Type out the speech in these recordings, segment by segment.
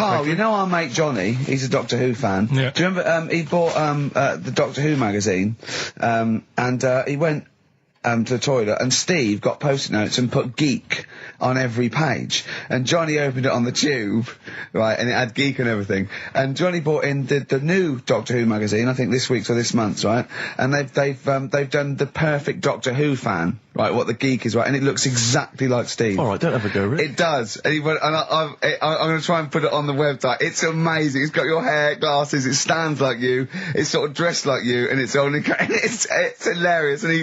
Carl, you know our mate Johnny, he's a Doctor Who fan. Yeah. Do you remember, he bought, the Doctor Who magazine, and he went, to the toilet, and Steve got post-it notes and put geek on every page. And Johnny opened it on the tube, right, and it had geek and everything. And Johnny bought in the new Doctor Who magazine, I think this week's or this month's, right? And they've done the perfect Doctor Who fan, right, what the geek is, right, and it looks exactly like Steve. Alright, don't have a go, Rick. It does. And he went, and I'm gonna try and put it on the website. It's amazing. It's got your hair, glasses, it stands like you, it's sort of dressed like you, and it's only, it's hilarious. And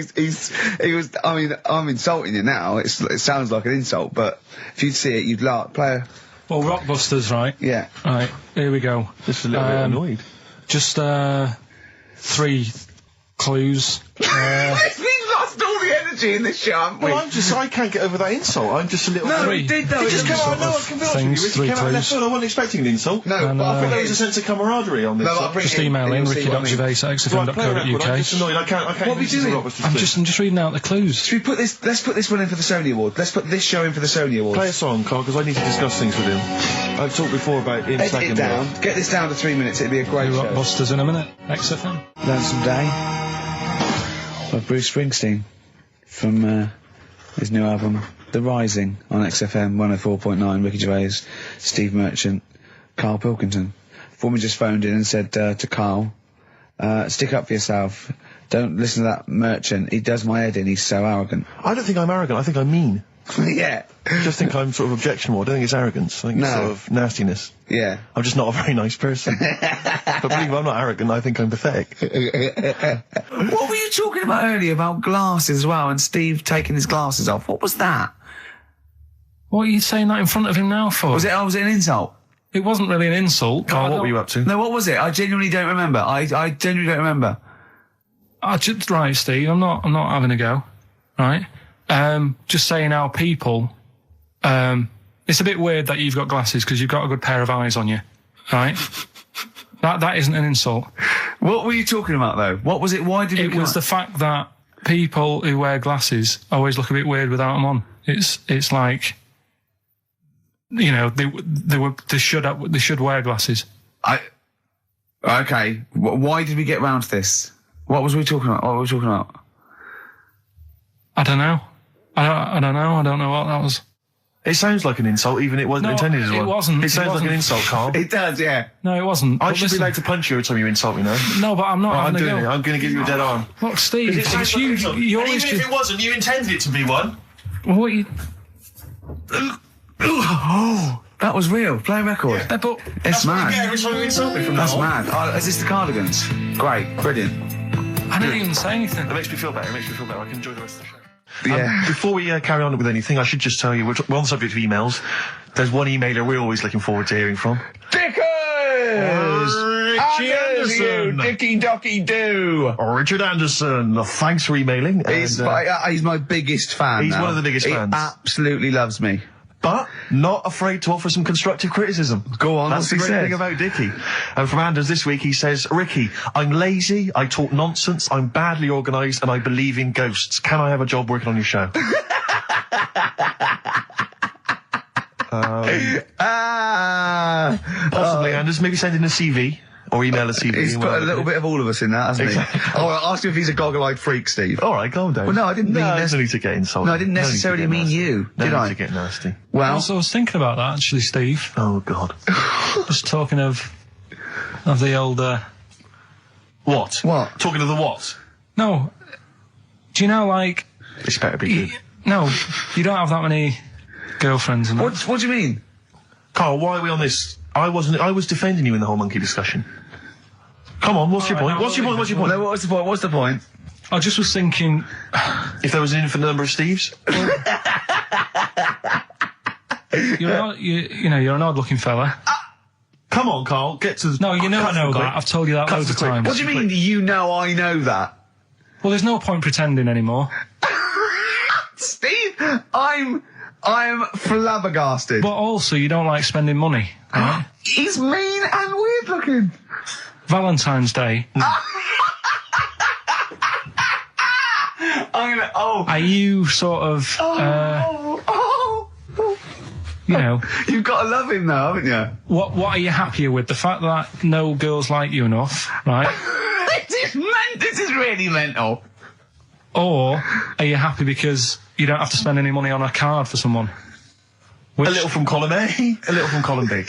he was, I mean, I'm insulting you now, it sounds like an insult, but if you'd see it, you'd laugh. Well, Rockbusters, right? Yeah. Right, here we go. Just a little bit annoyed. Just, 3 clues. We've lost all the energy in this show, haven't we? Well, I can't get over that insult. I'm just a little... No, Three. he did though. It just came out, no, I can be honest with you, Ricky, 3 came out of left clues. field. I wasn't expecting an insult. No, And, but I think There was a sense of camaraderie on this. No, but I Just email in, ricky.gervais@xfm.co.uk. I'm just annoyed, I can't What are we listen to doing? Robert's I'm display. just reading out the clues. Should we put this, let's put this one in for the Sony Award. Let's put this show in for the Sony Award. Play a song, Carl, because I need to discuss things with him. I've talked before about him Edit slagging it me down. off. Get this down to 3 minutes. It'd be a great show. Rockbusters in a minute. XFM. Lonesome Day by Bruce Springsteen from his new album The Rising on XFM 104.9. Ricky Gervais, Steve Merchant, Karl Pilkington. Foreman just phoned in and said to Karl, stick up for yourself. Don't listen to that Merchant. He does my head in. He's so arrogant. I don't think I'm arrogant, I think I'm mean. Yeah. I just think I'm sort of objectionable. I don't think it's arrogance. I think it's No. sort of nastiness. Yeah. I'm just not a very nice person. But believe me, I'm not arrogant, I think I'm pathetic. What were you talking about earlier about glasses as well, and Steve taking his glasses off? What was that? What are you saying that in front of him now for? Was it an insult? It wasn't really an insult. Carl, what were you up to? No, what was it? I genuinely don't remember. I genuinely don't remember. Right, Steve, I'm not having a go. Right? Just saying how people, it's a bit weird that you've got glasses because you've got a good pair of eyes on you. Right? That isn't an insult. What were you talking about though? What was it? Why did It was the fact that people who wear glasses always look a bit weird without them on. It's like, you know, they should wear glasses. Okay. Why did we get round to this? What was we talking about? I don't know. I don't know. I don't know what that was. It sounds like an insult, even it wasn't intended as one. It wasn't. It sounds like an insult, Carl. It does, yeah. No, it wasn't. I But should listen, be allowed to punch you every time you insult me, no? No, but I'm not I'm having a doing go. it. I'm going to give you a dead arm. Look, Steve, It sounds it's like an you. insult. You And always even if it wasn't, you intended it to be one. What you... Oh, that was real. Play a record. But It's That's what you mad. get every time you insult me from That's now on. mad. Oh, is this the Cardigans? Great. Brilliant. I didn't even say anything. It makes me feel better. I can enjoy the rest of the show. Yeah. Before we carry on with anything, I should just tell you, we're on the subject of emails. There's one emailer we're always looking forward to hearing from. Dickers! Richie Anderson. Dicky Docky Doo. Richard Anderson, thanks for emailing. He's my biggest fan. He's now. one of the biggest fans. He absolutely loves me. But not afraid to offer some constructive criticism. Go on, That's what's the he great said? thing about Dickie. And from Anders this week, he says, Ricky, I'm lazy, I talk nonsense, I'm badly organised, and I believe in ghosts. Can I have a job working on your show? Possibly, Anders. Maybe send in a CV. Or email a CV. He's put a little bit of all of us in that, hasn't Exactly. he? Oh, I'll ask him if he's a goggle-eyed freak, Steve. All right, calm down. Well, no, I didn't mean there's no need to get insulted. No, I didn't necessarily mean you, no did need I? to get nasty. Well, Also, I was thinking about that, actually, Steve. Oh, God. Just talking of the old... What? What? Talking to the what? No. Do you know, like... This better be good. No, you don't have that many girlfriends and that. what do you mean? Carl, why are we on this? I was defending you in the whole monkey discussion. Come on, what's your point? no, What's your point? What's your point? No, what's the point? What's the point? I just was thinking... If there was an infinite number of Steves? You're an odd-looking fella. Come on, Carl, get to the... No, you know I know that. I've told you that Cut loads to of the quick. times. What do you mean, you know I know that? Well, there's no point pretending anymore. Steve, I'm flabbergasted. But also, you don't like spending money, right? He's mean and weird looking. Valentine's Day. I'm gonna, Are you sort of... you know. You've got to love him now, haven't you? What are you happier with? The fact that no girls like you enough, right? This is really mental. Or are you happy because you don't have to spend any money on a card for someone? A little from column A, a little from column B.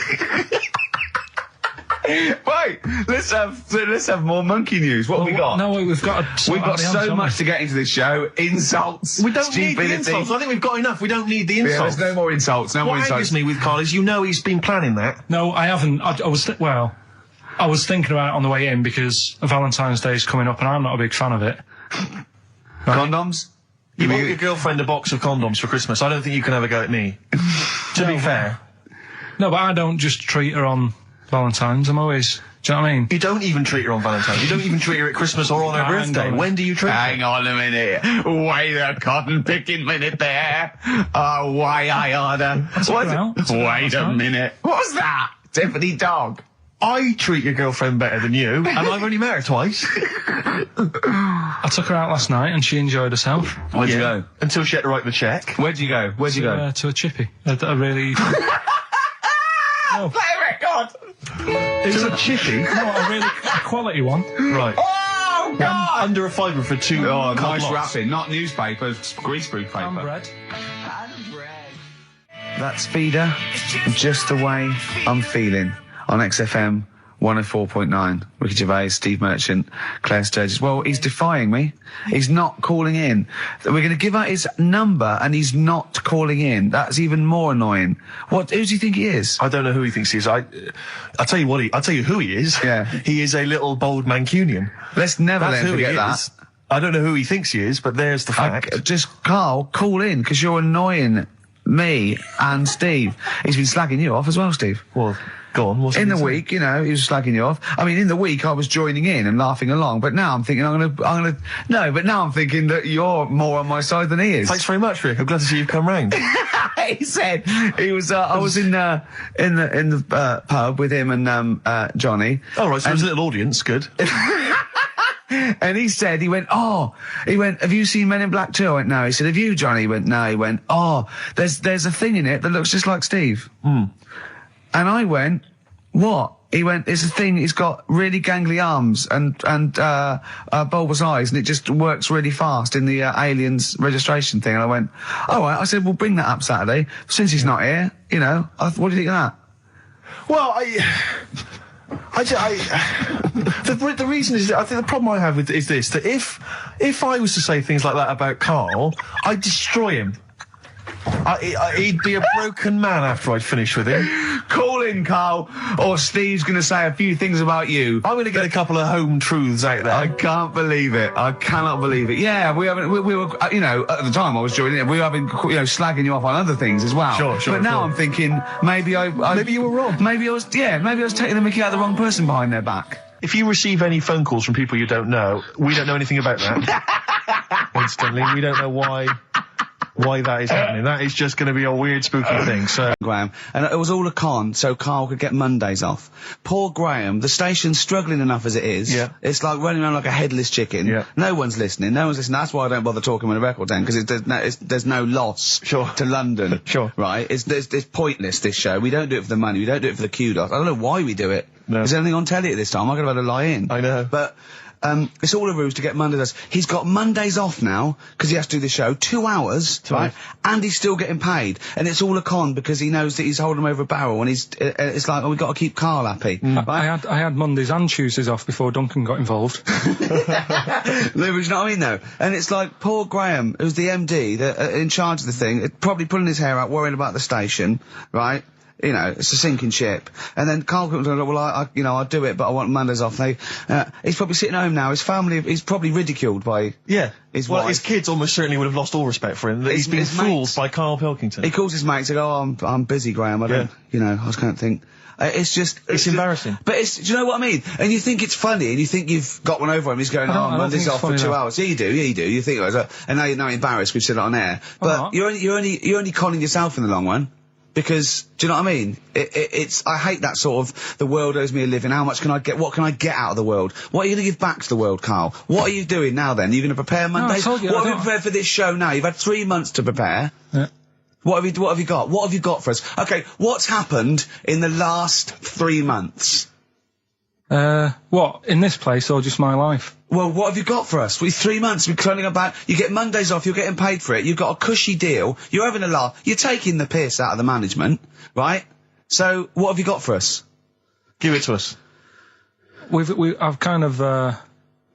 Right, let's have more monkey news. What have we got? No, we've got so much to get into this show. Insults. We don't need stupidity. the insults. I think we've got enough. We don't need the insults. Yeah, there's no more insults. No more What insults. angers me with Karl is he's been planning that. No, I haven't. I was thinking about it on the way in because Valentine's Day is coming up and I'm not a big fan of it. Right. Condoms? You bought your girlfriend a box of condoms for Christmas. I don't think you can have a go at me. To be fair. No, but I don't just treat her on Valentine's. I'm always... Do you know what I mean? You don't even treat her on Valentine's. You don't even treat her at Christmas or on her birthday. When do you treat her? Hang on a minute. Wait a cotton picking minute there. Oh, why I order. Wait a minute. What's that? Tiffany dog. I treat your girlfriend better than you, and I've only met her twice. I took her out last night and she enjoyed herself. Where'd you go? Until she had to write the check. Where'd you go? To a chippy. A really... No. Play a record! Is it a chippy? No, a quality one. Right. Oh, God! Under a fiver for two. Oh, nice wrapping. Not newspapers, greaseproof paper. And bread. That's Feeder, Just the Way I'm Feeling, on XFM 104.9. Ricky Gervais, Steve Merchant, Claire Sturgis. Well, he's defying me. He's not calling in. We're going to give out his number and he's not calling in. That's even more annoying. Who does he think he is? I don't know who he thinks he is. I'll tell you what I'll tell you who he is. Yeah. He is a little bold Mancunian. Let's never That's let him who he forget that. is. I don't know who he thinks he is, but there's the fact. Just, Carl, call in, because you're annoying me and Steve. He's been slagging you off as well, Steve. Well, go on. What's in the week, you know, he was slagging you off. I mean, in the week, I was joining in and laughing along, but now I'm thinking but now I'm thinking that you're more on my side than he is. Thanks very much, Rick. I'm glad to see you've come round. He said he was. I was in the pub with him and Johnny. Oh right, so there's a little audience. Good. And he went, have you seen Men in Black 2? I went, no. He said, have you, Johnny? He went, no. He went, there's a thing in it that looks just like Steve. And I went, what? He went, it's a thing, he's got really gangly arms and bulbous eyes, and it just works really fast in the aliens registration thing. And I went, all right. I said, well, bring that up Saturday. Since he's not here, you know, what do you think of that? Well, the reason is, I think the problem I have with is this, that if I was to say things like that about Karl, I'd destroy him. He'd be a broken man after I'd finished with him. Call in, Karl, or Steve's going to say a few things about you. I'm going to get a couple of home truths out there. I can't believe it. I cannot believe it. Yeah, we were, you know, at the time I was joining it, we were having, you know, slagging you off on other things as well. Sure. But now I'm thinking, maybe you were wrong. Maybe I was taking the mickey out of the wrong person behind their back. If you receive any phone calls from people you don't know, we don't know anything about that. Instantly, we don't know why that is happening. That is just going to be a weird, spooky thing. So, Graham, and it was all a con, so Karl could get Mondays off. Poor Graham, the station's struggling enough as it is. Yeah. It's like running around like a headless chicken. Yeah. No one's listening. That's why I don't bother talking on a record then, because there's no loss to London. Sure. Right? It's pointless, this show. We don't do it for the money. We don't do it for the kudos. I don't know why we do it. No. Is there anything on telly at this time? I'm going to have to lie in. I know. But it's all a ruse to get Mondays. He's got Mondays off now because he has to do the show 2 hours, right? And he's still getting paid, and it's all a con because he knows that he's holding him over a barrel, and it's like, we've got to keep Karl happy. Right? I had Mondays and Tuesdays off before Duncan got involved. You know what I mean, though? And it's like poor Graham, who's the MD in charge of the thing, probably pulling his hair out, worrying about the station, right? You know, it's a sinking ship. And then Karl comes along, well, I'll do it, but I want Mondays off. He's probably sitting home now. His family, he's probably ridiculed by his wife. His kids almost certainly would have lost all respect for him. He's been fooled by Karl Pilkington. He calls his mates and goes, I'm busy, Graham. I don't, I just can't think. It's embarrassing. But do you know what I mean? And you think it's funny, and you think you've got one over him. He's going, Monday's off for 2 hours. Yeah, you do. You think, and now you're not embarrassed. We've said it on air. But you're only conning yourself in the long run. Because, do you know what I mean? I hate that sort of, the world owes me a living, what can I get out of the world? What are you going to give back to the world, Karl? What are you doing now then? Are you going to prepare Mondays? No, I told you, what have you prepared for this show now? You've had 3 months to prepare. Yeah. What have you got? What have you got for us? Okay, what's happened in the last 3 months? What, in this place or just my life? Well, what have you got for us? With 3 months, we're cloning about. You get Mondays off, you're getting paid for it, you've got a cushy deal, you're having a laugh, you're taking the piss out of the management, right? So, what have you got for us? Give it to us. I've kind of,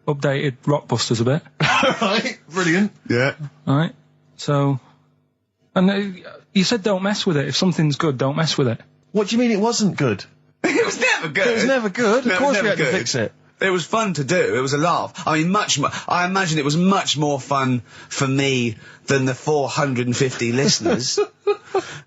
updated Rockbusters a bit. Right, brilliant. Yeah. Right? So, and you said don't mess with it. If something's good, don't mess with it. What do you mean it wasn't good? It was never good. It was never good. No, Of course it was we had never to good. fix it. It was fun to do. It was a laugh. I mean, much more. I imagine it was much more fun for me than the 450 listeners.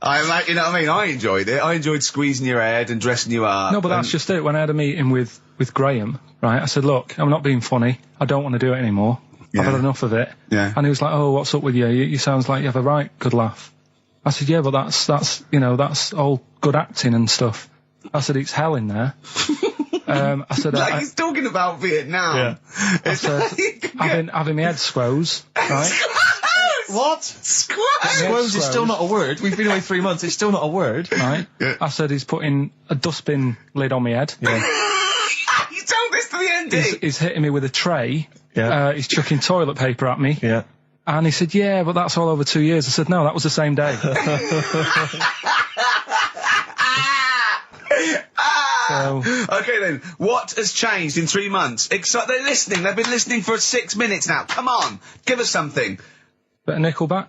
I imagine, you know what I mean? I enjoyed it. I enjoyed squeezing your head and dressing you up. No, but that's just it. When I had a meeting with Graham, right, I said, look, I'm not being funny. I don't want to do it anymore. Yeah. I've had enough of it. Yeah. And he was like, oh, what's up with you? You sounds like you have a right good laugh. I said, yeah, but that's that's all good acting and stuff. I said, it's hell in there. I said, like he's talking about Vietnam. Yeah. I said, having my head squoze, right? What? Squoze! Squoze is still not a word. We've been away 3 months. It's still not a word. Right? Yeah. I said, he's putting a dustbin lid on my head. Yeah. You told this to the ND. He's hitting me with a tray. Yeah. He's chucking toilet paper at me. Yeah. And he said, yeah, but that's all over 2 years. I said, no, that was the same day. So, Okay then, what has changed in 3 months? They're listening. They've been listening for 6 minutes now. Come on, give us something. bit of Nickelback.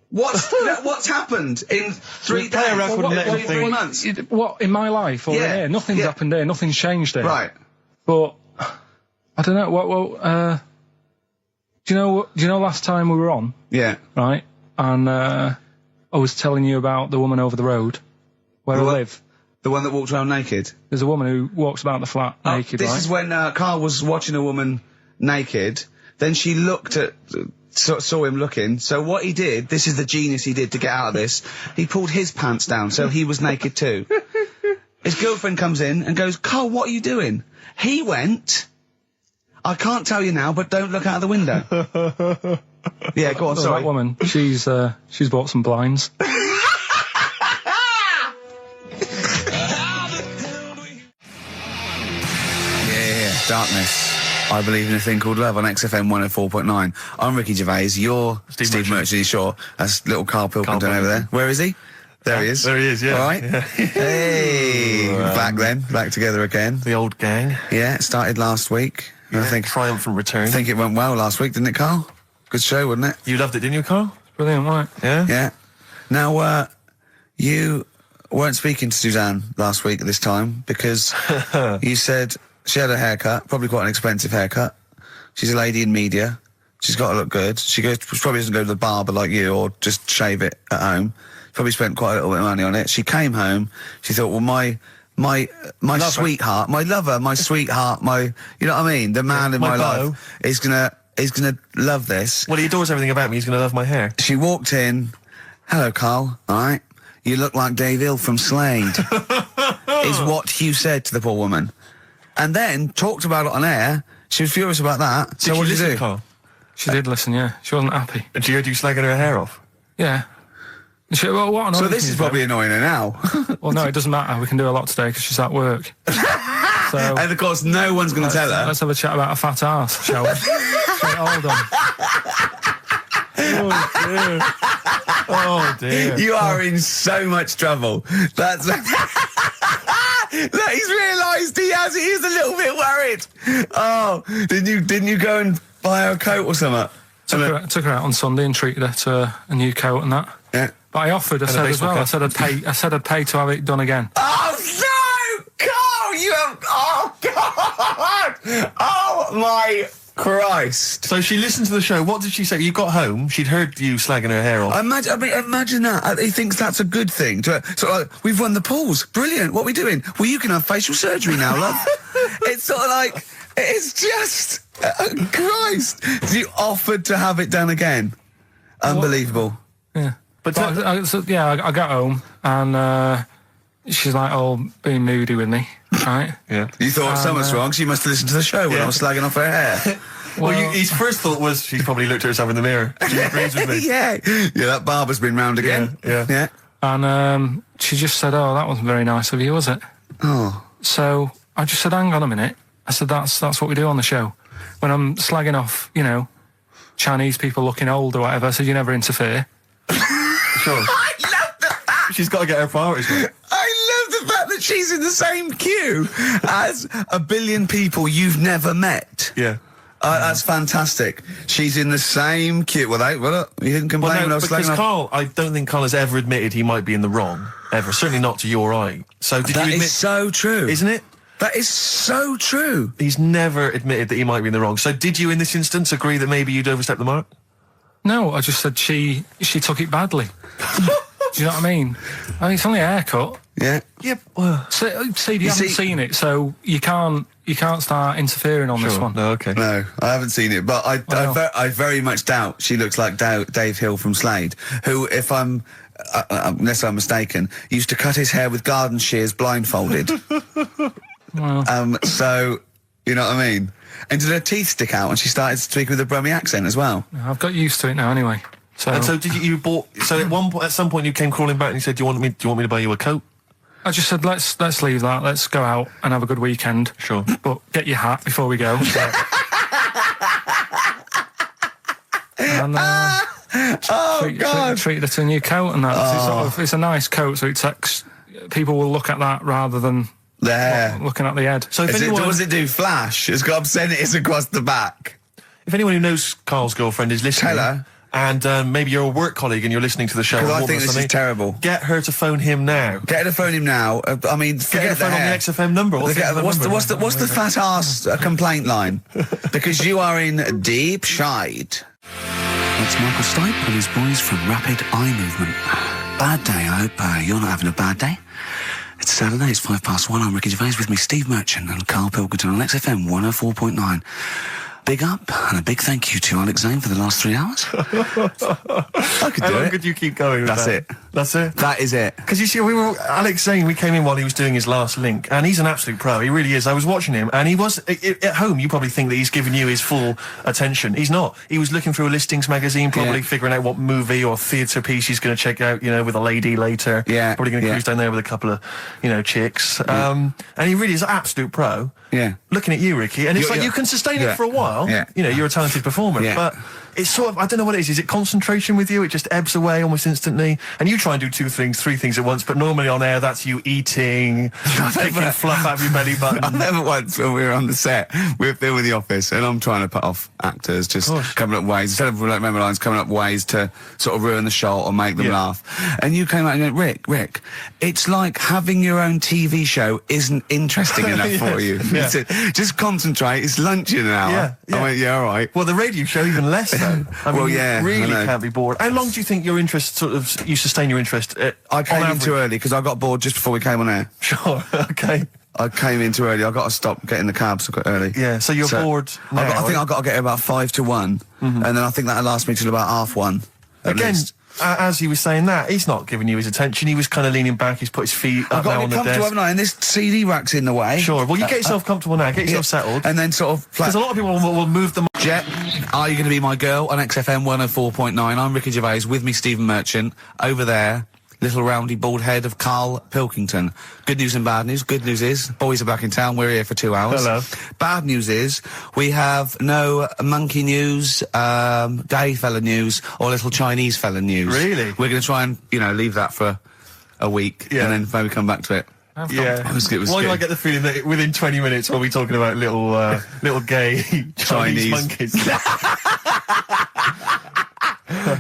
What's happened in 3 play a days? record and let him 3 think. months? What, in my life or in Yeah, here? Nothing's yeah. happened here. Nothing's changed here. Right. But I don't know. Do you know last time we were on, Yeah. right? And I was telling you about the woman over the road where I live. The one that walked around naked? There's a woman who walks about the flat naked, This right? is when Carl was watching a woman naked. Then she looked at... saw him looking. So what he did, this is the genius he did to get out of this, he pulled his pants down so he was naked too. His girlfriend comes in and goes, Carl, what are you doing? He went... I can't tell you now, but don't look out of the window. Yeah, go on, Well, sorry. that woman, she's bought some blinds. Yeah, darkness. I believe in a thing called love on XFM 104.9. I'm Ricky Gervais. You're Steve Merchant. Sure. That's little Karl Pilkington over there. Where is he? There he is. There he is, yeah. All right. Yeah. Hey, back together again. The old gang. Yeah, it started last week. Yeah, I think triumphant return. it went well last week, didn't it, Carl? Good show, wasn't it? You loved it, didn't you, Carl? Brilliant, right? Yeah? Yeah. Now, you weren't speaking to Suzanne last week at this time because you said she had a haircut, probably quite an expensive haircut. She's a lady in media. She's got to look good. She probably doesn't go to the barber like you or just shave it at home. Probably spent quite a little bit of money on it. She came home. She thought, well, my sweetheart, my lover, my sweetheart, you know what I mean? The man in my life is gonna love this. Well, he adores everything about me. He's going to love my hair. She walked in. Hello, Carl. All right. You look like Dave Hill from Slade. Is what you said to the poor woman. And then talked about it on air. She was furious about that. So what did you do? Carl? She did listen, yeah. She wasn't happy. And she heard you slagging her hair off? Yeah. She, well, what So this is probably annoying her now. Well, no, it doesn't matter. We can do a lot today because she's at work. So And of course, no one's going to tell her. let's have a chat about a fat arse, shall we? Get it all done. Oh, dear. You are in so much trouble. That's... Look, he's realised he is a little bit worried. Oh, didn't you go and buy her a coat or something? Took her out on Sunday and treated her to a new coat and that. Yeah. But I offered, I said as well, I said I'd pay to have it done again. Oh no, Carl! You have... Oh God! Oh my Christ! So she listened to the show. What did she say? You got home, she'd heard you slagging her hair off. Imagine that. He thinks that's a good thing. We've won the pools. Brilliant. What are we doing? Well, you can have facial surgery now, love. It's sort of like... It's just... Christ! You offered to have it done again. Unbelievable. Yeah. But I got home and she's like all being moody with me, right? Yeah. You thought something's wrong, so you must have listened to the show when I was slagging off her hair. Well, his first thought was she's probably looked at herself in the mirror. She agrees with me. Yeah, that barber's been round again. Yeah. And she just said, "Oh, that wasn't very nice of you, was it?" Oh. So I just said, "Hang on a minute." I said, "That's what we do on the show. When I'm slagging off, Chinese people looking old or whatever, I said, you never interfere." Sure. I love the fact. She's got to get her priorities right. I love the fact that she's in the same queue as a billion people you've never met. Yeah. That's fantastic. She's in the same queue. Well, you didn't complain when I was because slagging off. Carl, I don't think Carl has ever admitted he might be in the wrong, ever. Certainly not to you or I. So did That you admit... is so true. Isn't it? That is so true. He's never admitted that he might be in the wrong. So did you, in this instance, agree that maybe you'd overstepped the mark? No, I just said she took it badly. Do you know what I mean? It's only a haircut. Yeah. Yeah. Well, So, see, you haven't seen it, so you can't start interfering on this one. No, okay. No, I haven't seen it, but I very much doubt she looks like Dave Hill from Slade, who, if I'm, unless I'm mistaken, used to cut his hair with garden shears blindfolded. Well, So, you know what I mean? And did her teeth stick out when she started speaking with a Brummie accent as well? I've got used to it now anyway. So, And so did you bought... So at some point you came crawling back and you said, do you want me to buy you a coat? I just said, let's leave that. Let's go out and have a good weekend. Sure. But get your hat before we go. And treated her to a new coat, and that. It's a nice coat, so people will look at that rather than looking at the head. So if anyone... Does it do flash? It's got obscenities across the back. If anyone who knows Carl's girlfriend is listening... Tell her. And maybe you're a work colleague and you're listening to the show. Because I think this is terrible. Get her to phone him now. Get her to phone him now. I mean, Get her to phone on the XFM number. What's the fat ass complaint line? Because you are in deep shite. That's Michael Stipe and his boys from Rapid Eye Movement. Bad day. I hope you're not having a bad day. It's Saturday. It's 1:05. I'm Ricky Gervais, with me Steve Merchant and Karl Pilkington on XFM 104.9. Big up and a big thank you to Alex Zane for the last 3 hours. I could do it. How long could you keep going with That's that? it. That's it? That is it. Because you see, Alex Zane, we came in while he was doing his last link, and he's an absolute pro. He really is. I was watching him, and he was, at home, you probably think that he's giving you his full attention. He's not. He was looking through a listings magazine, probably figuring out what movie or theatre piece he's going to check out, with a lady later. Yeah. Probably going to cruise down there with a couple of, chicks. And he really is an absolute pro. Yeah. Looking at you, Ricky, and it's like you can sustain it for a while. Yeah. You're a talented performer, but it's sort of, I don't know what it is. Is it concentration with you? It just ebbs away almost instantly. And you try and do 2 things, 3 things at once, but normally on air, that's you eating, picking fluff out of your belly button. I never once, when we were on the set, we were filming The Office, and I'm trying to put off actors, just coming up ways, instead of remember lines, coming up ways to sort of ruin the shot or make them laugh. And you came out and went, Rick, it's like having your own TV show isn't interesting enough for you. Yeah. Just concentrate, it's lunch in an hour. I went, all right. Well, the radio show even less so. I mean, really can't be bored. How long do you think your interest you sustain your interest? I came in too early because I got bored just before we came on air. Sure, okay. I came in too early. I got to stop getting the cabs early. Yeah, so you're bored now, I think I've got to get about 5 to 1, and then I think that'll last me till about 1:30. Again, as he was saying that, he's not giving you his attention. He was kind of leaning back. He's put his feet up now on the desk. Haven't I? And this CD rack's in the way. Sure. Well, you get yourself comfortable now. Get yourself settled. And then sort of... Because a lot of people will move them... Jet, are you going to be my girl on XFM 104.9? I'm Ricky Gervais, with me Stephen Merchant. Over there, little roundy bald head of Karl Pilkington. Good news and bad news. Good news is, boys are back in town. We're here for 2 hours. Hello. Bad news is, we have no monkey news, gay fella news, or little Chinese fella news. Really? We're going to try and, leave that for a week, and then maybe come back to it. Yeah. Why do I get the feeling that within 20 minutes we'll be talking about little gay Chinese monkeys?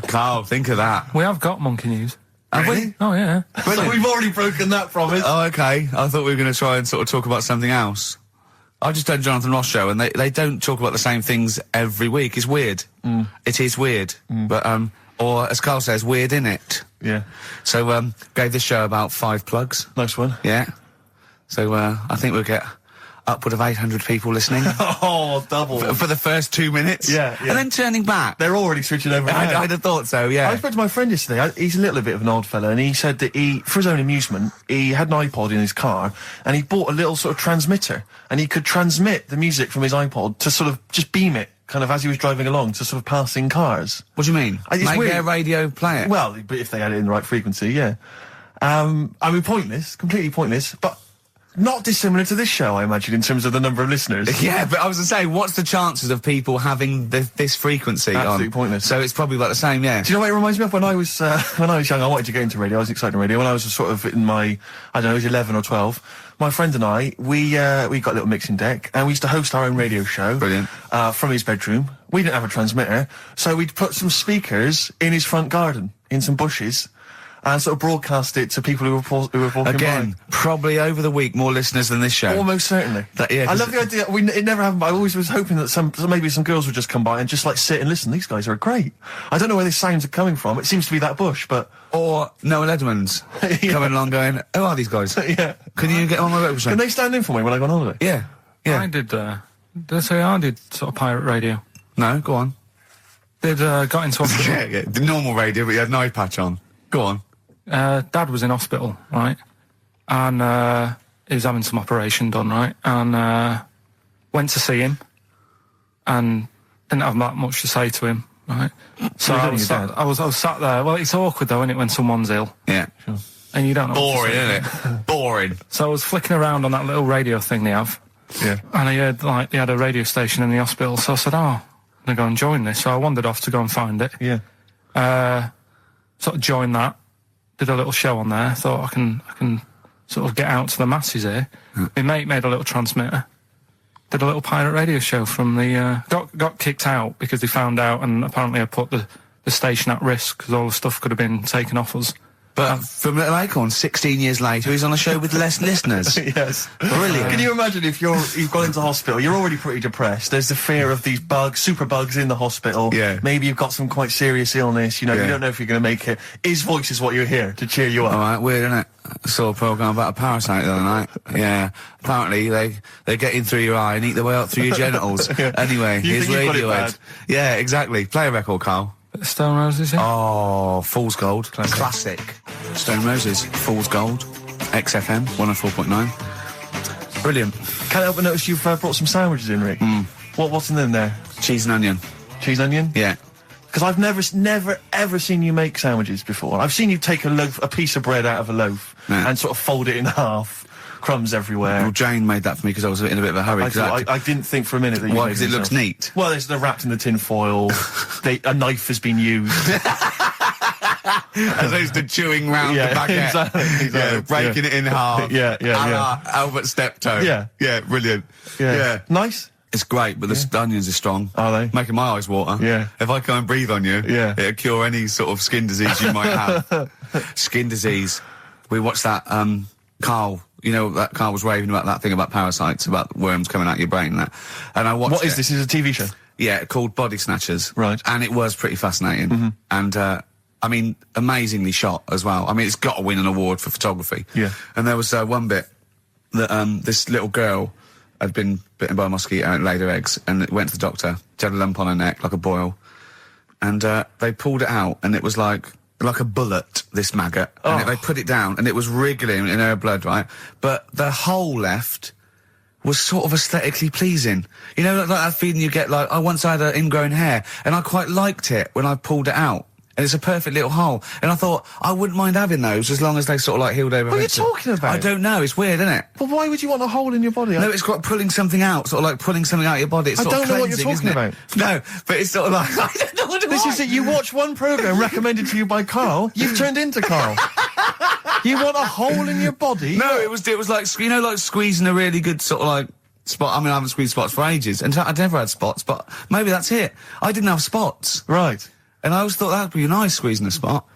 Carl, think of that. We have got monkey news. Have we? Oh, yeah. So we've already broken that promise. Oh, okay. I thought we were going to try and sort of talk about something else. I just done Jonathan Ross show, and they don't talk about the same things every week. It's weird. It is weird. But, or as Carl says, weird innit? Yeah. So, gave this show about 5 plugs. Nice one. Yeah. So, I think we'll get upward of 800 people listening. Oh, double. For the first 2 minutes. Yeah. And then turning back. They're already switching over. I'd have thought so, yeah. I spoke to my friend yesterday. He's a little bit of an odd fella, and he said that for his own amusement, he had an iPod in his car, and he bought a little sort of transmitter, and he could transmit the music from his iPod to sort of just beam it, kind of as he was driving along to sort of passing cars. What do you mean? It's Make weird. their radio play it? Well, but if they had it in the right frequency, yeah. I mean, pointless, completely pointless, but not dissimilar to this show, I imagine, in terms of the number of listeners. Yeah, but I was going to say, what's the chances of people having this frequency Absolutely on? pointless. So it's probably like the same, yeah. Do you know what it reminds me of? When I was young, I wanted to get into radio. I was excited in radio. When I was sort of in my, I don't know, I was 11 or 12. My friend and I, we got a little mixing deck, and we used to host our own radio show. Brilliant. From his bedroom. We didn't have a transmitter, so we'd put some speakers in his front garden, in some bushes, and sort of broadcast it to people who were walking Again, by. probably over the week more listeners than this show. Almost certainly. Yeah, I love the idea. It never happened, but I always was hoping that maybe some girls would just come by and just like sit and listen. These guys are great. I don't know where these sounds are coming from. It seems to be that bush, but Or Noel Edmonds coming along going, who are these guys? yeah. Can you get on my radio show? Can they stand in for me when I go on holiday? Yeah. Yeah. I did I did sort of pirate radio. No, go on. Got into hospital. Yeah. The normal radio, but you had an eye patch on. Go on. Dad was in hospital, right? And he was having some operation done, right? And went to see him and didn't have that much to say to him, right? So I was sat there. Well, it's awkward though, isn't it, when someone's ill? Yeah. Sure. And you don't know. Boring, isn't it? Boring. So I was flicking around on that little radio thing they have. Yeah. And I heard, they had a radio station in the hospital. So I said, I'm going to go and join this. So I wandered off to go and find it. Yeah. Sort of joined that. Did a little show on there. Thought I can sort of get out to the masses here. My mate made a little transmitter. Did a little pirate radio show from the... got kicked out because they found out, and apparently I put the station at risk because all the stuff could have been taken off us. But from Little Acorn, 16 years later, he's on a show with less listeners. Yes. Brilliant. Can you imagine if you've gone into hospital, you're already pretty depressed, there's the fear of these super bugs in the hospital. Yeah. Maybe you've got some quite serious illness, you know, Yeah. you don't know if you're going to make it. His voice is what you hear to cheer you up. All right, weird, isn't it? I saw a programme about a parasite the other night. Yeah. Apparently, they get in through your eye and eat their way up through your genitals. Yeah. Anyway, You here's think you've got it Radiohead. bad? Yeah, exactly. Play a record, Carl. Stone Roses, yeah? Oh, Fool's Gold. Classic. Stone Roses, Fool's Gold. XFM, 104.9. Brilliant. Can't help but notice you've brought some sandwiches in, Rick. What's in them there? Cheese and onion. Cheese onion? Yeah. Because I've never, ever seen you make sandwiches before. I've seen you take a piece of bread out of a loaf Yeah. and sort of fold it in half. Crumbs everywhere. Well, Jane made that for me because I was in a bit of a hurry. I didn't think for a minute that you Why? made Because it them looks yourself. neat. Well, they're wrapped in the tin foil. A knife has been used. As opposed to chewing round the baguette. Exactly. Yeah, breaking it in half. Yeah. A la Albert Steptoe. Yeah. Yeah, brilliant. Yeah. Nice. It's great, but the onions are strong. Are they? Making my eyes water. Yeah. If I come and breathe on you, Yeah. it'll cure any sort of skin disease you might have. Skin disease. We watched that, Carl, you know, that Carl was raving about that thing about parasites, about worms coming out your brain and that. And I watched What is this? Is it a TV show? Yeah, called Body Snatchers. Right. And it was pretty fascinating. And, I mean, amazingly shot as well. I mean, it's got to win an award for photography. Yeah. And there was one bit that this little girl had been bitten by a mosquito and laid her eggs, and it went to the doctor. She had a lump on her neck, like a boil. And they pulled it out, and it was like a bullet, this maggot. And they put it down, and it was wriggling in her blood, right? But the hole left was sort of aesthetically pleasing. You know, like that feeling you get, like, I once had an ingrown hair, and I quite liked it when I pulled it out. And it's a perfect little hole. And I thought, I wouldn't mind having those as long as they sort of like healed over. What are you talking about? I don't know, it's weird, isn't it? But why would you want a hole in your body? No, it's got pulling something out, sort of like pulling something out of your body. It's I sort don't of know what you're cleansing, talking isn't it? No, but it's sort of like, I don't know what This is it. You watch one programme recommended to you by Carl, you've turned into Carl. You want a hole in your body? No, it was like, you know, like squeezing a really good sort of like spot. I mean, I haven't squeezed spots for ages, and I'd never had spots, but maybe that's it. I didn't have spots. Right. And I always thought that'd be nice, squeezing a spot.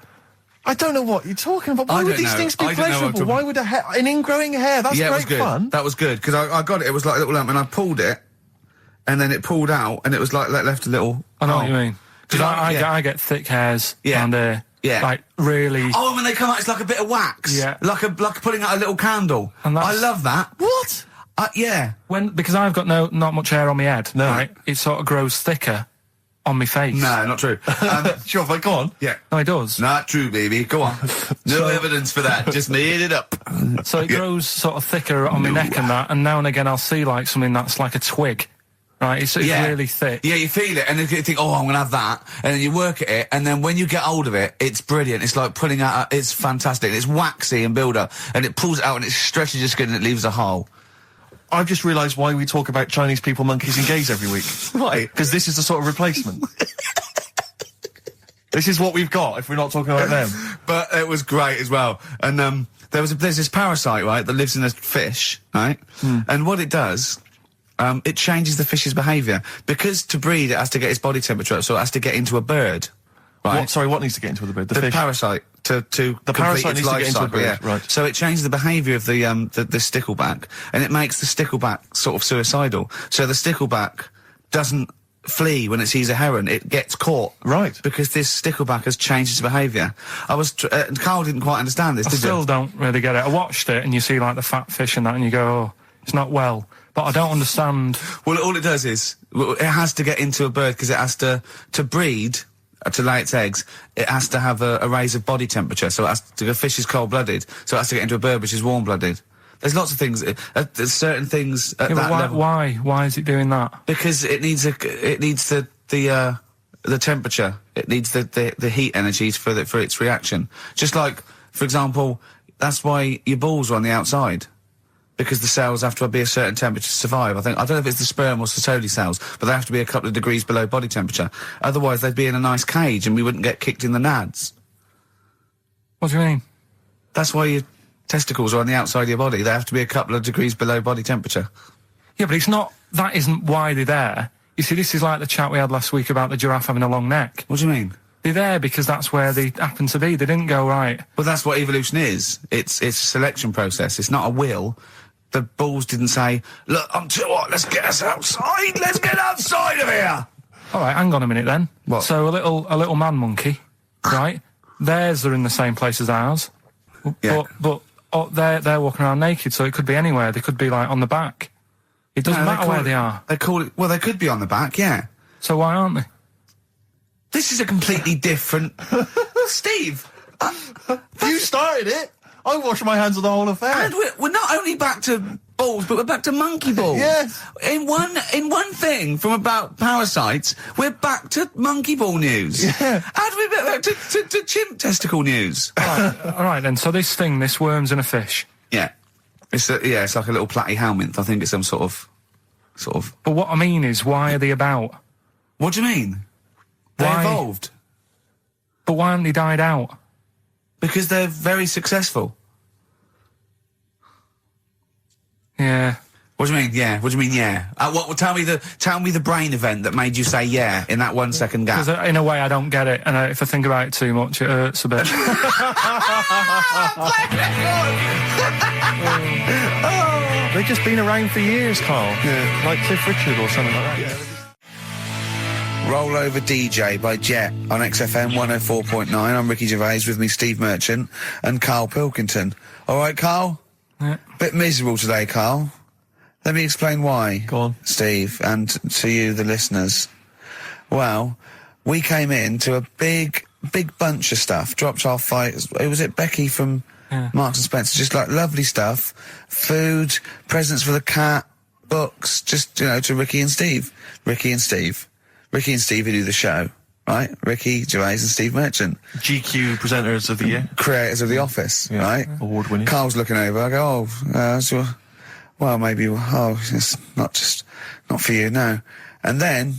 I don't know what you're talking about. Why I would don't these know. things be I don't know what I'm pleasurable? talking- Why would an ingrowing hair? That's Yeah, it was great good. fun. That was good, because I got it. It was like a little lump, and I pulled it, and then it pulled out, and it was like left a little... I know what you mean. Because Yeah. I get thick hairs Yeah. and Yeah. like really... Oh, when they come out, it's like a bit of wax. Yeah. Like putting out a little candle. And I that's- love that. What? Yeah. Because I've got not much hair on my head, No. right? It sort of grows thicker on my face. No, not true. Sure, but go on. Yeah. No, it does. Not true, baby. Go on. No evidence for that. Just made it up. So it grows sort of thicker on my neck and that, and now and again I'll see like something that's like a twig, right? It's really thick. Yeah, you feel it, and then you think, oh, I'm going to have that. And then you work at it, and then when you get hold of it, it's brilliant. It's like pulling out, it's fantastic. It's waxy and build up, and it pulls it out, and it stretches your skin, and it leaves a hole. I've just realised why we talk about Chinese people, monkeys and gays every week. Why? Because this is the sort of replacement. This is what we've got if we're not talking about them. But it was great as well. And there's this parasite, right, that lives in a fish, right? And what it does, it changes the fish's behaviour. Because to breed, it has to get its body temperature up, so it has to get into a bird. Right? What needs to get into the bird? The fish? Parasite. To the parasite needs to get into a bird, yeah. right. So it changes the behaviour of the stickleback, and it makes the stickleback sort of suicidal. So the stickleback doesn't flee when it sees a heron, it gets caught. Right. Because this stickleback has changed its behaviour. Carl didn't quite understand this, I still don't really get it. I watched it, and you see, like, the fat fish and that, and you go, oh, it's not well. But I don't understand. Well, all it does is, it has to get into a bird, because it has to breed, to lay its eggs, it has to have a raise of body temperature. So the fish is cold-blooded, so it has to get into a bird which is warm-blooded. There's lots of things, there's certain things at that level. Why? Why is it doing that? Because it needs the temperature. It needs the heat energies for its reaction. Just like, for example, that's why your balls are on the outside. Because the cells have to be a certain temperature to survive. I don't know if it's the sperm or Sertoli cells, but they have to be a couple of degrees below body temperature. Otherwise, they'd be in a nice cage and we wouldn't get kicked in the nads. What do you mean? That's why your testicles are on the outside of your body. They have to be a couple of degrees below body temperature. Yeah, but that isn't why they're there. You see, this is like the chat we had last week about the giraffe having a long neck. What do you mean? They're there because that's where they happen to be. They didn't go, right. Well, that's what evolution is. It's a selection process. It's not a will. The balls didn't say, look, I'm too hot, let's get us outside, let's get outside of here! Alright, hang on a minute then. What? So a little man monkey, right? Theirs are in the same place as ours. Yeah. But they're walking around naked, so it could be anywhere. They could be, like, on the back. It doesn't matter where they are. They call it, well, they could be on the back, yeah. So why aren't they? This is a completely different... Steve! You started it! I wash my hands of the whole affair. And we're not only back to balls, but we're back to monkey balls. Yes. In one thing from about parasites, we're back to monkey ball news. Yeah. And we're back to chimp testicle news. All right then. So this worm's in a fish. Yeah. It's like a little platyhelminth. I think it's some sort of. But what I mean is, why are they about? What do you mean? They Why? evolved. But why haven't they died out? Because they're very successful. Yeah. What do you mean? Yeah. What do you mean? Yeah. Tell me the brain event that made you say yeah in that 1 second gap. Because in a way I don't get it, and if I think about it too much, it hurts a bit. They've just been around for years, Carl. Yeah. Like Cliff Richard or something like that. Yeah. Roll Over DJ by Jet on XFM 104.9. I'm Ricky Gervais, with me Steve Merchant and Karl Pilkington. All right, Karl? Yeah. Bit miserable today, Karl. Let me explain why. Go on. Steve, and to you, the listeners. Well, we came in to a big bunch of stuff. Dropped off was it Becky from Marks and Spencer? Just like lovely stuff. Food, presents for the cat, books, just, to Ricky and Steve. Ricky and Steve who do the show, right? Ricky Gervais and Steve Merchant. GQ presenters of the year. Creators of The Office, right? Award winning. Carl's looking over, I go, well, maybe, it's not for you, no. And then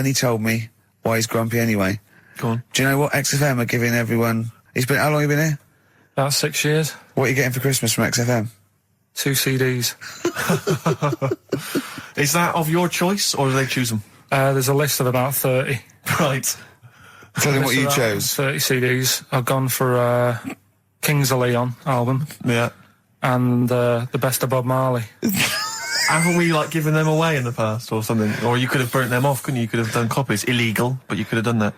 he told me why he's grumpy anyway. Go on. Do you know what XFM are giving everyone? How long have you been here? About 6 years. What are you getting for Christmas from XFM? 2 CDs. Is that of your choice, or do they choose them? There's a list of about 30. Right. Tell them what you chose. 30 CDs. I've gone for Kings of Leon album. Yeah. And the best of Bob Marley. Haven't we, given them away in the past or something? Or you could have burnt them off, couldn't you? You could have done copies. Illegal, but you could have done that.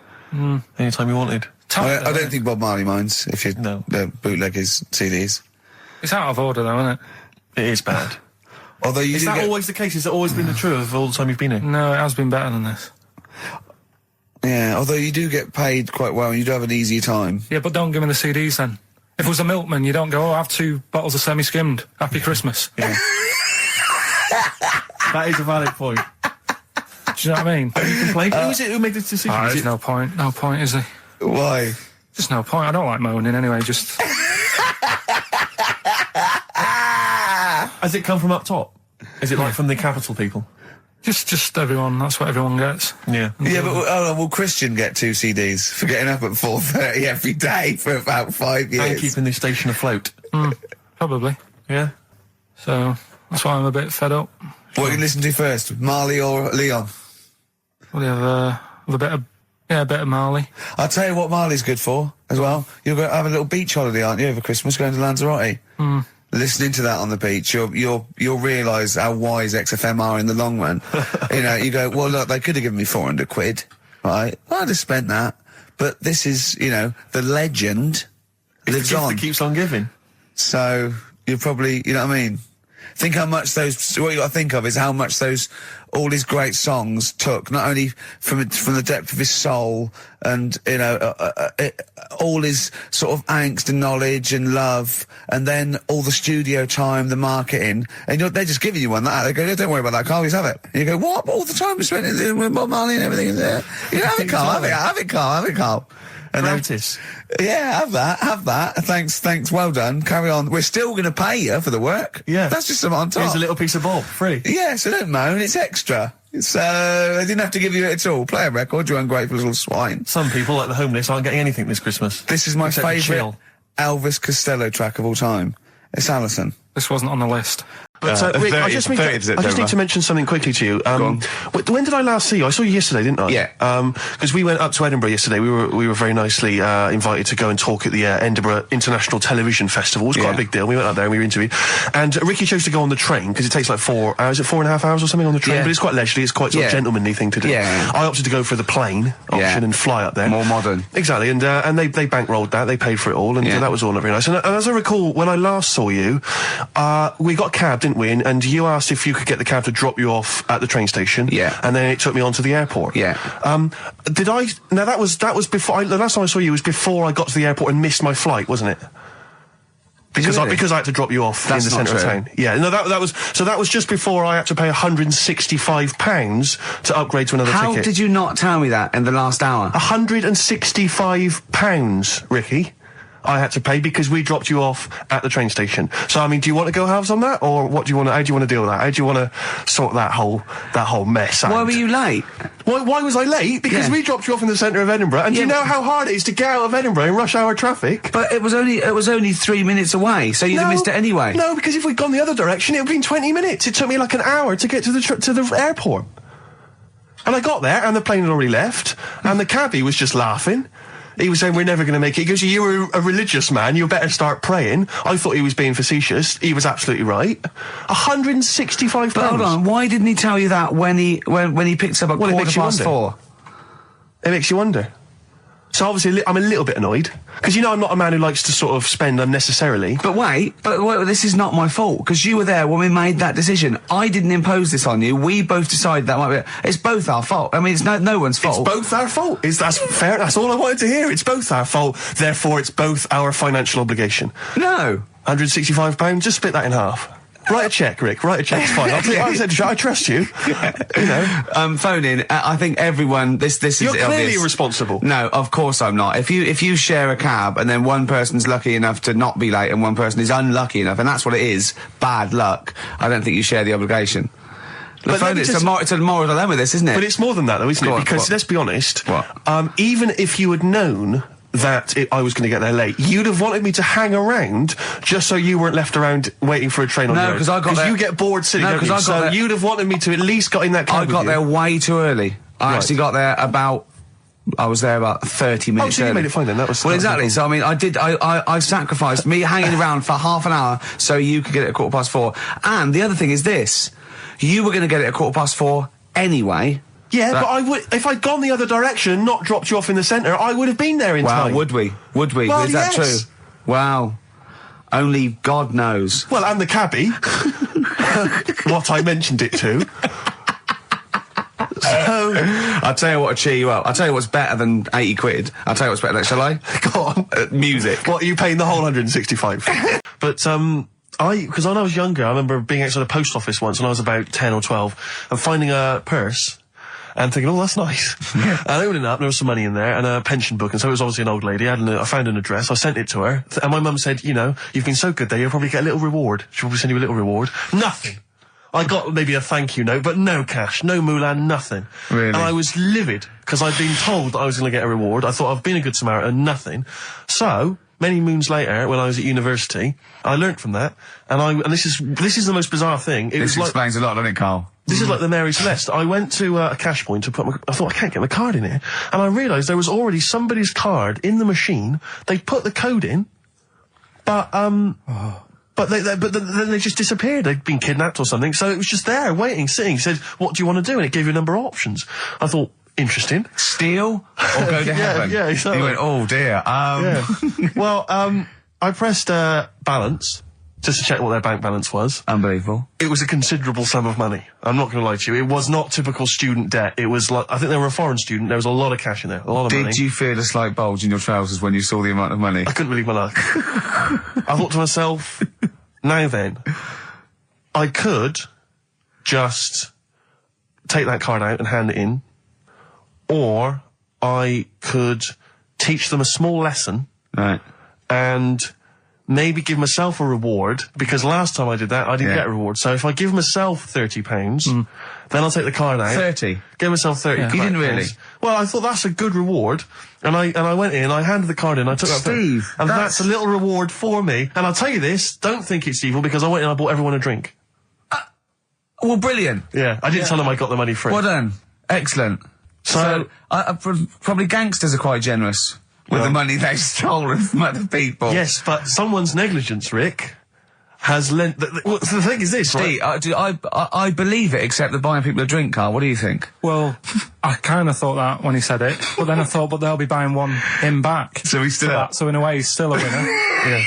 Anytime you wanted. I don't think Bob Marley minds if you bootleg his CDs. It's out of order, though, isn't it? It is bad. Although is that always the case? Has it always been the truth of all the time you've been here? No, it has been better than this. Yeah, although you do get paid quite well and you do have an easier time. Yeah, but don't give me the CDs then. If it was a milkman, you don't go, I have 2 bottles of semi-skimmed. Happy Christmas. Yeah. That is a valid point. Do you know what I mean? You complain. Who is it who made this decision? There's no point. No point, is there? Why? Just no point. I don't like moaning anyway. Just. Has it come from up top? Is it like from the capital people? Just everyone. That's what everyone gets. Yeah. Yeah, but will Christian get 2 CDs for getting up at 4:30 every day for about 5 years? And keeping this station afloat. Probably. Yeah. So that's why I'm a bit fed up. What you listen to first, Marley or Leon? Well, you have a bit of Marley. I'll tell you what Marley's good for as well. You're going to have a little beach holiday, aren't you, over Christmas, going to Lanzarote? Listening to that on the beach, you'll realise how wise XFM are in the long run. You know, you go, well, look, they could have given me 400 quid, right? I'd have spent that. But this is, you know, the legend lives on. It keeps on giving. So you're probably, you know what I mean? Think how much what you got to think of is how much all his great songs took, not only from the depth of his soul and, you know, all his sort of angst and knowledge and love, and then all the studio time, the marketing, and they're just giving you one like that. They go, don't worry about that, Carl, just have it. And you go, what? All the time we spent with Bob Marley and everything in there. You know, have it, Carl, have it, Carl. And Practice. Yeah, have that. Thanks, well done. Carry on. We're still going to pay you for the work. Yeah. That's just something on top. Here's a little piece of Bob, free. Yeah, so don't moan, it's extra. So, they didn't have to give you it at all. Play a record, you ungrateful little swine. Some people, like the homeless, aren't getting anything this Christmas. This is my Except for favourite chill. Elvis Costello track of all time. It's Alison. This wasn't on the list. But Rick, I just need to mention something quickly to you. When did I last see you? I saw you yesterday, didn't I? Yeah. Because we went up to Edinburgh yesterday. We were very nicely invited to go and talk at the Edinburgh International Television Festival. It was quite a big deal. We went up there and we were interviewed. And Ricky chose to go on the train because it takes like 4 hours, 4.5 hours or something on the train. Yeah. But it's quite leisurely. It's quite sort of gentlemanly thing to do. Yeah. I opted to go for the plane option and fly up there. More modern. Exactly. And they bankrolled that. They paid for it all, and that was all very nice. And as I recall, when I last saw you, we got a cab, didn't we? And you asked if you could get the cab to drop you off at the train station. Yeah. And then it took me on to the airport. Yeah. Now that was before, the last time I saw you was before I got to the airport and missed my flight, wasn't it? Because I had to drop you off in the centre of town. Yeah, no, that was just before I had to pay £165 to upgrade to another ticket. How did you not tell me that in the last hour? £165, Ricky. I had to pay because we dropped you off at the train station. So, I mean, do you want to go halves on that, or how do you want to deal with that? How do you want to sort that whole mess out? Why were you late? Why was I late? Because we dropped you off in the centre of Edinburgh, and do you know how hard it is to get out of Edinburgh in rush hour traffic? But it was only 3 minutes away, so you'd have missed it anyway. No, because if we'd gone the other direction, it would have been 20 minutes. It took me like an hour to get to the airport. And I got there, and the plane had already left, and the cabbie was just laughing. He was saying, we're never going to make it. He goes, you were a religious man, you better start praying. I thought he was being facetious. He was absolutely right. £165. But hold on, why didn't he tell you that when he picked up at 4:15? It makes you wonder. So obviously I'm a little bit annoyed, because you know I'm not a man who likes to sort of spend unnecessarily. But wait, this is not my fault, because you were there when we made that decision. I didn't impose this on you. We both decided that might be. It's both our fault. I mean, it's no one's fault. It's both our fault. That's fair. That's all I wanted to hear. It's both our fault. Therefore, it's both our financial obligation. No. £165. Just split that in half. Write a cheque, Rick. Write a cheque. It's fine. I trust you. You know. Phone in. I think everyone. This is. You're clearly obvious. responsible. No, of course I'm not. If you share a cab and then one person's lucky enough to not be late and one person is unlucky enough, and that's what it is, bad luck. I don't think you share the obligation. It's a moral dilemma, this, isn't it? But it's more than that, though, isn't it? Because let's be honest. Even if you had known that I was going to get there late, you'd have wanted me to hang around just so you weren't left around waiting for a train on your own. No, because I got there. Because you get bored sitting there. So you'd have wanted me to at least got in that cab. I got there way too early. I actually got there I was there about 30 minutes early. You made it fine then. That was exactly. So I mean, I sacrificed me hanging around for half an hour so you could get it at 4:15. And the other thing is this: you were going to get it at 4:15 anyway. Yeah, but I would, if I'd gone the other direction and not dropped you off in the centre, I would have been there in time. Wow, would we? Well, is that true? Wow. Only God knows. Well, and the cabbie. What I mentioned it to. So, I'll tell you what will cheer you up. I'll tell you what's better than 80 quid. I'll tell you what's better than, shall I? Go on. Music. What, are you paying the whole 165? But, because when I was younger, I remember being outside a post office once when I was about 10 or 12 and finding a purse. and thinking, oh, that's nice. And I opened it up, there was some money in there, and a pension book, and so it was obviously an old lady. I found an address, I sent it to her, and my mum said, you know, you've been so good there, you'll probably get a little reward. She'll probably send you a little reward. Nothing. I got maybe a thank you note, but no cash, no moolah, nothing. Really? And I was livid, because I'd been told that I was going to get a reward. I thought I've been a good Samaritan, nothing. So, many moons later, when I was at university, I learnt from that, and this is the most bizarre thing. This explains a lot, doesn't it, Carl? This is like the Mary Celeste. I went to a cash point to I thought, I can't get my card in here. And I realised there was already somebody's card in the machine. They put the code in, but then they just disappeared. They'd been kidnapped or something. So it was just there, waiting, sitting. It said, what do you want to do? And it gave you a number of options. I thought, interesting. Steal or go to heaven? Yeah, exactly. You went, oh dear. Yeah. Well, I pressed balance just to check what their bank balance was. Unbelievable. It was a considerable sum of money. I'm not going to lie to you. It was not typical student debt. It was like, I think they were a foreign student. There was a lot of cash in there, a lot of money. Did you feel a slight bulge in your trousers when you saw the amount of money? I couldn't believe my luck. I thought to myself, now then, I could just take that card out and hand it in, or I could teach them a small lesson. Right. And maybe give myself a reward, because last time I did that, I didn't get a reward. So if I give myself £30, then I'll take the card out. 30? Give myself 30 You didn't really? Well, I thought that's a good reward. And I went in, I handed the card in, I took that. Steve, and that's a little reward for me. And I'll tell you this, don't think it's evil, because I went in and I bought everyone a drink. Well, brilliant. Yeah, I didn't tell them I got the money free. Well done. Excellent. So probably gangsters are quite generous with the money they've stolen from other people. Yes, but someone's negligence, Rick, has lent... the thing is this, Steve, right? I believe it, except that buying people a drink, Carl. What do you think? Well, I kind of thought that when he said it, but then I thought, but they'll be buying him back. So he's still up. So in a way, he's still a winner. Yeah.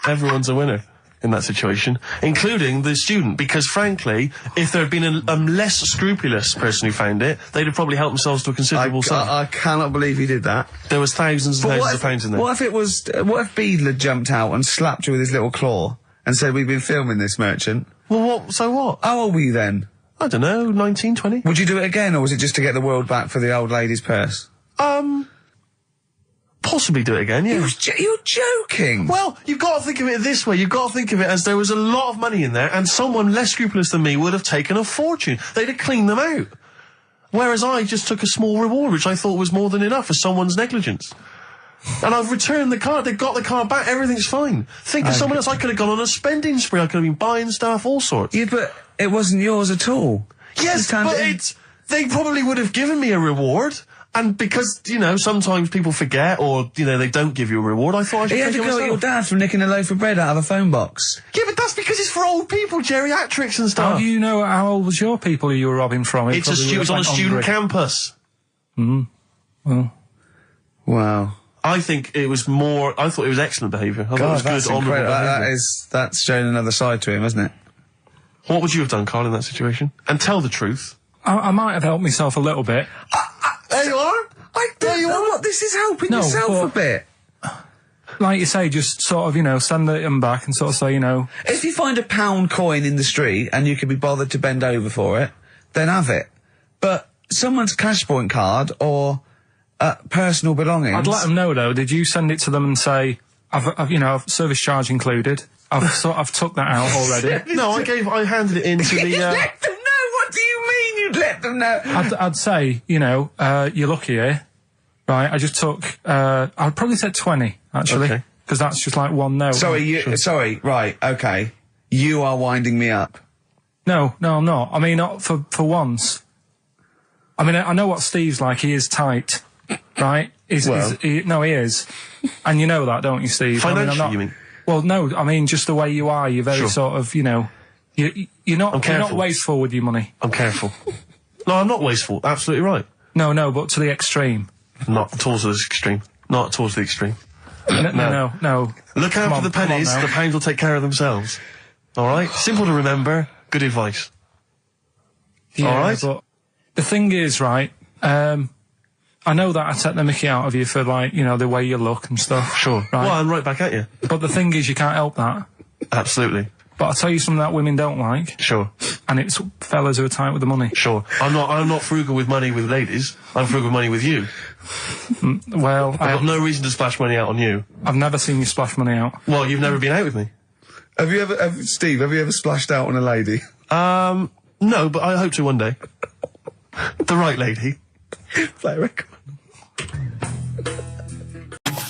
Everyone's a winner in that situation, including the student, because frankly, if there had been a less scrupulous person who found it, they'd have probably helped themselves to a considerable sum. I cannot believe he did that. There was thousands and thousands of pounds in there. What if Beadle had jumped out and slapped you with his little claw and said, we've been filming this merchant? Well, so what? How old were you then? I don't know, 19, 20. Would you do it again, or was it just to get the world back for the old lady's purse? Possibly do it again, yeah. You're joking! Well, you've got to think of it this way. You've got to think of it as there was a lot of money in there, and someone less scrupulous than me would have taken a fortune. They'd have cleaned them out. Whereas I just took a small reward, which I thought was more than enough for someone's negligence. And I've returned the card. They've got the card back. Everything's fine. Think of someone else. I could have gone on a spending spree. I could have been buying stuff, all sorts. Yeah, but it wasn't yours at all. Yes, but they probably would have given me a reward. And because, you know, sometimes people forget or, you know, they don't give you a reward, I thought I should take it myself. You had to go at your dad for nicking a loaf of bread out of a phone box. Yeah, but that's because it's for old people, geriatrics and stuff. How do you know how old was your people who you were robbing from? It was on a student campus. Well. Wow. I think it was I thought it was excellent behaviour. I thought it was good, honourable behaviour. That's showing another side to him, isn't it? What would you have done, Carl, in that situation? And tell the truth. I might have helped myself a little bit. There you are. I don't know what this is helping yourself a bit. Like you say, just sort of, you know, send them back and sort of say, you know... If you find a £1 coin in the street and you can be bothered to bend over for it, then have it. But someone's cash point card or personal belongings... I'd let them know, though. Did you send it to them and say, I've service charge included? I've took that out already. No, I handed it in to the... Let them know? What do you mean you'd let them know? I'd say, you know, you're lucky here. Right, I just took, I'd probably said 20, actually. Okay. Because that's just like one note. Sorry, right, okay. You are winding me up. No, I'm not. I mean, not for once. I mean, I know what Steve's like. He is tight, right? He is. And you know that, don't you, Steve? Financially, you mean? Well, no, I mean, just the way you are. You're very sort of, you know, you're not wasteful with your money. I'm careful. No, I'm not wasteful. Absolutely right. No, but to the extreme. Not towards the extreme. Not towards the extreme. No. Look out for the pennies. The pounds will take care of themselves. All right? Simple to remember. Good advice. Yeah, all right? But the thing is, right, I know that I take the mickey out of you for, like, you know, the way you look and stuff. Sure. Right? Well, I'm right back at you. But the thing is, you can't help that. Absolutely. But I'll tell you something that women don't like. Sure. and it's fellas who are tight with the money. Sure. I'm not frugal with money with ladies. I'm frugal with money with you. Well, I've got no reason to splash money out on you. I've never seen you splash money out. Well, you've never been out with me. Steve, have you ever splashed out on a lady? No, but I hope to one day. The right lady. Play a record.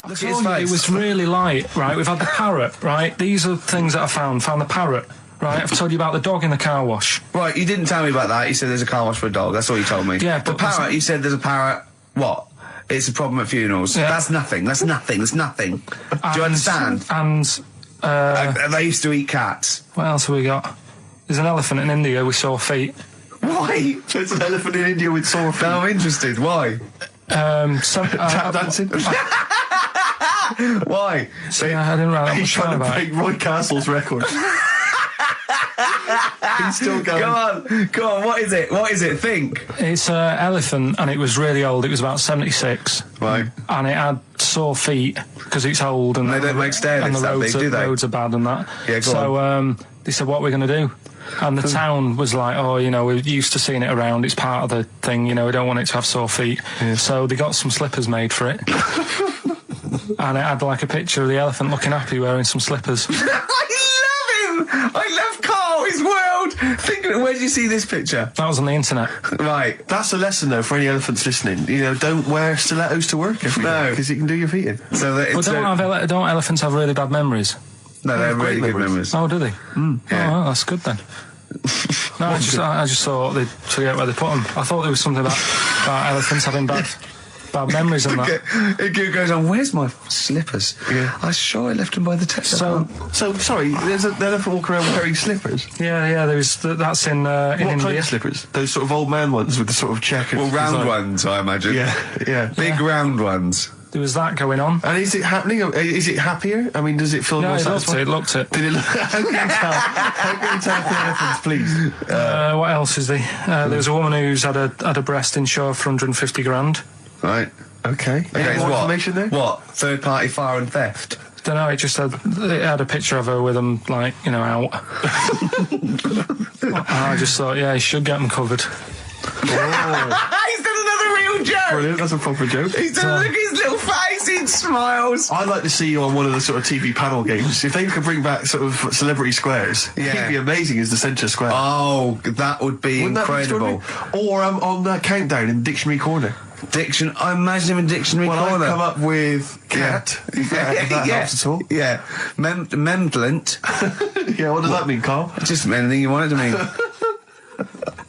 Look at his face. It was really light, right? We've had the parrot, right? These are things that I found. Found the parrot, right? I've told you about the dog in the car wash. Right, you didn't tell me about that. You said there's a car wash for a dog. That's all you told me. Yeah, the but parrot, you said there's a parrot. What? It's a problem at funerals. Yeah. That's nothing. That's nothing. That's nothing. Do you understand? And They used to eat cats. what else have we got? There's an elephant in India with sore feet. Why? There's an elephant in India with sore feet. Now I'm interested. Why? Tap dancing? Why? I didn't write that He's much trying down to about break it. Roy Castle's record. He's still going. Go on. What is it? What is it? Think. It's an elephant, and it was really old. It was about 76. Right. And it had sore feet because it's old, and They don't make stairs and the that roads, big, do they? roads are bad and that. Yeah, go so they said, "What are we going to do?" And the town was like, "Oh, you know, we're used to seeing it around. It's part of the thing. You know, we don't want it to have sore feet." Yeah. So they got some slippers made for it. And it had like a picture of the elephant looking happy wearing some slippers. I love him. I love Carl. His world. Think of it. Where did you see this picture? That was on the internet. Right. That's a lesson, though, for any elephants listening. You know, don't wear stilettos to work every day, because it can do your feet in. So that Well, it's don't elephants have really bad memories? no, they're great really good memories. memories. Oh, do they? Yeah. Oh, well, that's good then. No, I just thought they'd forget where they put them. I thought there was something about elephants having bad memories and that. It goes on. Where's my slippers? Yeah. I'm sure I left them by the table. So, sorry, there's an elephant walking around wearing slippers? Yeah, that's in What kind India. of slippers? Those sort of old man ones with the sort of checkered well, round design. ones, I imagine. Yeah. Big round ones. There was that going on. And is it happening? Is it happier? I mean, does it feel No, more it looked satisfying? it. Looked it. Did it look? How can you tell? How can you tell for elephants, please? What else is there? There was a woman who's had a breast insured for 150 grand. Right. Okay. Any more information there? What? Third party fire and theft? Don't know. It had a picture of her with them, like, you know, out. I just thought, yeah, he should get them covered. He's done another real joke. Brilliant. That's a proper joke. He's done. Look at his little face. He smiles. I'd like to see you on one of the sort of TV panel games. If they could bring back sort of celebrity squares, Yeah. he'd be amazing as the centre square. Oh, that would be Wouldn't that be incredible. extraordinary? Or on that countdown in Dictionary Corner. I imagine him in Dictionary Well, Corner. I've come up with cat. If that helps at all. Yeah. Memblent. Yeah, what does that mean, Carl? Just anything you want it to mean.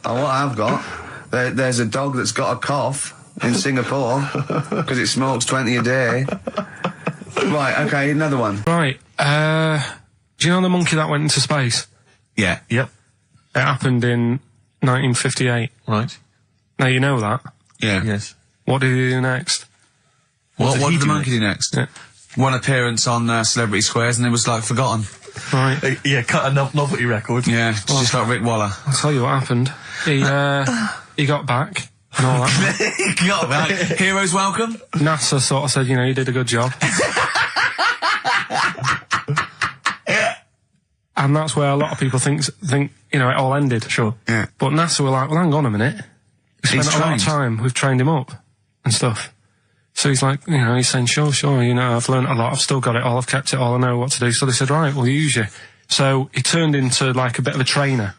What I've got, there's a dog that's got a cough in Singapore because it smokes 20 a day. Right, okay, another one. Right. Do you know the monkey that went into space? Yeah. Yep. It happened in 1958. Right. Now you know that. Yeah. Yes. What did he do next? What he did the do monkey do next? Yeah. One appearance on Celebrity Squares and it was like forgotten. Right. Yeah, cut a novelty record. Yeah, just like Rick Waller. I'll tell you what happened. He got back and all that. He got back. Heroes welcome. NASA sort of said, you know, you did a good job. And that's where a lot of people think, you know, it all ended. Sure. Yeah. But NASA were like, well, hang on a minute. We spent a lot of trained. time. We've trained him up and stuff. So he's like, you know, he's saying, sure, you know, I've learned a lot. I've still got it all. I've kept it all. I know what to do. So they said, right, we'll use you. So he turned into like a bit of a trainer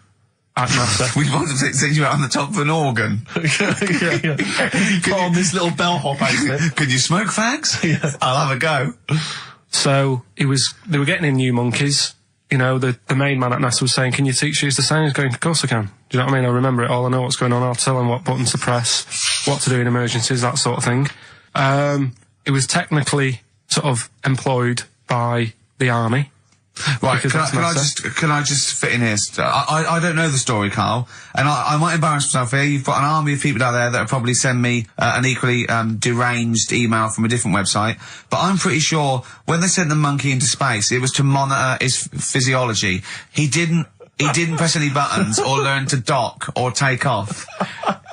at NASA. We wanted to send you out on the top of an organ. You put on this little bellhop outfit. Could you smoke fags? Yeah. I'll have a go. So they were getting in new monkeys. You know, the main man at NASA was saying, can you teach these the same? He's going, of course I can. Do you know what I mean? I remember it all. I know what's going on. I'll tell them what buttons to press, what to do in emergencies, that sort of thing. It was technically sort of employed by the army. Right, Because that's can I just fit in here? I don't know the story, Carl, and I might embarrass myself here. You've got an army of people out there that will probably send me an equally deranged email from a different website, but I'm pretty sure when they sent the monkey into space, it was to monitor his physiology. He didn't press any buttons or learn to dock or take off.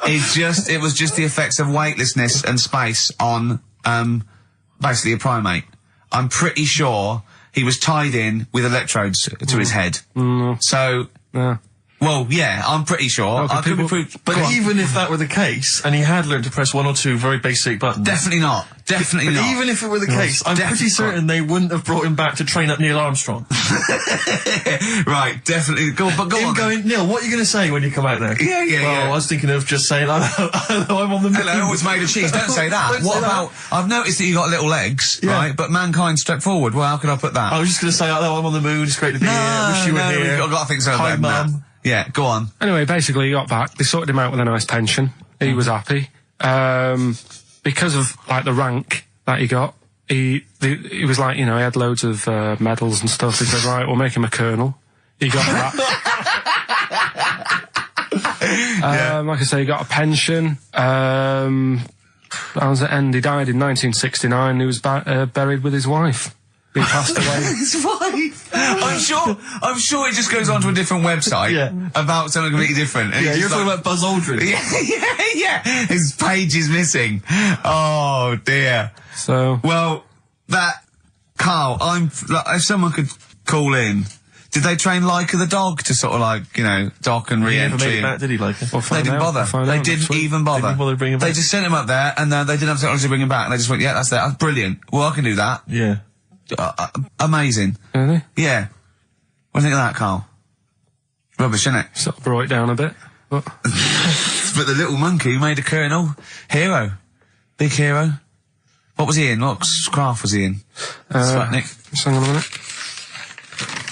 It was just the effects of weightlessness and space on basically a primate. I'm pretty sure he was tied in with electrodes to his head. So, Yeah. Well, yeah, I'm pretty sure. Okay, I could be proved. But even if that were the case, and he had learned to press one or two very basic buttons... Definitely not. Definitely but not. even if it were the case, I'm pretty certain they wouldn't have brought him back to train up Neil Armstrong. Right, definitely. Go on. Going, Neil, what are you going to say when you come out there? Yeah. I was thinking of just saying, hello, I'm on the moon. Hello, it's made of cheese. Don't say that. What about... I've noticed that you got little legs, right? But mankind stepped forward. Well, how could I put that? I was just going to say, hello, I'm on the moon. It's great to be here. Wish you were here. I've got to think so Hi, about that. Mum. Yeah, go on. Anyway, basically, he got back. They sorted him out with a nice pension. He was happy. Because of, like, the rank that he got, he was like, you know, he had loads of medals and stuff. He said, right, we'll make him a colonel. He got that. Like I say, he got a pension. How does it end? He died in 1969. He was buried with his wife. He passed away. His wife. I'm sure it just goes on to a different website about something completely different. Yeah, you're talking about Buzz Aldrin. Yeah. His page is missing. Oh dear. So well, Carl, if someone could call in. Did they train Leica the dog to sort of like, you know, dock and re-entry? He never made it back, did he, Leica? They didn't bother. They didn't even bother. They didn't bother bringing him back. They just sent him up there and they didn't have technology to bring him back. And they just went, yeah, that's brilliant. Well, I can do that. Yeah. Amazing. Really? Yeah. What do you think of that, Carl? Rubbish, isn't it? Sort of brought it down a bit. But But the little monkey made a colonel. Hero. Big hero. What was he in? What craft was he in? Sputnik. Just hang on a minute.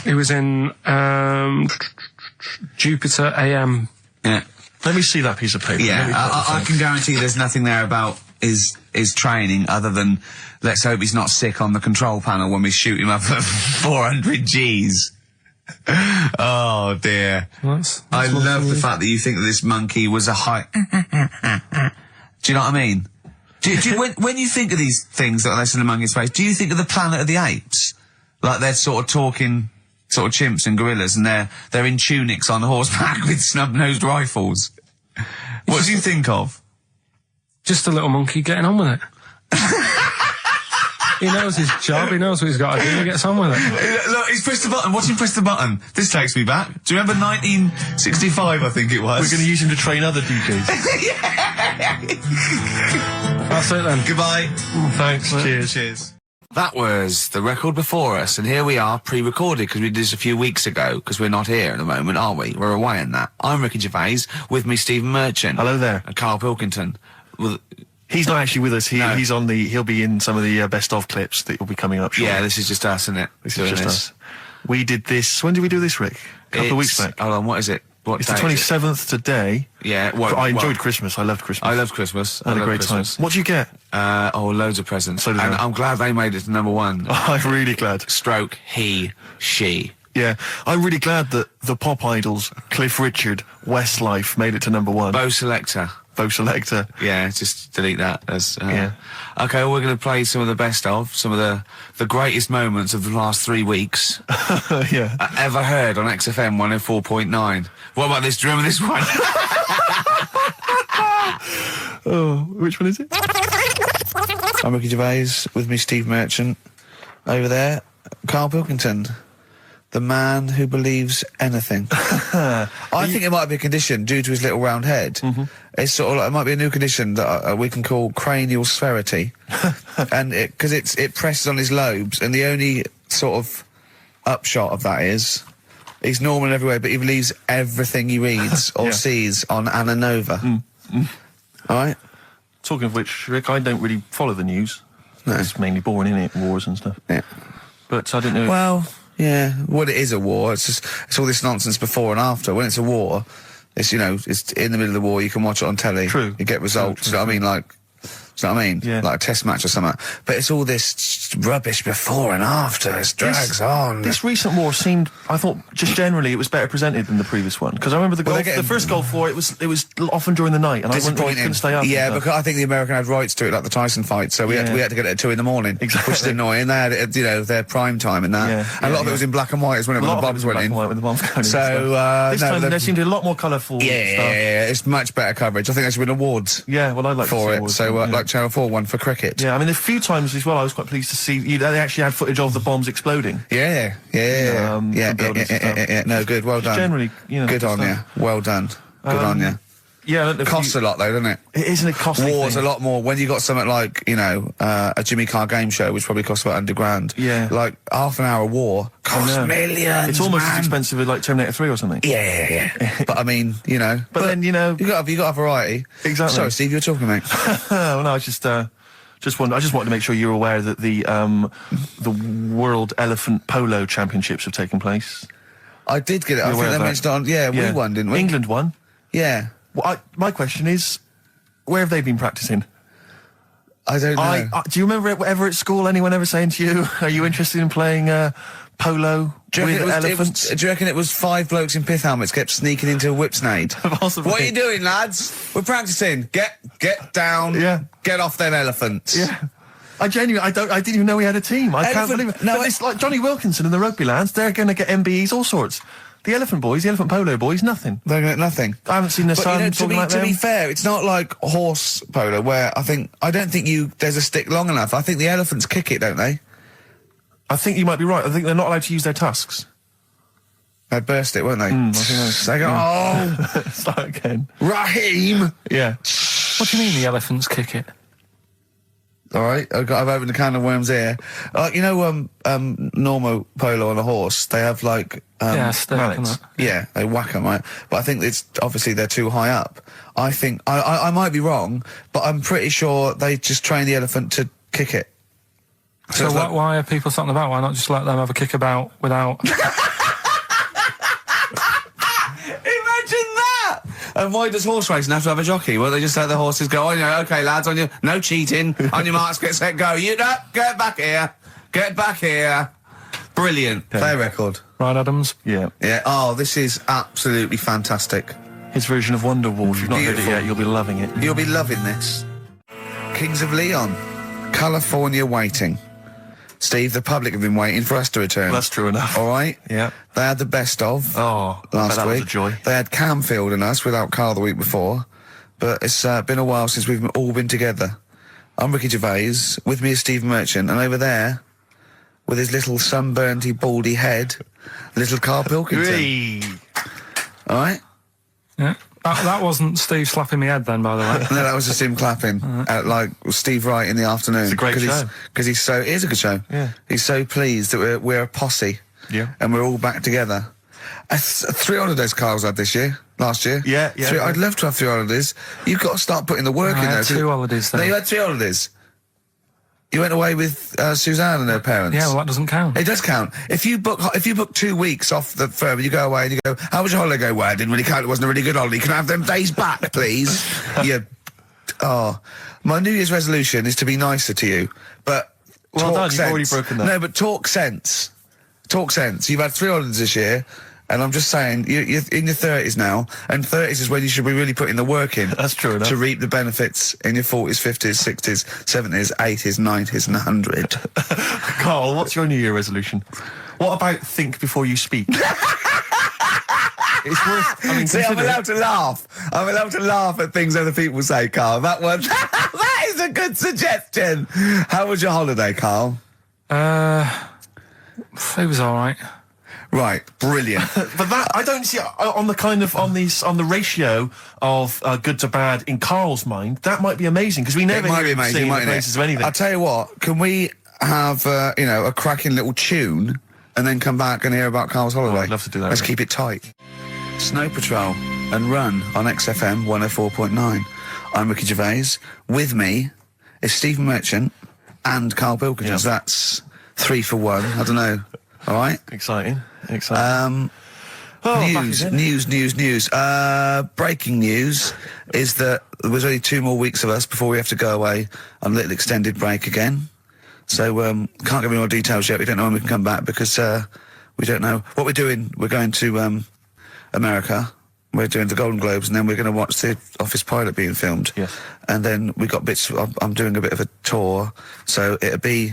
He was in Jupiter AM. Yeah. Let me see that piece of paper. Yeah, I can guarantee there's nothing there about his training other than let's hope he's not sick on the control panel when we shoot him up at 400 Gs. Oh dear. I love the fact that you think that this monkey was a high... Do you know what I mean? Do you, when you think of these things that are less than a monkey's face, do you think of the Planet of the Apes? Like they're sort of talking... sort of chimps and gorillas, and they're in tunics on horseback with snub-nosed rifles. What do you think of? Just a little monkey getting on with it. He knows his job, he knows what he's got to do, he gets on with it. Look, he's pressed the button. Watch him press the button. This takes me back. Do you remember 1965, I think it was? We're going to use him to train other DJs. That's it then. Goodbye. Thanks. Cheers. Cheers. That was the record before us, and here we are, pre-recorded, because we did this a few weeks ago, because we're not here at the moment, are we? We're away in that. I'm Ricky Gervais, with me Stephen Merchant. Hello there. And Karl Pilkington. Well, he's not actually with us. He'll be in some of the best of clips that will be coming up shortly. Yeah, this is just us, isn't it? This is just us. We did this, when did we do this, Rick? A couple of weeks back. Hold on, what is it? It's the 27th today. Yeah, I enjoyed Christmas. I loved Christmas. I loved Christmas. I had a great time. What'd you get? Loads of presents. So did and I. I'm glad they made it to #1. I'm really glad. Stroke, he, she. Yeah, I'm really glad that the pop idols, Cliff Richard, Westlife, made it to #1. Bo Selector. Yeah, just delete that. Yeah. Okay, well, we're going to play some of the best of, some of the greatest moments of the last 3 weeks. Yeah. Ever heard on XFM 104.9. What about this? Do you remember this one? Oh, which one is it? I'm Ricky Gervais, with me Steve Merchant. Over there, Karl Pilkington. The man who believes anything. I think it might be a condition due to his little round head. Mm-hmm. It's sort of like, it might be a new condition that we can call cranial spherity. And because it presses on his lobes, and the only sort of upshot of that is he's normal in every way, but he believes everything he reads or sees on Anna Nova. Alright? Talking of which, Rick, I don't really follow the news. No. It's mainly boring, isn't it? Wars and stuff. Yeah. But I don't know. Well, yeah. Well, it is a war. It's all this nonsense before and after. When it's a war, it's, you know, it's in the middle of the war, you can watch it on telly. True. You get results. You know what I mean? Like, do you know what I mean? Yeah. Like a test match or something. But it's all this rubbish before and after. It drags on. This recent war seemed, I thought, just generally, it was better presented than the previous one. Because I remember the first Gulf War, it was often during the night, and I couldn't stay up. Yeah, because I think the American had rights to it, like the Tyson fight, so we had to get it at 2 in the morning, exactly. Which is annoying. They had it, you know, their prime time and that. And a lot of it was in black and white as when the bombs went in. When the bombs going so this time there seemed to be a lot more colourful stuff. Yeah, it's much better coverage. I think there should be awards. Yeah, well, I'd like for to see it. awards, So, like like Channel 4 one for cricket. Yeah, I mean, a few times as well, I was quite pleased to see they actually had footage of the bombs exploding. Yeah. No, good. Well done. Generally, good on you. Well done. Good on you. Yeah, I don't know Costs a lot though, doesn't it? It isn't a costly War's thing. a lot more when you got something like a Jimmy Carr game show, which probably costs about £100. Yeah. Like half an hour war costs millions. It's almost man. as expensive as like Terminator 3 or something. Yeah. But I mean, But then, you got a variety. Exactly. Sorry, Steve, you were talking, mate. Well, no, I just wanted to make sure you're aware that the World Elephant Polo Championships have taken place. I did get it. I think they mentioned it on. Yeah, we won, didn't we? England won. Yeah. Well, my question is, where have they been practicing? I don't know. Do you remember ever at school anyone ever saying to you, "Are you interested in playing polo with elephants?" Do you reckon it was 5 blokes in pith helmets kept sneaking into a whipsnade? Possibly. What are you doing, lads? We're practicing. Get down. Yeah. Get off them elephants. Yeah. I didn't even know we had a team. I can't believe it. No, but it's like Johnny Wilkinson and the rugby lads, they're going to get MBEs, all sorts. The elephant polo boys, nothing. They're going to get nothing. I haven't seen the sun talking like them. To be fair, it's not like horse polo where I don't think there's a stick long enough. I think the elephants kick it, don't they? I think you might be right. I think they're not allowed to use their tusks. They'd burst it, won't they? I think They go, start again. Raheem! Yeah. What do you mean the elephants kick it? All right, I've opened a can of worms here. Normal polo on a horse, they have like mallets. Yeah, they whack them, right? But I think it's obviously they're too high up. I think I might be wrong, but I'm pretty sure they just train the elephant to kick it. So why are people something about? Why not just let them have a kick about without? Imagine that! And why does horse racing have to have a jockey? Well, they just let the horses go, okay, lads, no cheating, on your marks, get set, go. Get back here. Get back here. Brilliant. Yeah. Play record. Right, Adams? Yeah. Yeah, this is absolutely fantastic. His version of Wonderwall. If you've not heard it yet, you'll be loving it. You'll be loving this. Kings of Leon. California Waiting. Steve, the public have been waiting for us to return. Well, that's true enough. All right? Yeah. They had the best of last week. Was a joy. They had Camfield and us without Carl the week before. But it's been a while since we've all been together. I'm Ricky Gervais. With me is Steve Merchant. And over there, with his little sunburnedy, baldy head, little Karl Pilkington. All right? Yeah. That wasn't Steve slapping me head then, by the way. No, that was just him clapping at like Steve Wright in the afternoon. It's a great show. Because it is a good show. Yeah. He's so pleased that we're a posse. Yeah. And we're all back together. 3 holidays Carl's had last year. Yeah. I'd love to have 3 holidays. You've got to start putting the work in there. I had 2 holidays then. No, you had 3 holidays. You went away with Suzanne and her parents. Yeah, well, that doesn't count. It does count. If you book 2 weeks off the firm, you go away and you go, how was your holiday go? Well, I didn't really count. It wasn't a really good holiday. Can I have them days back, please? My New Year's resolution is to be nicer to you. But well done, sense. you've already broken that. No, but talk sense. Talk sense. You've had 3 holidays this year. And I'm just saying, you're in your 30s now, and 30s is when you should be really putting the work in. That's true enough. To reap the benefits in your 40s, 50s, 60s, 70s, 80s, 90s, and 100. Carl, what's your New Year resolution? What about think before you speak? It's worth. See, I'm allowed to laugh. I'm allowed to laugh at things other people say, Carl. That one, that is a good suggestion. How was your holiday, Carl? It was all right. Right, brilliant. But that I don't see on the ratio of good to bad in Carl's mind. That might be amazing because we never hear him sing the praises of anything. I'll tell you what. Can we have a cracking little tune and then come back and hear about Carl's holiday? I'd love to do that. Let's keep it tight. Snow Patrol and Run on XFM 104.9. I'm Ricky Gervais. With me is Stephen Merchant and Karl Pilkington. Yeah. So that's 3 for 1. I don't know. All right. Exciting. News. Breaking news is that there's only 2 more weeks of us before we have to go away on a little extended break again. So can't give any more details yet. We don't know when we can come back because we don't know what we're doing. We're going to America. We're doing the Golden Globes, and then we're going to watch the Office pilot being filmed. Yes. And then we got bits. I'm doing a bit of a tour, so it'll be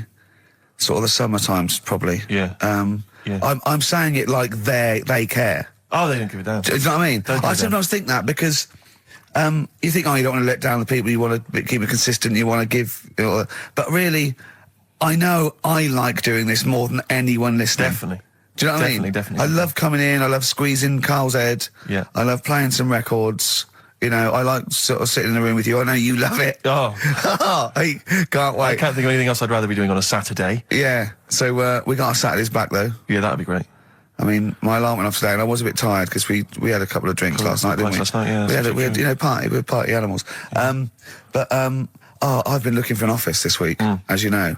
sort of the summer times probably. Yeah. Yeah. I'm saying it like they care. Oh, they don't give a damn. Do you know what I mean? I Don't give a damn. sometimes think that because you think, oh, you don't want to let down the people, you want to keep it consistent, you want to give, but really, I know I like doing this more than anyone listening. Definitely. Do you know what I mean? Definitely. I love coming in, I love squeezing Carl's head. Yeah. I love playing some records. You know, I like sort of sitting in the room with you. I know you love it. Oh. I can't wait. I can't think of anything else I'd rather be doing on a Saturday. Yeah. So, we got our Saturdays back, though. Yeah, that'd be great. I mean, my alarm went off today, and I was a bit tired because we had a couple of drinks last night, didn't we? Last night, yeah. We had, we're party animals. I've been looking for an office this week, as you know,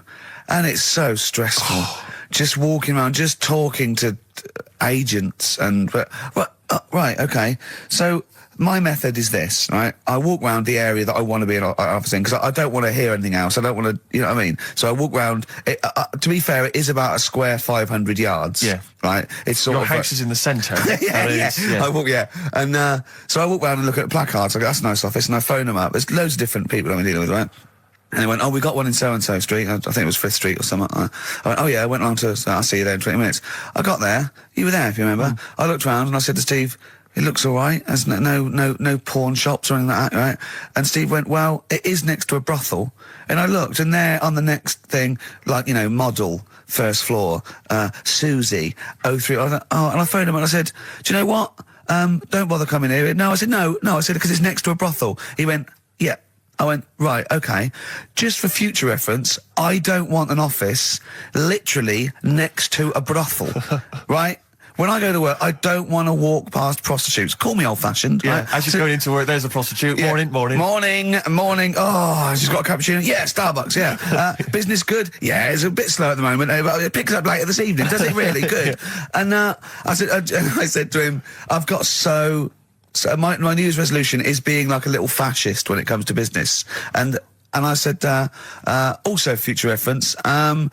and it's so stressful. Just walking around, just talking to agents right, okay. So my method is this, right? I walk around the area that I want to be an office in because I don't want to hear anything else. I don't want to, you know what I mean? So I walk around. To be fair, it is about a square 500 yards. Yeah. Right? It's sort Your of house is in the centre. yeah. I walk, and so I walk around and look at placards. I go, that's a nice office, and I phone them up. There's loads of different people I'm dealing with, right? And they went, oh, we got one in so-and-so street. I think it was 5th Street or something. I went, oh yeah, I went along to, I'll see you there in 20 minutes. I got there. You were there, if you remember. I looked around and I said to Steve, it looks all right. There's no pawn shops or anything like that, right? And Steve went, well, it is next to a brothel. And I looked, and there on the next thing, like, you know, model, first floor, Susie, 03. I thought, oh, and I phoned him and I said, do you know what? Don't bother coming here. No, I said, no, I said, because it's next to a brothel. He went, yeah. I went, right, okay. Just for future reference, I don't want an office literally next to a brothel, right? When I go to work, I don't want to walk past prostitutes. Call me old-fashioned. Yeah, right? as you're going into work, there's a prostitute. Yeah. Morning. Oh, she's got a cappuccino. Yeah, Starbucks, yeah. Business good? Yeah, it's a bit slow at the moment, but it picks up later this evening. Does it really? Good. And I said to him, I've got so my New Year's resolution is being like a little fascist when it comes to business. And I said, also future reference, no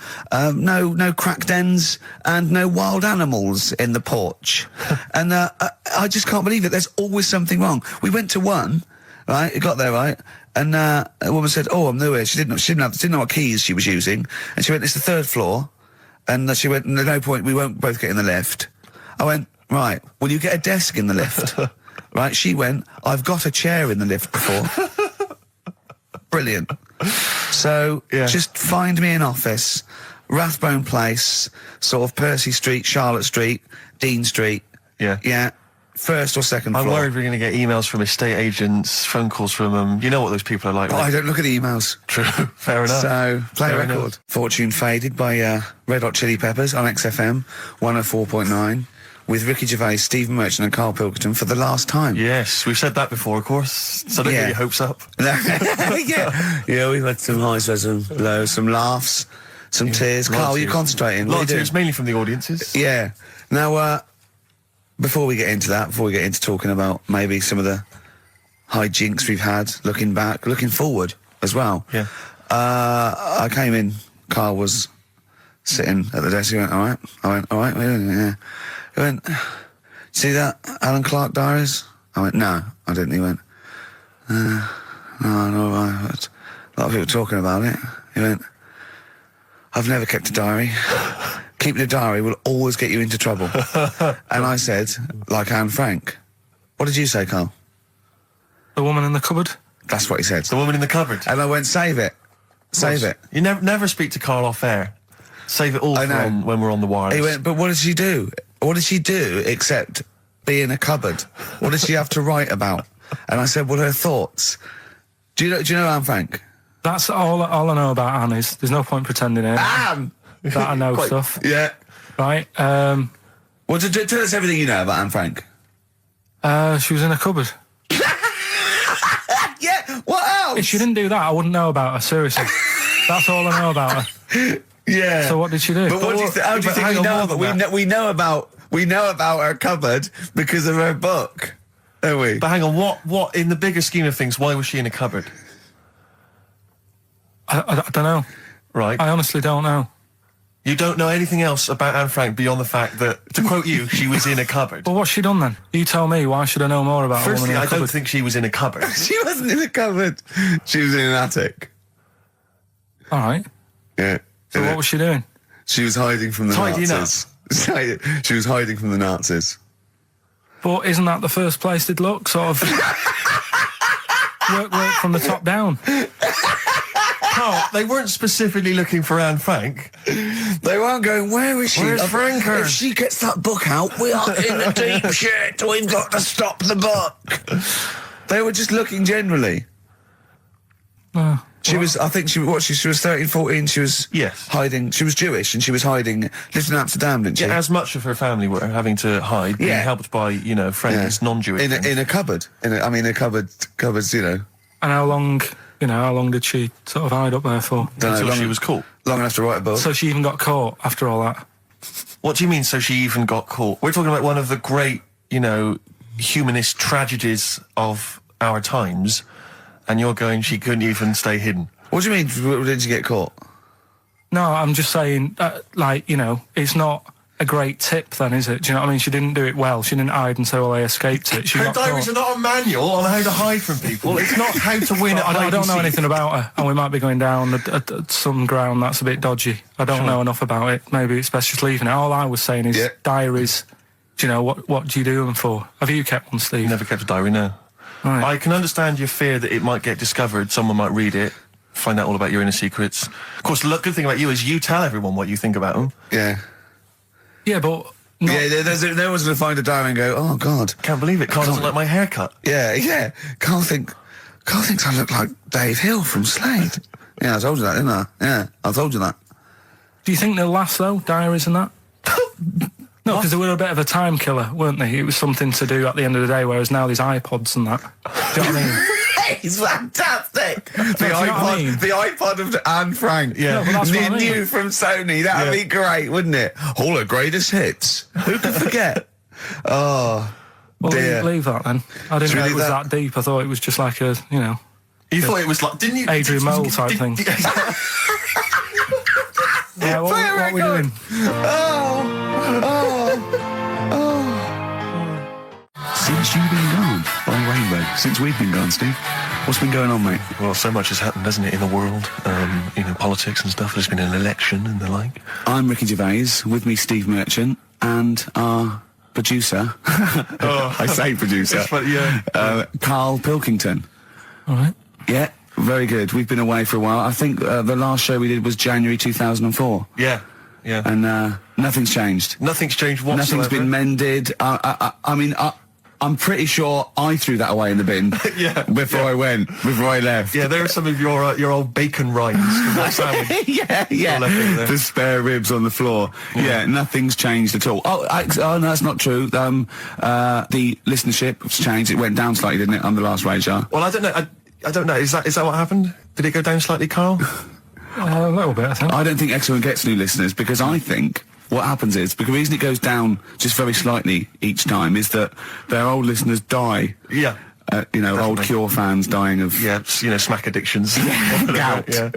crack dens and no wild animals in the porch. And I just can't believe it. There's always something wrong. We went to one, right? It got there, right? And a woman said, oh, I'm new here. She didn't know what keys she was using. And she went, it's the 3rd floor. And she went, there's no point, we won't both get in the lift. I went, right, will you get a desk in the lift? Right, she went, I've got a chair in the lift before. Brilliant. So, just find me an office, Rathbone Place, sort of Percy Street, Charlotte Street, Dean Street. Yeah. Yeah. 1st or 2nd floor. I'm worried we're going to get emails from estate agents, phone calls from them. You know what those people are like. Oh, I don't look at the emails. True. Fair enough. So, play Fair a record. enough. Fortune Faded by Red Hot Chili Peppers on XFM 104.9. With Ricky Gervais, Stephen Merchant and Karl Pilkington for the last time. Yes, we've said that before, of course, so don't get your hopes up. Yeah, we've had some highs, some lows, some laughs, some tears. Karl, you're concentrating. A lot of tears, mainly from the audiences. Yeah. Now, before we get into that, before we get into talking about maybe some of the hijinks we've had, looking back, looking forward as well. Yeah. I came in, Karl was sitting at the desk, he went, all right? I went, all right, yeah. He went, see that Alan Clark diaries? I went, no, I didn't. He went, no, a lot of people talking about it. He went, I've never kept a diary. Keeping a diary will always get you into trouble. And I said, like Anne Frank. What did you say, Karl? The woman in the cupboard? That's what he said. The woman in the cupboard. And I went, save it. Save it. You never speak to Karl off air. Save it all for when we're on the wireless. He went, but what did she do? What did she do except be in a cupboard? What did she have to write about? And I said, well, her thoughts. Do you know Anne Frank? That's all I know about Anne is. There's no point pretending it. Anne! That I know stuff. Yeah. Right. Well, tell us everything you know about Anne Frank. She was in a cupboard. Yeah, what else? If she didn't do that, I wouldn't know about her, seriously. That's all I know about her. Yeah. So what did she do? But how do you think we know? But we know about her cupboard because of her book, don't we? But hang on, what in the bigger scheme of things, why was she in a cupboard? I don't know. Right. I honestly don't know. You don't know anything else about Anne Frank beyond the fact that, to quote you, she was in a cupboard. Well, what's she done then? You tell me. Why should I know more about a woman Firstly, in a I cupboard? don't think she was in a cupboard. She wasn't in a cupboard. She was in an attic. All right. Yeah. So what was she doing? She was hiding from the Nazis. She was hiding from the Nazis. But isn't that the first place they'd look, sort of? work from the top down. Carl, they weren't specifically looking for Anne Frank. They weren't going, where is she? Where's Franker? If she gets that book out, we are in a deep shit. We've got to stop the book. They were just looking generally. She was 13, 14, she was hiding, she was Jewish and she was hiding, lived in Amsterdam, didn't she? Yeah, as much of her family were having to hide, being helped by, friends, non-Jewish. In a cupboard. In a cupboards, And how long did she sort of hide up there for? Until she was caught. Long enough to write a book. So she even got caught after all that? What do you mean, so she even got caught? We're talking about one of the great, humanist tragedies of our times, and you're going, she couldn't even stay hidden. What do you mean, didn't she get caught? No, I'm just saying, it's not a great tip then, is it? Do you know what I mean? She didn't do it well. She didn't hide until they escaped it. Her diaries are not a manual on how to hide from people. It's not how to win at hide and seek. I don't know anything about her, and we might be going down some ground that's a bit dodgy. I don't know enough about it. Maybe it's best just leaving it. All I was saying is diaries, what do you do them for? Have you kept one, Steve? Never kept a diary, no. Right. I can understand your fear that it might get discovered, someone might read it, find out all about your inner secrets. Of course, the good thing about you is you tell everyone what you think about them. Yeah. Yeah, but... no one's going to find a diary and go, oh, God. Can't believe it. Carl doesn't like my haircut. Yeah. Carl thinks I look like Dave Hill from Slade. Yeah, I told you that, didn't I? Yeah, I told you that. Do you think they'll last, though, diaries and that? No, because they were a bit of a time killer, weren't they? It was something to do at the end of the day, whereas now there's iPods and that. Do you know what I mean? It's fantastic. The iPod of Anne Frank. Yeah, no, that's new from Sony. That'd be great, wouldn't it? All her greatest hits. Who could forget? Oh, well, dear. Leave that then. I didn't know it was that deep. I thought it was just like a, You thought it was like, didn't you? Adrian Mole type thing. Yeah, what are we doing? Since you've been gone, by Rainbow. Since we've been gone, Steve. What's been going on, mate? Well, so much has happened, hasn't it, in the world? Politics and stuff. There's been an election and the like. I'm Ricky Gervais. With me, Steve Merchant, and our producer. I say producer. Karl Pilkington. All right. Yeah, very good. We've been away for a while. I think the last show we did was January 2004. Yeah. And nothing's changed. Nothing's changed whatsoever. Nothing's been mended. I'm pretty sure I threw that away in the bin before I left. Yeah, there are some of your old bacon rinds from that sandwich. Yeah. The spare ribs on the floor. Yeah, nothing's changed at all. Oh, no, that's not true. The listenership has changed. It went down slightly, didn't it, on the last radio? Well, I don't know. I don't know. Is that what happened? Did it go down slightly, Carl? A little bit, I think. I don't think XFM gets new listeners because I think what happens is, because the reason it goes down just very slightly each time is that their old listeners die. Yeah. Definitely. Old Cure fans dying of... Yeah, smack addictions. Gout. Yeah.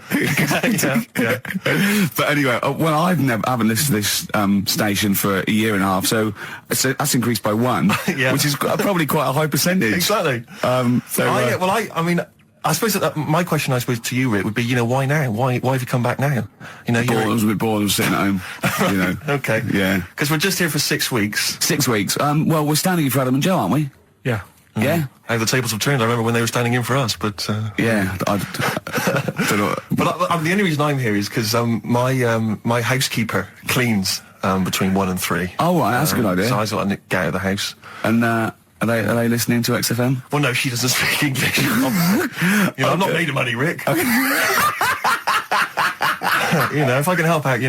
But anyway, I haven't listened to this station for a year and a half, so that's increased by 1, which is probably quite a high percentage. Exactly. I suppose that my question, to you, Rick, would be, why now? Why have you come back now? I was a bit bored of sitting at home, Okay. Yeah. Because we're just here for 6 weeks. 6 weeks. Well, we're standing in for Adam and Joe, aren't we? Yeah. Yeah. How the tables have turned. I remember when they were standing in for us, but... Yeah. I don't know. But the only reason I'm here is because my housekeeper cleans between 1 and 3. Oh, right, that's a good idea. So I got to get out of the house. And, Are they listening to XFM? Well, no, she doesn't speak English. I'm not made of money, Rick. Okay. If I can help out,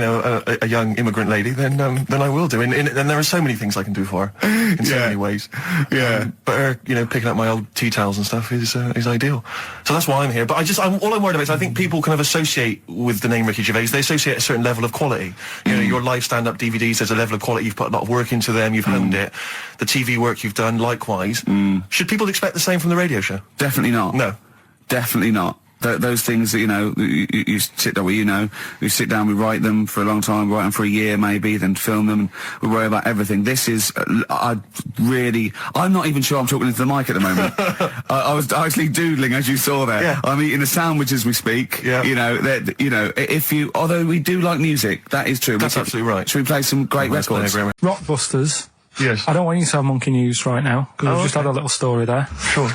a young immigrant lady, then I will do. And there are so many things I can do for her in so many ways. Yeah. But her, picking up my old tea towels and stuff is ideal. So that's why I'm here. But all I'm worried about is I think people kind of associate with the name Ricky Gervais. They associate a certain level of quality. Your live stand-up DVDs, there's a level of quality. You've put a lot of work into them. You've honed it. The TV work you've done, likewise. Should people expect the same from the radio show? Definitely not. No. Definitely not. Those things that, you sit down, we sit down, we write them for a long time, write them for a year maybe, then film them, and we worry about everything. This is, I'm not even sure I'm talking into the mic at the moment. I was actually doodling, as you saw there. Yeah. I'm eating a sandwich as we speak. Yeah. Although we do like music, that is true. That's absolutely right. Should we play some great records? Rockbusters Yes. I don't want you to have monkey news right now, because we've just had a little story there. Sure.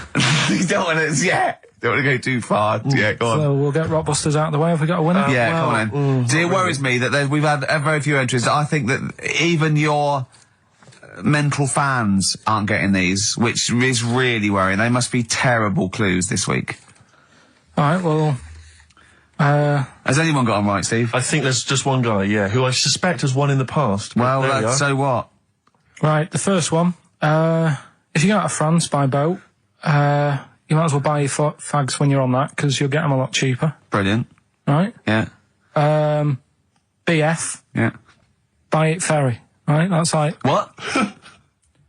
You don't want to, don't want to go too far. Yeah, go on. So we'll get Rockbusters out of the way. Have we got a winner? Come on then. See, it worries me that we've had very few entries. I think that even your mental fans aren't getting these, which is really worrying. They must be terrible clues this week. Alright, well... Has anyone got them right, Steve? I think there's just one guy, who I suspect has won in the past. Well, so what? Right, the first one. If you go out of France by boat, you might as well buy your fags when you're on that, because you'll get them a lot cheaper. Brilliant. Right? Yeah. BF. Yeah. Buy it ferry. Right? That's like... What?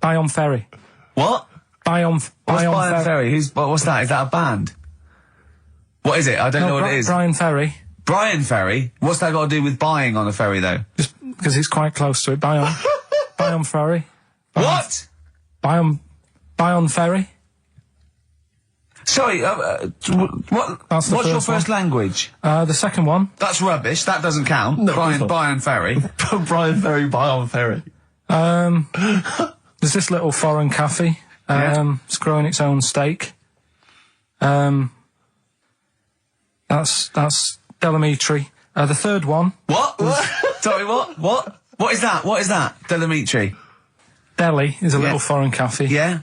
Buy on ferry. What? Buy on Ferry? What's that? Is that a band? What is it? I don't know what it is. Brian Ferry. Brian Ferry? What's that got to do with buying on a ferry, though? Just because it's quite close to it. Buy on ferry. What? Buy on ferry. Sorry, what's your first language? The second one. That's rubbish. That doesn't count. No, Brian Ferry. Brian Ferry, buy on ferry. There's this little foreign cafe. It's growing its own steak. That's Delamitri. The third one. What? Sorry, what? What is that? What is that? Delamitri. Delhi is a little foreign cafe. Yeah.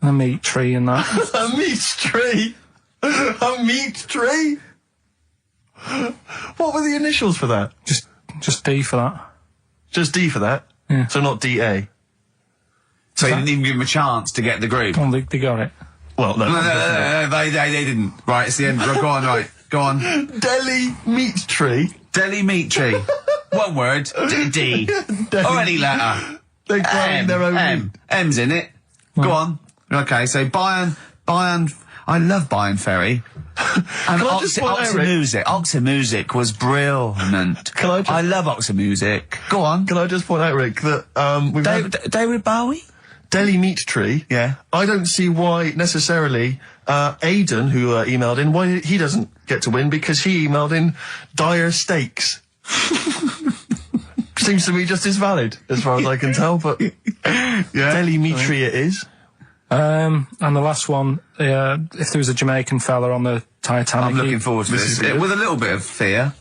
And a meat tree and that. A meat tree? A meat tree? What were the initials for that? Just D for that. Just D for that? Yeah. So not DA? So you didn't even give him a chance to get the group? Oh, they got it. Well, no. No, they didn't. Right, it's the end. Go on, right. Go on. Delhi meat tree? Delhi meat tree. One word. D. Or any letter. They're growing their own M. meat. M's in it. Go on. Okay, so Bayern, I love Bayern Ferry. And Oxy Music was brilliant. I love Oxy Music. Go on. Can I just point out, Rick, that we've David Bowie? Delhi meat tree. Yeah. I don't see why necessarily Aidan, who emailed in, why he doesn't get to win, because he emailed in dire steaks. Seems to me just as valid, as far as I can tell, but Delhi meat tree it is. And the last one, if there was a Jamaican fella on the Titanic... I'm looking forward to this. With a little bit of fear.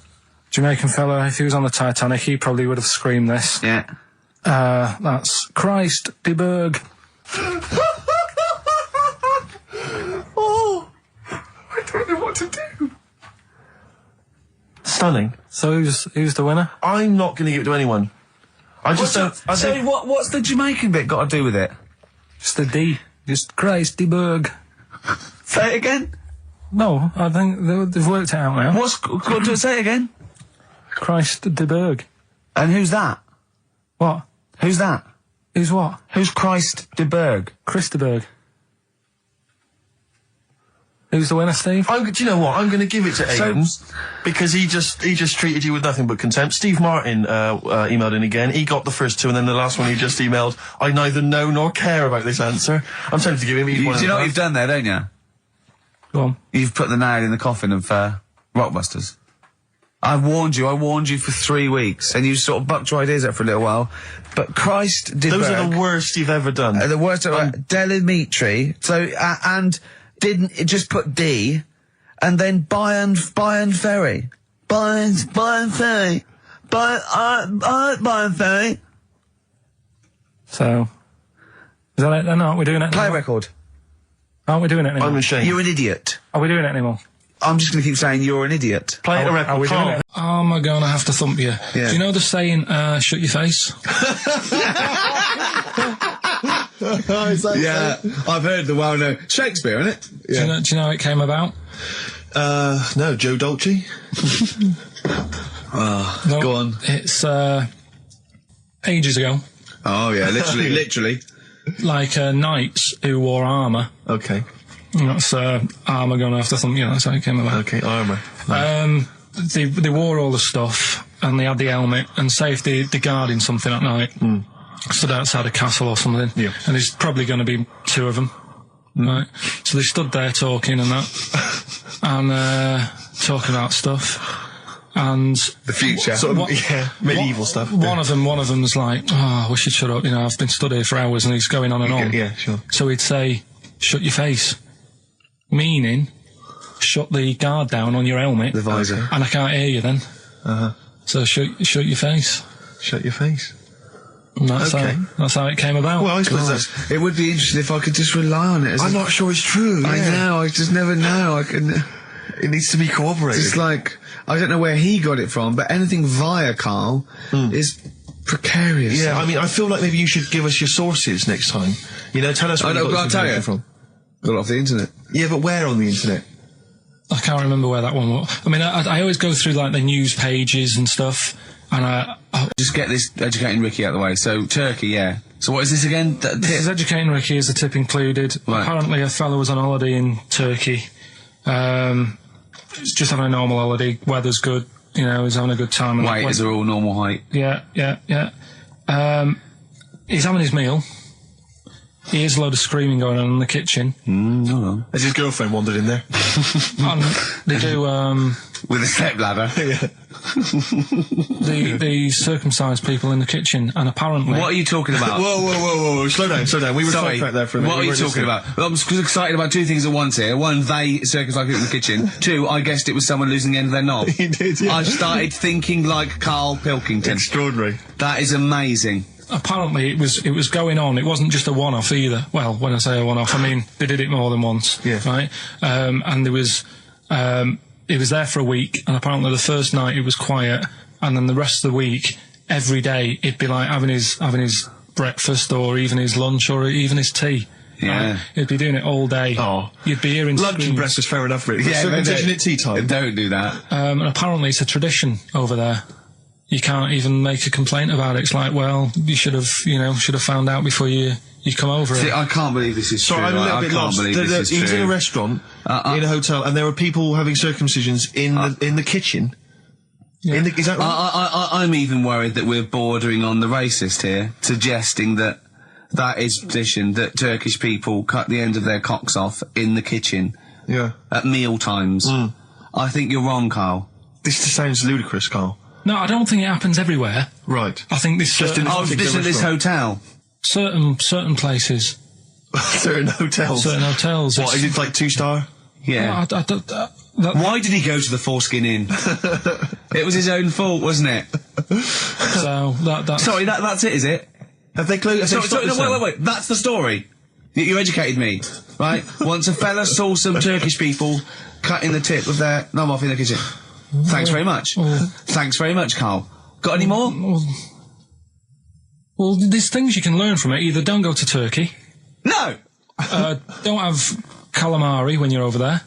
Jamaican fella, if he was on the Titanic, he probably would have screamed this. Yeah. That's Christ de Berg. Oh, I don't know what to do. Stunning. So who's the winner? I'm not going to give it to anyone. I just don't... What's the Jamaican bit got to do with it? Just the D. Just Christ de Berg. Say it again. No, I think they've worked it out now. Say it again. Christ de Berg. And who's that? What? Who's that? Who's what? Who's Christ de Berg? Chris de Berg. Who's the winner, Steve? Do you know what? I'm going to give it to Aidan, because he just treated you with nothing but contempt. Steve Martin emailed in again. He got the first two, and then the last one he just emailed, I neither know nor care about this answer. I'm tempted to give him each one. Do you know what you've done there, don't you? Go on. You've put the nail in the coffin of Rockbusters. I warned you for 3 weeks, and you sort of bucked your ideas up for a little while. But Christ de Berg... Those are the worst you've ever done. The worst Delamitri. So, and... Didn't it just put D, and then Bayern Ferry. Bayern Ferry. Bayern Ferry. So, is that it then? Aren't we doing it Play anymore? record. Aren't we doing it anymore? I'm ashamed. You're an idiot. Are we doing it anymore? I'm just going to keep saying you're an idiot. Play a record. Are we doing it? Oh, am I going to have to thump you? Yeah. Do you know the saying, shut your face? Yeah, I've heard the well-known Shakespeare, innit? Yeah. Do you know how it came about? No, Joe Dolce. No, go on. It's ages ago. Oh yeah, literally. Like knights who wore armour. Okay. That's armour going to have to thump you. That's how it came about. Okay, armour. They wore all the stuff and they had the helmet, and say if they're guarding something at night, stood outside a castle or something, and there's probably going to be 2 of them, right? So they stood there talking and that, and talking about stuff, and The future. Sort of, medieval stuff. One of them was like, "Oh, we should shut up. You know, I've been stood here for hours," and he's going on and on. Yeah, sure. So he'd say, "Shut your face," meaning, shut the guard down on your helmet, The visor. and I can't hear you then. So shut your face. Shut your face. And that's how it came about. Well, I suppose that's... It would be interesting if I could just rely on it. I'm not sure it's true. I know, I just never know. It needs to be corroborated. It's like, I don't know where he got it from, but anything via Karl is precarious. Yeah, I mean, I feel like maybe you should give us your sources next time. You know, tell us where you got this information from. Got it off the internet. Yeah, but where on the internet? I can't remember where that one was. I mean, I always go through like the news pages and stuff, and I Just get this Educating Ricky out of the way. So, Turkey, yeah. So what is this again? This is Educating Ricky, is the tip included. Right. Apparently a fellow was on holiday in Turkey. He's just having a normal holiday, weather's good, you know, he's having a good time. And Waiters are all normal height. Yeah. He's having his meal. He hears a load of screaming going on in the kitchen. No. Has his girlfriend wandered in there? And they do, With a step ladder. the circumcised people in the kitchen, and apparently... What are you talking about? Whoa. Slow down. We were sidetracked there for a minute. What are you talking about? I'm excited about two things at once here. One, they circumcised people in the kitchen. Two, I guessed it was someone losing the end of their knob. You did, yeah. I started thinking like Karl Pilkington. Extraordinary. That is amazing. Apparently it was going on. It wasn't just a one-off either. Well, when I say a one-off, I mean they did it more than once. Yeah. Right? And there was... He was there for a week, and apparently the first night it was quiet, and then the rest of the week, every day, he'd be like having his breakfast, or even his lunch, or even his tea. Yeah. Right? He'd be doing it all day. Oh. You'd be hearing Lunch and screams. breakfast, fair enough, really. Yeah, Circumcision at tea time. Don't do that. And apparently it's a tradition over there. You can't even make a complaint about it. It's like, well, you should have found out before you come over. See, it. I can't believe this is true. I'm a little bit lost. He was in a restaurant, in a hotel, and there were people having circumcisions in the kitchen. Yeah. Is that right? I'm even worried that we're bordering on the racist here, suggesting that is tradition, that Turkish people cut the end of their cocks off in the kitchen. Yeah. At meal times. I think you're wrong, Karl. This just sounds ludicrous, Karl. No, I don't think it happens everywhere. Right. I think this Just in Oh, this at this hotel. certain places, Certain hotels. certain hotels. What, is it like 2-star? Yeah. Why did he go to the Foreskin Inn? It was his own fault, wasn't it? So that's Sorry, that's it, is it? Have they closed? Wait. That's the story. You educated me, right? Once a fella saw some Turkish people cutting the tip of their knob off in the kitchen. Thanks very much. Thanks very much, Karl. Got any more? Well, there's things you can learn from it. Either don't go to Turkey. No! Don't have calamari when you're over there.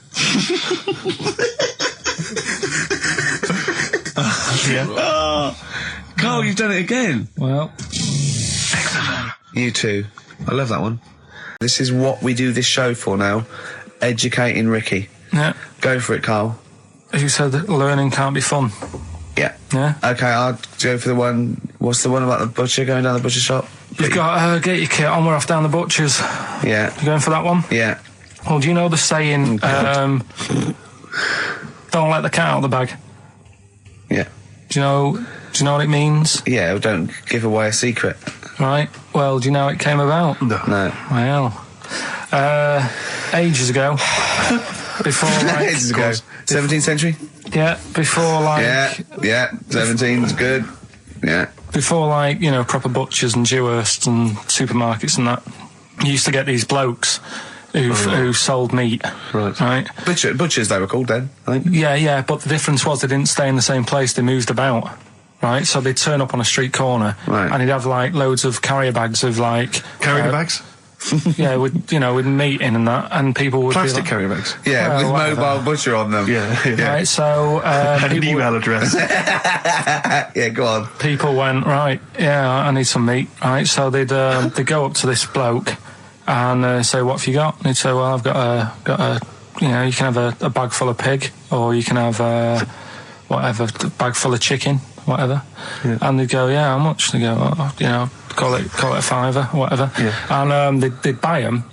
Karl, you've done it again. Well, You too. I love that one. This is what we do this show for now. Educating Ricky. yeah. Go for it, Karl. You said that learning can't be fun. Yeah. Yeah. Okay, I'll go for the one... What's the one about the butcher, going down the butcher shop? You've got get your kit on. We're off down the butcher's. Yeah. You going for that one? Yeah. Well, do you know the saying? Don't let the cat out of the bag. Yeah. Do you know what it means? Yeah, well, don't give away a secret. Right. Well, do you know how it came about? No. Well, ages ago. Before, like, Ages ago. 17th century? yeah, before, like, Yeah. 17's good. Yeah. before, like, you know, proper butchers and Dewhursts and supermarkets and that, you used to get these blokes who sold meat. Right. Butchers, they were called then, I think. Yeah, but the difference was they didn't stay in the same place, they moved about. Right, so they'd turn up on a street corner, Right. and he'd have, like, loads of carrier bags of, like... Carrier bags? Yeah, with meat in and that, and people would Plastic be like, carrier bags? Yeah, Well, with whatever. mobile butcher on them. Yeah. Right, so... And an people- email address. Yeah, go on. people went, right, yeah, I need some meat, right? So they'd go up to this bloke and say, what have you got? And he'd say, well, I've got a you know, you can have a bag full of pig, or you can have whatever, a bag full of chicken, whatever. Yeah. And they'd go, yeah, how much? They go, oh, you know, call it a fiver, whatever. Yeah. And they'd buy them,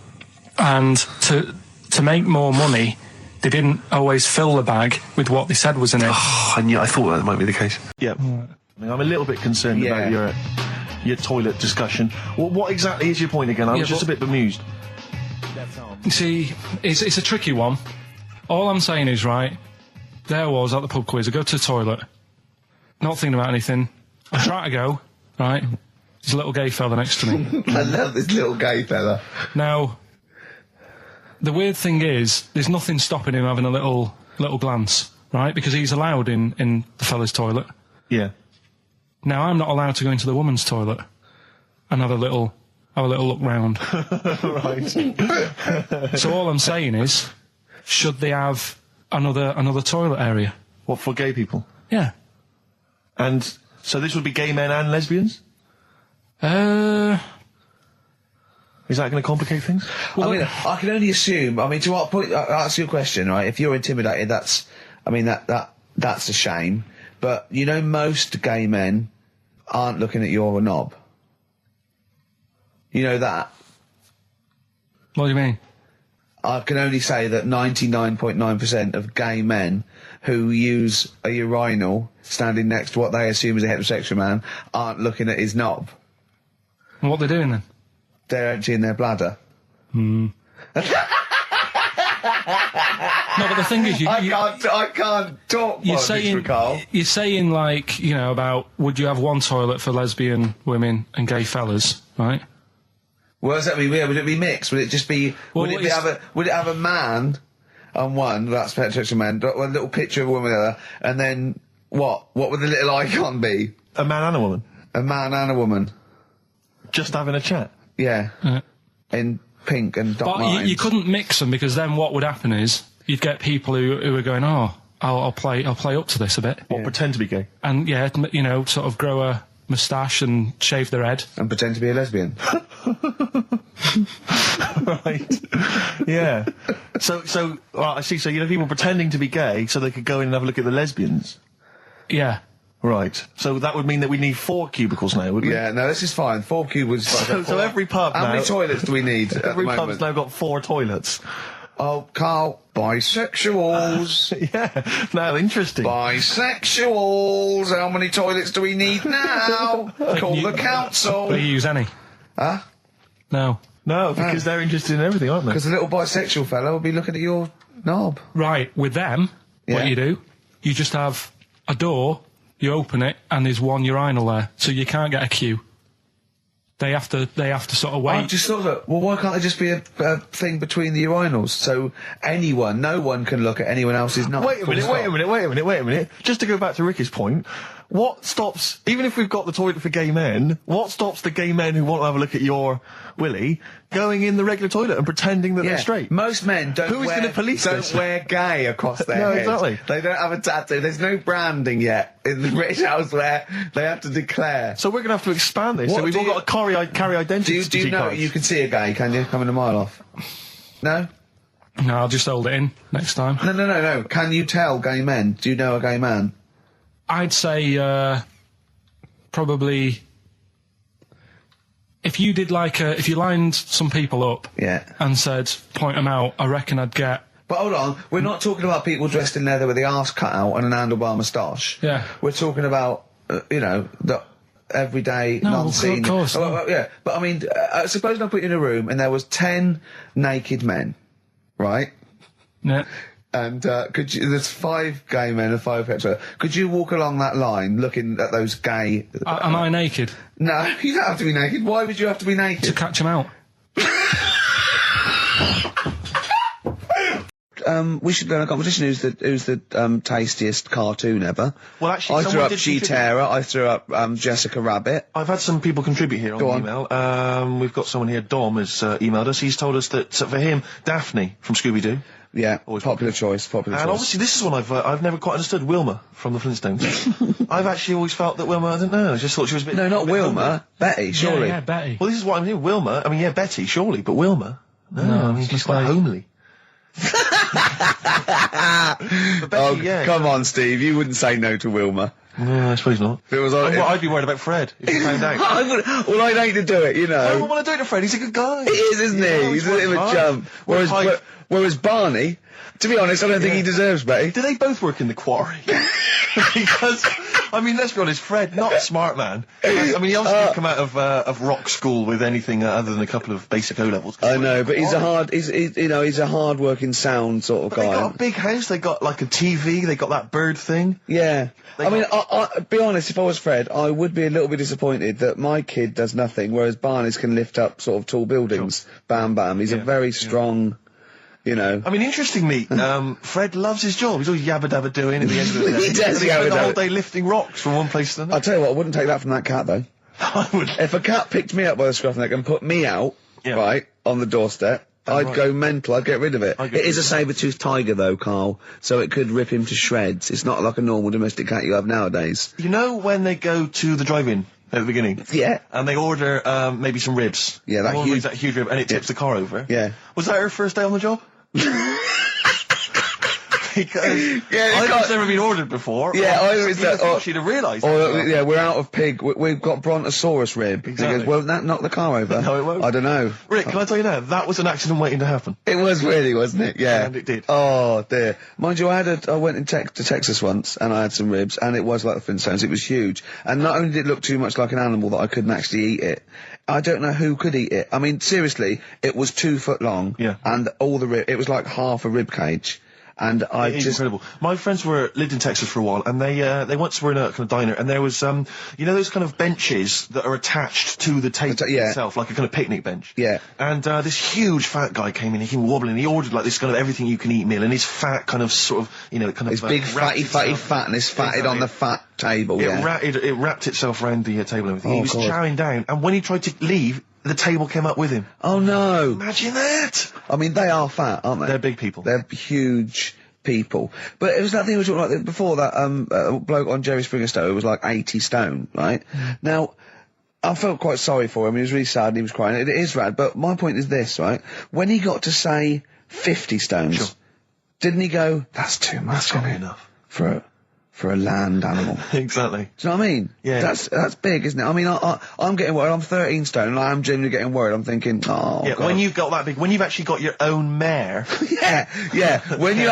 and to make more money, they didn't always fill the bag with what they said was in it. Oh, I thought that might be the case. Yeah. I mean, I'm a little bit concerned about your toilet discussion. What exactly is your point again? I was just a bit bemused. You see, it's a tricky one. All I'm saying is, right, there I was at the pub quiz. I go to the toilet, not thinking about anything. I try to go, right, there's a little gay fella next to me. I love this little gay fella. Now, the weird thing is, there's nothing stopping him having a little glance, right, because he's allowed in the fella's toilet. Yeah. Now, I'm not allowed to go into the woman's toilet and have a little look round. Right. So all I'm saying is, should they have another toilet area? What, for gay people? Yeah. And so this would be gay men and lesbians? Is that going to complicate things? Well, I mean, I can only assume. I mean, to what point? I'll ask you a question, right? If you're intimidated, that's a shame. But you know, most gay men aren't looking at your knob. You know that? What do you mean? I can only say that 99.9% of gay men who use a urinal standing next to what they assume is a heterosexual man aren't looking at his knob. And what they're doing then? They're emptying their bladder. No, but the thing is, I can't talk. You're saying like, you know, about would you have one toilet for lesbian women and gay fellas, right? What does that mean? Would it be mixed? Would it just be? Well, would it have a man on one? That's heterosexual man. A little picture of a woman on the other, and then what? What would the little icon be? A man and a woman. A man and a woman. Just having a chat. Yeah. In pink and dot lines. But you couldn't mix them, because then what would happen is you'd get people who are going, oh, I'll play up to this a bit. Or pretend to be gay. And yeah, you know, sort of grow a moustache and shave their head. And pretend to be a lesbian. Right. Yeah. So, well, I see. So, you know, people pretending to be gay so they could go in and have a look at the lesbians. Yeah. Right. So that would mean that we need 4 cubicles now, wouldn't we? Yeah, no, this is fine. 4 cubicles. So every pub How many toilets do we need at Every the pub's moment? now got 4 toilets. Oh, Carl, bisexuals. Yeah. Now, interesting. Bisexuals. How many toilets do we need now? Call the council. Do you use any? Huh? No. No, because they're interested in everything, aren't they? Because the little bisexual fella will be looking at your knob. Right, with them, what you do, you just have a door, you open it, and there's one urinal there, so you can't get a queue. They have to sort of wait. I just thought that, well, why can't there just be a thing between the urinals, so no one can look at anyone else's knob? Wait a minute. Just to go back to Ricky's point, what stops, even if we've got the toilet for gay men, what stops the gay men who want to have a look at your willy going in the regular toilet and pretending that they're straight? Most men don't wear gay across their head. Exactly. They don't have a tattoo. There's no branding yet in the British house where they have to declare. So we're going to have to expand this. What So we've all got to carry identity Do you know cards. you can see a gay, can you? Coming a mile off. No? No, I'll just hold it in next time. No. Can you tell gay men? Do you know a gay man? I'd say probably if you did if you lined some people up and said point them out, I reckon I'd get. But hold on, we're not talking about people dressed in leather with the arse cut out and an handlebar moustache. Yeah. We're talking about the everyday non-seen. Of course. Yeah, but I mean, suppose I put you in a room and there was 10 naked men, right? Yeah. And there's 5 gay men and 5 hetero. Could you walk along that line looking at those gay... Am I naked? No, you don't have to be naked. Why would you have to be naked? To catch them out. We should go in a competition. Who's the tastiest cartoon ever? Well, actually, I threw someone up did She-Terror. I threw up Jessica Rabbit. I've had some people contribute here on the email. We've got someone here, Dom, has emailed us. He's told us that, for him, Daphne from Scooby-Doo. Yeah, always popular choice. And obviously this is one I've never quite understood. Wilma from the Flintstones. I've actually always felt that Wilma, I don't know, I just thought she was a bit... No, not Wilma. Homely. Betty, surely. Yeah, Betty. Well, this is what I'm saying. Wilma, I mean, yeah, Betty, surely, but Wilma? No, I mean, she's quite homely. But Betty, come on, Steve. You wouldn't say no to Wilma. No, I suppose not. If it was I'd be worried about Fred if he found out. Well, I'd hate to do it, you know. I don't want to do it to Fred. He's a good guy. He is, isn't he? He's a bit of a chump. Whereas Barney, to be honest, I don't think he deserves Betty. Do they both work in the quarry? Because, I mean, let's be honest, Fred, not a smart man. I mean, he obviously didn't come out of rock school with anything other than a couple of basic O-levels. I know, but he's a hard-working, sound sort of but guy. They got a big house, they got like a TV, they got that bird thing. Yeah. I mean, be honest, if I was Fred, I would be a little bit disappointed that my kid does nothing, whereas Barney's can lift up sort of tall buildings. Sure. Bam, bam. He's a very strong... You know. I mean, interestingly, Fred loves his job. He's always yabba-dabba doing at the end of the day. He does yabba-dabba. He spent the whole day lifting rocks from one place to another. I'll tell you what, I wouldn't take that from that cat, though. I would. If a cat picked me up by the scruff neck and put me out, right, on the doorstep, I'd go mental. I'd get rid of it. It is a saber-toothed tiger, though, Carl, so it could rip him to shreds. It's not like a normal domestic cat you have nowadays. You know when they go to the drive-in at the beginning? Yeah. And they order maybe some ribs. Yeah, that huge rib, and it tips the car over. Yeah. Was that her first day on the job? Because I've never been ordered before. Yeah, she'd have realised. Yeah, we're out of pig. We've got Brontosaurus rib. Exactly. He goes, won't that knock the car over? No, it won't. I don't know. Rick, can I tell you now? That was an accident waiting to happen. It was really, wasn't it? Yeah. And it did. Oh, dear. Mind you, I went to Texas once, and I had some ribs, and it was like the Flintstones. It was huge. And not only did it look too much like an animal that I couldn't actually eat it, I don't know who could eat it. I mean, seriously, it was 2 foot long. Yeah. And all the rib, it was like half a rib cage. And It's incredible. My friends lived in Texas for a while, and they once were in a kind of diner, and there was you know those kind of benches that are attached to the table itself, like a kind of picnic bench. Yeah. And this huge fat guy came in, he came wobbling, he ordered like this kind of everything you can eat meal, and his fat kind of sort of, you know, kind of... His big fatty fatness fatted on the fat table, It wrapped itself around the table and everything. He was chowing down, and when he tried to leave, the table came up with him. Oh no! Imagine that! I mean, they are fat, aren't they? They're big people. They're huge people. But it was that thing we were talking about before, that bloke on Jerry Springer Show who was like 80 stone, right? Now, I felt quite sorry for him. He was really sad and he was crying. It is rad, but my point is this, right? When he got to say 50 stones, didn't he go, that's too much, that's not enough. For a land animal. Exactly. Do you know what I mean? Yeah. That's big, isn't it? I mean, I'm getting worried. I'm 13 stone, and I am genuinely getting worried. I'm thinking, oh, yeah, God. When you've got that big, when you've actually got your own mare. yeah. When you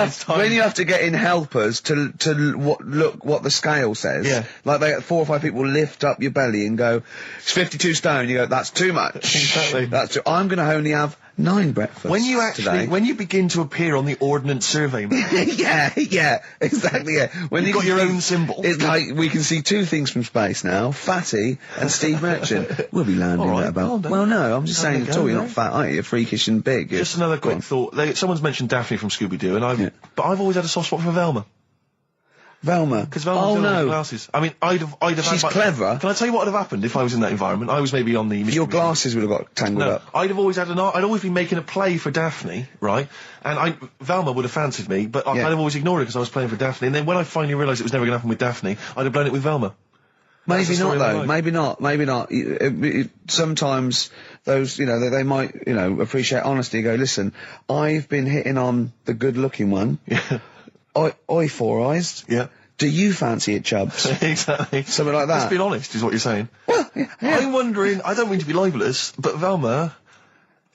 have to get in helpers to look what the scale says. Yeah. Like 4 or 5 people lift up your belly and go, it's 52 stone. You go, that's too much. Exactly. I'm going to only have 9 breakfasts when you begin to appear on the Ordnance Survey map. yeah, exactly, yeah. When you've got your own symbol. It's like, we can see 2 things from space now, Fatty and Steve Merchant. We'll be landing at about... Well, no, I'm just saying, you're not fat, aren't you? You're freakish and big. Just another quick thought. Someone's mentioned Daphne from Scooby-Doo, and but I've always had a soft spot for Velma. Velma? Because Velma's glasses. I mean, I'd have She's clever. Can I tell you what would have happened if I was in that environment? I was maybe on the... Your glasses would have got tangled up. I'd have always had I'd always been making a play for Daphne, right? And Velma would have fancied me, but I'd have always ignored it because I was playing for Daphne. And then when I finally realised it was never going to happen with Daphne, I'd have blown it with Velma. Maybe not, though. Maybe not. Sometimes those, they might, appreciate honesty and go, listen, I've been hitting on the good-looking one. Yeah. Oi, Four Eyes. Yeah. Do you fancy it, Chubbs? Exactly. Something like that. Let's be honest, is what you're saying. Well, yeah. I'm wondering, I don't mean to be libelous, but Velma,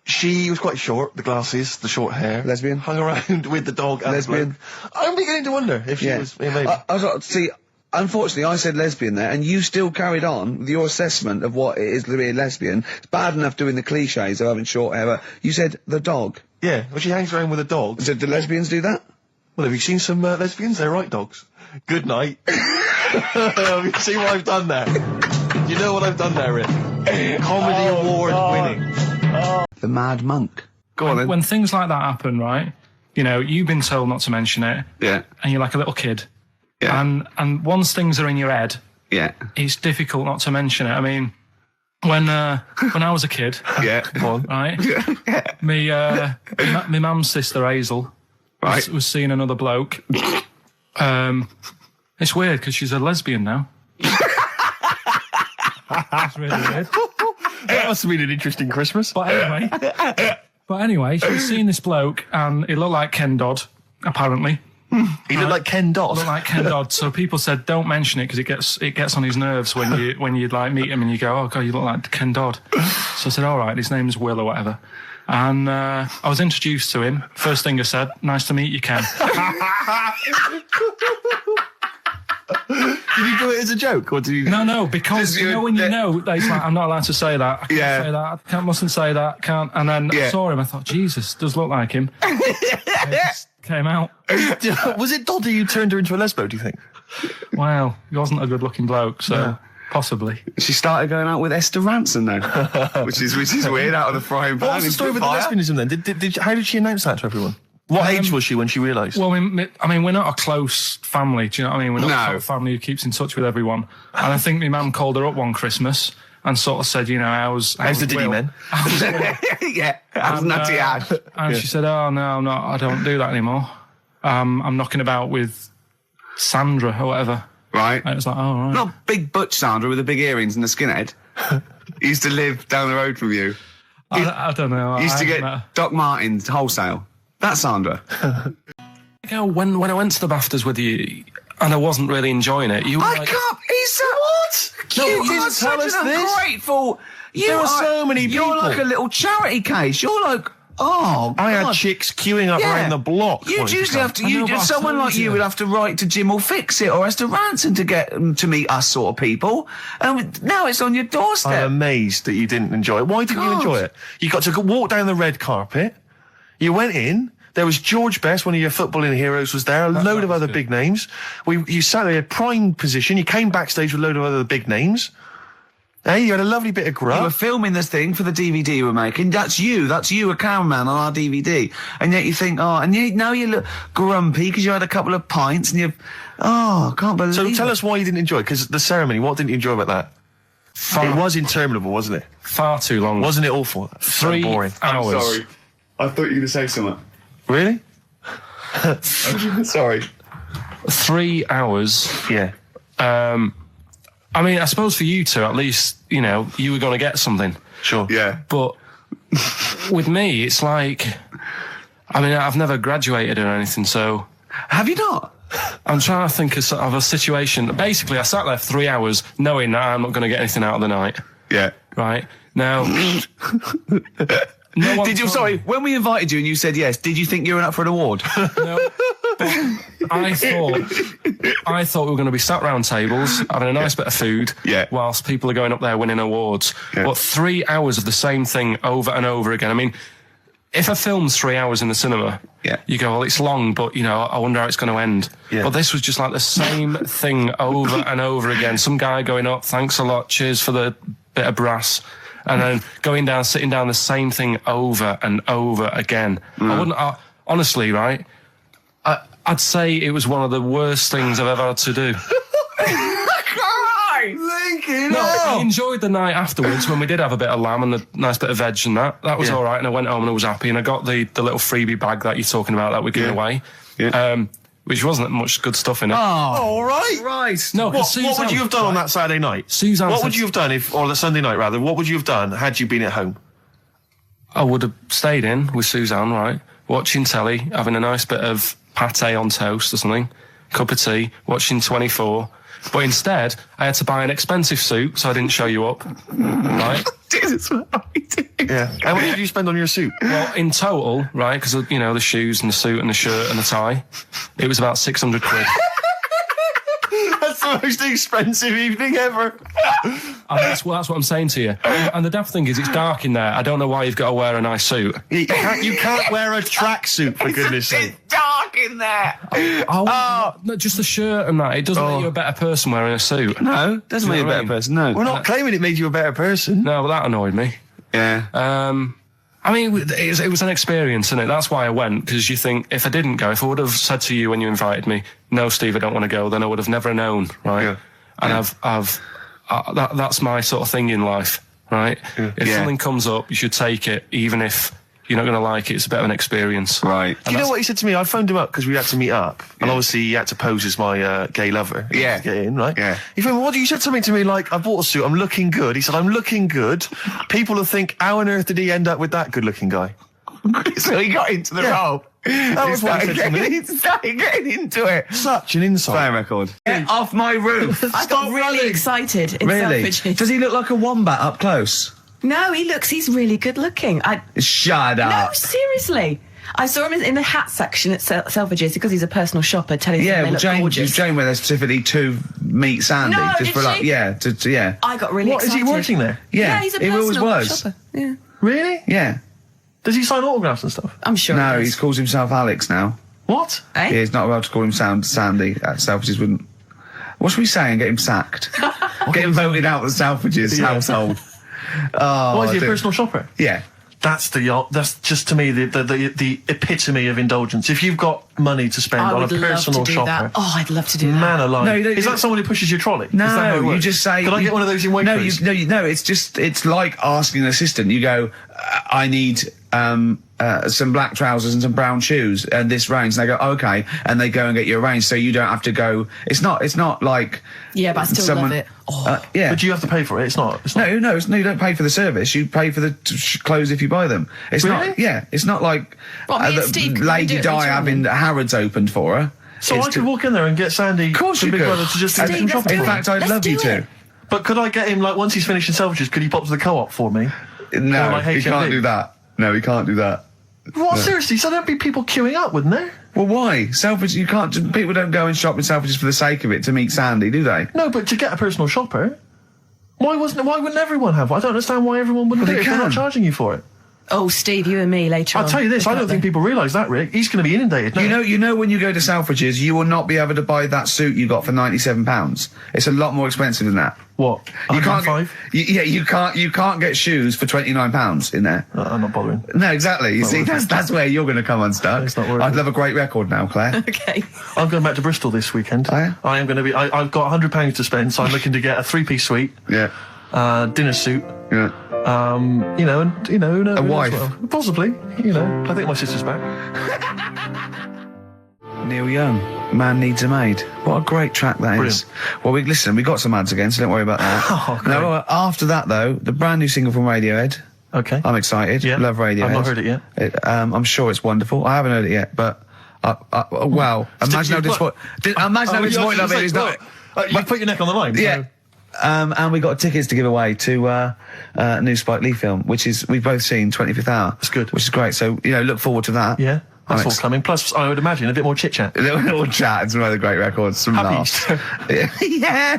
she was quite short, the glasses, the short hair. Lesbian. Hung around with the dog and lesbian. The bloke. I'm beginning to wonder if she was... Yeah, maybe. Unfortunately, I said lesbian there, and you still carried on with your assessment of what it is to be a lesbian. It's bad enough doing the cliches of having short hair, but you said the dog. Yeah, well, she hangs around with a dog. So do lesbians do that? Well, have you seen some lesbians? They're right dogs. Good night. Have you seen what I've done there? You know what I've done there, Rick? Comedy award winning. The Mad Monk. Go on then. When things like that happen, right, you've been told not to mention it. Yeah. And you're like a little kid. Yeah. And once things are in your head, it's difficult not to mention it. I mean, when I was a kid, right, my mum's sister Hazel was seeing another bloke. It's weird because she's a lesbian now. That's really weird. That must have been an interesting Christmas. But anyway, she was seeing this bloke, and he looked like Ken Dodd, apparently. He looked like Ken Dodd. Looked like Ken Dodd. So people said, don't mention it because it gets on his nerves when you like meet him and you go, oh God, you look like Ken Dodd. So I said, all right, his name's Will or whatever. And I was introduced to him. First thing I said, "Nice to meet you, Ken." Did you do it as a joke, or did you? No, because you know when you know that he's like, I'm not allowed to say that. I can't say that. I mustn't say that. Can't. And then I saw him. I thought, Jesus, does look like him. It just came out. Was it Doddy who turned her into a lesbo? Do you think? Well, he wasn't a good-looking bloke, so possibly. She started going out with Esther Ranson then, which is weird. Out of the frying pan. What was the story with the lesbianism then? How did she announce that to everyone? What age was she when she realised? Well, I mean, we're not a close family. Do you know what I mean? We're not a sort of family who keeps in touch with everyone. And I think my mum called her up one Christmas and sort of said, how's the Diddy men? How's Nutty Ash? And she said, oh, no, I'm not. I don't do that anymore. I'm knocking about with Sandra or whatever. Right. And it was like, oh, right. Not big butch Sandra with the big earrings and the skinhead. He used to live down the road from you. I don't know. He used to get Doc Martens wholesale. That's Sandra. When I went to the BAFTAs with you and I wasn't really enjoying it, you were I like... can't... He's what? No, you didn't are tell us such an this. ungrateful... There are so many people. You're like a little charity case. You're like... Oh, I God. had chicks queuing up around the block. You'd usually have to... someone like you would have to write to Jim or Fix It or Esther Ranson to get them to meet us sort of people. And now it's on your doorstep. I'm amazed that you didn't enjoy it. Why didn't you enjoy it? You got to walk down the red carpet. You went in. There was George Best, one of your footballing heroes, was there. A load of other big names. You sat there in prime position. You came backstage with a load of other big names. Hey, you had a lovely bit of grub. You were filming this thing for the DVD we're making. That's you, a cameraman on our DVD. And yet you think, now you look grumpy because you had a couple of pints and I can't believe So it. tell us why you didn't enjoy it, because the ceremony, what didn't you enjoy about that? It was interminable, wasn't it? Far too long. Wasn't it awful? 3 so boring. hours. I'm sorry. I thought you were going to say something. Really? Sorry. 3 hours. Yeah. I mean, I suppose for you two, at least, you were going to get something. Sure. Yeah. But with me, it's like, I've never graduated or anything, so... Have you not? I'm trying to think of a situation. Basically, I sat there for 3 hours knowing that I'm not going to get anything out of the night. Yeah. Right? Now... when we invited you and you said yes, did you think you were up for an award? No. I thought we were going to be sat round tables, having a nice bit of food, whilst people are going up there winning awards. Yeah. But 3 hours of the same thing over and over again. I mean, if a film's 3 hours in the cinema, you go, well, it's long, but, I wonder how it's going to end. Yeah. But this was just like the same thing over and over again. Some guy going up, thanks a lot, cheers for the bit of brass. And then going down, sitting down, the same thing over and over again. Honestly, right? I'd say it was one of the worst things I've ever had to do. I enjoyed the night afterwards when we did have a bit of lamb and a nice bit of veg and that. That was all right. And I went home and I was happy. And I got the little freebie bag that you're talking about that we're giving away. Yeah. Which wasn't much good stuff in it. Oh, all right. Right. No, what would you have done on that Saturday night? Suzanne what would you have done or the Sunday night rather? What would you have done had you been at home? I would have stayed in with Suzanne, right? Watching telly, having a nice bit of pate on toast or something, cup of tea, watching 24. But instead, I had to buy an expensive suit, so I didn't show you up. Right? Jesus, what are we doing? Yeah. How much did you spend on your suit? Well, in total, right, because, the shoes and the suit and the shirt and the tie, it was about 600 quid. That's the most expensive evening ever. And that's what I'm saying to you. And the daft thing is, it's dark in there. I don't know why you've got to wear a nice suit. You can't wear a tracksuit, for goodness sake. It's dark in there. No, just the shirt and that. It doesn't make you a better person wearing a suit. No, doesn't make you a better person, no. We're not claiming it made you a better person. No, but that annoyed me. Yeah. It was an experience, innit? That's why I went, because you think, if I didn't go, if I would have said to you when you invited me, no, Steve, I don't want to go, then I would have never known, right? Yeah. And that's my sort of thing in life, right? Yeah. If something comes up, you should take it, even if you're not going to like it. It's a bit of an experience. Right. Do you know what he said to me? I phoned him up because we had to meet up. And obviously he had to pose as my gay lover. Yeah. To get in, right? Yeah. He phoned me, you said something to me like, I bought a suit, I'm looking good. He said, I'm looking good. People will think, how on earth did he end up with that good-looking guy? So he got into the role. That was what he said to me. He started getting into it. Such an insult. Play a record. Get off my roof. I got really excited. It's Really? selfish. Does he look like a wombat up close? No, he's really good looking. Shut up. No, seriously. I saw him in the hat section at Selfridges because he's a personal shopper telling them they look gorgeous. Jane went there specifically to meet Sandy. No, just did for she? Yeah. I got really excited. Is he working there? Yeah, he's a he always personal was. shopper. Yeah. Really? Yeah. Does he sign autographs and stuff? I'm sure No, he he calls himself Alex now. What? Eh? Yeah, he's not allowed to call him Sandy. Selfridges wouldn't. What should we say and get him sacked? Get him voted out of the Selfridges household. Oh, Why is he a personal shopper? Yeah. That's just to me the epitome of indulgence. If you've got money to spend on a personal shopper, that. Oh, I'd love to do that. Man alive. No, is that someone who pushes your trolley? No, is that how it works? you just say. Could I get one of those in Waitrose? No. It's like asking an assistant. You go, I need some black trousers and some brown shoes and this range, and they go, okay, and they go and get you a range, so you don't have to go. It's not like. Yeah, but I still love it. Yeah, but you have to pay for it. It's not. No, you don't pay for the service. You pay for the clothes if you buy them. It's really? not. Yeah, it's not like Well, me and Steve, could we Lady do it Di later on having Harrods opened for her. So I could walk in there and get Sandy, Of course from you Big could. Brother, to just do Steve, some let's shopping. do In it. fact, I'd Let's love you do to. it. But could I get him, like, once he's finished in Selfridges, could he pop to the co-op for me? No, Or like he can't HMV? do that. No, he can't do that. What, seriously? So there'd be people queuing up, wouldn't there? Well, why? Selfridges, you can't. People don't go and shop in Selfridges for the sake of it to meet Sandy, do they? No, but to get a personal shopper, why wouldn't everyone have one? I don't understand why everyone wouldn't Well, do they it if they're not can. charging you for it. Oh, Steve, you and me later on. I'll tell you this, Look I don't up think there. people realise that, Rick. He's going to be inundated now. You know, when you go to Selfridges, you will not be able to buy that suit you got for £97. It's a lot more expensive than that. What? You can't. $105? You can't get shoes for £29 in there. I'm not bothering. No, exactly. You see, that's where you're going to come unstuck. It's not worth I'd it. love a great record now, Claire. Okay. I'm going back to Bristol this weekend. Oh, yeah? I am going to be. I've got £100 to spend, so I'm looking to get a 3-piece suite, Yeah. dinner suit. Yeah. Who knows? A wife. Well, possibly. I think my sister's back. Neil Young, Man Needs a Maid. What a great track that is. Well, we got some ads again, so don't worry about that. Oh, great. No, after that though, the brand new single from Radiohead. Okay. I'm excited. Yeah. Love Radiohead. I've not heard it yet. I'm sure it's wonderful. I haven't heard it yet, but wow. Imagine how disappointed. Imagine how disappointed I've been. It's not. You put your neck on the line. Yeah. So. And we got tickets to give away to a new Spike Lee film, which is we've both seen 25th Hour. That's good. Which is great. So look forward to that. Yeah. That's all coming. Plus, I would imagine a bit more chit chat. A little chat and some other great records. Some Happy laughs. Easter. Yeah.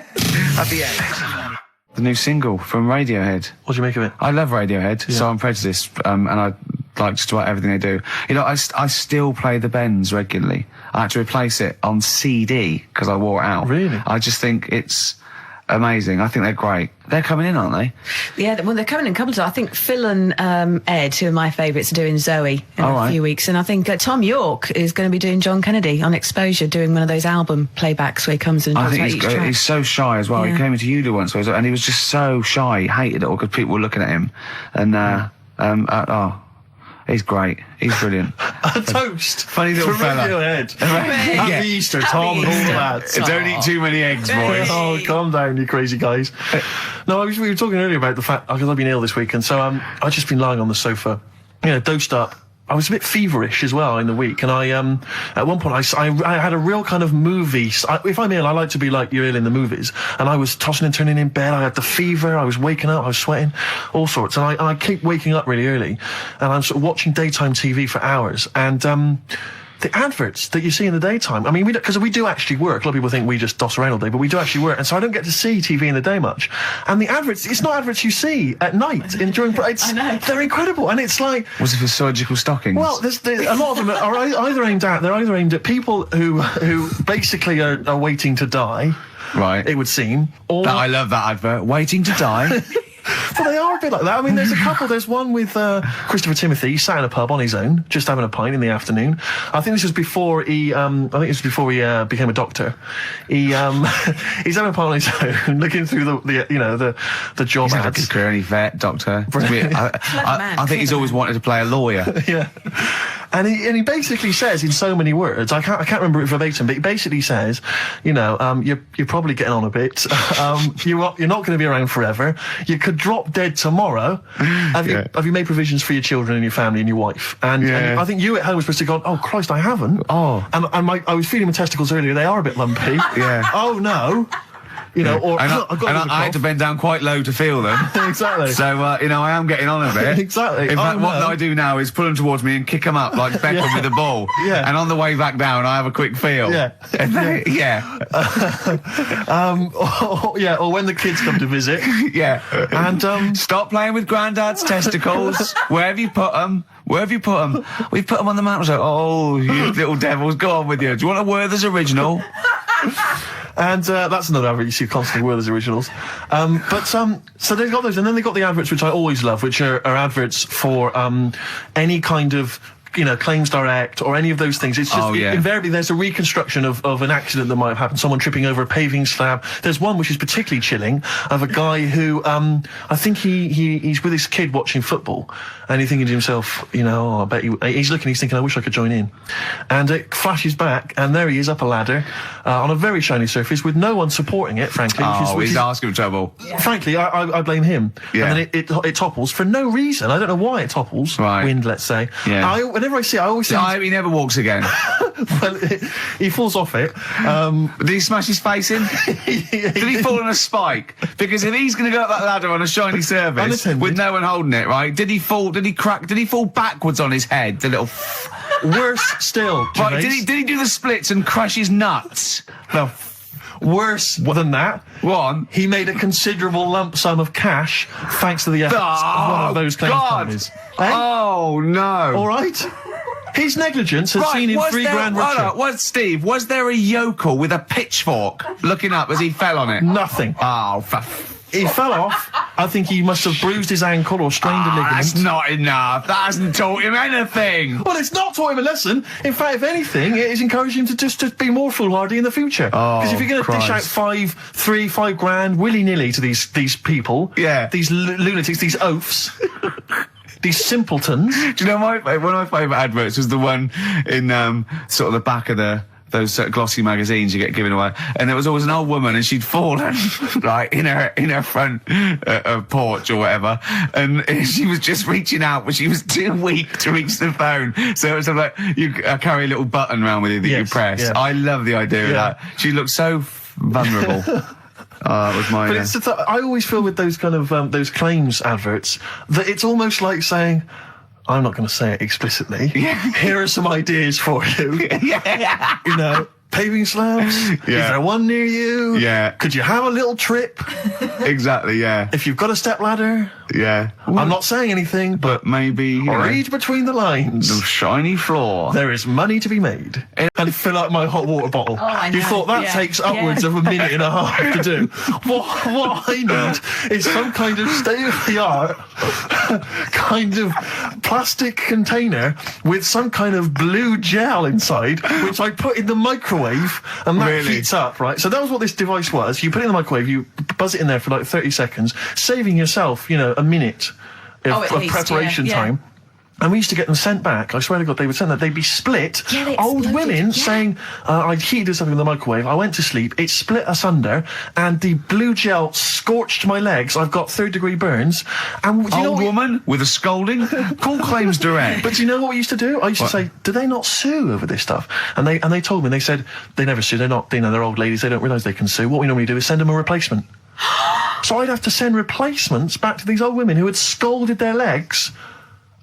Happy end. The new single from Radiohead. What do you make of it? I love Radiohead, so I'm prejudiced, and I like just about everything they do. I still play the Bends regularly. I had to replace it on CD because I wore it out. Really? I just think it's amazing. I think they're great. They're coming in, aren't they? Yeah, well, they're coming in a couple of times. I think Phil and Ed, who are my favourites, are doing Zoe in a few weeks. And I think Tom York is going to be doing John Kennedy on Exposure, doing one of those album playbacks where he comes in and I talks think about each track. he's so shy as well. Yeah. He came into Ulu once, and he was just so shy. He hated it all because people were looking at him. And, he's great. He's brilliant. A toast. Funny little for fella. Radiohead. Yeah. Happy Easter, Tom. Happy All Easter. that. Don't eat too many eggs, boys. Oh, calm down, you crazy guys. No, we were talking earlier about the fact, because I've been ill this week, and so I've just been lying on the sofa, dosed up. I was a bit feverish as well in the week, and I at one point I had a real kind of movie. If I'm ill, I like to be like you're ill in the movies, and I was tossing and turning in bed. I had the fever. I was waking up. I was sweating, all sorts, and I keep waking up really early, and I'm sort of watching daytime TV for hours, and the adverts that you see in the daytime. I mean, because we do actually work. A lot of people think we just doss around all day, but we do actually work, and so I don't get to see TV in the day much. And the adverts, it's not adverts you see at night during. I know. They're incredible, and it's like. Was it for surgical stockings? Well, there's a lot of them are either aimed at people who basically are waiting to die. Right. It would seem. Or I love that advert. Waiting to die. well, they are a bit like that. I mean, there's a couple. There's one with Christopher Timothy. He sat in a pub on his own, just having a pint in the afternoon. I think this was before he. Became a doctor. He's having a pint on his own, looking through the job He's had a ads. good career, any vet, doctor. I think he's always wanted to play a lawyer. Yeah. And he basically says in so many words, I can't remember it verbatim, but he basically says, you're probably getting on a bit. You're not going to be around forever. You could drop dead tomorrow. Have you made provisions for your children and your family and your wife? And I think you at home were supposed to go, oh Christ, I haven't. Oh. And I was feeling my testicles earlier. They are a bit lumpy. Yeah. Oh no. You know, or and I've got I had to bend down quite low to feel them. Exactly. So, you know, I am getting on a bit. Exactly. In fact, what I do now is pull them towards me and kick them up like Beckham with the ball. Yeah. And on the way back down, I have a quick feel. Yeah. Or when the kids come to visit. Yeah. And stop playing with Grandad's testicles. Where have you put them? Where have you put them? We've put them on the mountain. So, oh, you little devils, go on with you. Do you want a Werther's original? And that's another advert you see constantly, Werther's originals. So they've got those, and then they've got the adverts which I always love, which are adverts for any kind of, you know, Claims Direct or any of those things. It's just invariably there's a reconstruction of an accident that might have happened, someone tripping over a paving slab. There's one which is particularly chilling of a guy who I think he's with his kid watching football, and he's thinking to himself, you know, oh, I bet he's thinking, I wish I could join in. And it flashes back, and there he is up a ladder on a very shiny surface with no one supporting it, frankly. He's asking for trouble. Frankly, I blame him. Yeah. And then it topples for no reason. I don't know why it topples. Right. Wind, let's say. Yeah. Whenever I see it, I always think... I hope he never walks again. Well, he falls off it. Did he smash his face in? Did he fall on a spike? Because if he's going to go up that ladder on a shiny surface with no one holding it, right? Did he fall? Did he crack? Did he fall backwards on his head? The little... Worse still, Gervais. Right, did he do the splits and crush his nuts? No. Worse than that, he made a considerable lump sum of cash thanks to the efforts of one of those claims companies. Eh? Oh, no. All right. His negligence has seen him $3,000 richer. Steve, was there a yokel with a pitchfork looking up as he fell on it? Nothing. Oh, he fell off. I think he must have bruised his ankle or strained a ligament. That's not enough. That hasn't taught him anything. Well, it's not taught him a lesson. In fact, if anything, it has encouraged him to be more foolhardy in the future. Because if you're going to dish out $5 willy-nilly to these people, these lunatics, these oafs, these simpletons. Do you know one of my favourite adverts was the one in sort of the back of those glossy magazines you get given away, and there was always an old woman, and she'd fallen right in her front porch or whatever, and she was just reaching out, but she was too weak to reach the phone. So it was sort of like you carry a little button around with you that you press. Yeah. I love the idea of that. She looked so vulnerable. It was mine. But I always feel with those kind of those claims adverts that it's almost like saying, I'm not going to say it explicitly. Here are some ideas for you. You know, paving slabs. Is there one near you? Could you have a little trip? Exactly. If you've got a step ladder. I'm not saying anything, but maybe read between the lines. The shiny floor. There is money to be made. And fill out my hot water bottle. You thought that takes upwards of a minute and a half to do. What I need is some kind of state-of-the-art kind of plastic container with some kind of blue gel inside, which I put in the microwave, and that heats up, right? So that was what this device was. You put it in the microwave, you buzz it in there for like 30 seconds, saving yourself, you know, a minute of preparation time. And we used to get them sent back. I swear to God, they would send that. They'd be split. Old women saying, I'd heated something in the microwave. I went to sleep. It split asunder, and the blue gel scorched my legs. I've got 3rd-degree burns. And old woman with a scolding. Call Claims Direct. But do you know what we used to do? I used to say, do they not sue over this stuff? And they told me. They said they never sue. They're not. You know, they're old ladies. They don't realise they can sue. What we normally do is send them a replacement. So I'd have to send replacements back to these old women who had scalded their legs.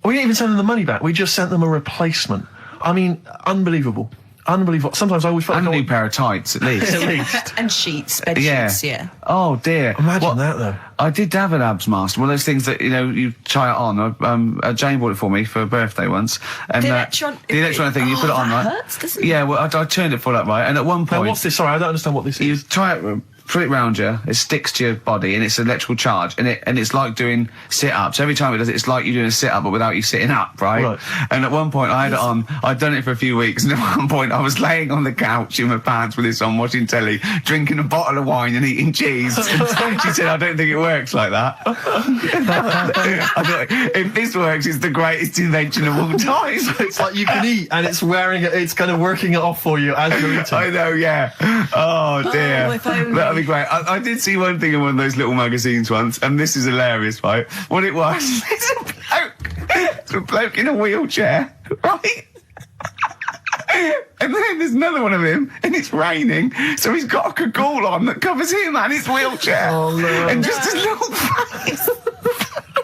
We didn't even send them the money back. We just sent them a replacement. I mean, unbelievable. Unbelievable. Sometimes I always felt like a new pair of tights, at least. At least. And sheets, bed sheets, Oh, dear. Imagine that, though. I did have an abs master. One of those things that, you know, you try it on. Jane bought it for me for a birthday once. And, the electronic thing, you put it on, right? Hurts, doesn't it? Yeah, well, I turned it full up, right? And at one point... Now, what's this? Sorry, I don't understand what this is. You try it... Put it round you, it sticks to your body, and it's an electrical charge, and it's like doing sit-ups. Every time it does it, it's like you're doing a sit-up, but without you sitting up, right? And at one point, I had it on, I'd done it for a few weeks, and at one point, I was laying on the couch in my pants with this on, watching telly, drinking a bottle of wine and eating cheese. And she said, I don't think it works like that. I thought, if this works, it's the greatest invention of all time. It's like you can eat, and it's kind of working it off for you as you're eating. I know, Oh, dear. That'd be great. I did see one thing in one of those little magazines once, and this is hilarious, right? What it was, it's a bloke in a wheelchair, right? And then there's another one of him, and it's raining, so he's got a cagoule on that covers him and his wheelchair. Oh, no. And just his little face.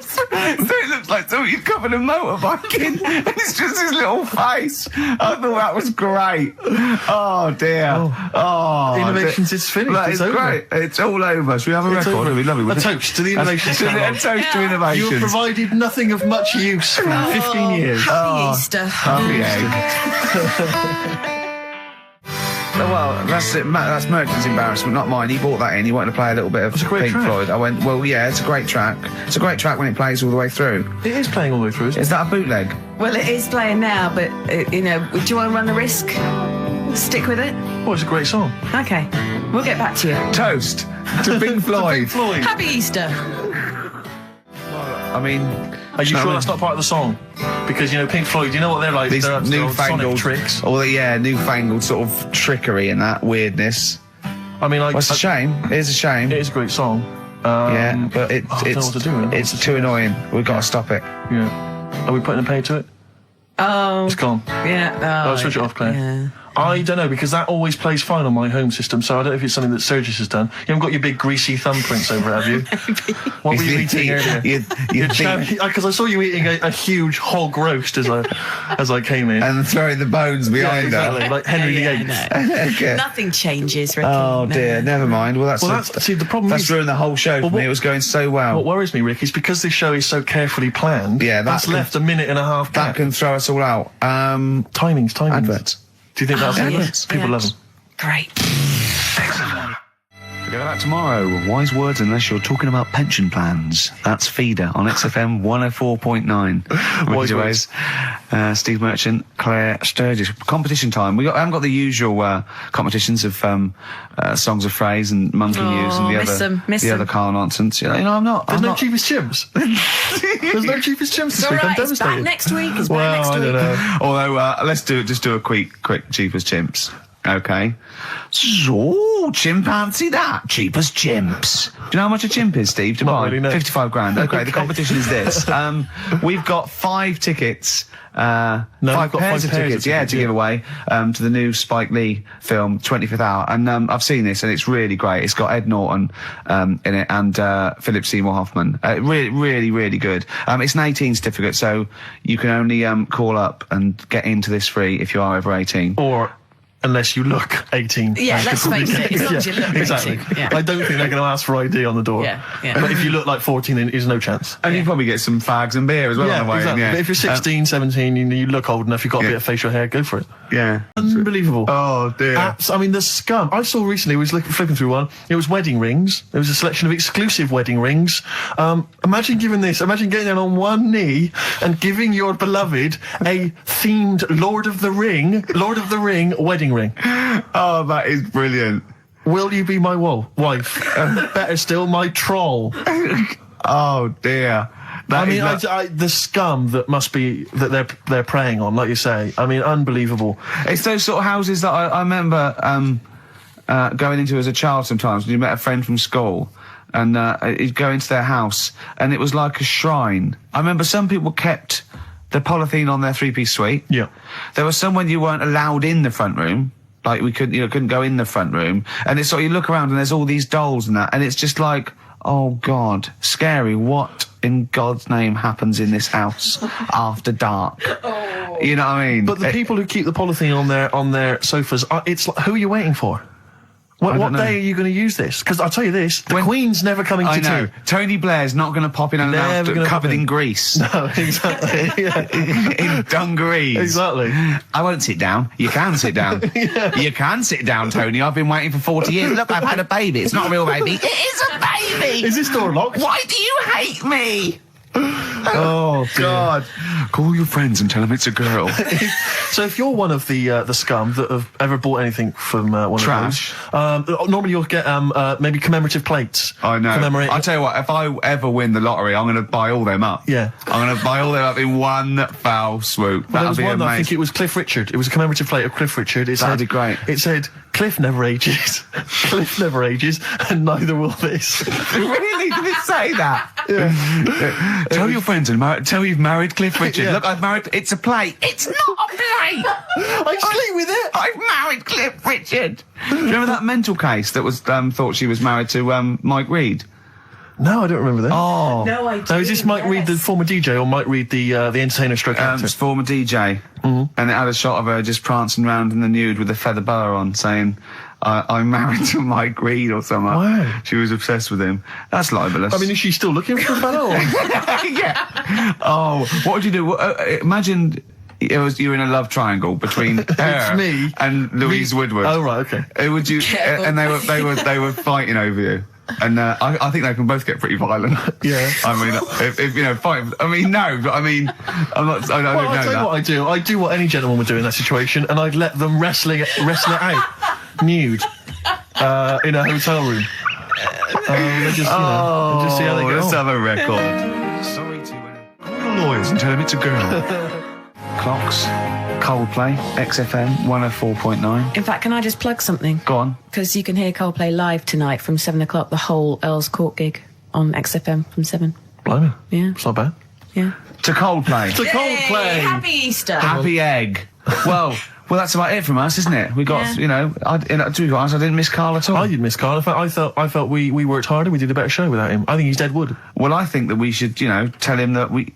So it looks like somebody you'd covered a motorbike in, and it's just his little face. I thought that was great. Oh, dear. Oh. Innovations is finished. That It's is over. great. It's all over. Should we have a record? over. It'd be lovely. A toast to the innovations. A toast to innovations. You have provided nothing of much use for 15 years. Happy Easter. Happy egg. Well, that's it. That's Merchant's embarrassment, not mine. He bought that in. He wanted to play a little bit of It's a great Pink track. Floyd. I went, well, yeah, it's a great track. It's a great track when it plays all the way through. It is playing all the way through, isn't it? Is that a bootleg? Well, it is playing now, but, do you want to run the risk? Stick with it? Oh, it's a great song. Okay. We'll get back to you. Toast to Pink Floyd. Pink Floyd. Happy Easter. I mean... Are you sure that's not part of the song? Because, Pink Floyd, you know what they're like? These They're up to old newfangled sonic tricks. All the, newfangled sort of trickery and that weirdness. I mean, like... Well, it's a shame. It is a shame. It is a great song. Yeah, but I don't know what to do with it. it's too annoying. We've got to stop it. Yeah. Are we putting a pay to it? Oh. It's gone. Yeah. Oh, switch it off, Claire. Yeah. I don't know, because that always plays fine on my home system, so I don't know if it's something that Sturgis has done. You haven't got your big greasy thumbprints over it, have you? What were you eating earlier? Because I saw you eating a huge hog roast as I came in. And throwing the bones behind exactly, her. like Henry VIII. Okay. Nothing changes, Ricky. Oh dear, never mind. Well, See, the problem that's is... ruined the whole show for me. It was going so well. What worries me, Rick, is because this show is so carefully planned, that's left a minute and a half That gap. can throw us all out. Timings. Adverts. Do you think that's yes. People love them. Great. Forget about tomorrow. Wise words unless you're talking about pension plans. That's Feeder on XFM 104.9. Ricky Gervais, Steve Merchant, Claire Sturgis. Competition time. I haven't got the usual competitions of songs of phrase and monkey news and the other Carl nonsense. I'm not. There's no cheapest chimps. There's no cheapest chimps this All week. I'm right, it's devastated. back next week. It's Well, back next I week. don't know. Although, let's do a quick cheapest chimps. Okay. So, chimpanzee that. Cheapest chimps. Do you know how much a chimp is, Steve, to Not buy? really, no. 55 grand. Okay, the competition is this. We've got 5 tickets. No, five we've got pairs of 5 pairs tickets, of to tickets, give away to the new Spike Lee film, 25th Hour. And I've seen this, and it's really great. It's got Ed Norton in it and Philip Seymour Hoffman. Really, really, really good. It's an 18 certificate, so you can only call up and get into this free if you are over 18. Or unless you look 18. Yeah, let's face it, as long as you look exactly. 18, yeah. I don't think they're going to ask for ID on the door. Yeah. But if you look like 14, then there's no chance. And you probably get some fags and beer as well on the way. exactly. Yeah. But if you're 16, 17, you look old enough, you've got a bit of facial hair, go for it. Yeah. Unbelievable. Oh dear. I mean, the scum. I saw recently, was flipping through one, it was wedding rings. There was a selection of exclusive wedding rings. Imagine getting down on one knee and giving your beloved a themed Lord of the Ring wedding ring. Oh, that is brilliant. Will you be my wife? Better still, my troll. Oh dear. The scum that must be that they're preying on, like you say. I mean, unbelievable. It's those sort of houses that I remember going into as a child sometimes when you met a friend from school and you'd go into their house and it was like a shrine. I remember some people kept the polythene on their 3-piece suite. Yeah. There was some when you weren't allowed in the front room. Like we couldn't go in the front room. And it's sort of, you look around and there's all these dolls and that, and it's just like, oh God, scary. What in God's name happens in this house after dark? You know what I mean? But the people who keep the polythene on their sofas, it's like, who are you waiting for? What day are you going to use this? Because I'll tell you this, the Queen's never coming to tea. Tony Blair's not going to pop in unannounced covered in grease. No, exactly. In dungarees. Exactly. I won't sit down. You can sit down. You can sit down, Tony. I've been waiting for 40 years. Look, I've had a baby. It's not a real baby. It is a baby. Is this door locked? Why do you hate me? Oh, God. Call your friends and tell them it's a girl. So if you're one of the scum that have ever bought anything from one Trash. of those, normally you'll get maybe commemorative plates. I know. I'll tell you what, if I ever win the lottery, I'm going to buy all them up. Yeah. I'm going to buy all them up in one foul swoop. Well, there That'll was be one, amazing. I think it was Cliff Richard. It was a commemorative plate of Cliff Richard. That'd be great. It said, Cliff never ages. Cliff never ages, and neither will this. Really? Did it say that? Tell your girlfriends and tell you've married Cliff Richard. Yeah. Look, I've married. It's a play. It's not a play. I sleep with it. I've married Cliff Richard. Do you remember that mental case that was thought she was married to Mike Reed? No, I don't remember that. Oh, No, I do. Now, is this Mike Reed, the former DJ, or Mike Reed, the entertainer stroke actor? it's former DJ, and it had a shot of her just prancing around in the nude with a feather boa on, saying, "I'm married to Mike Reed" or something. Wow. She was obsessed with him. That's libelous. I mean, is she still looking for a fella? Or? yeah. Oh, what would you do? Imagine you're in a love triangle between her me. and Louise Woodward. Oh, right, okay. Would you? Careful. And they were fighting over you. And I think they can both get pretty violent. Yeah. I mean, if you know, fight. I mean, no, but I mean, I'm not. I don't Well, know I'll tell that. you what I do. I do what any gentleman would do in that situation, and I'd let them wrestle it out, nude, in a hotel room. They just, just see how they go. Let's have a record. Sorry to call the lawyers and tell them it's a girl. Clocks, Coldplay, XFM 104.9. In fact, can I just plug something? Go on. Because you can hear Coldplay live tonight from 7 o'clock, the whole Earl's Court gig on XFM from 7. Blimey. Yeah. It's not bad. Yeah. To Coldplay. To Coldplay. Yay, happy Easter. Happy egg. Well, that's about it from us, isn't it? We got, Yeah. to be honest, I didn't miss Carl at all. I did miss Carl. In fact, I felt we worked harder. We did a better show without him. I think he's dead wood. Well, I think that we should, tell him that we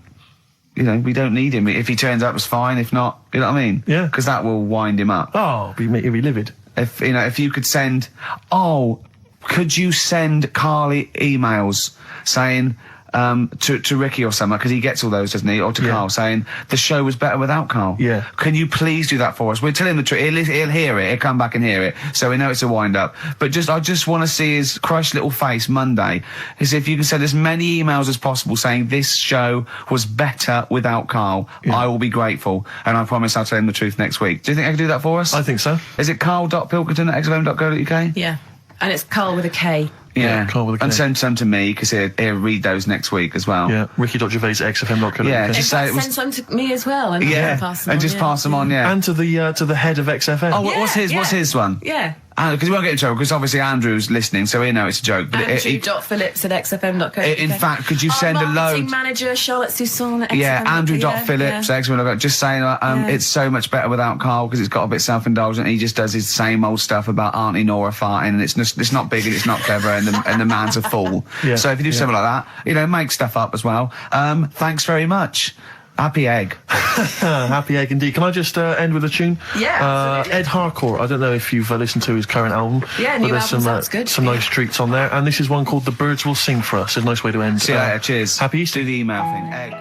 don't need him. If he turns up, it's fine. If not, you know what I mean? Yeah. Because that will wind him up. Oh, he'd be livid. If you could send, could you send Carl emails saying, to Ricky or something, because he gets all those, doesn't he? Or to Yeah. Carl, saying the show was better without Carl. Yeah. Can you please do that for us? We'll tell him the truth. He'll hear it. He'll come back and hear it. So we know it's a wind up. But I just want to see his crushed little face Monday. Is if you can send as many emails as possible saying this show was better without Carl, I will be grateful. And I promise I'll tell him the truth next week. Do you think I can do that for us? I think so. Is it carl.pilkington@xfm.co.uk? Yeah. And it's Carl with a K. Yeah, Carl with a K. and send some to me because he'll read those next week as well. Yeah. Ricky.gervais@xfm.co.uk. Yeah, In just fact, say it was. send some to me as well. And I'll pass them and on, just pass them on. Yeah. And to the head of XFM. Oh, what's his? Yeah. What's his one? Yeah. Because he won't get in trouble because obviously Andrew's listening, so he know it's a joke. But Andrew.phillips@xfm.co.uk. in fact, could you send a marketing load? manager Charlotte Sousson at XFM. Yeah, Andrew.Phillips, XFM. Just saying, it's so much better without Carl because it's got a bit self-indulgent. He just does his same old stuff about Auntie Nora farting, and it's not big and it's not clever, and the man's a fool. Yeah. So if you do something like that, make stuff up as well. Thanks very much. Happy egg. Happy egg indeed. Can I just end with a tune? Yeah, absolutely. Ed Harcourt. I don't know if you've listened to his current album. Yeah, but new there's album sounds good. some nice treats on there. And this is one called The Birds Will Sing For Us. It's a nice way to end. See you later. Cheers. Happy Easter. Do the email thing. Egg.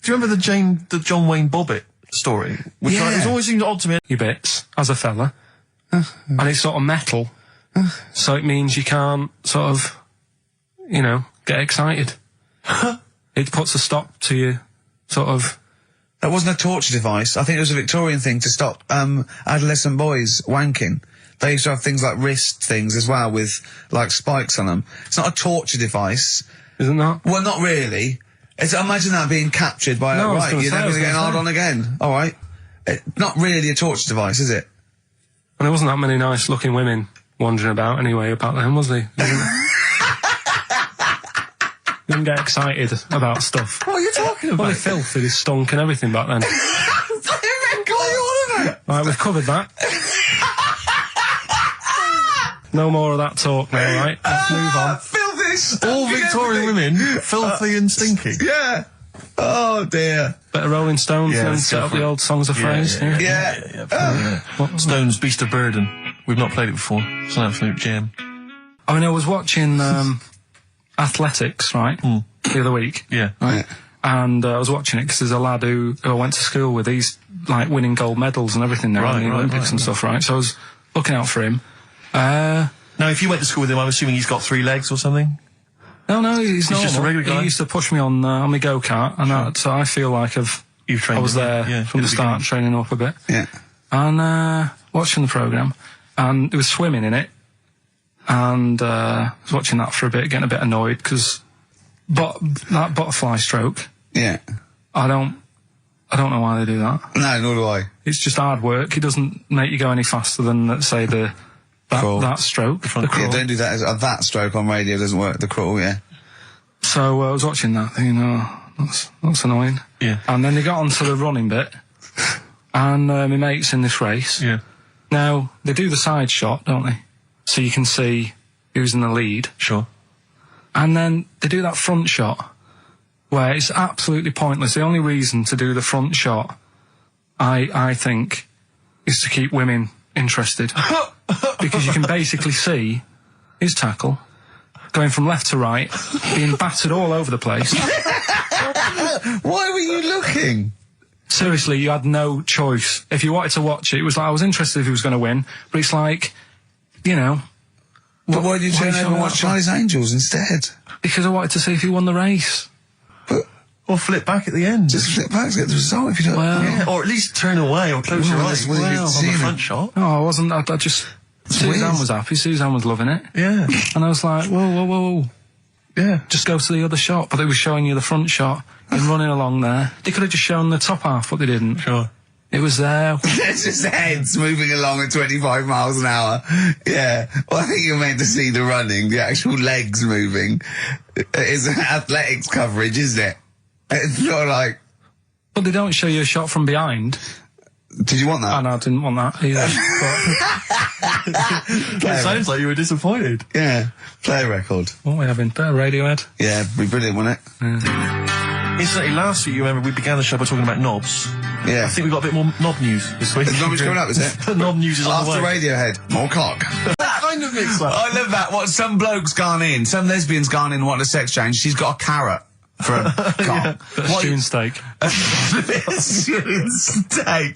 Do you remember the John Wayne Bobbitt story? Which it always seems odd to me. Your bits as a fella, and it's sort of metal, so it means you can't sort of, get excited. It puts a stop to you, sort of. That wasn't a torture device. I think it was a Victorian thing to stop adolescent boys wanking. They used to have things like wrist things as well with like spikes on them. It's not a torture device. Isn't that? Well, not really. Imagine that being captured by No, I was right. gonna You're say, I never was going to get gonna hard say. on again. All right. Not really a torture device, is it? And there wasn't that many nice-looking women wandering about anyway about them, was there? You didn't get excited about stuff. What are you talking about? Well, the filth, it stunk and everything back then. What are you on about? Right, we've covered that. No more of that talk now, right? Let's move on. Filthy. All Victorian women, filthy and stinky. Yeah. Oh dear. Better Rolling Stones Yeah, and let's set go up for the it. old songs of phrase. Yeah. Stones, Beast of Burden. We've not played it before. It's an absolute gem. I mean, I was watching athletics, right, the other week. Yeah. Right. And I was watching it because there's a lad who I went to school with. He's like winning gold medals and everything now in the Olympics and stuff, right? So I was looking out for him. Now, if you went to school with him, I'm assuming he's got 3 legs or something? No, he's normal. just a regular guy? He used to push me on my go-kart, and so I feel like You've trained I was him, there yeah, from in the start, beginning. training up a bit. Yeah. And watching the programme, and there was swimming in it, and I was watching that for a bit, getting a bit annoyed, because that butterfly stroke, Yeah. I don't know why they do that. No, nor do I. It's just hard work. It doesn't make you go any faster than, let's say, Crawl. that stroke, the crawl. Yeah, don't do that. That stroke on radio doesn't work. The crawl, yeah. So I was watching that, thinking, That's annoying. Yeah. And then they got onto the running bit, and my mate's in this race. Yeah. Now, they do the side shot, don't they? So you can see who's in the lead. Sure. And then they do that front shot, where it's absolutely pointless. The only reason to do the front shot, I think, is to keep women interested. Because you can basically see his tackle going from left to right, being battered all over the place. Why were you looking? Seriously, you had no choice. If you wanted to watch it, it was like, I was interested if he was going to win, but it's like, you know... But why did you turn over and watch Charlie's Angels instead? Because I wanted to see if he won the race. Or flip back at the end. Just flip back to get the result if you don't... Well... Yeah, or at least turn away or close your eyes well, on the front shot. No, I wasn't. I just... Suzanne was happy. Suzanne was loving it. Yeah. And I was like, whoa. Yeah. Just go to the other shot. But they were showing you the front shot and running along there. They could have just shown the top half, but they didn't. Sure. It was there. It's just heads moving along at 25 miles an hour. Yeah. Well, I think you're meant to see the running, the actual legs moving. It's athletics coverage, isn't it? It's not like... But they don't show you a shot from behind. Did you want that? Oh, no, I didn't want that either. It sounds like you were disappointed. Yeah. Play a record. What are we having? Better Radiohead? Yeah, it'd be brilliant, wouldn't it? Incidentally, last week, you remember, we began the show by talking about knobs. Yeah. I think we've got a bit more knob news this week. There's knobs coming up, is it? The knob news is on the After way. Radiohead, more cock. Kind of mix up. I love that. What, some bloke's gone in, some lesbian's gone in and wanted a sex change. She's got a carrot for a cock. Stewing steak. Stewing steak.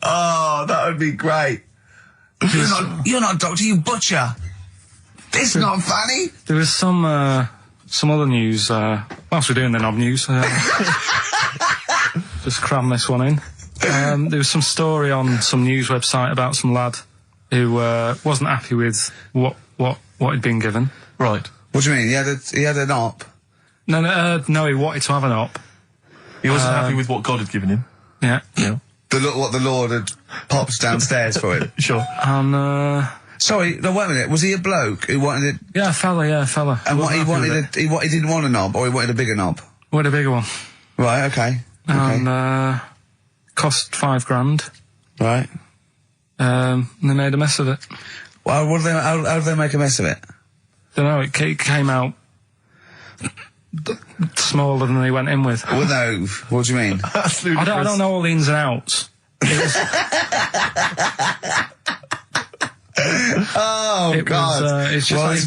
Oh, that would be great. You're not a doctor, you butcher. This is not funny. There was some other news, whilst we're doing the knob news, just cram this one in. There was some story on some news website about some lad who wasn't happy with what he'd been given. Right. What do you mean? He had an op? No, he wanted to have an op. He wasn't happy with what God had given him. Yeah. Yeah. What the Lord had popped downstairs for him. Sure. And, Sorry, no, wait a minute. Was he a bloke who wanted it? yeah, fella. And what he wanted, he didn't want a knob, or he wanted a bigger knob? Wanted a bigger one. Right, okay. And, cost $5,000. Right. And they made a mess of it. Well, how did they make a mess of it? Don't know, it came out smaller than they went in with. Well, no. What do you mean? That's I don't know all the ins and outs. Oh, God. It's just like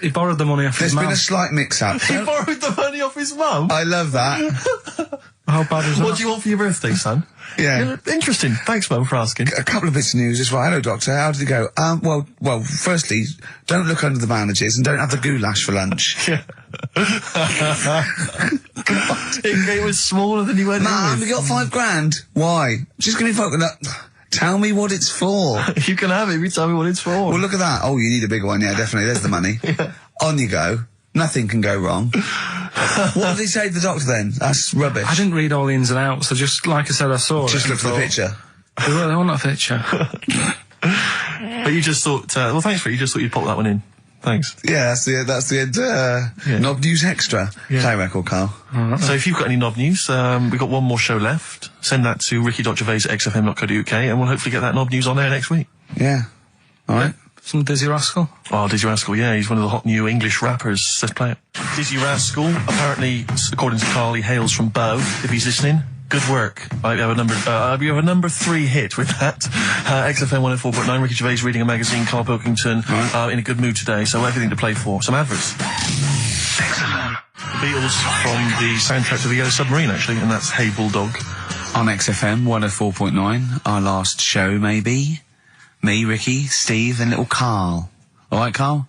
he borrowed the money off his mum. There's been a slight mix-up. He borrowed the money off his mum? I love that. How bad is that? What do you want for your birthday, son? Yeah. Interesting. Thanks, Mum, for asking. A couple of bits of news as well. Hello, Doctor. How did it go? Well, firstly, don't look under the bandages and don't have the goulash for lunch. Yeah. It was smaller than you went in Mum, with. we got $5,000. Why? Just gonna be fucking up. Tell me what it's for. You can have it if you tell me what it's for. Well, look at that. Oh, you need a bigger one. Yeah, definitely. There's the money. Yeah. On you go. Nothing can go wrong. What did he say to the doctor then? That's rubbish. I didn't read all the ins and outs. I just, like I said, I saw Just it. looked at the picture. They want a picture. But you just thought, well, thanks for it. You just thought you'd pop that one in. Thanks. Yeah, that's the end. Yeah. Knob News Extra. Yeah. Play record, Carl. So if you've got any knob news, we've got one more show left. Send that to ricky.gervais@xfm.co.uk and we'll hopefully get that knob news on there next week. Yeah. All right. Some Dizzy Rascal. Oh, Dizzy Rascal, yeah, he's one of the hot new English rappers. Let's play it. Dizzy Rascal, apparently, according to Carl, he hails from Bow, if he's listening. Good work. You have a number 3 hit with that. XFM 104.9, Ricky Gervais reading a magazine, Karl Pilkington, in a good mood today, so everything to play for. Some adverts. Excellent. The Beatles from the soundtrack to The Yellow Submarine, actually, and that's Hey Bulldog. On XFM 104.9, our last show, maybe. Me, Ricky, Steve, and little Carl. All right, Carl?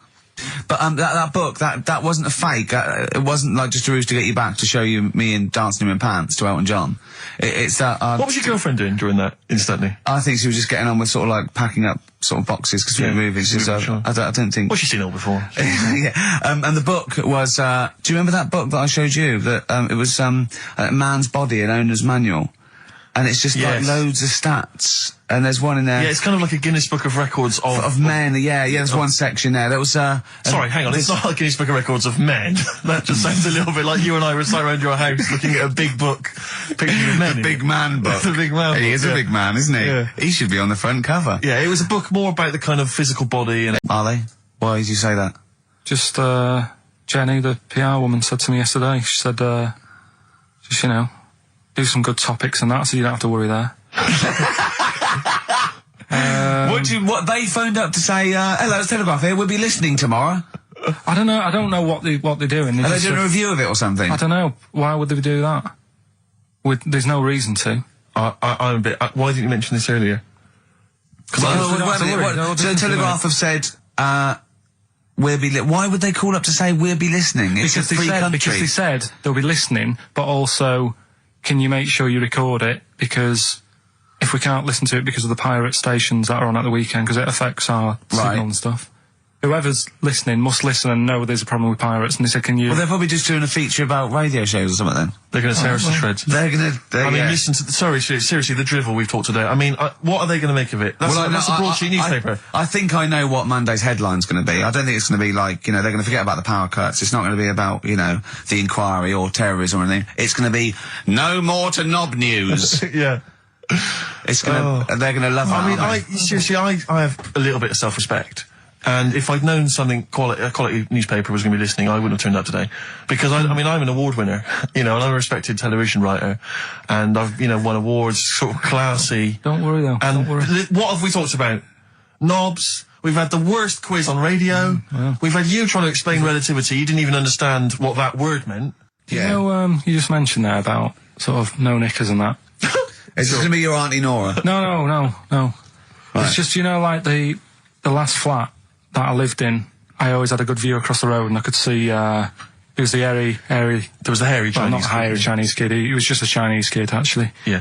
But that book, that wasn't a fake. It wasn't like just a ruse to get you back to show you me and dancing in my pants to Elton John. It's that. What was your girlfriend doing during that, instantly? I think she was just getting on with sort of like packing up sort of boxes because we were moving. So sure. I don't think. Well, she's seen it all before. Yeah. And the book was. Do you remember that book that I showed you? That it was a man's body, an owner's manual. and it's just like loads of stats. And there's one in there. Yeah, it's kind of like a Guinness Book of Records of men. Yeah, there's one section there. That was, sorry, hang on. It's not like Guinness Book of Records of men. That just sounds a little bit like you and I were sat around your house looking at a big book, pictures of men. The big man book. The big man book. He is a big man, isn't he? Yeah. He should be on the front cover. Yeah, it was a book more about the kind of physical body and... Are they? Why did you say that? Just, Jenny, the PR woman, said to me yesterday, she said, just, you know, do some good topics and that, so you don't have to worry there. What they phoned up to say, hello, it's Telegraph here, we'll be listening tomorrow. I don't know what they're doing. Are they doing a review of it or something? I don't know. Why would they do that? There's no reason to. I'm a bit... why didn't you mention this earlier? So the Telegraph have said, why would they call up to say we'll be listening? It's a free country. Because they said they'll be listening, but also, can you make sure you record it? Because if we can't listen to it because of the pirate stations that are on at the weekend, because it affects our signal and stuff. Whoever's listening must listen and know there's a problem with pirates, and they said, can you... Well, they're probably just doing a feature about radio shows or something then. They're going to tear us to shreds. They're going to... I mean, listen to... seriously, the drivel we've talked today. I mean, what are they going to make of it? That's a broadsheet newspaper. I think I know what Monday's headline's going to be. I don't think it's going to be like, you know, they're going to forget about the power cuts. It's not going to be about, you know, the inquiry or terrorism or anything. It's going to be no more to knob news. Yeah. It's going to... They're going to love that. I mean, seriously, I have a little bit of self-respect. And if I'd known a quality newspaper was going to be listening, I wouldn't have turned up today. Because I mean, I'm an award winner, you know, and I'm a respected television writer. And I've, you know, won awards, sort of classy. Don't worry though. And don't worry. What have we talked about? Knobs. We've had the worst quiz on radio. Yeah. We've had you trying to explain relativity. You didn't even understand what that word meant. Yeah. You know, you just mentioned there about sort of no knickers and that. Is this going to be your Auntie Nora? No. Right. It's just, you know, like the last flat that I lived in, I always had a good view across the road, and I could see, it was the hairy... There was the hairy Chinese not hairy Chinese kid, he was just a Chinese kid, actually. Yeah.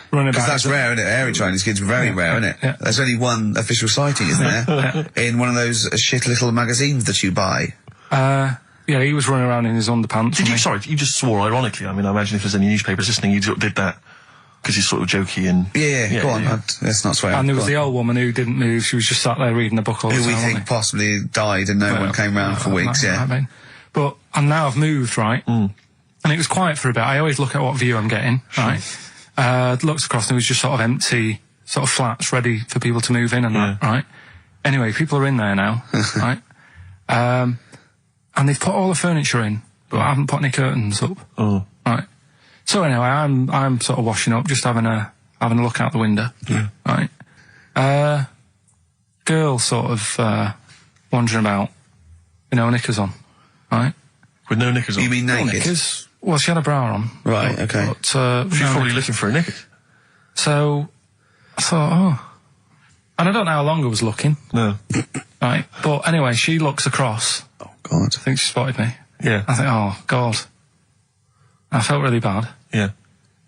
Because that's rare, isn't it? Hairy Chinese kids are very rare, isn't it? Yeah. There's only one official sighting, isn't there? In one of those shit little magazines that you buy. Yeah, he was running around in his underpants. Sorry, you just swore ironically. I mean, I imagine if there's any newspapers listening, you did that. Because he's sort of jokey and... Yeah, go on. Yeah. Let's not swear. And there was the old woman who didn't move. She was just sat there reading a book all the time. Who we think possibly died and no one came round for weeks, But, and now I've moved, right? And it was quiet for a bit. I always look at what view I'm getting, right? Looked across and it was just sort of empty, sort of flats ready for people to move in and that, right? Anyway, people are in there now, right? And they've put all the furniture in, but I haven't put any curtains up, right? So anyway, I'm sort of washing up, just having a look out the window, right? Girl sort of wandering about, with no knickers on, right? With no knickers on? You mean naked? No knickers. Well, she had a bra on. Right, okay. But, she's probably looking for a knickers. So I thought, and I don't know how long I was looking. No. Right, but anyway, she looks across. Oh God! I think she spotted me. Yeah. I think, oh God. I felt really bad. Yeah.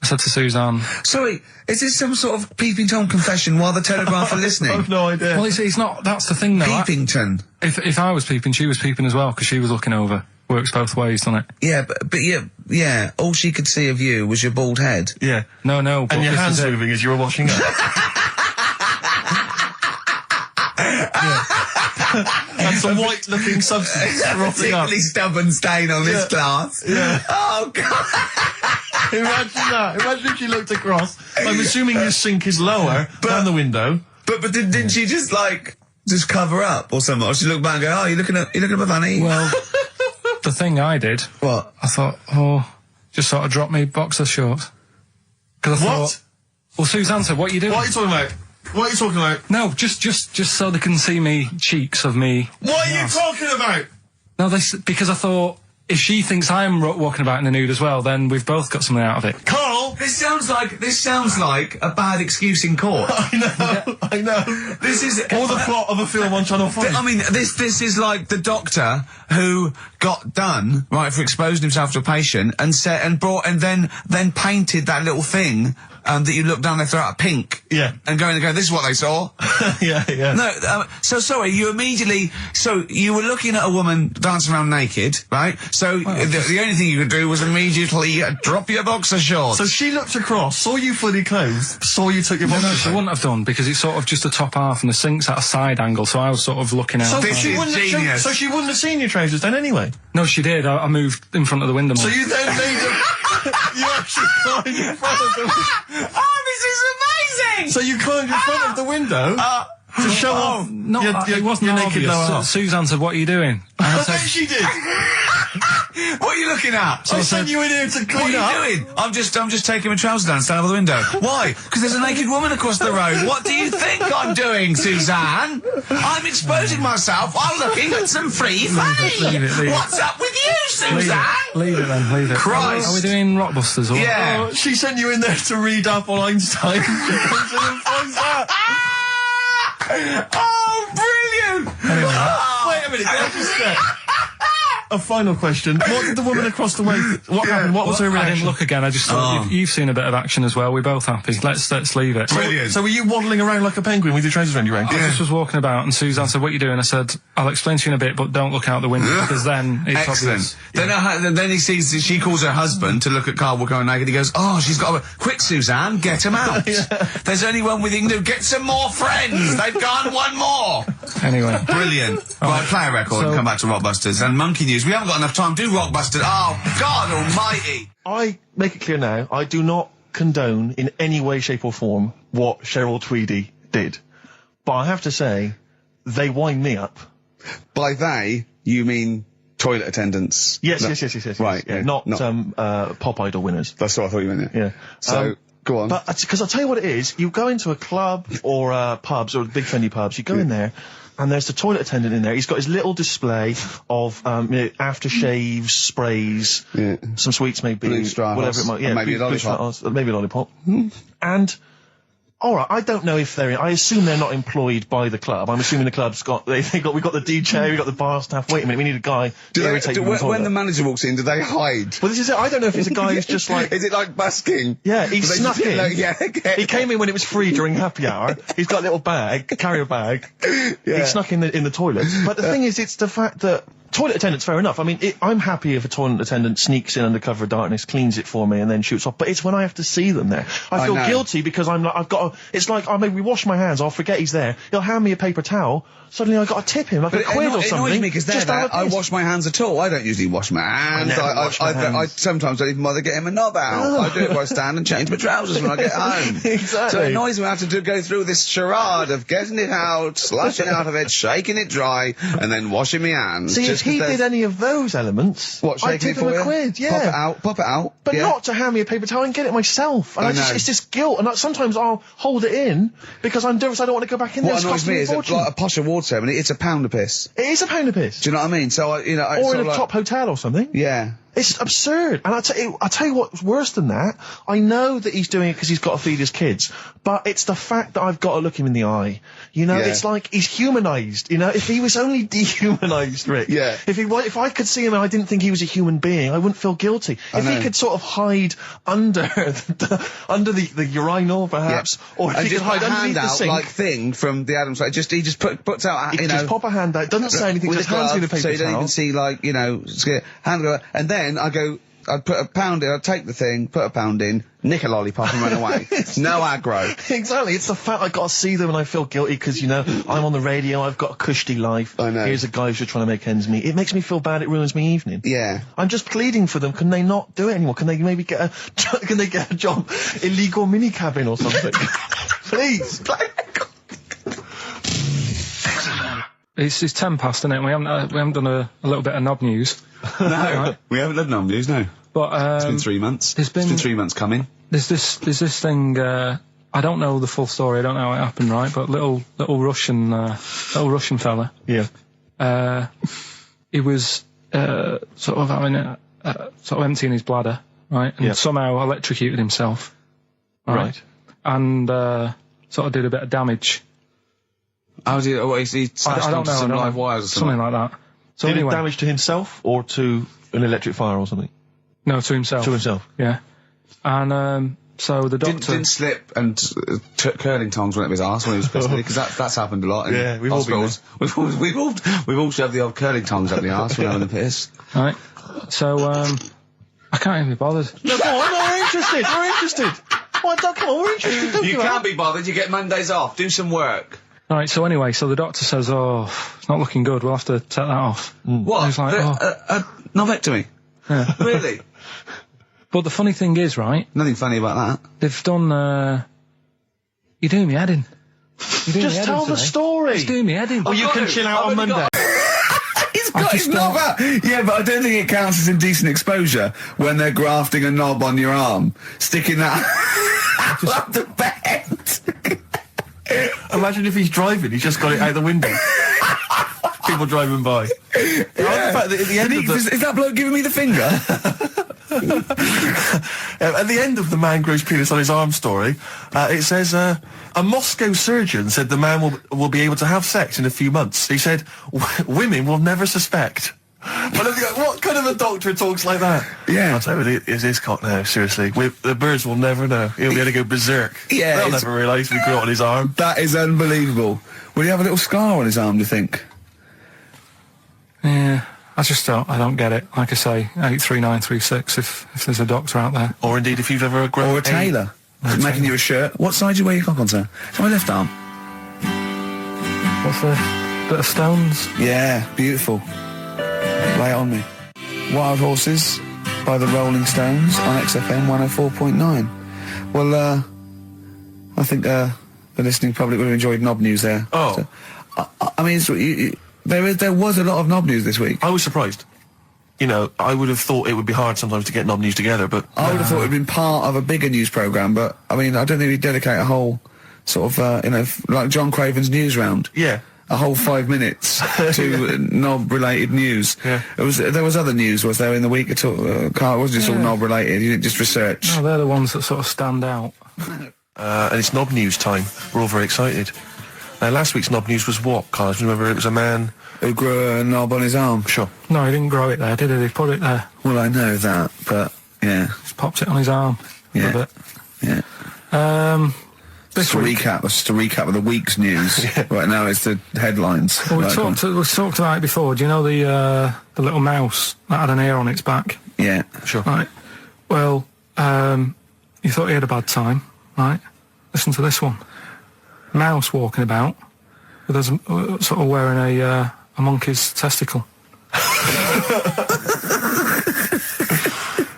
I said to Suzanne... Sorry, is this some sort of Peeping Tom confession while the Telegraph are listening? I've no idea. Well, it's not... That's the thing, though. Peepington. If I was peeping, she was peeping as well, because she was looking over. Works both ways, doesn't it? Yeah, but yeah, all she could see of you was your bald head. Yeah. No, but and your hands moving as you were washing up. And some white-looking substance rotting up. Particularly stubborn stain on this glass. Yeah. Oh, God. Imagine that. Imagine if she looked across. I'm assuming your sink is lower than the window. But didn't she just cover up or something? Or she looked back and go, oh, you looking at my fanny? Well, the thing I did... What? I thought, just sort of drop me boxer shorts. Because I thought... Well, Suzanne said, what are you doing? What are you talking about? What are you talking about? No, just so they can see me cheeks of me. What are you talking about? No, because I thought if she thinks I'm walking about in the nude as well, then we've both got something out of it. Carl, this sounds like a bad excuse in court. I know. This is or the plot of a film on Channel 5. I mean, this is like the doctor who got done for exposing himself to a patient and then painted that little thing that you look down their throat at pink. Yeah. And go, this is what they saw. yeah. No, so sorry, you immediately, so you were looking at a woman dancing around naked, right? So the only thing you could do was immediately drop your boxer shorts. So she looked across, saw you fully clothed, saw you took your boxer No, she wouldn't have done, because it's sort of just the top half and the sink's at a side angle, so I was sort of looking out. So This she is wouldn't have, genius. so she wouldn't have seen your trousers then anyway? No, she did. I moved in front of the window more. So you then made them... you actually climbed in front of them. Oh, this is amazing! So you climbed in front of the window to show off No, your it wasn't your naked lower obvious. half. Suzanne said, "What are you doing?" And I I said, bet she did. What are you looking at? I sent you in here to What clean are up. you doing? I'm just taking my trousers down, stand over the window. Why? Because there's a naked woman across the road. What do you think I'm doing, Suzanne? I'm exposing myself while looking at some free fame. leave it. What's up with you, Suzanne? Leave it then, leave it. Christ. Are we doing Rockbusters or? Yeah. Oh, she sent you in there to read up on Einstein. She comes in and finds that. Oh, brilliant! Wait a minute, can I just say? A final question. What did the woman across the way... What happened? What was her I reaction? didn't look again. I just thought you've seen a bit of action as well. We're both happy. Let's leave it. Brilliant. So were you waddling around like a penguin with your trousers around your ankles? I just was walking about, and Suzanne said, "What are you doing?" I said, "I'll explain to you in a bit, but don't look out the window because then it's Excellent. obvious." Then he sees, she calls her husband to look at Carl walking around naked. He goes, "Oh, she's got a... Quick, Suzanne, get him out. There's only one we can do. Get some more friends. They've gone one more." Anyway, Brilliant. Right, play a record and come back to Rockbusters. And Monkey News. We haven't got enough time. Do Rockbusters. Oh, God almighty. I make it clear now, I do not condone in any way, shape or form what Cheryl Tweedy did. But I have to say, they wind me up. By they, you mean toilet attendants? Yes, No. yes. Right, Yeah, yeah, not not- Pop Idol winners. That's what I thought you meant, Yeah. So, go on. But, because I'll tell you what it is, you go into a club or pubs, or big friendly pubs, you go in there, and there's the toilet attendant in there. He's got his little display of aftershaves, sprays, some sweets maybe, Blue Stratos, whatever it might. Yeah, and maybe a blue lollipop. Stratos, maybe a lollipop. And all right, I don't know if they're. I assume they're not employed by the club. I'm assuming the club's got. We've got the DJ, we've got the bar staff. Wait a minute, we need a guy to irritate you. When the manager walks in, do they hide? Well, this is it. I don't know if it's a guy who's just like. Is it like busking? Yeah, he Do they snuck just- in. like, yeah, okay. He came in when it was free during happy hour. He's got a little bag, carrier bag. He snuck in the toilet. But the thing is, it's the fact that toilet attendants, fair enough. I mean, I'm happy if a toilet attendant sneaks in under cover of darkness, cleans it for me, and then shoots off. But it's when I have to see them there. I feel know. guilty because I'm like, I've got. It's like I maybe wash my hands. I'll forget he's there. He'll hand me a paper towel. Suddenly I've got to tip him like a quid or It something. annoys me because just out of I piss. wash my hands at all. I don't usually wash my hands. never wash my hands. I sometimes don't even bother getting my knob out. I do it by stand and change my trousers when I get home. Exactly. So it annoys me I have to go through this charade of getting it out, slashing out of it, shaking it dry, and then washing my hands. See, if just he 'cause did any of those elements, what, I'd shaking tip it him for a you? quid. Yeah. Pop it out. But yeah. not to hand me a paper towel and get it myself. And I know. it's this guilt. And sometimes I'll hold it in because I'm nervous I don't want to go back in there. What It's annoys costing me a is that, fortune. like a posh award ceremony, it's a pound a piss. It is a pound of piss. Do you know what I mean? So, or in a top hotel or something. Yeah. It's absurd. And I'll tell you what's worse than that. I know that he's doing it because he's got to feed his kids. But it's the fact that I've got to look him in the eye. You know, Yeah. it's like he's humanised. You know, if he was only dehumanised, Rick. Yeah. If I could see him and I didn't think he was a human being, I wouldn't feel guilty. If know. he could sort of hide under the urinal, perhaps, or if And he could just put hide a underneath hand the out, sink. like thing from the Adams Family. He just puts out, He you could know. just pop a hand out. Doesn't say anything. with Just a hands me the glove, paper so you don't towel. even see, like, you know, hand over, and then I'd put a pound in, I'd take the thing, put a pound in, nick a lollipop and run away. No aggro. Exactly. It's the fact I got to see them and I feel guilty because, you know, I'm on the radio, I've got a cushy life. I know. Here's a guy who's just trying to make ends meet. It makes me feel bad. It ruins my evening. Yeah. I'm just pleading for them. Can they not do it anymore? Can they maybe get a job, illegal mini cabin or something? Please. it's 10 past, isn't it? We haven't done a little bit of knob news. No, we haven't done knob news, no. But It's been 3 months. It's been 3 months coming. There's this thing. I don't know the full story. I don't know how it happened, right? But little Russian fella. Yeah. He was sort of having sort of emptying his bladder, right? And somehow electrocuted himself. Right. And sort of did a bit of damage. How did he slashed I don't onto know. some I don't live know. wires or something? Something like that. So Did anyway, it damage to himself or to an electric fire or something? no, to himself. To himself. Yeah. And So the doctor didn't slip and curling tongs went up his arse when he was pissing, because that's happened a lot. Yeah, we've all been there. We've all shoved the old curling tongs up the arse when having a piss. Right. So I can't even be bothered. No, go on, we're interested. Come on, we're interested. Don't You do that. can't be bothered. You get Mondays off. Do some work. Right. So anyway, so the doctor says, "Oh, it's not looking good. We'll have to take that off." What? I was like, Novectomy? Yeah. Really? But the funny thing is, right? Nothing funny about that. They've done. You're doing me head in. Just tell the story. It's doing me head in. Oh, you can chill out on Monday. He's got his knob out. Yeah, but I don't think it counts as indecent exposure when they're grafting a knob on your arm, sticking that up the bed. Imagine if he's driving, he's just got it out the window. People driving by. Yeah. The fact that at the end of Is that bloke giving me the finger? At the end of the man grows penis on his arm story, it says, a Moscow surgeon said the man will be able to have sex in a few months. He said, women will never suspect. What kind of a doctor talks like that? Yeah. I'll tell you, it's his cock now, seriously. The birds will never know. He'll be able to go berserk. Yeah, They'll never realise we grew it on his arm. That is unbelievable. Will he have a little scar on his arm, do you think? Yeah. I don't get it. Like I say, 83936 if there's a doctor out there. Or indeed, if you've ever grown Or a tailor. Making you a shirt. What side do you wear your cock on, sir? It's my left arm. What's the bit of stones? Yeah, beautiful. Lay it on me. Wild Horses by the Rolling Stones on XFM 104.9. Well, I think the listening public would have enjoyed knob news there. Oh. So, I mean, there was a lot of knob news this week. I was surprised. You know, I would have thought it would be hard sometimes to get knob news together, but... I would have thought it would have been part of a bigger news programme, but, I mean, I don't think we'd dedicate a whole sort of, like John Craven's news round. Yeah. A whole 5 minutes to knob-related news. Yeah. There was other news, was there, in the week at all? Carl, it wasn't just all knob-related, you didn't just research. No, they're the ones that sort of stand out. And it's knob news time. We're all very excited. Now, last week's knob news was what, Carl? Do you remember it was a man... Who grew a knob on his arm? Sure. No, he didn't grow it there, did he? He put it there. Well, I know that, but, yeah. Just popped it on his arm. Yeah. A bit. Yeah. This week... Just a recap of the week's news. Right now it's the headlines. Well, we talked about it before. Do you know the little mouse that had an ear on its back? Yeah. Sure. Right. Well, you thought he had a bad time, right? Listen to this one. Mouse walking about with us sort of wearing a monkey's testicle.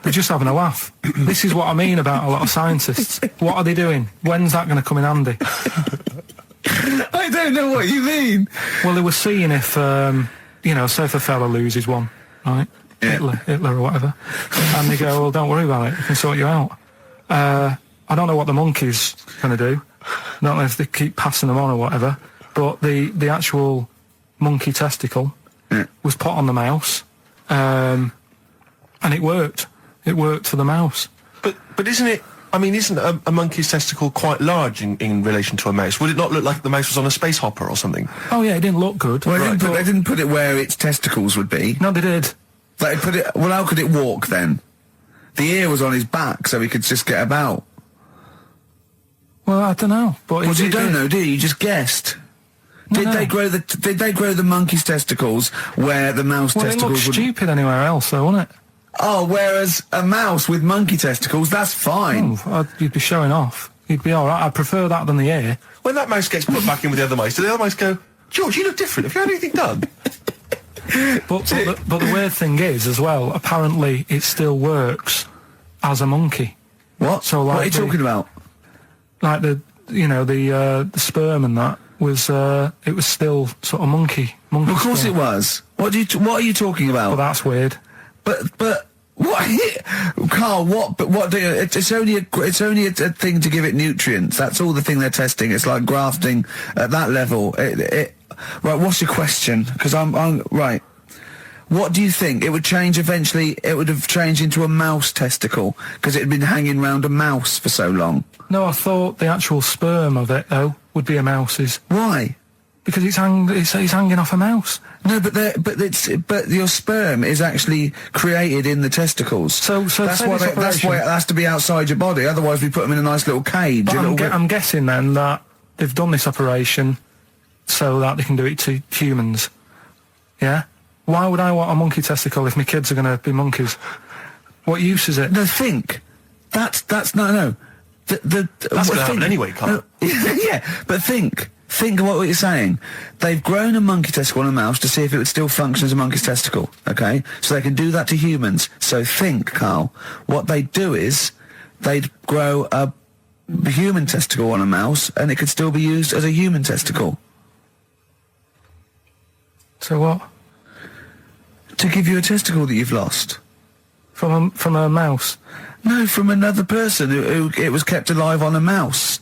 They're just having a laugh. This is what I mean about a lot of scientists. What are they doing? When's that going to come in handy? I don't know what you mean. Well, they were seeing if, say if a fella loses one, right? Yeah. Hitler or whatever. And they go, well, don't worry about it. We can sort you out. I don't know what the monkey's going to do. I don't know if they keep passing them on or whatever. But the actual monkey testicle was put on the mouse. And it worked. It worked for the mouse. But isn't it... I mean, isn't a monkey's testicle quite large in relation to a mouse? Would it not look like the mouse was on a space hopper or something? Oh, yeah, it didn't look good. Well, they didn't put it where its testicles would be. No, they did. They put it... Well, how could it walk, then? The ear was on his back, so he could just get about. Well, I don't know. But Well, you don't know, do you? You just guessed. Did they grow the monkey's testicles where the mouse testicles it looked would... stupid anywhere else, though, wouldn't it? Oh, whereas a mouse with monkey testicles, that's fine. Oh, you'd be showing off. You'd be all right. I'd prefer that than the ear. When that mouse gets put back in with the other mice, do the other mice go, George, you look different. Have you had anything done? But the weird thing is, as well, apparently it still works as a monkey. What? So, like, what are you talking about? Like the sperm and that was it was still sort of monkey. Of course sperm. it was. What are you talking about? Well, that's weird. But what, Carl? What? But what? It's only a thing to give it nutrients. That's all the thing they're testing. It's like grafting at that level. Right. What's your question? Because I'm right. What do you think? It would change eventually. It would have changed into a mouse testicle because it had been hanging round a mouse for so long. No, I thought the actual sperm of it though would be a mouse's. Why? Because it's hanging off a mouse. No, but your sperm is actually created in the testicles. So that's why it has to be outside your body. Otherwise, we put them in a nice little cage. But I'm guessing then that they've done this operation so that they can do it to humans. Yeah. Why would I want a monkey testicle if my kids are going to be monkeys? What use is it? No, think. That's no. That's going to happen anyway, Carl. Yeah, but think. Think of what you're saying. They've grown a monkey testicle on a mouse to see if it would still function as a monkey's testicle, okay? So they can do that to humans. So think, Carl. What they'd do is they'd grow a human testicle on a mouse and it could still be used as a human testicle. So what? To give you a testicle that you've lost. From a mouse? No, from another person who it was kept alive on a mouse.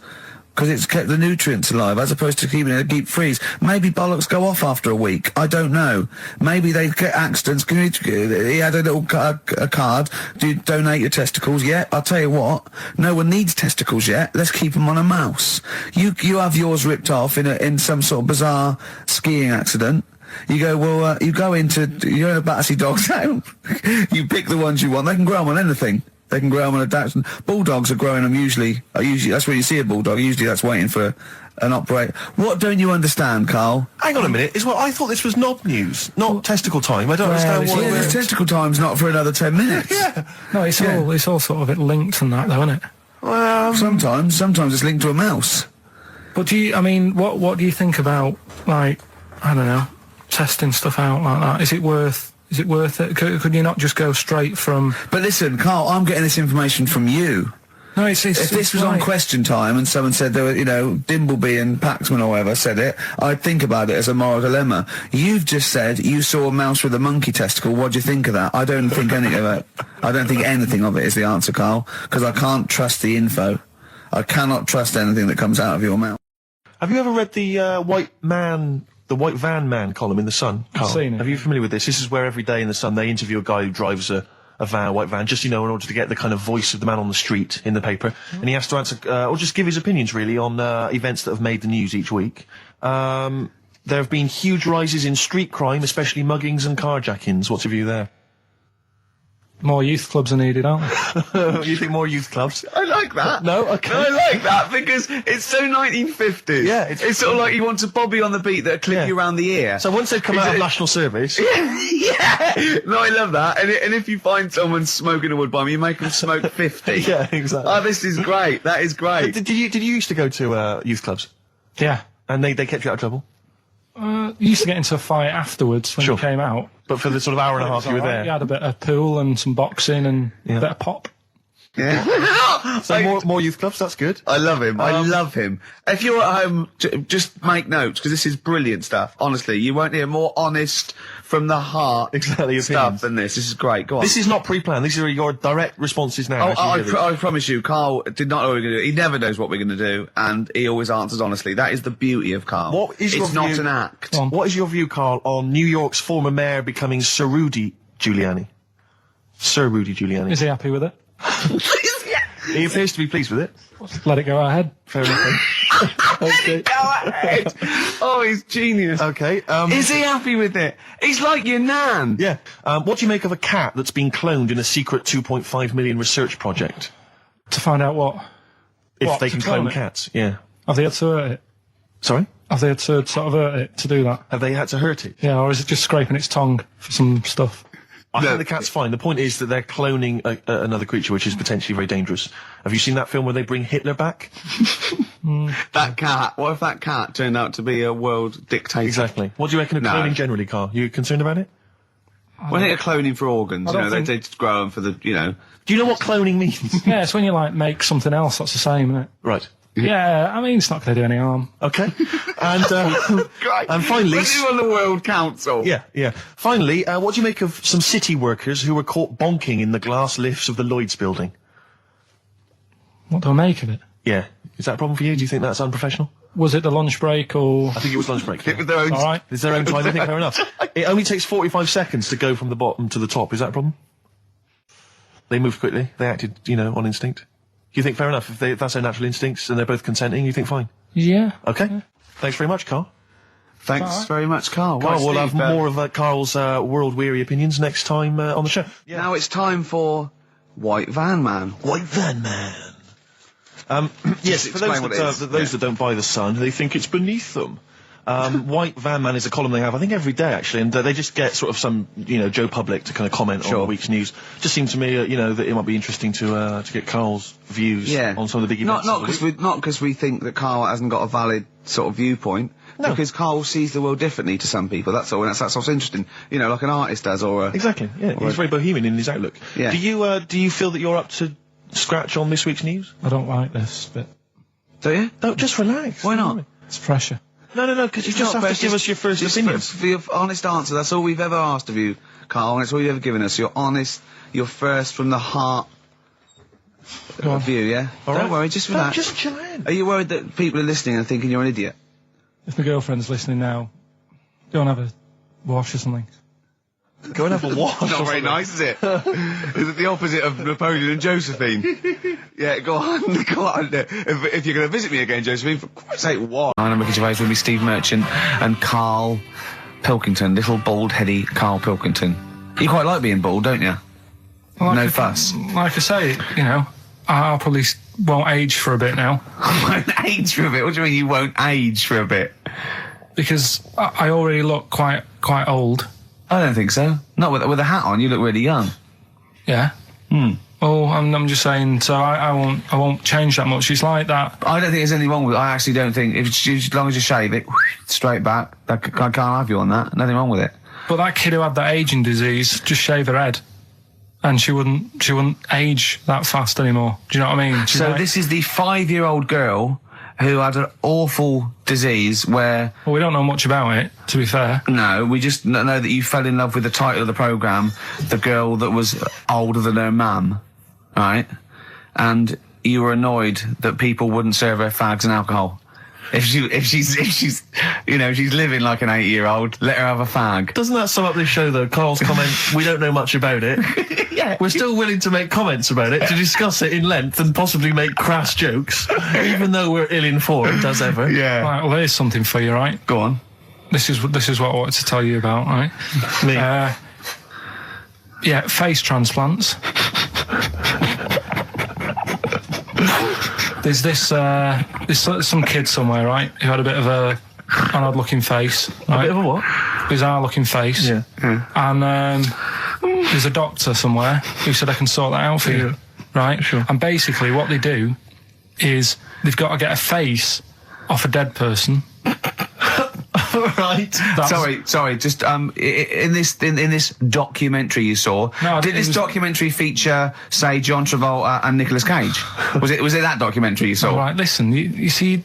Because it's kept the nutrients alive, as opposed to keeping it in a deep freeze. Maybe bollocks go off after a week. I don't know. Maybe they get accidents. He had a little a card. Do you donate your testicles? Yeah, I'll tell you what. No one needs testicles yet. Let's keep them on a mouse. You have yours ripped off in some sort of bizarre skiing accident. You go, well, you're in a Battersea Dog Town. You pick the ones you want. They can grow them on anything. They can grow them on a Dachshund. Bulldogs are growing them usually that's where you see a bulldog. Usually that's waiting for an operate. What don't you understand, Carl? Hang on a minute. I thought this was knob news, not testicle time. I don't understand what... Yeah, testicle time's not for another 10 minutes. Yeah. No, it's all sort of a bit linked and that, though, isn't it? Well, sometimes it's linked to a mouse. But what do you think about, like, I don't know, testing stuff out like that? Is it worth it? Could you not just go straight from... But listen, Carl, I'm getting this information from you. No, if this was on Question Time and someone said there were, Dimbleby and Paxman or whatever said it, I'd think about it as a moral dilemma. You've just said you saw a mouse with a monkey testicle. What do you think of that? I don't think anything of it. I don't think anything of it is the answer, Carl, because I can't trust the info. I cannot trust anything that comes out of your mouth. Have you ever read the White Van Man column in The Sun, Carl? I've seen it. Are you familiar with this? This is where every day in The Sun they interview a guy who drives a white van, just, in order to get the kind of voice of the man on the street in the paper. And he has to answer, or just give his opinions, really, on events that have made the news each week. There have been huge rises in street crime, especially muggings and carjackings. What's your view there? More youth clubs are needed, aren't there? You think more youth clubs? I like that. No? Okay. No, I like that because it's so 1950s. Yeah, it's sort of like you want a Bobby on the beat that'll clip you around the ear. So once they've come out of national service... Yeah! No, I love that. And if you find someone smoking a wood bomb, you make them smoke 50. Yeah, exactly. Oh, this is great. That is great. Did you used to go to youth clubs? Yeah. And they kept you out of trouble? You used to get into a fight afterwards when you came out. But for the sort of hour and a half you were there? You had a bit of pool and some boxing and a bit of pop. Yeah. So more youth clubs, that's good. I love him. I love him. If you're at home, just make notes, because this is brilliant stuff. Honestly, you won't hear more honest, from the heart stuff than this. This is great. Go on. This is not pre-planned. These are your direct responses now. I promise you, Carl did not know what we're going to do. He never knows what we're going to do, and he always answers honestly. That is the beauty of Carl. It's not an act. What is your view, Carl, on New York's former mayor becoming Sir Rudy Giuliani? Sir Rudy Giuliani. Is he happy with it? He appears to be pleased with it. Let it go ahead. Fair enough. Okay. Go ahead. Oh, he's genius. Okay. Is he happy with it? He's like your nan. Yeah. What do you make of a cat that's been cloned in a secret 2.5 million research project? To find out what? If they can clone cats, yeah. Have they had to hurt it? Sorry? Have they had to sort of hurt it to do that? Have they had to hurt it? Yeah, or is it just scraping its tongue for some stuff? I think the cat's fine. The point is that they're cloning another creature, which is potentially very dangerous. Have you seen that film where they bring Hitler back? That cat. What if that cat turned out to be a world dictator? Exactly. What do you reckon of cloning generally, Carl? You concerned about it? Well, I think they're cloning for organs. They just grow them for the, Do you know what cloning means? Yeah, it's when you, make something else that's the same, isn't it? Right. Yeah, I mean, it's not going to do any harm. Okay. And finally... Put you on the World Council. Yeah. Finally, what do you make of some city workers who were caught bonking in the glass lifts of the Lloyd's building? What do I make of it? Yeah. Is that a problem for you? Do you think that's unprofessional? Was it the lunch break or...? I think it was lunch break. It was their own... All right. It's their own time. I think fair enough. It only takes 45 seconds to go from the bottom to the top. Is that a problem? They moved quickly. They acted, on instinct. You think fair enough? If that's their natural instincts and they're both consenting, you think fine? Yeah. Okay. Yeah. Thanks very much, Carl. Thanks very much, Carl. Carl, Right, we'll Steve, have more of Carl's world-weary opinions next time on the show. Yeah. Now it's time for White Van Man. White Van Man. Yes, for explain what it is. those that don't buy the Sun, they think it's beneath them. White Van Man is a column they have, I think, every day, actually, and they just get sort of some, Joe Public to kind of comment on the week's news. Just seemed to me, that it might be interesting to get Carl's views on some of the big events. Not because we think that Carl hasn't got a valid sort of viewpoint. No. Because Carl sees the world differently to some people, that's all, and that's what's interesting. Like an artist does, or a... Exactly, yeah. He's very bohemian in his outlook. Yeah. Do you feel that you're up to scratch on this week's news? I don't like this bit. Do you? No, just relax. Why not? It's pressure. No, because you just have to give us your first opinion. For your honest answer, that's all we've ever asked of you, Carl, and it's all you've ever given us. Your honest, your first from the heart view, yeah? Don't worry, just relax. Just chill in. Are you worried that people are listening and thinking you're an idiot? If my girlfriend's listening now, go and have a wash or something. Go and have a wash. Not very nice, is it? Is it the opposite of Napoleon and Josephine? Yeah, go on. If you're going to visit me again, Josephine, for Christ's sake, what? I'm Ricky Gervais with me, Steve Merchant, and Karl Pilkington, little bald-heady Karl Pilkington. You quite like being bald, don't you? No fuss. Like I say, I'll probably won't age for a bit now. Won't age for a bit? What do you mean you won't age for a bit? Because I already look quite old. I don't think so. Not with a hat on, you look really young. Yeah. Oh, I'm just saying. So I won't change that much. It's like that. I don't think there's anything wrong with it. I actually don't think. As long as you shave it straight back, I can't have you on that. Nothing wrong with it. But that kid who had that aging disease just shaved her head, and she wouldn't age that fast anymore. Do you know what I mean? So this is the 5-year-old girl who had an awful disease where... Well, we don't know much about it, to be fair. No, we just know that you fell in love with the title of the programme, the girl that was older than her mum, right? And you were annoyed that people wouldn't serve her fags and alcohol. If she's living like an 8-year-old, let her have a fag. Doesn't that sum up this show, though? Carl's comment, we don't know much about it. Yeah. We're still willing to make comments about it, to discuss it in length and possibly make crass jokes, even though we're ill-informed, as ever. Yeah. Right, well, there's something for you, right? Go on. This is what I wanted to tell you about, right? Me? Yeah, face transplants. There's there's some kid somewhere, right, who had a bit of an odd-looking face. Right? A bit of a what? Bizarre-looking face. Yeah. And there's a doctor somewhere who said I can sort that out for you, right? Sure. And basically what they do is they've got to get a face off a dead person. Right. Sorry. Just in this documentary you saw, did this documentary feature, say, John Travolta and Nicolas Cage? Was it that documentary you saw? All right. Listen, you see.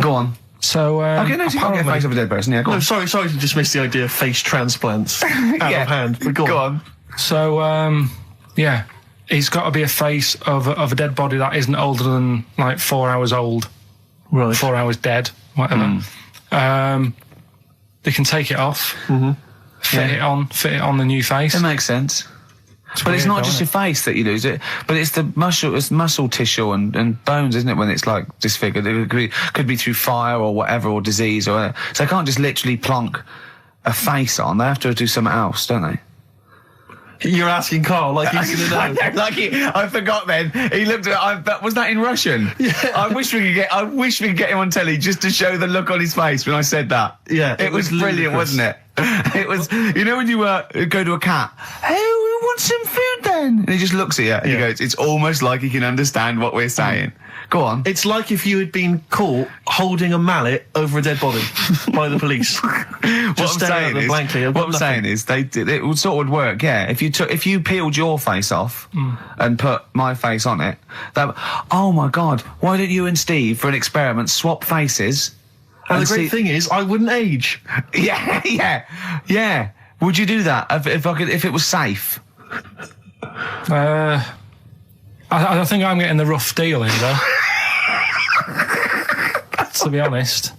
Go on. So okay, no, you can't get a face of a dead person. Yeah, go on. Sorry to dismiss the idea of face transplants out of hand. But go on. So yeah, it's got to be a face of a dead body that isn't older than like 4 hours old. Right. 4 hours dead, whatever. They can take it off, fit it on the new face. It makes sense. But it's not just your face that you lose it, but it's the muscle tissue and bones, isn't it, when it's like disfigured? It could be through fire or whatever, or disease or whatever. So they can't just literally plonk a face on. They have to do something else, don't they? You're asking Carl like he's gonna know. I forgot then. He looked at was that in Russian? Yeah. I wish we could get him on telly just to show the look on his face when I said that. Yeah. It was brilliant, wasn't it? It was, when you go to a cat, hey, we want some food then. And he just looks at you and he goes, it's almost like he can understand what we're saying. Go on. It's like if you had been caught holding a mallet over a dead body by the police. What I'm saying is, it would sort of work, yeah. If you peeled your face off and put my face on it, oh my God, why don't you and Steve, for an experiment, swap faces? And the great thing is, I wouldn't age. Yeah. Would you do that if it was safe? I think I'm getting the rough deal in though. To be honest.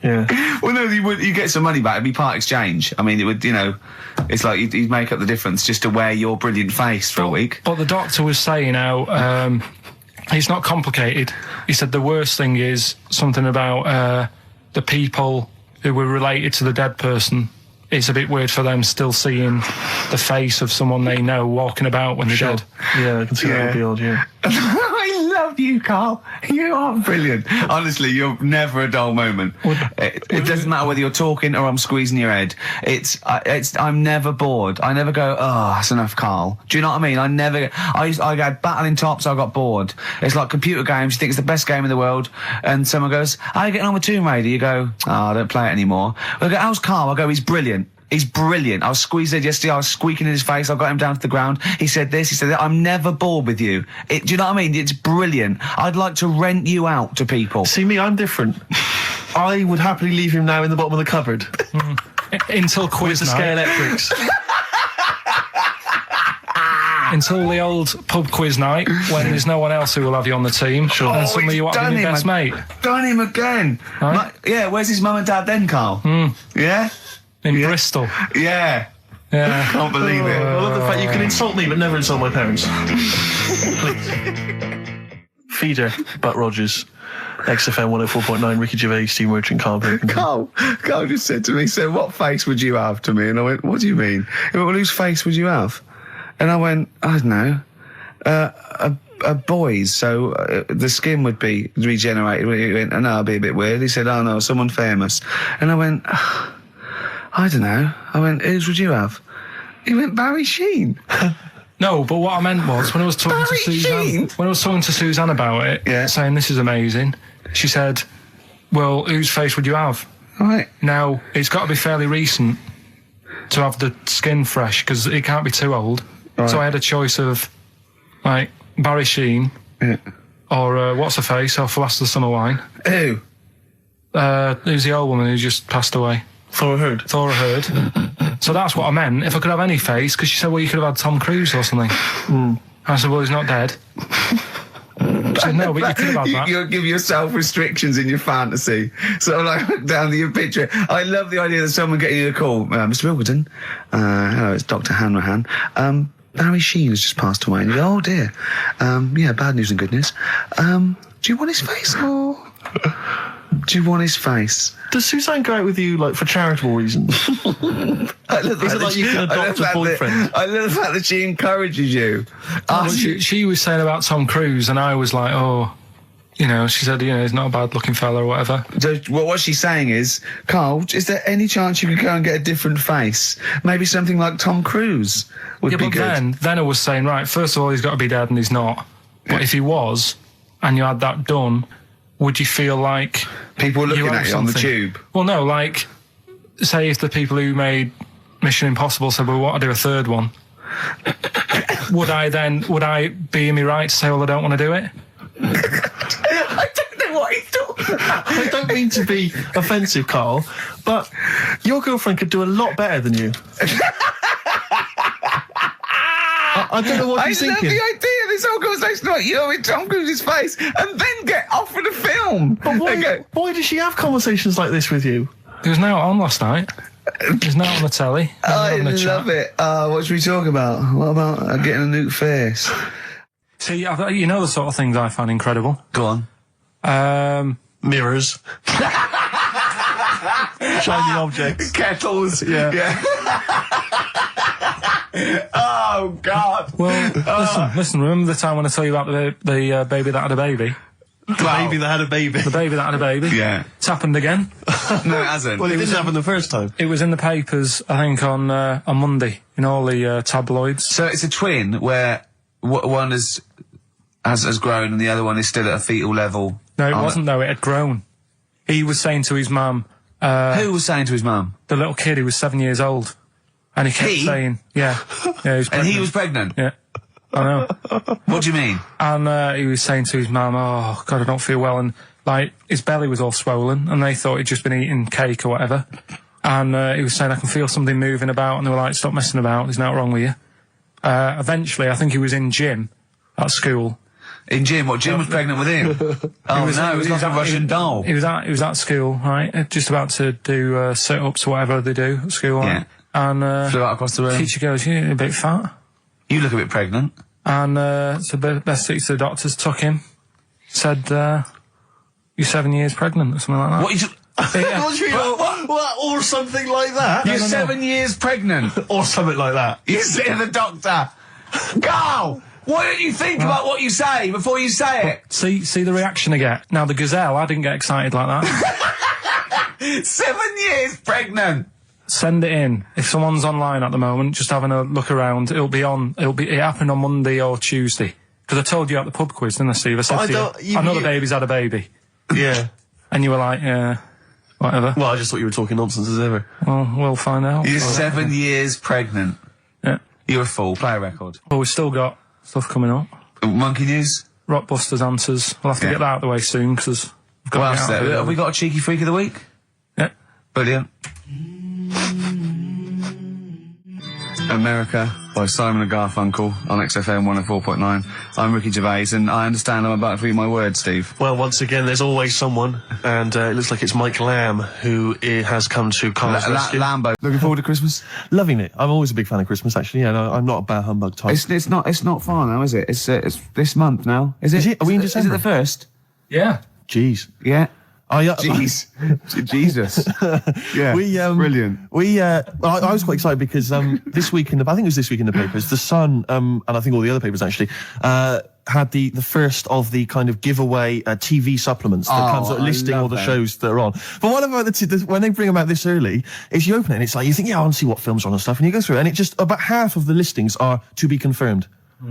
Yeah. Well, no, you get some money back. It'd be part exchange. I mean, it would, it's like you'd make up the difference just to wear your brilliant face for a week. But the doctor was saying how it's not complicated. He said the worst thing is something about the people who were related to the dead person, it's a bit weird for them still seeing the face of someone they know walking about when they're dead. Yeah, I can see that would be odd, yeah. I love you, Carl. You are brilliant. Honestly, you're never a dull moment. It doesn't matter whether you're talking or I'm squeezing your head. I'm never bored. I never go, oh, that's enough, Carl. Do you know what I mean? I got battling tops, I got bored. It's like computer games. You think it's the best game in the world, and someone goes, how are you getting on with Tomb Raider? You go, oh, I don't play it anymore. I go, how's Carl? I go, he's brilliant. He's brilliant. I was squeezed it yesterday. I was squeaking in his face. I got him down to the ground. He said this. He said that. I'm never bored with you. Do you know what I mean? It's brilliant. I'd like to rent you out to people. See me, I'm different. I would happily leave him now in the bottom of the cupboard. Until quiz with the night. Scalextrics. Until the old pub quiz night, when there's no one else who will have you on the team. Sure. And suddenly you want to be your best mate. Done him again. Right? Yeah, where's his mum and dad then, Carl? Yeah? In Bristol. Yeah. Yeah. Can't believe it. I love the fact you can insult me but never insult my parents. Feeder, Butt Rogers, XFM 104.9, Ricky Gervais, Steve Merchant, Karl Pilkington. Carl just said to me, so what face would you have to me? And I went, what do you mean? He went, well, whose face would you have? And I went, I don't know, a boy's, so the skin would be regenerated. He went, oh, no, it'd be a bit weird. He said, oh no, someone famous. And I went, I don't know. I went, whose would you have? He went, Barry Sheen. No, but what I meant was, when I was talking to Suzanne about it, saying this is amazing, she said, well, whose face would you have? Right. Now, it's got to be fairly recent to have the skin fresh, because it can't be too old. Right. So I had a choice of, like, Barry Sheen, or what's her face off Last of the Summer Wine. Who? Who's the old woman who just passed away? Thora Hird. So that's what I meant. If I could have any face, because she said, well, you could have had Tom Cruise or something. I said, well, he's not dead. She said, no, but you could have had that. You'll give yourself restrictions in your fantasy. So like, look down to your picture. I love the idea that someone getting you a call. Mr. Wilkerton. Hello, it's Dr. Hanrahan. Barry Sheen has just passed away. And you go, oh dear. Yeah, bad news and good news. Do you want his face? Do you want his face? Does Suzanne go out with you, like, for charitable reasons? Is it like you can adopt a boyfriend? I love the fact that she encourages you. She was saying about Tom Cruise, and I was like, oh, you know, she said, you know, he's not a bad-looking fella or whatever. So what she's saying is, Carl, is there any chance you could go and get a different face? Maybe something like Tom Cruise would be good. Then I was saying, right, first of all, he's got to be dead, and he's not. But if he was, and you had that done, would you feel like people were looking at you on the tube? Well, no, like, say if the people who made Mission Impossible said, well, we want to do a third one, would I be in my right to say, well, I don't want to do it? I don't know what he's talking about. I don't mean to be offensive, Carl, but your girlfriend could do a lot better than you. I don't know what he's thinking. I love the idea of this whole conversation about you in Tom Cruise's face and then get offered a film. But why does she have conversations like this with you? It was now on last night. It was now on the telly. I love it. What should we talk about? What about getting a new face? See, you know the sort of things I find incredible. Go on. Mirrors. Shiny objects. Kettles. Yeah. Oh, God. Well, listen, remember the time when I told you about the baby that had a baby? The baby that had a baby. The baby that had a baby. Yeah. It's happened again. No, it hasn't. Well, it didn't happen the first time. It was in the papers, I think, on Monday, in all the tabloids. So it's a twin where one has grown and the other one is still at a fetal level. No, it wasn't, though. It had grown. He was saying to his mum... Who was saying to his mum? The little kid who was 7 years old. And he kept saying... Yeah. He was pregnant. And he was pregnant? Yeah. I know. What do you mean? And he was saying to his mum, oh, God, I don't feel well. And, like, his belly was all swollen, and they thought he'd just been eating cake or whatever. And he was saying, I can feel something moving about. And they were like, stop messing about. There's nothing wrong with you. Eventually, I think he was in gym at school. In gym? What, Jim was pregnant with him? Oh, it was like a Russian doll. He was at school, right? Just about to do sit-ups or whatever they do at school. Yeah. Right? And flew out across the room. Teacher goes, you're a bit fat. You look a bit pregnant. And so best to the doctors, took him, said, you're 7 years pregnant or something like that. What? What, or something like that? You're 7 years pregnant. Or something like that. You say to the doctor, Carl, why don't you think about what you say before you say it? See the reaction I get. Now, the gazelle, I didn't get excited like that. 7 years pregnant. Send it in. If someone's online at the moment, just having a look around, it happened on Monday or Tuesday. Because I told you at the pub quiz, didn't I, Steve? I said to you, I know the baby's had a baby. Yeah. And you were like, yeah, whatever. Well, I just thought you were talking nonsense as ever. Well, we'll find out. You're 7 years pregnant. Yeah. You're a fool. Play a record. Well, we've still got stuff coming up. Monkey news? Rockbusters answers. We'll have to get that out of the way soon, because we've got What else there? Have we got a cheeky freak of the week? Yeah. Brilliant. America by Simon and Garfunkel on XFM 104.9. I'm Ricky Gervais, and I understand I'm about to read my words, Steve. Well, once again, there's always someone, and it looks like it's Mike Lamb who has come to Carl's rescue. Lambo. Looking forward to Christmas? Loving it. I'm always a big fan of Christmas, actually. Yeah, no, I'm not a bah humbug type. It's not far now, is it? It's this month now. Is it? Are we in December? Is it the 1st? Yeah. Jeez. Yeah. Oh, yeah. Jeez. Jesus. Yeah. Brilliant. I was quite excited because this week I think it was this week in the papers, The Sun, and I think all the other papers actually, had the first of the kind of giveaway TV supplements that comes out listing all the shows that are on. But what about when they bring them out this early, is you open it and it's like, you think, yeah, I want to see what films are on and stuff, and you go through it, and it just, about half of the listings are to be confirmed.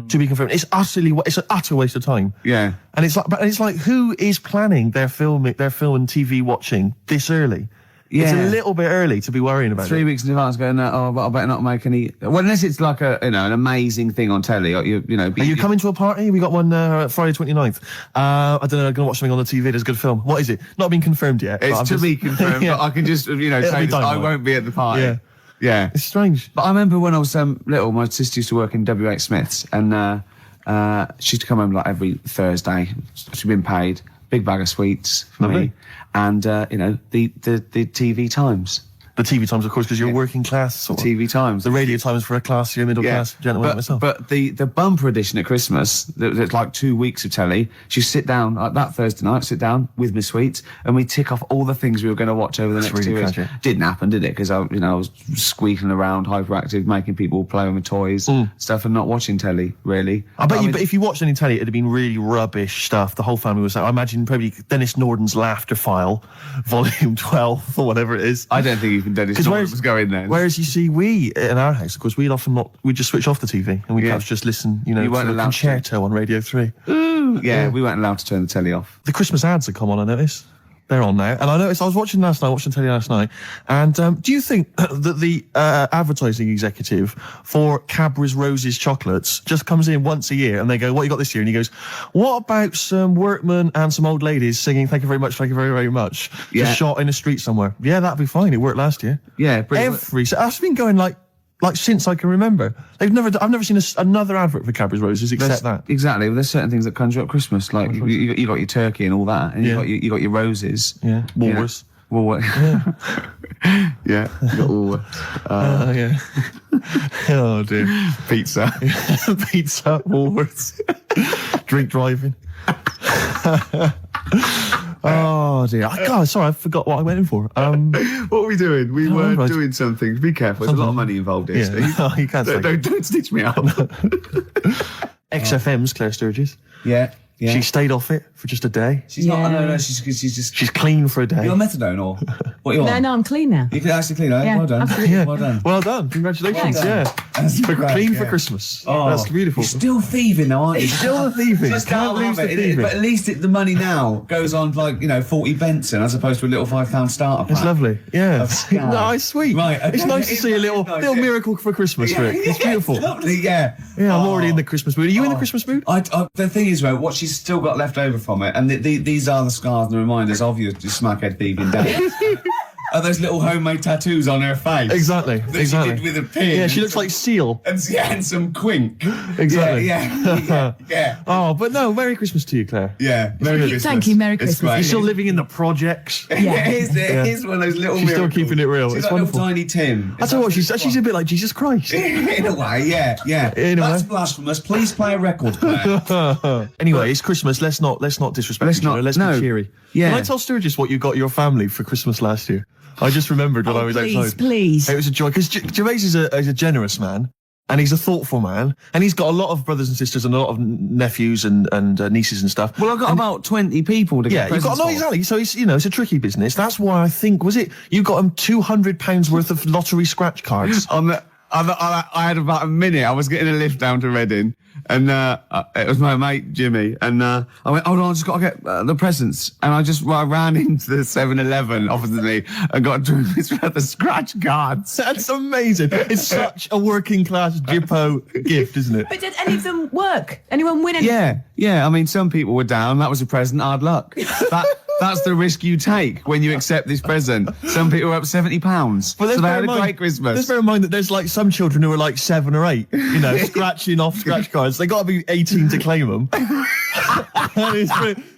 To be confirmed. It's an utter waste of time. Yeah. And it's like, who is planning their film and TV watching this early? Yeah. It's a little bit early to be worrying about 3 weeks in advance going, but I better not make any. Well, unless it's like an amazing thing on telly. Or are you coming to a party? We got one Friday 29th. I don't know, I'm going to watch something on the TV. There's a good film. What is it? Not been confirmed yet. It's to be confirmed, yeah. but I can just, say I won't be at the party. Yeah. Yeah. It's strange. But I remember when I was little, my sister used to work in W.H. Smith's, and she used to come home like every Thursday. She'd been paid, big bag of sweets for me, and the TV Times. The TV Times, of course, because you're working class. TV Times. The radio Times for a classier middle class gentleman like myself. But the bumper edition at Christmas, that's like 2 weeks of telly, she sit down, like that Thursday night, sit down with my sweets, and we tick off all the things we were going to watch over the next 2 weeks. Didn't happen, did it? Because I was squeaking around, hyperactive, making people play with my toys, stuff, and not watching telly, really. But if you watched any telly, it'd have been really rubbish stuff. The whole family was like, I imagine probably Dennis Norden's Laughter File, Volume 12, or whatever it is. I don't think even Dennis Norden was going there. Whereas you see, in our house, of course, we'd just switch off the TV and we'd perhaps just listen, to the concerto on Radio 3. Ooh, yeah, we weren't allowed to turn the telly off. The Christmas ads have come on, I noticed. They're on now. And I noticed, I was watching telly last night, and do you think that the advertising executive for Cadbury's Roses chocolates just comes in once a year and they go, what you got this year? And he goes, what about some workmen and some old ladies singing thank you very much, thank you very, very much, just shot in the street somewhere? Yeah, that'd be fine. It worked last year. Yeah, brilliant. That's been going like since I can remember. I've never seen another advert for Cadbury's Roses except that. Exactly. Well, there's certain things that conjure up Christmas, like you got your turkey and all that, and you got your roses. Yeah. Woolworths. Yeah. Yeah. You got Woolworths. Yeah. Oh dear. Pizza. Pizza. Woolworths. Drink driving. Oh dear! God, sorry, I forgot what I went in for. What were we doing? We were doing something. Be careful. There's a lot of money involved here, Steve. No, you can't. Don't stitch me up. XFM's Claire Sturgis. Yeah. Yeah. She stayed off it for just a day. She's not. No. She's clean for a day. You're on methadone or what? You on? No, I'm clean now. You can actually clean. Yeah, well done. absolutely. Yeah. Well done. Well done. Congratulations. Well done. Yeah. Clean for Christmas. Oh, that's beautiful. You're still thieving, though, aren't you? Still thieving. Just Can't lose the thieving. But at least the money now goes on 40 Benson as opposed to a little £5 starter pack. It's lovely. Yeah. No, it's sweet. Right. Okay. It's nice to see a little miracle for Christmas, Rick. It's beautiful. It's lovely, yeah. Yeah, I'm already in the Christmas mood. Are you in the Christmas mood? The thing is, what she's still got left over from it, and these are the scars and the reminders of your smackhead thieving days. Are those little homemade tattoos on her face? Exactly. That she did with a pin. Yeah, she looks like Seal. And some quink. Exactly. Yeah. Oh, but no, Merry Christmas to you, Claire. Yeah. Merry Christmas. Thank you, Merry Christmas. You're still living in the projects. Yeah. It is one of those little She's miracles. still keeping it real. She's It's like wonderful. little tiny Tim. I tell you what, she's a bit like Jesus Christ. In a way, yeah. In a That's way. blasphemous. Please play a record, Claire. Anyway, it's Christmas. Let's not disrespect each other. Let's be cheery. Yeah. Can I tell Sturgis what you got your family for Christmas last year? I just remembered when I was outside. Please. It was a joy, because Gervais is a generous man, and he's a thoughtful man, and he's got a lot of brothers and sisters and a lot of nephews and nieces and stuff. Well, I've got about 20 people to get you've got, presents for. exactly. So it's, it's a tricky business. That's why I think, you got him £200 worth of lottery scratch cards? I had about a minute. I was getting a lift down to Reading, and it was my mate Jimmy, and I went, hold on, I just got to get the presents, and I ran into the 7-Eleven opposite me and got the scratch cards. That's amazing. It's such a working class Jippo gift, isn't it? But did any of them work? Anyone win anything? Yeah. I mean, some people were down. That was a present. Hard luck. That's the risk you take when you accept this present. Some people were up £70. But so they had a great Christmas. Let's bear in mind that there's like some children who are like 7 or 8, scratching off scratch cards. They got to be 18 to claim them.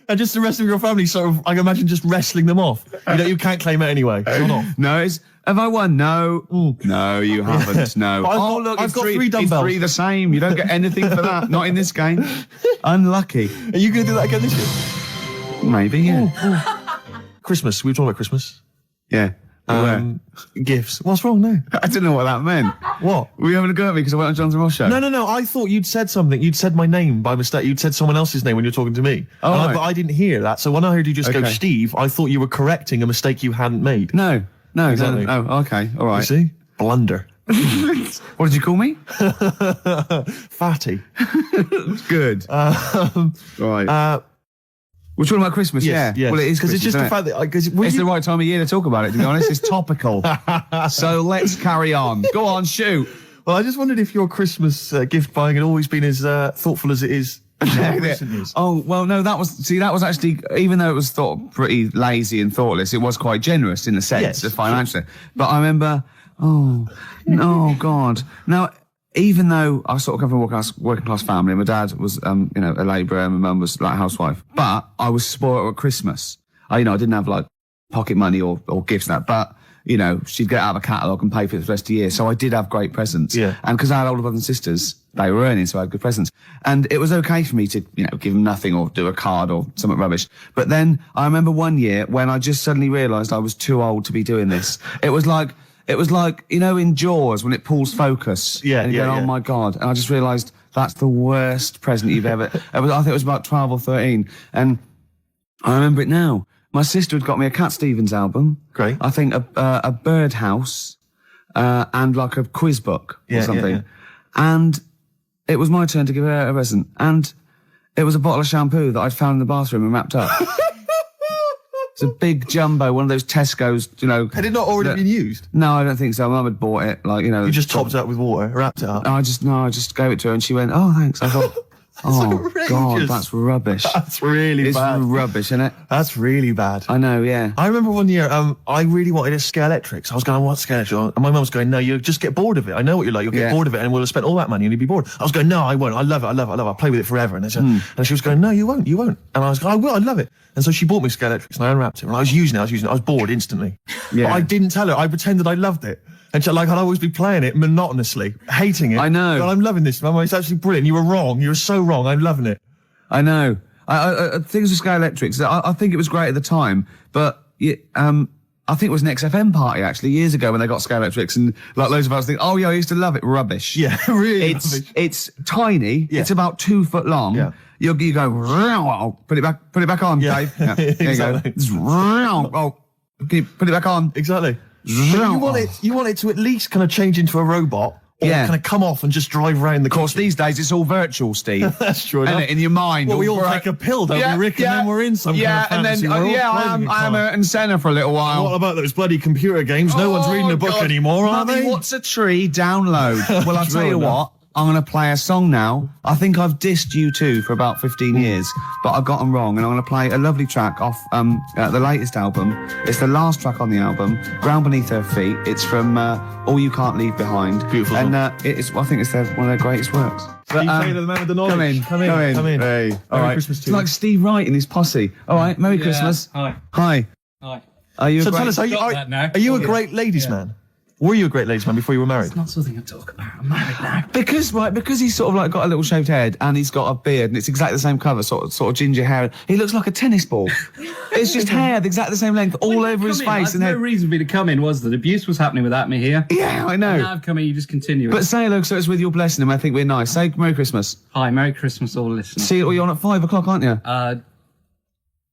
And just the rest of your family sort of, I can imagine, just wrestling them off. You can't claim it anyway. It's not. No, have I won? No. No, you haven't. No. I've got 3 dumbbells. It's 3 the same. You don't get anything for that. Not in this game. Unlucky. Are you going to do that again this year? Maybe, yeah. Christmas. We were talking about Christmas. Yeah. Gifts. What's wrong now? I didn't know what that meant. What? Were you having a go at me because I went on Jonathan Ross show? No. I thought you'd said something. You'd said my name by mistake. You'd said someone else's name when you were talking to me. Oh, right. But I didn't hear that. So when I heard you just go, Steve, I thought you were correcting a mistake you hadn't made. No. Exactly. No. Oh, okay. All right. You see? Blunder. What did you call me? Fatty. Good. Right. We're talking about Christmas, yes. Well, it is because it's just the fact that it's the right time of year to talk about it. To be honest, it's topical. So let's carry on. Go on, shoot. Well, I just wondered if your Christmas gift buying had always been as thoughtful as it is. Oh, well, no, that was actually, even though it was thought pretty lazy and thoughtless, it was quite generous in the sense of financially. But I remember, God. Now, even though I sort of come from a working class family, my dad was, a labourer, and my mum was like a housewife, but I was spoiled at Christmas. I didn't have like pocket money or gifts and that, but, she'd get out of a catalogue and pay for it for the rest of the year. So I did have great presents. Yeah. And because I had older brothers and sisters, they were earning, so I had good presents. And it was okay for me to, give them nothing or do a card or something rubbish. But then I remember one year when I just suddenly realised I was too old to be doing this. It was like, in Jaws when it pulls focus. And you go, oh my God. And I just realised that's the worst present you've ever, I think it was about 12 or 13. And I remember it now. My sister had got me a Cat Stevens album. Great. I think a birdhouse, and like a quiz book or something. Yeah. And it was my turn to give her a present. And it was a bottle of shampoo that I'd found in the bathroom and wrapped up. It's a big jumbo, one of those Tesco's, Had it not already been used? No, I don't think so. Mum had bought it, You just topped it up with water, wrapped it up? I just gave it to her and she went, oh, thanks. I thought, outrageous. God, that's rubbish. That's really bad. It's rubbish, isn't it? That's really bad. I know, yeah. I remember one year, I really wanted a Scale Electric. So I was going, what Scale Electric? And my mum was going, no, you'll just get bored of it. I know what you're like. You'll get bored of it and we'll have spent all that money and you'll be bored. I was going, no, I won't. I love it. I'll play with it forever. And she was going, no, you won't. And I was going, I will. I love it. And so she bought me Scale Electrics and I unwrapped it. And I was using it. I was bored instantly. Yeah. But I didn't tell her. I pretended I loved it. And I'd always be playing it monotonously, hating it. I know. But I'm loving this, Mum. It's actually brilliant. You were wrong. You were so wrong. I'm loving it. I know. Things with Scale Electrics, I think it was great at the time, but I think it was an XFM party actually years ago when they got Scale Electrics, and like loads of us think, oh yeah, I used to love it. Rubbish. Yeah, really. It's tiny. Yeah. It's about 2 foot long. Yeah. You go, put it back on, Dave. Yeah. Exactly. There you go. Oh, can you put it back on? Exactly. You want it to at least kind of change into a robot. Or kind of come off and just drive around the course. These days it's all virtual, Steve. That's true enough. In your mind. Well, we all take a pill, don't we, Rick? And then we're in some kind of fantasy world. I am Ayrton Senna for a little while. What about those bloody computer games? No one's reading a book anymore, are they? What's a tree? Download. Well, I'll tell you what. I'm going to play a song now. I think I've dissed U2 for about 15 years, but I got them wrong, and I'm going to play a lovely track off the latest album. It's the last track on the album, Ground Beneath Her Feet. It's from All You Can't Leave Behind. Beautiful. And I think it's one of their greatest works. Steve Taylor, the man with the knowledge. Come in. Hey. All right. Christmas to you. It's like Steve Wright and his posse. All right, Merry Christmas. Hi. Are you tell us, are you a great ladies man? Were you a great ladies' man before you were married? It's not something I talk about. I'm married now. Because he's sort of like got a little shaved head and he's got a beard and it's exactly the same colour, sort of ginger hair. He looks like a tennis ball. It's just hair, exactly the same length, all over his face. And no reason for me to come in, was that abuse was happening without me here. Yeah, I know. And now I've come in, you just continue. But say hello, so it's with your blessing and I think we're nice. Say Merry Christmas. Hi, Merry Christmas, all listeners. See, you're on at 5 o'clock, aren't you?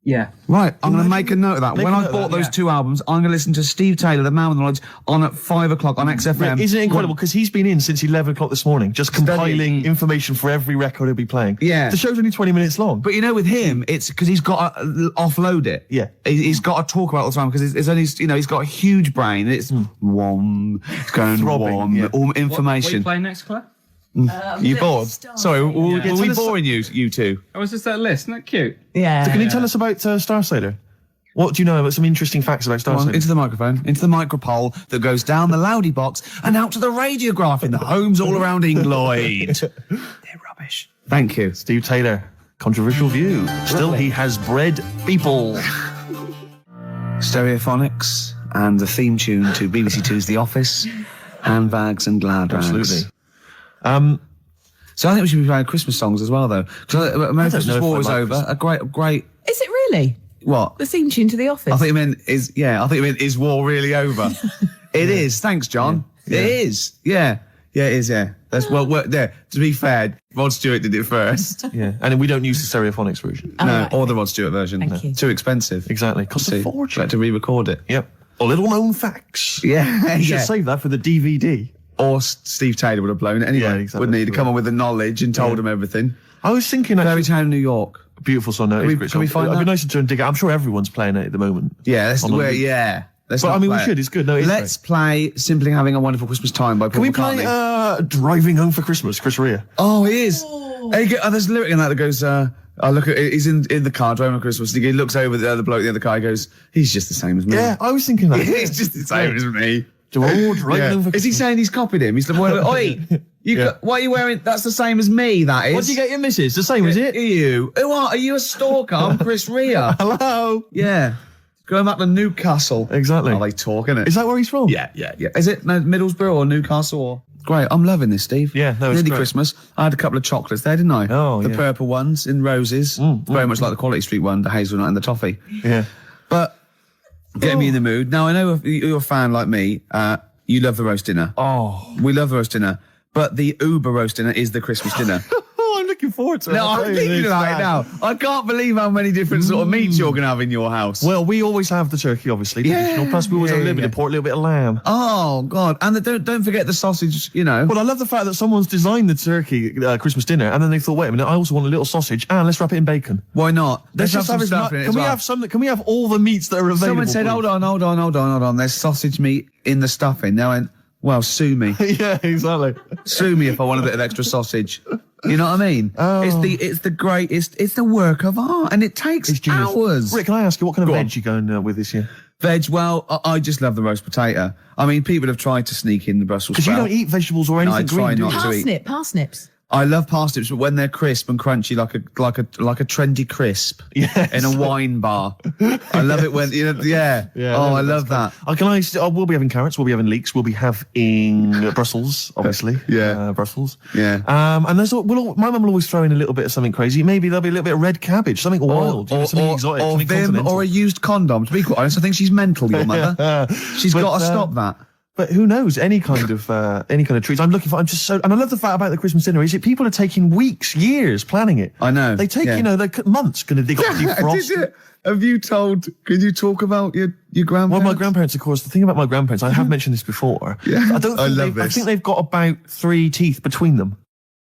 Yeah. Right, I'm going to make a note of that. When I bought those 2 albums, I'm going to listen to Steve Taylor, the man with the knowledge, on at 5 o'clock on XFM. Isn't it incredible? Because he's been in since 11 o'clock this morning, just compiling information for every record he'll be playing. Yeah. The show's only 20 minutes long. But you know, with him, it's because he's got to offload it. Yeah. He's got to talk about it all the time because it's only, he's got a huge brain. It's it's going Throbbing, yeah. all What are information. you playing next, Claire? You bored? Sorry, were we boring you two? Oh, was this that list? Isn't that cute? Yeah. So can you tell us about Starsailor? What do you know about some interesting facts about Come on, Starsailor? into the microphone, into the micropole that goes down the loudy box and out to the radiograph in the homes all around England. They're rubbish. Thank you. Steve Taylor, controversial view. Still, he has bred people. Stereophonics and the theme tune to BBC Two's The Office, handbags and glad rags. Absolutely. So I think we should be playing Christmas songs as well, though. Because American Christmas War is over. A great. Is it really? What? The theme tune to The Office? I think you meant is war really over? It is. Thanks, John. Yeah. It is. Yeah. Yeah, it is. Yeah. That's there. To be fair, Rod Stewart did it first. Yeah, and we don't use the Stereophonics version. No, right. or the Rod Stewart version. Thank you. Too expensive. Exactly. Costs a fortune. Had to re-record it. Yep. Or little known facts. Yeah. You should save that for the DVD. Or Steve Taylor would have blown it anyway. Yeah, exactly. Wouldn't he? To come on with the knowledge and told him everything. I was thinking actually, Fairytown, New York. beautiful song. No, Can we find It'd that? be nice to try and dig it. I'm sure everyone's playing it at the moment. Yeah, let's On the loop. Let's But not I mean, we play it. should. It's good. No, it's Let's play "Simply Having a Wonderful Christmas Time" by Paul Can we McCartney. play Driving Home for Christmas, Chris Rea? Oh, he is. There's a lyric in that goes, I look at, he's in the car driving on Christmas, and he looks over the other bloke in the other car, he goes, he's just the same as me. Yeah, I was thinking that. He's just the same as me. Driving Home for Is he saying he's copied him? He's like, oi, what are you wearing? That's the same as me, that is. What do you get your missus? The same, is it? You. Who are you a stalker? I'm Chris Rea. Hello. Yeah. Going back to Newcastle. Exactly. Are they talking it? Is that where he's from? Yeah. Is it Middlesbrough or Newcastle or? Great, I'm loving this, Steve. Yeah, no, it's Nearly great. Christmas. I had a couple of chocolates there, didn't I? Oh, the yeah. purple ones in roses, very much like the Quality Street one, the hazelnut and the toffee. Yeah. But get me in the mood. Now I know if you're a fan like me. You love the roast dinner. Oh. We love the roast dinner, but the Uber roast dinner is the Christmas dinner. Oh, I'm looking forward to it. No, I'm thinking about it now. I can't believe how many different sort of meats you're going to have in your house. Well, we always have the turkey, obviously. Traditional. Plus, we always have a little bit of pork, a little bit of lamb. Oh God! And don't forget the sausage. You know. Well, I love the fact that someone's designed the turkey Christmas dinner, and then they thought, wait a minute, I also want a little sausage, and let's wrap it in bacon. Why not? Let's just have some it. stuff in it. Can as we well. have some? Can we have all the meats that are available? Someone said, please? hold on. There's sausage meat in the stuffing. Now, well, sue me. Yeah, exactly. Sue me if I want a bit of extra sausage. You know what I mean? Oh. It's the work of art, and it takes It's genius. hours. Rick, can I ask you what kind of Go on. veg you going with this year? Veg, well, I just love the roast potato. I mean, people have tried to sneak in the Brussels Because you sprout. don't eat vegetables or anything I try green, do not you? to eat. Parsnips. I love parsnips, but when they're crisp and crunchy, like a trendy crisp Yes. in a wine bar. I love it when yeah. I love that. We'll be having carrots. We'll be having leeks. We'll be having Brussels, obviously. Yeah. Brussels. Yeah. And my mum will always throw in a little bit of something crazy. Maybe there'll be a little bit of red cabbage, something wild, something exotic, or something Vim, continental. or a used condom. To be quite honest, I think she's mental. Your mother. She's But, got to stop that. But who knows? Any kind of treats. And I love the fact about the Christmas dinner is that people are taking weeks, years planning it. I know. They take, yeah. months going to dig up defrost. Did it? Have you told? Can you talk about your grandparents? Well, my grandparents, of course. The thing about my grandparents, I have mentioned this before. Yeah. I don't. Think I love I this. think they've got about 3 teeth between them.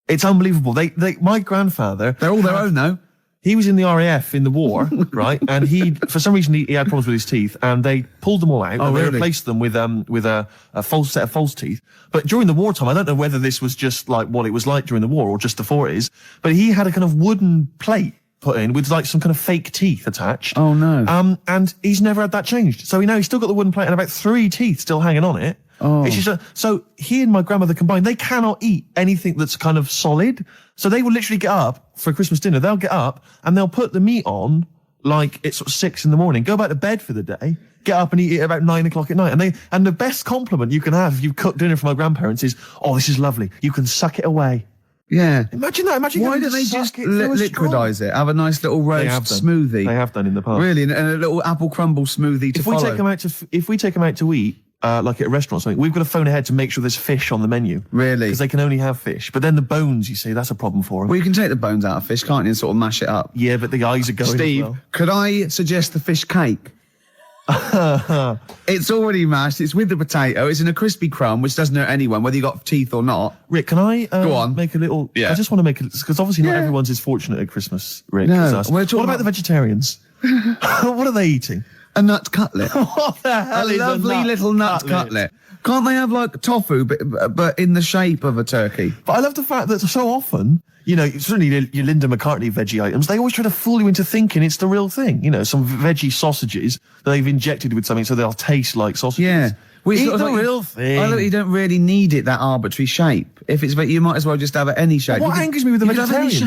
It's unbelievable. My grandfather. They're all their own though. He was in the RAF in the war, right? And for some reason, he had problems with his teeth, and they pulled them all out, and they really? replaced them with a false set of false teeth. But during the wartime, I don't know whether this was just like what it was like during the war or just the 40s, but he had a kind of wooden plate put in with like some kind of fake teeth attached. Oh no. And he's never had that changed. So he's still got the wooden plate and about 3 teeth still hanging on it. Oh. It's just so he and my grandmother combined, they cannot eat anything that's kind of solid. So they will literally get up for Christmas dinner. They'll get up and they'll put the meat on like it's sort of 6 a.m, go back to bed for the day, get up and eat it about 9 o'clock at night. And the best compliment you can have if you've cooked dinner for my grandparents is, oh, this is lovely. You can suck it away. Yeah. Imagine that. Imagine why don't they just liquidize it? Have a nice little roast smoothie. They have done in the past. Really, and a little apple crumble smoothie to follow. If we take them out to eat, like at a restaurant or something, we've got to phone ahead to make sure there's fish on the menu. Really? Because they can only have fish. But then the bones, you see, that's a problem for them. Well, you can take the bones out of fish, can't you, and sort of mash it up. Yeah, but the eyes are going Steve, as well. could I suggest the fish cake? It's already mashed. It's with the potato. It's in a crispy crumb, which doesn't hurt anyone, whether you got teeth or not. Rick, can I go on? Make a little? Yeah. I just want to make it because obviously not everyone's as fortunate at Christmas, Rick. No. As us. What about the vegetarians? What are they eating? A nut cutlet. What the hell is lovely little nut cutlet. Can't they have like tofu, but in the shape of a turkey? But I love the fact that so often, you know, certainly your Linda McCartney veggie items, they always try to fool you into thinking it's the real thing. You know, some veggie sausages that they've injected with something so they'll taste like sausages. Yeah. Eat the real thing. I know you don't really need it that arbitrary shape. If it's, you might as well just have it any shape. What angers me with the vegetarians,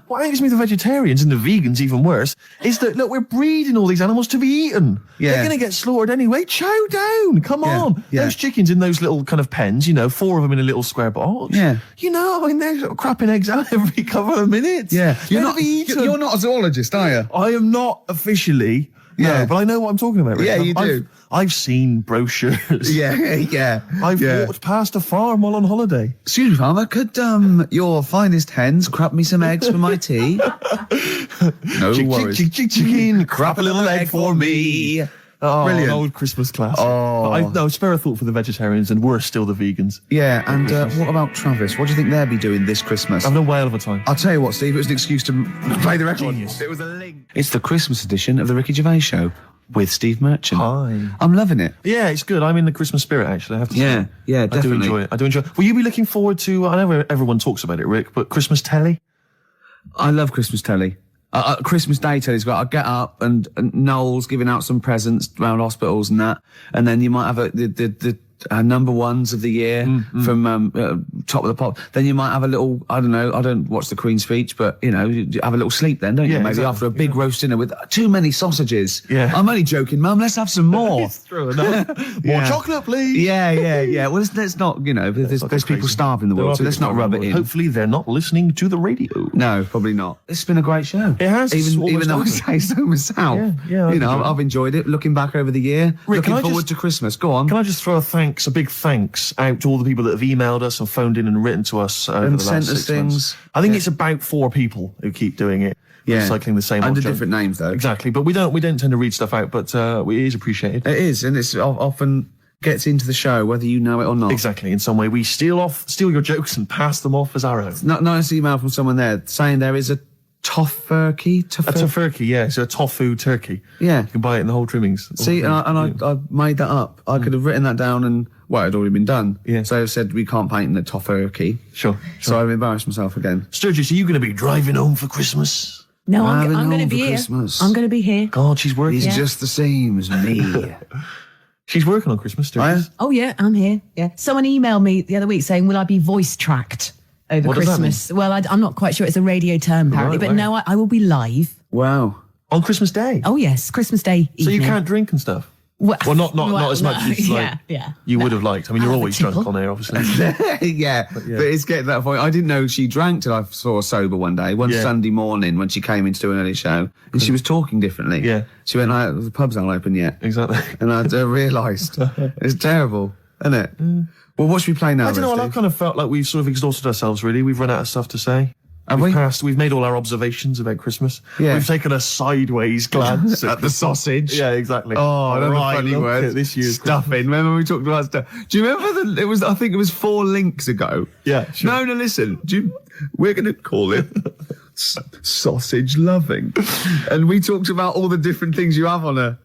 what angers me with the vegetarians and the vegans, even worse, is that, look, we're breeding all these animals to be eaten. Yeah. They're going to get slaughtered anyway. Chow down. Come on. Yeah. Those chickens in those little kind of pens, you know, 4 of them in a little square box. Yeah. You know, I mean, they're sort of crapping eggs out every couple of minutes. Yeah. You're not a zoologist, are you? I am not officially. Yeah, no, but I know what I'm talking about, Rick. Yeah, you do. I've seen brochures. Yeah. I've walked past a farm while on holiday. Excuse me, farmer, could your finest hens crap me some eggs for my tea? No worries. Chicken, crap a little egg for me. Oh, brilliant. An old Christmas classic. Oh. No, spare a thought for the vegetarians, and we're still the vegans. Yeah, and what about Travis? What do you think they'll be doing this Christmas? Having a whale of a time. I'll tell you what, Steve, it was an excuse to play the record. Genius. It was a link. It's the Christmas edition of the Ricky Gervais Show with Steve Merchant. Hi. I'm loving it. Yeah, it's good. I'm in the Christmas spirit, actually, I have to say. Yeah, definitely. I do enjoy it. Will you be looking forward to, I know everyone talks about it, Rick, but Christmas telly? I love Christmas telly. Christmas Day telly's got, I get up and Noel's giving out some presents around hospitals and that, and then you might have the number ones of the year from Top of the Pop. Then you might have a little, I don't know, I don't watch the Queen's speech, but you know, you have a little sleep then, don't you? Maybe exactly. After a big roast dinner with too many sausages. Yeah. I'm only joking, Mum. Let's have some more. It's true enough. More chocolate, please. Yeah. Well, let's not, you know, there's people starving in the world, so let's not rub it in. Hopefully they're not listening to the radio. No, probably not. It's been a great show. It has. Even though I say so myself. Yeah. You know, I've enjoyed it. Looking back over the year, Rick, looking forward to Christmas. Go on. Can I just throw a big thanks out to all the people that have emailed us and phoned in and written to us over the last 6 months. I think it's about 4 people who keep doing it. Yeah. Recycling the same under different names though. Exactly. But we don't tend to read stuff out, but it is appreciated. It is, and it's often gets into the show whether you know it or not. Exactly. In some way we steal your jokes and pass them off as our own. Nice email from someone there saying there is a tofurkey. A tofurkey, yeah. So a tofu turkey. Yeah. You can buy it in the whole trimmings. See, I made that up. I could have written that down and, well, it had already been done. Yeah. So I said we can't paint in the tofurkey. Sure. So I've embarrassed myself again. Sturgis, are you going to be driving home for Christmas? No, I'm going to be here. Christmas. I'm going to be here. God, she's working. He's just the same as me. She's working on Christmas, Sturgis. Oh, yeah, I'm here. Yeah. Someone emailed me the other week saying, will I be voice tracked over What does that Christmas? Well, I'm not quite sure. It's a radio term, apparently. But no, I will be live. Wow. On Christmas Day? Oh, yes. Christmas Day So evening. you can't drink and stuff? Well, not as much as you would have liked. I mean, you're always drunk on air, obviously. yeah, but it's getting to that point. I didn't know she drank till I saw her sober one day, Sunday morning when she came in to do an early show, and she was talking differently. Yeah. She went, the pub's not open yet. Exactly. And I realised. It's terrible, isn't it? Well, what should we play now? I don't know, I kind of felt like we've sort of exhausted ourselves, really. We've run out of stuff to say. We've made all our observations about Christmas. Yeah. We've taken a sideways glance at the sausage. Yeah, exactly. Oh, that's a funny word. This year's stuffing. Remember we talked about stuff? Do you remember I think it was 4 links ago. Yeah, sure. No, listen. We're going to call it sausage loving. And we talked about all the different things you have on a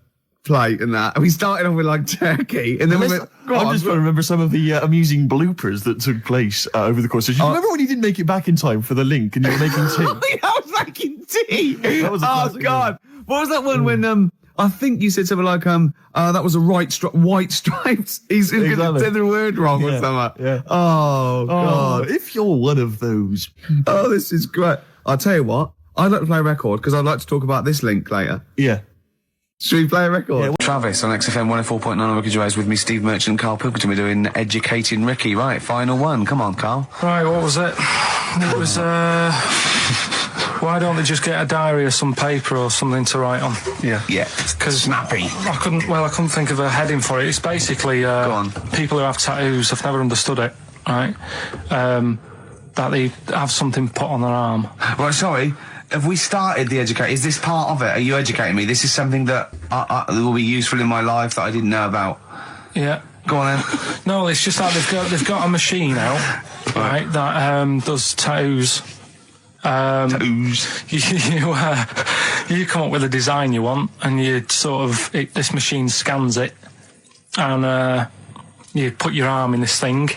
plate and that. And we started off with like turkey, and then I'm just trying to remember some of the amusing bloopers that took place over the course. Do you remember when you didn't make it back in time for the link and you were making tea? I was making tea. That was a classic God! One. What was that one when I think you said something like that was a white stripes. He's going to say the word wrong or something. Yeah. Oh God! If you're one of those. Oh, this is great. I'll tell you what. I'd like to play a record because I'd like to talk about this link later. Yeah. Should we play a record? Yeah. Travis on XFM 104.9 on Ricky Gervais with me, Steve Merchant and Karl Pilkington. We're doing Educating Ricky. Right, final one. Come on, Karl. Right, what was it? It was, why don't they just get a diary or some paper or something to write on? Yeah. Yeah. Because snappy. I couldn't think of a heading for it. It's basically Go on. people who have tattoos. I've never understood it, right? That they have something put on their arm. Well, sorry. Have we started the educate? Is this part of it? Are you educating me? This is something that will be useful in my life that I didn't know about. Yeah. Go on then. No, it's just that they've got a machine out, right, that does tattoos. Tattoos. You come up with a design you want, and you this machine scans it, and you put your arm in this thing,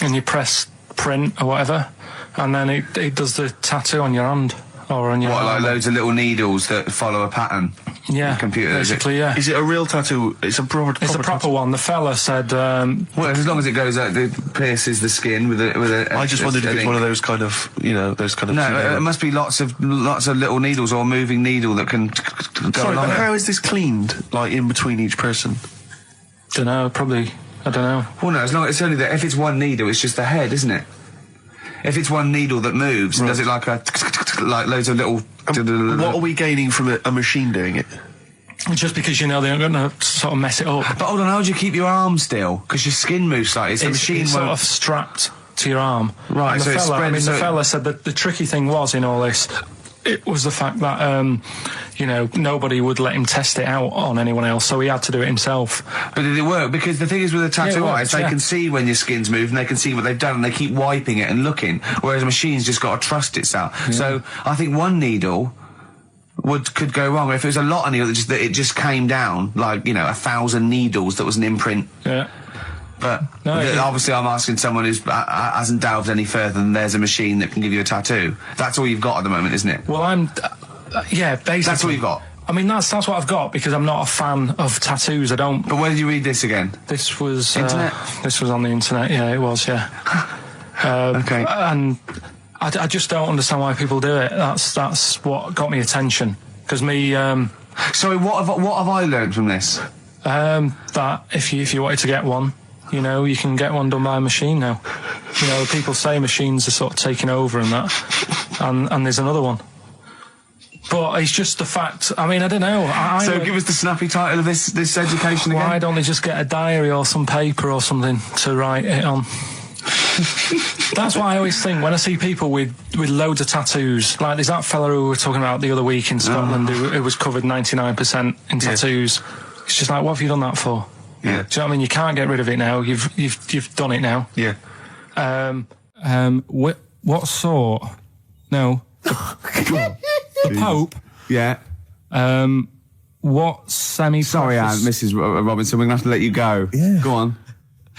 and you press print or whatever, and then it does the tattoo on your hand or on your arm. Like loads of little needles that follow a pattern? Yeah, computer, basically, yeah. Is it a real tattoo? It's a proper proper one. The fella said... well, as long as it goes out, it pierces the skin with a I just wondered if it's one of those kind of, those kind of... No, it must be lots of little needles or a moving needle that can go Sorry, along but it. how is this cleaned, like, in between each person? Don't know, probably... I don't know. Well, no, it's only that if it's one needle, it's just the head, isn't it? If it's one needle that moves, and does it like like loads of little... What are we gaining from a machine doing it? Just because they're going to sort of mess it up. But hold on, how do you keep your arm still? Because your skin moves slightly. So the machine it's won't... sort of strapped to your arm. Right, and so it's spread... the fella said that the tricky thing was in all this, it was the fact that, nobody would let him test it out on anyone else, so he had to do it himself. But did it work? Because the thing is with a tattoo artist, they yeah. can see when your skin's moved and they can see what they've done and they keep wiping it and looking, whereas a machine's just got to trust itself. Yeah. So I think one needle could go wrong. If it was a lot of needles, that it just came down, like, 1,000 needles that was an imprint. Yeah. But obviously I'm asking someone who hasn't delved any further than there's a machine that can give you a tattoo. That's all you've got at the moment, isn't it? Well, yeah, basically. That's all you've got? I mean, that's what I've got, because I'm not a fan of tattoos. I don't... But where did you read this again? This was... Internet? This was on the internet, yeah, it was, yeah. Okay. And I just don't understand why people do it. That's what got me attention. Because me... Sorry, what have I learned from this? That if you wanted to get one, you can get one done by a machine now. People say machines are sort of taking over and that, and there's another one. But it's just the fact. I mean, I don't know. So give us the snappy title of this education again. Why don't they just get a diary or some paper or something to write it on? That's what I always think when I see people with loads of tattoos. Like there's that fella who we were talking about the other week in Scotland who was covered 99% in tattoos. Yeah. It's just like, what have you done that for? Yeah. Do you know what I mean? You can't get rid of it now. You've done it now. Yeah. What sort? No. The Pope. Yeah. What semi-precious... Sorry, Mrs. Robinson, we're going to have to let you go. Yeah. Go on.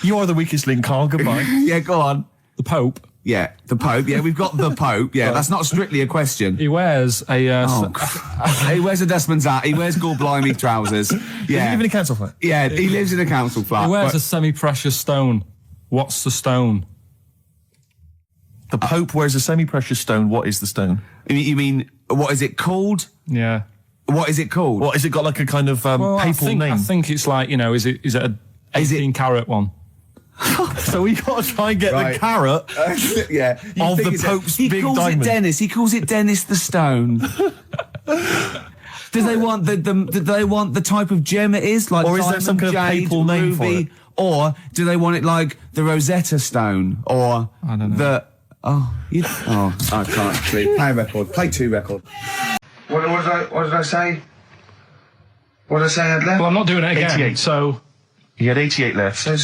You are the weakest link, Karl. Goodbye. Yeah, go on. The Pope. Yeah, the Pope. Yeah, we've got the Pope. Yeah, that's not strictly a question. He wears a... he wears a dustman's hat. He wears blimey trousers. Yeah. Does he live in a council flat? Yeah, he lives in a council flat. He wears a semi-precious stone. What's the stone? The Pope wears a semi-precious stone. What is the stone? You mean, what is it called? Yeah. What is it called? What, has it got like a kind of papal name? I think it's like, is it a 18-carat one? So we got to try and get the carat yeah, of the Pope's big diamond. He calls it Dennis the Stone. Do they want the type of gem it is, like or is there some kind of papal name for it? Or do they want it like the Rosetta Stone, or I don't know. I can't actually play a record. Play 2 record. What did I say? What did I say I had left? Well, I'm not doing it again. 88. So you had 88 left. So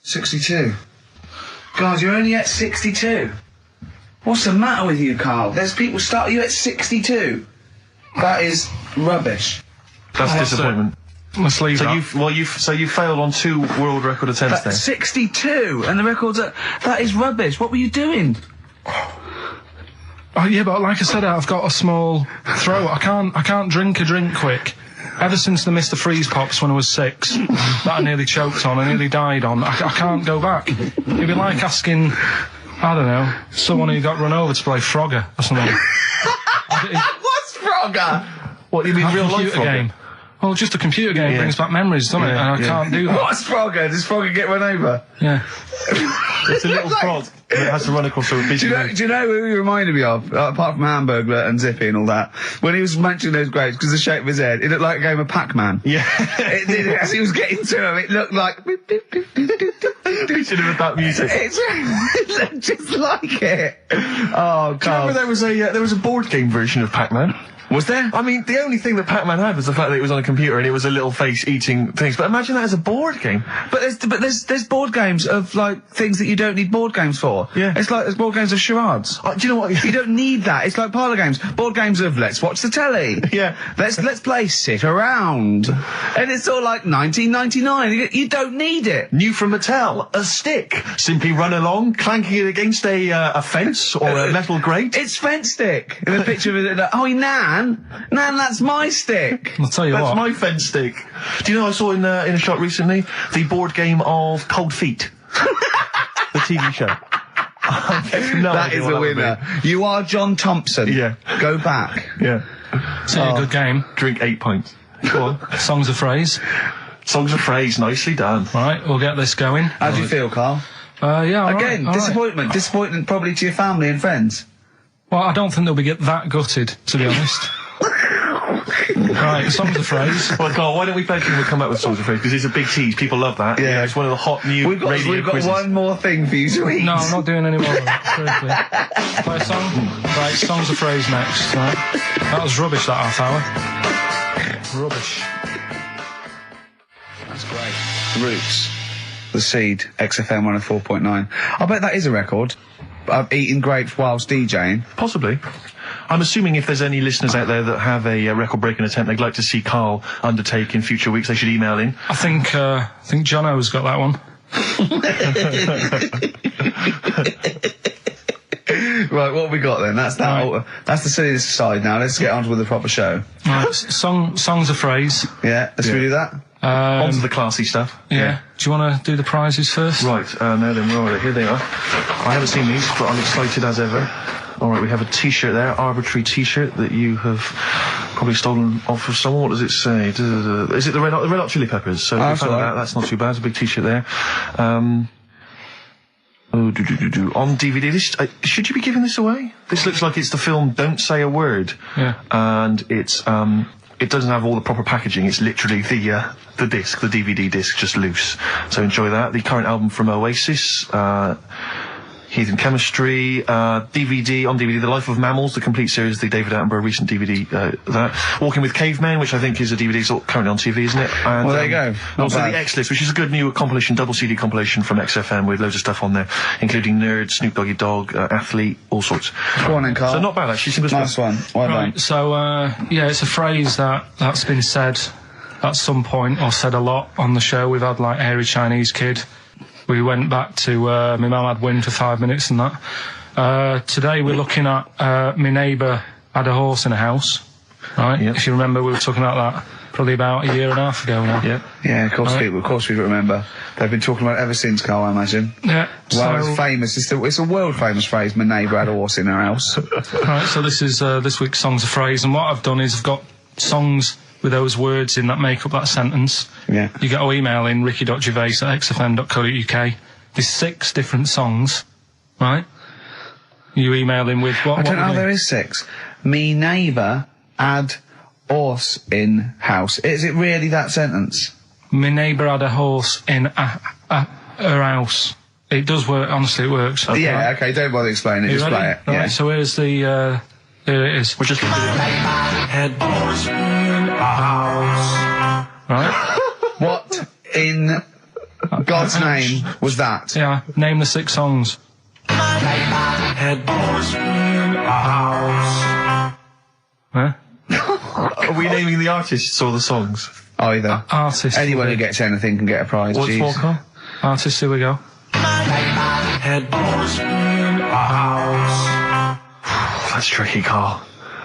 62. God, you're only at 62. What's the matter with you, Karl? There's people start you at 62. That is rubbish. That's disappointment. Let's leave that. So you failed on 2 world record attempts then. 62, and the record's that is rubbish. What were you doing? Oh, yeah, but like I said, I've got a small throat. I can't drink a drink quick. Ever since the Mr. Freeze Pops when I was 6, that I nearly choked on, I nearly died on, I can't go back. It'd be like asking, I don't know, someone who got run over to play Frogger or something. What's Frogger? What, you mean real life computer Frogger? game. Well, just a computer game brings back memories, doesn't it? And I can't do that. What's Frogger? Does Frogger get run over? Yeah. It's a little frog that has to run across a busy road. Do you know who he reminded me of? Apart from Hamburglar and Zippy and all that. When he was munching those grapes, because of the shape of his head, it looked like a game of Pac-Man. Yeah. It did, as he was getting to him, it looked like... We should have had that music. It looked just like it. Oh, Do you remember there was a board game version of Pac-Man? Was there? I mean, the only thing that Pac-Man had was the fact that it was on a computer and it was a little face eating things. But imagine that as a board game. But there's board games of like things that you don't need board games for. Yeah. It's like there's board games of charades. Do you know what? You don't need that. It's like parlour games. Board games of let's watch the telly. Yeah. Let's play sit around. And it's all like 1999. You don't need it. New from Mattel, a stick. Simply run along, clanking it against a fence or a metal grate. It's fence stick. And a picture of it. Oh, Nan, that's my stick. I'll tell you That's what. my fence stick. Do you know I saw in a shop recently the board game of Cold Feet, the TV show. That is a winner. You are John Thompson. Yeah. Go back. Yeah. It's a good game. Drink 8 pints. Go on. Songs of phrase. Songs of phrase, nicely done. Right, we'll get this going. How do you feel, Carl? Yeah, all right, Again, all right. disappointment. Disappointment probably to your family and friends. Well, I don't think they'll be that gutted, to be honest. Right, songs of phrase. Well, Carl, why don't we play a tune we'll come out with songs of phrase, because it's a big tease. People love that. Yeah. It's one of the hot new We've got quizzes. one more thing for you to eat. No, I'm not doing any more of that. Seriously. Play a song? Right, songs of phrase next. Right. That was rubbish, that half hour. Rubbish. That's great. Roots. The Seed. XFM 104.9. I bet that is a record. I've eaten grapes whilst DJing. Possibly. I'm assuming if there's any listeners out there that have a record-breaking attempt they'd like to see Carl undertake in future weeks, they should email in. I think Jono's got that one. Right, what have we got then? That's that. Right. That's the silliness side now. Let's get on with the proper show. Right, songs of phrase. Yeah, let's do that. On to the classy stuff. Yeah. Do you want to do the prizes first? Right, now then, where are they? Here they are. I haven't seen these, but I'm excited as ever. Alright, we have a t-shirt there, arbitrary t-shirt that you have probably stolen off of someone. What does it say? Is it the Red Hot Chili Peppers? So if you That's found all right. that, that's not too bad. It's a big t-shirt there. On DVD. This, should you be giving this away? This looks like it's the film Don't Say a Word. Yeah. And it's, it doesn't have all the proper packaging. It's literally the disc, the DVD disc, just loose. So enjoy that. The current album from Oasis, Heathen Chemistry, DVD, on DVD, The Life of Mammals, the complete series, the David Attenborough recent DVD, that. Walking with Cavemen, which I think is a DVD, it's currently on TV, isn't it? And, Well, there you go. Not Also bad. the X-List, which is a good new compilation, double CD compilation from XFM with loads of stuff on there, including Nerd, Snoop Doggy Dogg, Athlete, all sorts. Go on then, Carl. So not bad, actually. Simple as Nice one. Well Right, done. so, yeah, it's a phrase that's been said at some point, or said a lot on the show. We've had, like, Hairy Chinese Kid. We went back to, my mum had wind for 5 minutes and that. Today we're looking at, my neighbour had a horse in a house. Right? Yep. If you remember, we were talking about that probably about a year and a half ago now. Yeah. Yeah, of course, Right. of course we remember. They've been talking about it ever since, Carl, I imagine. Yeah. Well, So, it's famous. It's a world famous phrase. My neighbour had a horse in her house. right, so this is, this week's Songs of Phrase, and what I've done is I've got songs with those words in that make up that sentence. Yeah. You get to email in ricky.gervais@xfm.co.uk. There's 6 different songs, right? You email in with what? I don't know. would There you- is 6. Me neighbour had horse in house. Is it really that sentence? My neighbour had a horse in her house. It does work. Honestly, it works. Yeah. Okay. Don't bother explaining it. You Just ready? play it. Right, Yeah. so here's the. Here it is. We're just going to do head horse in a house. Right. What in God's name was that? Yeah. Name the 6 songs. Head horse in a house. Huh? Are we naming the artists or the songs? Either. Artist. Anyone who gets anything can get a prize. What's Jeez. more, Carl? Artist. Here we go. Head horse in a house. That's tricky, Carl.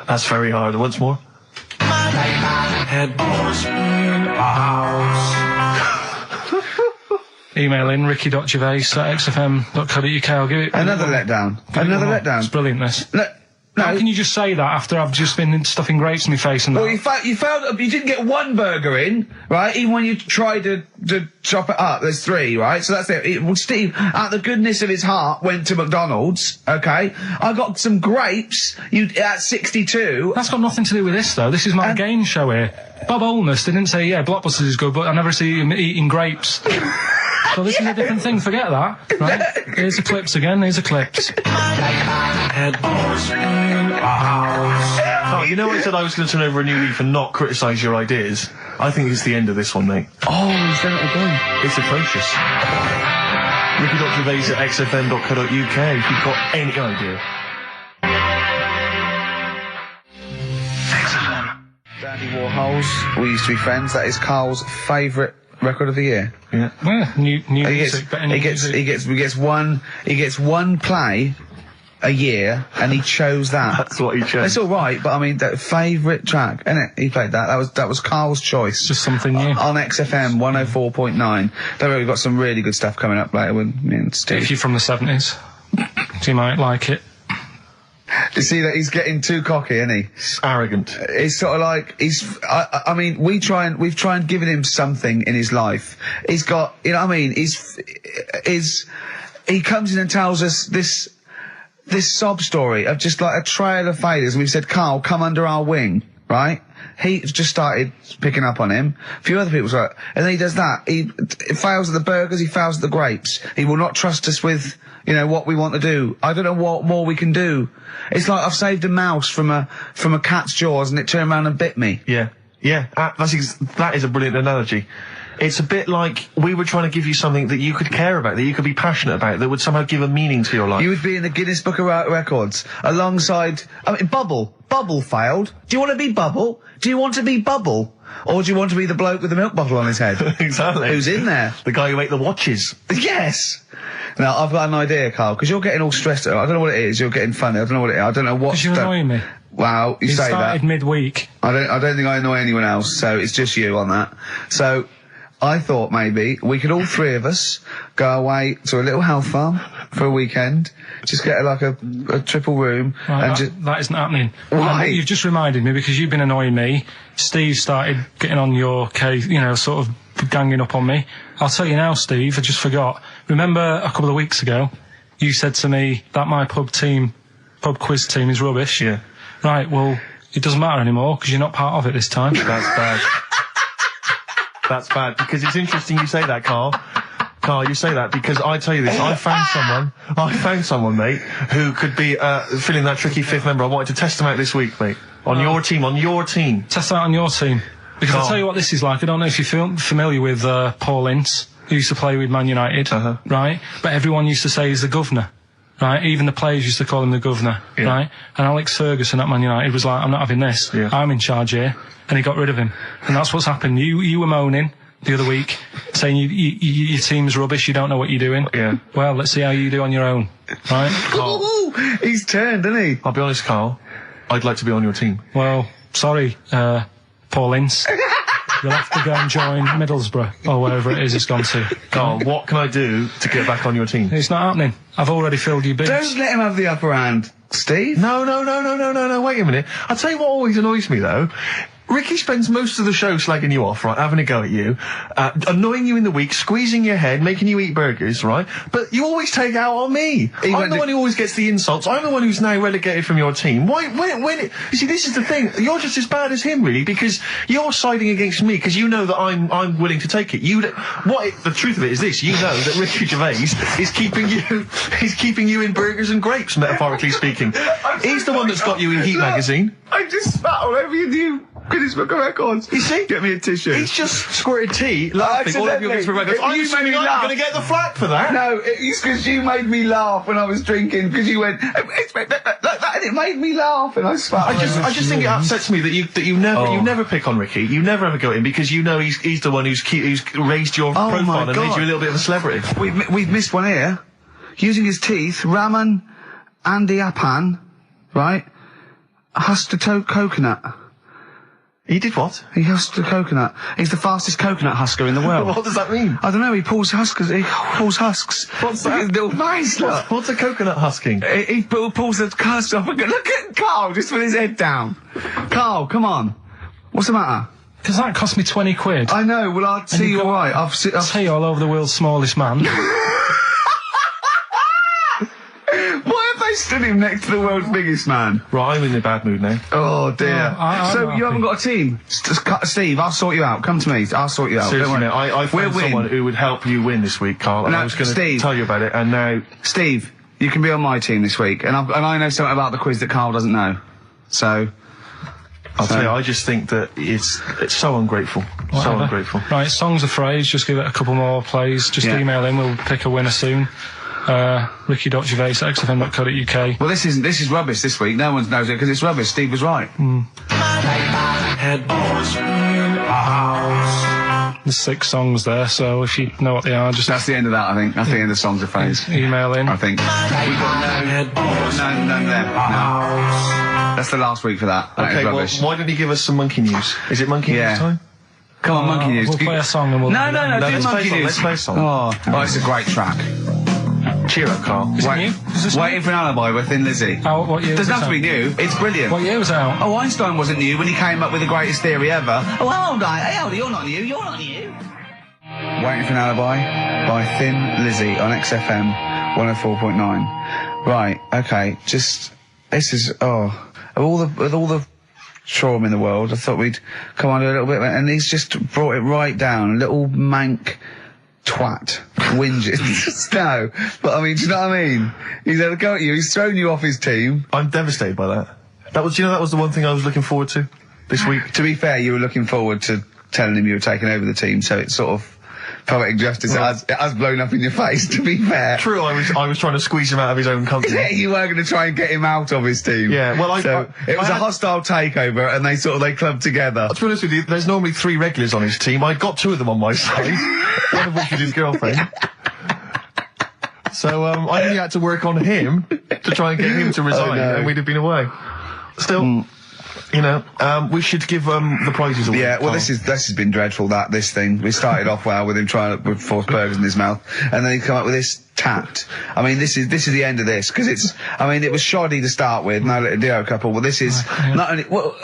That's very hard. Once more. Head horse in a house. Email in ricky.gervais@xfm.co.uk. I'll give it Another letdown. give it Another one more. It's letdown. brilliant. This. Look, How can you just say that after I've just been stuffing grapes in my face and that? Well, you didn't get one burger in, right? Even when you tried to chop it up, there's 3, right? So that's it. Well, Steve, out of the goodness of his heart, went to McDonald's, okay? I got some grapes, at 62. That's got nothing to do with this, though. This is my game show here. Bob Holness didn't say, yeah, Blockbusters is good, but I never see him eating grapes. So this is a different thing. Forget that, right? Here's the clips again. Here's the clips. Oh, you know I said I was going to turn over a new leaf and not criticise your ideas? I think it's the end of this one, mate. Oh, he's done it again. It's atrocious. Ricky.Gervais at xfm.co.uk if you've got any idea. Dandy Warhols, we used to be friends. That is Carl's favourite record of the year. Yeah. Well, new music, but he gets one play a year, and he chose that. That's what he chose. It's all right, but I mean, that favourite track, innit? He played that. That was Carl's choice. Just something new on XFM 104.9. Don't worry, we've got some really good stuff coming up later with me and Steve. If you're from the 70s, so you might like it. You see that he's getting too cocky, isn't he? It's arrogant. He's sort of like, I mean, we've tried giving him something in his life. He's got, you know what I mean? He comes in and tells us this sob story of just like a trail of failures. And we've said, Carl, come under our wing, right? He just started picking up on him. A few other people's like, and then he does that. He fails at the burgers, he fails at the grapes. He will not trust us with, you know, what we want to do. I don't know what more we can do. It's like I've saved a mouse from a cat's jaws and it turned around and bit me. Yeah. Yeah. That is a brilliant analogy. It's a bit like we were trying to give you something that you could care about, that you could be passionate about, that would somehow give a meaning to your life. You would be in the Guinness Book of Records alongside, I mean, Bubble. Bubble failed. Do you want to be Bubble? Do you want to be Bubble? Or do you want to be the bloke with the milk bottle on his head? Exactly. Who's in there? The guy who ate the watches. Yes! Now, I've got an idea, Carl, because you're getting all stressed out. I don't know what it is. You're getting funny. I don't know what it is. I don't know what... Because you're annoying me. Wow, you say that. started midweek. I don't think I annoy anyone else, so it's just you on that. So, I thought maybe we could all 3 of us go away to a little health farm for a weekend, just get like a triple room, right, and that isn't happening. Why? You've just reminded me because you've been annoying me. Steve started getting on your case, you know, sort of ganging up on me. I'll tell you now, Steve, I just forgot. Remember a couple of weeks ago, you said to me that my pub quiz team is rubbish. Yeah. Right, well, it doesn't matter anymore because you're not part of it this time. That's bad. That's bad, because it's interesting you say that, Carl. Carl, you say that because I tell you this, I found someone, mate, who could be filling that tricky 5th member. I wanted to test him out this week, mate. On your team. Test out on your team. Because I'll tell you what this is like. I don't know if you're familiar with Paul Ince, who used to play with Man United, right? But everyone used to say he's the governor, right? Even the players used to call him the governor, right? And Alex Ferguson at Man United was like, I'm not having this. Yeah. I'm in charge here. And he got rid of him. And that's what's happened. You were moaning the other week, saying your team's rubbish, you don't know what you're doing. Yeah. Well, let's see how you do on your own, right? Ooh, he's turned, isn't he? I'll be honest, Carl, I'd like to be on your team. Well, sorry, Paul Ince. You'll have to go and join Middlesbrough, or wherever it is it's gone to. Carl, what can I do to get back on your team? It's not happening. I've already filled your boots. Don't let him have the upper hand, Steve. No, wait a minute. I'll tell you what always annoys me, though. Ricky spends most of the show slagging you off, right, having a go at you, annoying you in the week, squeezing your head, making you eat burgers, right? But you always take it out on me. I'm the one who always gets the insults. I'm the one who's now relegated from your team. Why, you see, this is the thing. You're just as bad as him, really, because you're siding against me, because you know that I'm willing to take it. The truth of it is this, you know that Ricky Gervais is keeping you in burgers and grapes, metaphorically speaking. He's the one that's got you in Heat magazine. I just spat all over your new Guinness Book of Records. You see? Get me a tissue. He's just squirted tea, laughing all over your Guinness Book of Records. I'm assuming I'm going to get the flak for that. No, it's because you made me laugh when I was drinking, because you went, like that, and it made me laugh, and I spat. I just think it upsets me that you never pick on Ricky. You never ever go at him, because you know he's the one who's raised your profile and made you a little bit of a celebrity. We've missed one here. Using his teeth, Raman Andiapan, right? Hustato coconut. He did what? He husked a coconut. He's the fastest coconut husker in the world. What does that mean? I don't know, he pulls husks. What's that? His little face, look. What's a coconut husking? He pulls the husk off and look at Carl, just with his head down. Carl, come on. What's the matter? Because that cost me 20 quid. I know, well, I'll see you alright. I've Tea all over the world's smallest man. Why have they stood him next to the world's biggest man? Right, I'm in a bad mood now. Oh dear. I'm So happy. you haven't got a team? Steve, I'll sort you out. Come to me. I'll sort you out. Seriously, Don't worry. mate, I found someone who would help you win this week, Carl, and No, I was going to Steve. tell you about it, and now... Steve, you can be on my team this week, and I know something about the quiz that Carl doesn't know. So... I'll tell you, I just think that it's so ungrateful. So Whatever. ungrateful. Right, songs of phrase, just give it a couple more plays. Just Yeah. email in, we'll pick a winner soon. ricky.gervais@xfm.co.uk. Well, this is rubbish this week. No one knows it because it's rubbish. Steve was right. There's 6 songs there, so if you know what they are, just That's the end of that, I think. That's the end of songs of phrase. email in. I think. We've got none there. No. That's the last week for that. That is Okay, well, rubbish. why don't you give us some monkey news? Is it monkey Yeah. news time? Come on, Monkey News. We'll play a song and we'll... No, No, do let's Monkey play a song, News. let's play a song. Oh, it's a great track. Cheer up, Carl. Is it new? Is this Waiting for an Alibi with Thin Lizzy. Oh, what year was Doesn't this have to be out? new. It's brilliant. What year was it out? Oh, Einstein wasn't new when he came up with the greatest theory ever. Oh, hold on. Hey, hold on. You're not new. You're not new. Waiting for an Alibi by Thin Lizzy on XFM 104.9. Right, okay, this is, with all the trauma in the world, I thought we'd come on a little bit, and he's just brought it right down. Little mank twat. Whinges. No, but I mean, do you know what I mean? He's had a go at you, he's thrown you off his team. I'm devastated by that. That was the one thing I was looking forward to this week. To be fair, you were looking forward to telling him you were taking over the team, so it's sort of poetic justice. It has blown up in your face, to be fair. True, I was trying to squeeze him out of his own company. You were going to try and get him out of his team. Yeah, well, it was a hostile takeover, and they clubbed together. To be honest with you, there's normally 3 regulars on his team. I got 2 of them on my side, one of which is his girlfriend. So I only had to work on him to try and get him to resign, no. and we'd have been away. Still, you know, we should give the prizes away. Yeah, well, Carl. this has been dreadful. This thing. We started off well with him trying to force burgers in his mouth, and then he come up with this tat. I mean, this is the end of this because it's. I mean, it was shoddy to start with. No little duo couple. Well, this is not only. Well,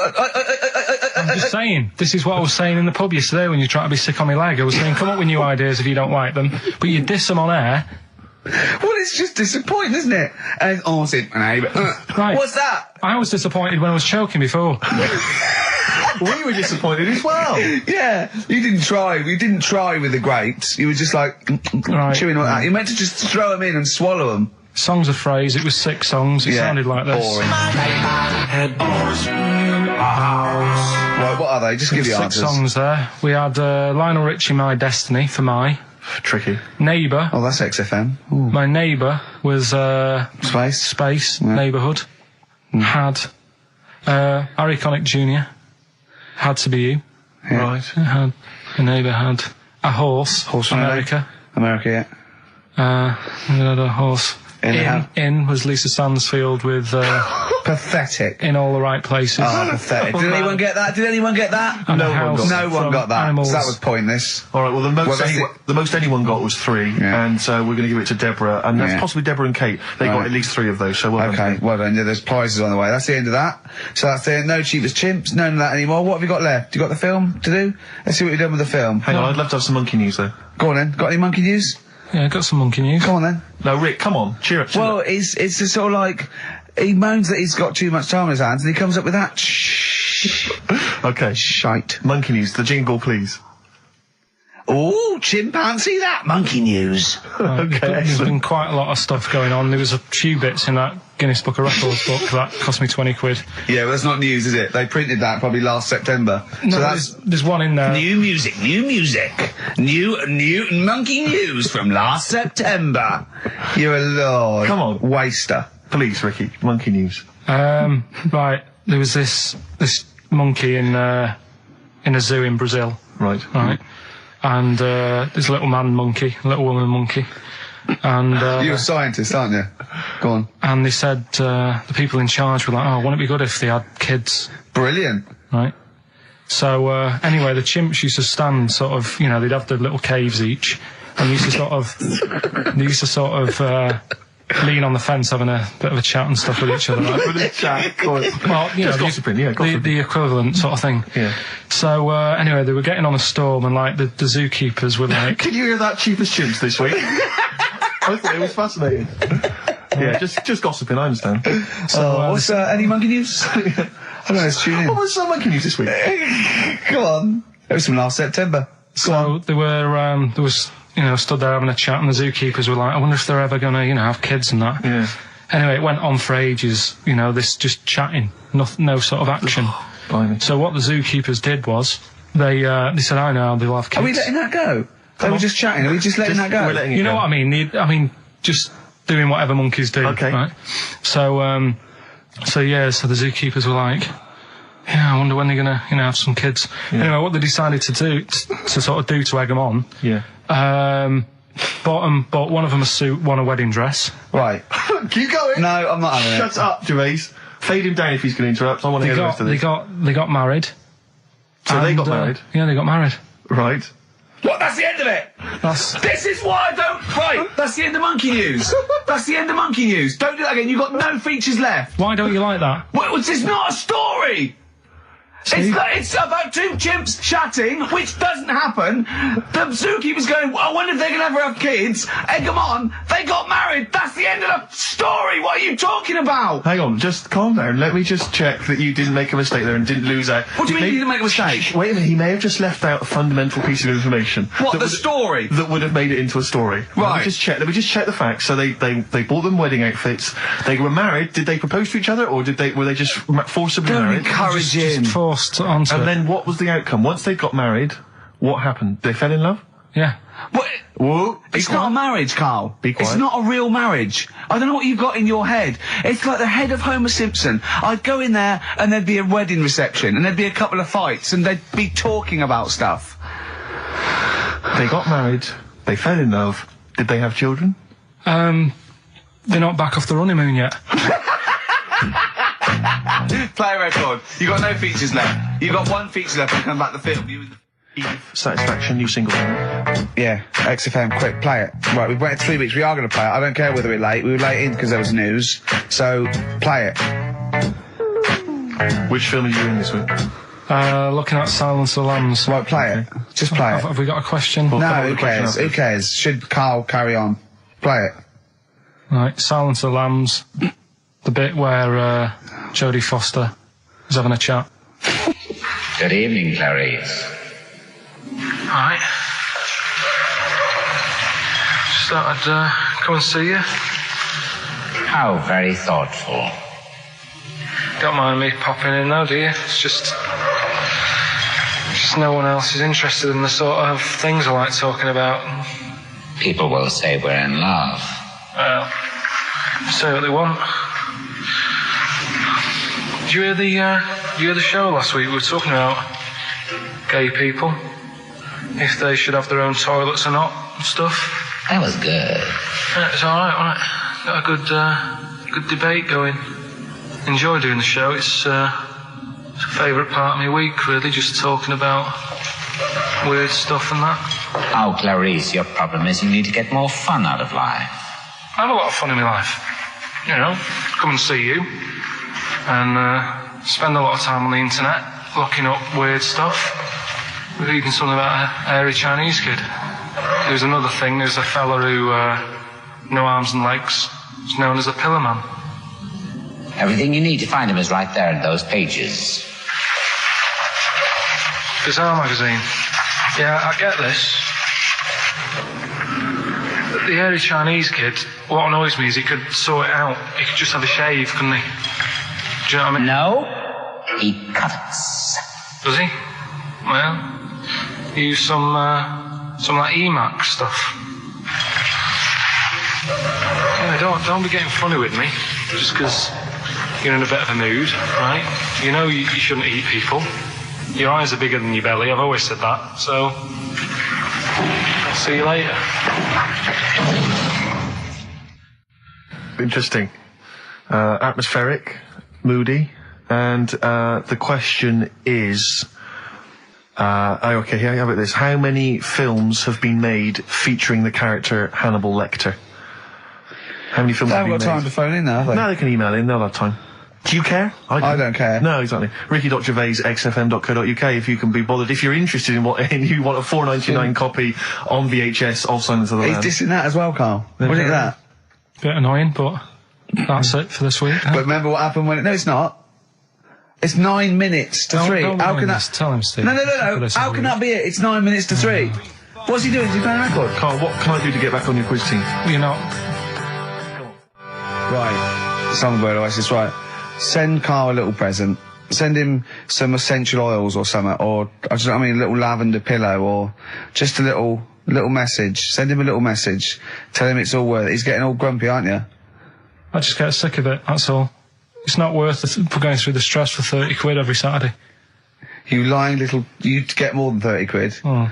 I'm just saying, this is what I was saying in the pub yesterday when you try to be sick on my leg. I was saying, come up with new ideas if you don't like them, but you diss them on air. well, it's just disappointing, isn't it? And Right. What's that? I was disappointed when I was choking before. We were disappointed as well. Yeah, you didn't try. You didn't try with the grapes. You were just like Right. chewing on that. You meant to just throw them in and swallow them. Songs of phrase, it was 6 songs, it sounded like this. Boring. Right, what are they? Just give the 6 answers. songs there. We had Lionel Richie, My Destiny, for my. Tricky. Neighbour. Oh, that's XFM. Ooh. My Neighbour was Space. Neighbourhood. Had Harry Connick Jr. Had to be you. Yeah. Right. Had a neighbour had a horse. Horse from America. America, yeah. We had a horse. In In was Lisa Stansfield with Pathetic. In All the Right Places. Oh, pathetic. Did anyone get that? Did anyone get that? And no a one house got No one from got that. Animals. So that was pointless. All right. Well, the most anyone got was 3, Yeah. and so we're going to give it to Deborah, and that's Yeah. possibly Deborah and Kate. They got Right. at least 3 of those. So well done. Okay, well done. Yeah, there's prizes on the way. That's the end of that. So that's the no cheapest chimps, none of that anymore. What have you got left? You got the film to do? Let's see what you've done with the film. Hang on, I'd love to have some monkey news though. Go on then. Got any monkey news? Yeah, got some monkey news. Go on then. No, Rick, come on, cheer up. Well, it's just sort of like he moans that he's got too much time on his hands, and he comes up with that Okay. shite. Monkey news, the jingle, please. Oh, chimpanzee, that monkey news. Okay, There's excellent. been quite a lot of stuff going on. There was a few bits in that Guinness Book of Records book that cost me 20 quid. Yeah, well, that's not news, is it? They printed that probably last September. No, so that's there's one in there. new music, new monkey news from last September. You're a lord. Come on. Waster. Please, Ricky, monkey news. Right, there was this monkey in a zoo in Brazil, Right. right? And this little man monkey, little woman monkey, and You're a scientist, aren't you? Go on. and they said the people in charge were like, "Oh, wouldn't it be good if they had kids?" Brilliant. Right? So anyway, the chimps used to stand sort of, you know, they'd have their little caves each, and they used to sort of lean on the fence having a bit of a chat and stuff with each other. Right? Well, you know, gossiping, gossiping. The equivalent sort of thing. Yeah. So anyway, they were getting on a storm, and like the zookeepers were like, "Can you hear that, cheapest chimps this week?" I thought it was fascinating. Yeah, just gossiping. I understand. So what's any monkey news? I don't know. Let's tune in. What was monkey news this week? Come on. It was from last September. So they were there was, you know, stood there having a chat, and the zookeepers were like, I wonder if they're ever gonna, you know, have kids and that. Yeah. Anyway, it went on for ages, you know, this just chatting, no sort of action. Blimey. So what the zookeepers did was, they said, I know, they'll have kids. Are we letting that go? They were just chatting. Are we just letting that go? We're letting it You know go. what I mean? Just doing whatever monkeys do. Okay. Right? So the zookeepers were like, yeah, I wonder when they're gonna, you know, have some kids. Yeah. Anyway, what they decided to do, to sort of do to egg them on, Yeah. bought one of them a suit, one a wedding dress. Right. Keep going. No, I'm not having it. Shut up, Gervais. Fade him down if he's going to interrupt. I want to hear the rest of this. They got married. So they got married? Yeah, they got married. Right. What? That's the end of it. This is why I don't. Right. That's the end of monkey news. That's the end of monkey news. Don't do that again. You've got no features left. Why don't you like that? Well, it's not a story. It's about two chimps chatting, which doesn't happen. The zookeeper's going, I wonder if they're going to ever have kids. Egg them on. They got married. That's the end of the story. What are you talking about? Hang on, just calm down. Let me just check that you didn't make a mistake there and didn't lose out. What do you mean you didn't make a mistake? Wait a minute, he may have just left out a fundamental piece of information. What, the story? That would have made it into a story. Right. Let me just check the facts. So they bought them wedding outfits. They were married. Did they propose to each other, or were they just forcibly Don't married? encourage him. Just forced onto And it. then what was the outcome? Once they got married, what happened? They fell in love? Yeah. What? Whoa. It's not a marriage, Carl. Be quiet. It's not a real marriage. I don't know what you've got in your head. It's like the head of Homer Simpson. I'd go in there and there'd be a wedding reception and there'd be a couple of fights and they'd be talking about stuff. They got married. They fell in love. Did they have children? They're not back off the honeymoon yet. Play a record. You got no features left. You got one feature left and come back to film. You and the Satisfaction, new single. Yeah, XFM, quick, play it. Right, we've waited 3 weeks, we are going to play it. I don't care whether we're late. We were late in because there was news. So, play it. Which film are you in this week? Looking at Silence of the Lambs. Right, play it. Just play it. Have we got a question? Well, come No, on who with the question cares? Who after. cares? Should Carl carry on? Play it. Right, Silence of the Lambs. The bit where Jodie Foster is having a chat. Good evening, Clarice. Right. Just thought I'd come and see you. How very thoughtful. Don't mind me popping in though, do you? It's just no one else is interested in the sort of things I like talking about. People will say we're in love. Well, say what they want. Did you hear the show last week? We were talking about gay people, if they should have their own toilets or not, and stuff. That was good. Yeah, it's all right, all right. Got a good debate going. Enjoy doing the show. It's a favourite part of my week, really, just talking about weird stuff and that. Oh, Clarice, your problem is you need to get more fun out of life. I have a lot of fun in my life. You know, come and see you, and spend a lot of time on the internet looking up weird stuff. Reading something about a hairy Chinese kid. There's another thing. There's a fella who no arms and legs. He's known as a pillar man. Everything you need to find him is right there in those pages. Bizarre magazine. Yeah, I get this. The hairy Chinese kid, what annoys me is he could sort it out. He could just have a shave, couldn't he? Do you know what I mean? No, he cuts. Does he? Well, he used some like Emacs stuff. Yeah, don't be getting funny with me, just because you're in a bit of a mood, right? You know you shouldn't eat people. Your eyes are bigger than your belly, I've always said that, so I'll see you later. Interesting. Atmospheric, moody, and the question is, Okay, here, how about this? How many films have been made featuring the character Hannibal Lecter? How many films They have haven't been got made? time to phone in now, have they? No, they can email in, they'll have time. Do you care? I don't care. No, exactly. Ricky.Gervais, xfm.co.uk, if you can be bothered. If you're interested in and you want a $4.99 copy on VHS of Silence of the He's Lambs. dissing that as well, Carl. Wasn't it that? Bit annoying, but that's it for this week. But remember what happened when No, it's not. It's 9 minutes to 3. How can that... Tell him, Steve. No. How can that be it? It's 9 minutes to 3. What's he doing? Is he playing a record? Carl, what can I do to get back on your quiz team? You're not. Right. Songbird Oasis, right. Send Carl a little present. Send him some essential oils or something, or, a little lavender pillow, or just a little message. Send him a little message. Tell him it's all worth it. He's getting all grumpy, aren't you? I just get sick of it, that's all. It's not worth going through the stress for 30 quid every Saturday. You lying little... You'd get more than 30 quid. Oh,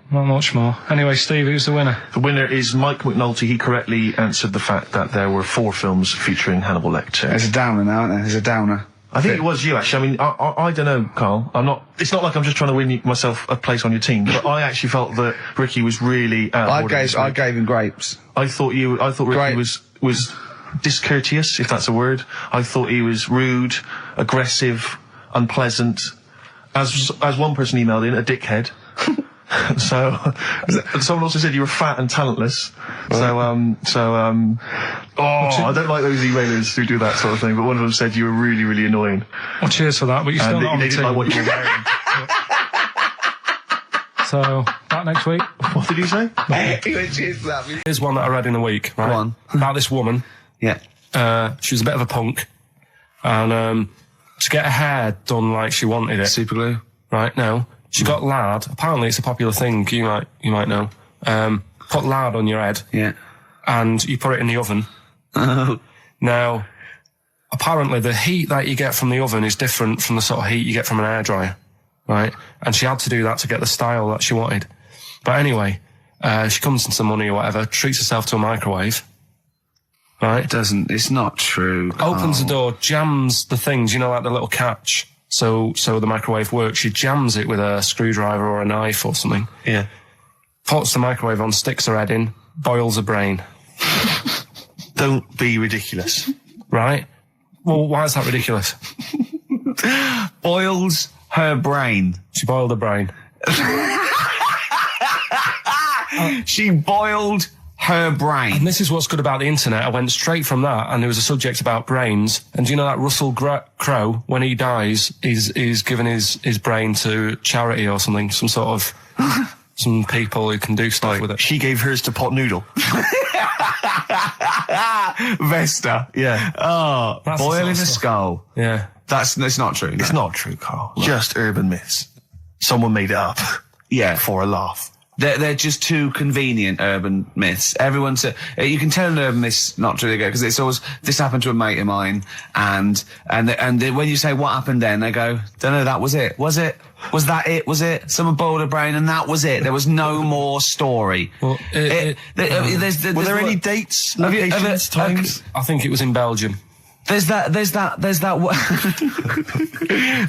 not much more. Anyway, Steve, who's the winner? The winner is Mike McNulty. He correctly answered the fact that there were 4 films featuring Hannibal Lecter. There's a downer now, isn't there? There's a downer. I think it was you, actually. I mean, I don't know, Carl. It's not like I'm just trying to win myself a place on your team, but I actually felt that Ricky was really out of order this week. I gave him grapes. I thought Ricky was discourteous, if that's a word. I thought he was rude, aggressive, unpleasant. As one person emailed in, a dickhead. So, someone also said you were fat and talentless. I don't like those emailers who do that sort of thing, but one of them said you were really, really annoying. Well, cheers for that, but you're still not on the they didn't like what you were wearing. So, back next week. What did you say? Cheers for that. Here's one that I read in the week, right? Go on. About this woman. Yeah. She was a bit of a punk. And, to get her hair done like she wanted it. Super glue. Right, no. She got lard. Apparently it's a popular thing, you might know. Put lard on your head. Yeah. And you put it in the oven. Oh. Now, apparently the heat that you get from the oven is different from the sort of heat you get from an hairdryer. Right? And she had to do that to get the style that she wanted. But anyway, she comes into some money or whatever, treats herself to a microwave. Right? It's not true. Opens the door, jams the things, like the little catch. So the microwave works. She jams it with a screwdriver or a knife or something. Yeah. Puts the microwave on, sticks her head in, boils her brain. Don't be ridiculous. Right? Well, why is that ridiculous? Boils her brain. She boiled her brain. She boiled her brain. And this is what's good about the internet. I went straight from that, and there was a subject about brains. And do you know that Russell Crowe, when he dies, he's given his brain to charity or something, some sort of some people who can do stuff with it. She gave hers to Pot Noodle. Vesta. Yeah. Oh, That's boiling the a sort of skull. Yeah. That's not true. It's not true, Carl. Just urban myths. Someone made it up. Yeah. For a laugh. They're just too convenient urban myths. Everyone's you can tell an urban myth's not true, because it's always, this happened to a mate of mine, and when you say what happened then, they go, don't know, that was it. Was it? Was that it? Was it? Someone boiled a brain and that was it. There was no more story. Well, Were there any dates, locations, times? I think it was in Belgium. There's that one,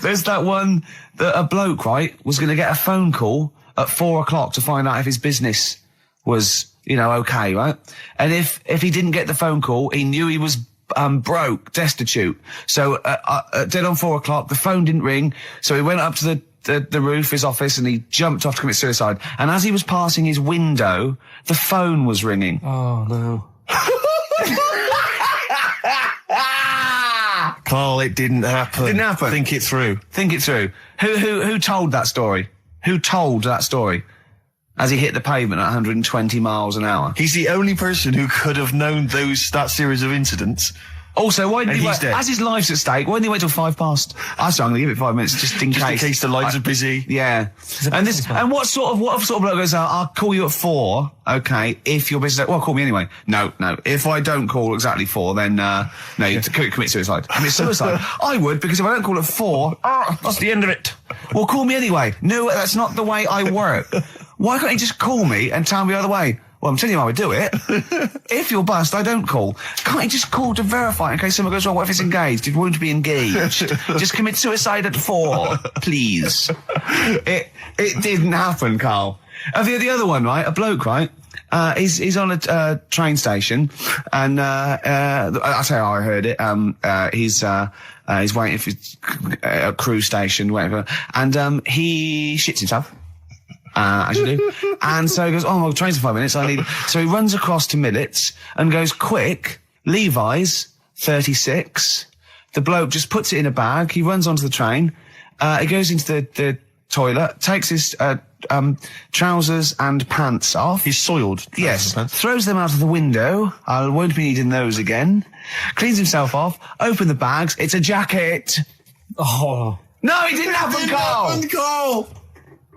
there's that one that a bloke, right, was going to get a phone call at 4:00 to find out if his business was, okay, right? And if he didn't get the phone call, he knew he was broke, destitute. So dead on 4:00, the phone didn't ring, so he went up to the roof, his office, and he jumped off to commit suicide. And as he was passing his window, the phone was ringing. Oh no. Carl, it didn't happen. Didn't happen. Think it through. Think it through. Who told that story? Who told that story? As he hit the pavement at 120 miles an hour. He's the only person who could have known that series of incidents. Also, why didn't he wait? dead. As his life's at stake, why didn't he wait till 5:00? I'm going to give it 5 minutes just in Just case. in case the lines are busy. Yeah. And what sort of bloke goes out, I'll call you at 4, okay, if your business, well, call me anyway. No. If I don't call exactly 4, then, you commit suicide. Commit suicide. I would, because if I don't call at 4, that's the end of it. Well, call me anyway. No, that's not the way I work. Why can't he just call me and tell me the other way? Well, I'm telling you how I do it. If you're bust, I don't call. Can't you just call to verify in case someone goes, well, what if it's engaged? It won't be engaged. Just commit suicide at 4, please. It didn't happen, Carl. The other one, right? A bloke, right? He's on a train station, and I'll tell you how I heard it. He's waiting for a cruise station, whatever, and he shits himself. As you do. And so he goes, oh, well, train's in 5 minutes, so he runs across to Millets and goes, quick, Levi's, 36. The bloke just puts it in a bag, he runs onto the train, he goes into the toilet, takes his, trousers and pants off. He's soiled. Yes. Throws them out of the window. I won't be needing those again. Cleans himself off, open the bags, it's a jacket. Oh. No, it didn't happen, Carl!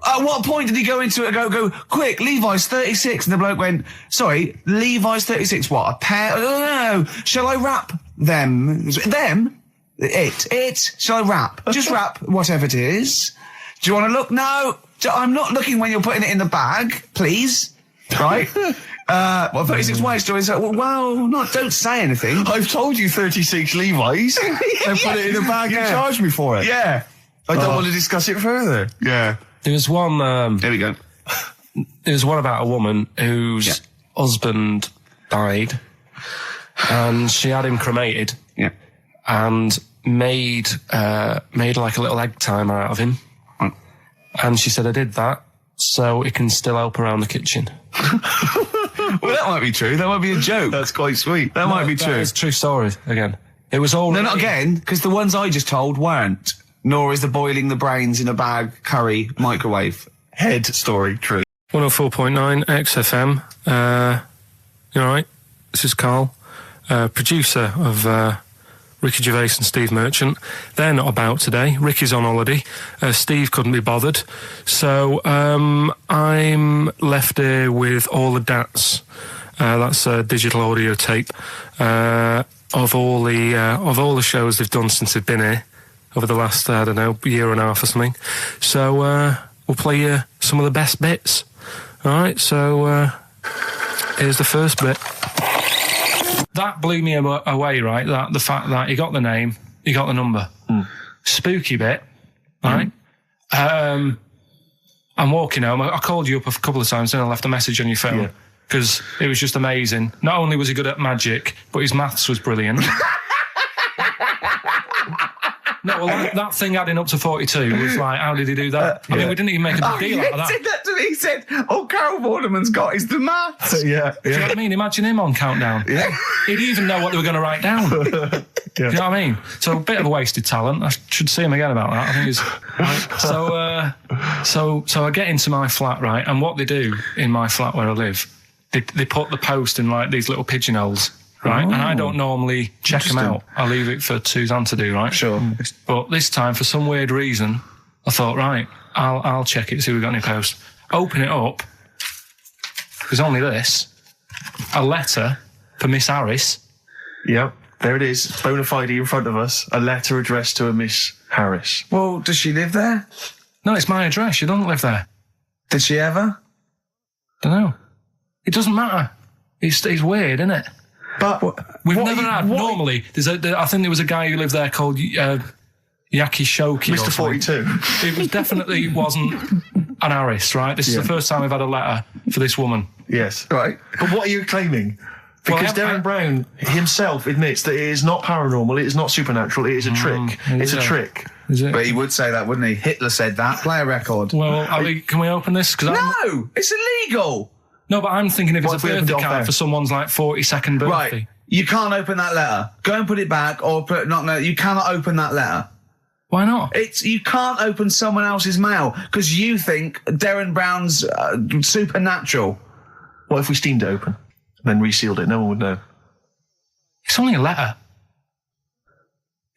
At what point did he go into it and go, quick, Levi's 36? And the bloke went, sorry, Levi's 36, what, a pair? No, shall I wrap them? Them? It? Shall I wrap? Just wrap whatever it is. Do you want to look? No, I'm not looking when you're putting it in the bag, please. Right? 36 waist stories. Well, don't say anything. I've told you 36 Levi's. And put it in a bag and charged me for it. Yeah. I don't want to discuss it further. Yeah. There was one. There we go. There was one about a woman whose husband died, and she had him cremated. Yeah. And made like a little egg timer out of him. Mm. And she said, I did that so it can still help around the kitchen. Well, that might be true. That might be a joke. That's quite sweet. That might be true. It's a true story again. It was all. No, not again, because the ones I just told weren't. Nor is the boiling the brains in a bag curry microwave Head story true. 104.9 XFM. You alright? This is Karl, producer of Ricky Gervais and Steve Merchant. They're not about today. Ricky's on holiday. Steve couldn't be bothered. So I'm left here with all the DATs. That's a digital audio tape of all the shows they've done since they've been here over the last, I don't know, year and a half or something. So we'll play you some of the best bits. All right, so here's the first bit. That blew me away, right? That the fact that he got the name, he got the number. Spooky bit, right? I'm walking home. I called you up a couple of times and I left a message on your phone because it was just amazing. Not only was he good at magic, but his maths was brilliant. No, well, that thing adding up to 42 was like, how did he do that? I mean, we didn't even make a big deal out of that. He said that to me. He said, all Carol Vorderman's got is the maths. Do you know what I mean? Imagine him on Countdown. Yeah. He'd even know what they were going to write down. Do you know what I mean? So a bit of a wasted talent. I should see him again about that. I think it's... So I get into my flat, right? And what they do in my flat where I live, they put the post in like these little pigeonholes. Right, and I don't normally check them out. I leave it for Suzanne to do, right? Sure. But this time, for some weird reason, I thought, right, I'll check it, see if we've got any post. Open it up. There's only this. A letter for Miss Harris. Yep, there it is. Bona fide in front of us. A letter addressed to a Miss Harris. Well, does she live there? No, it's my address. She doesn't live there. Did she ever? Don't know. It doesn't matter. It's weird, isn't it? But we've never had. Normally, I think there was a guy who lived there called Yaki Shoki. Mr. 42. It was definitely wasn't an Harris, right? This is the first time we've had a letter for this woman. Yes. Right. But what are you claiming? Because Darren Brown himself admits that it is not paranormal, it is not supernatural, it is a trick. It's a trick. Is it? But he would say that, wouldn't he? Hitler said that. Play a record. Well, can we open this? No! It's illegal! No, but I'm thinking if it's a birthday card for someone's like 42nd birthday. Right. You can't open that letter. Go and put it back or put you cannot open that letter. Why not? You can't open someone else's mail because you think Darren Brown's supernatural. What if we steamed it open and then resealed it? No one would know. It's only a letter.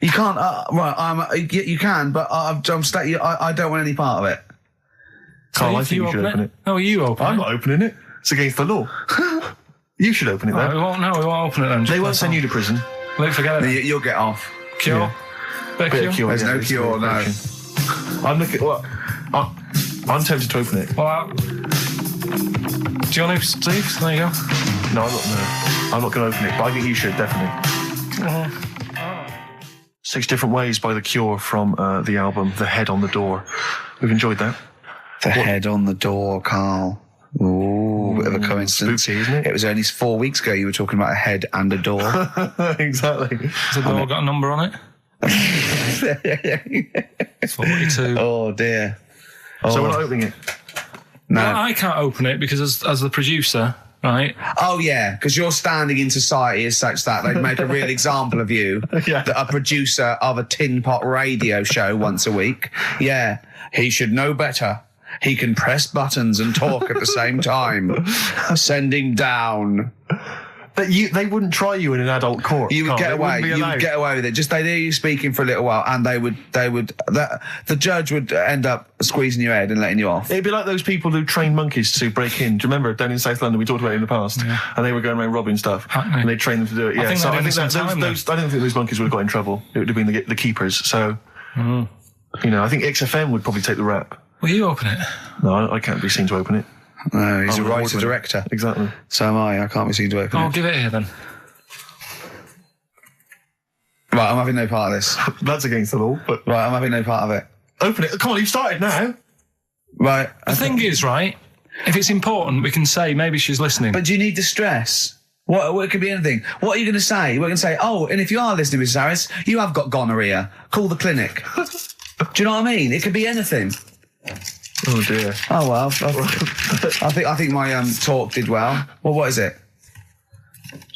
You can't, you can, but I don't want any part of it. Carl, I think you should open it. No, you open it. I'm not opening it. It's against the law. You should open it then. We won't open it then. They won't send you to prison. Forget it. You'll get off. Cure? Yeah. Bit of cure? There's no cure, no. I'm tempted to open it. Well, Do you want to, Steve? There you go. No, I'm not going to open it, but I think you should, definitely. 6 Different Ways by The Cure from the album The Head on the Door. We've enjoyed that. The head on the door, Carl. Ooh, bit of a coincidence. Spooky, isn't it? It was only 4 weeks ago you were talking about a head and a door. Exactly. Has the door got a number on it? It's 42. Oh, dear. So we're not opening it? No. Well, I can't open it because as the producer, right? Oh, yeah, because your standing in society is such that they'd make a real example of you, Yeah. a producer of a tin pot radio show once a week. Yeah, he should know better. He can press buttons and talk at the same time. Sending down. But they wouldn't try you in an adult court. You would Carl. get It away. wouldn't be You would allowed. get away with it. Just they'd hear you speaking for a little while, and the judge would end up squeezing your head and letting you off. It'd be like those people who train monkeys to break in. Do you remember down in South London? We talked about it in the past, and they were going around robbing stuff, Hackney. and they trained them to do it. Yeah, think so they I did think this in time, those I don't think those monkeys would have got in trouble. It would have been the keepers. So, I think XFM would probably take the rap. Will you open it? No, I can't be seen to open it. No, he's I'm a an writer award-winner. director. Exactly. So am I. I can't be seen to open I'll it. give it here then. Right, I'm having no part of this. That's against the law, but Right, I'm having no part of it. open it. Come on, you've started now. Right. The thing is, right, if it's important, we can say maybe she's listening. But do you need the stress? What it could be anything. What are you going to say? We're going to say, oh, and if you are listening, Mrs. Harris, you have got gonorrhea. Call the clinic. Do you know what I mean? It could be anything. Oh dear. Oh well, I think my talk did well. Well, what is it?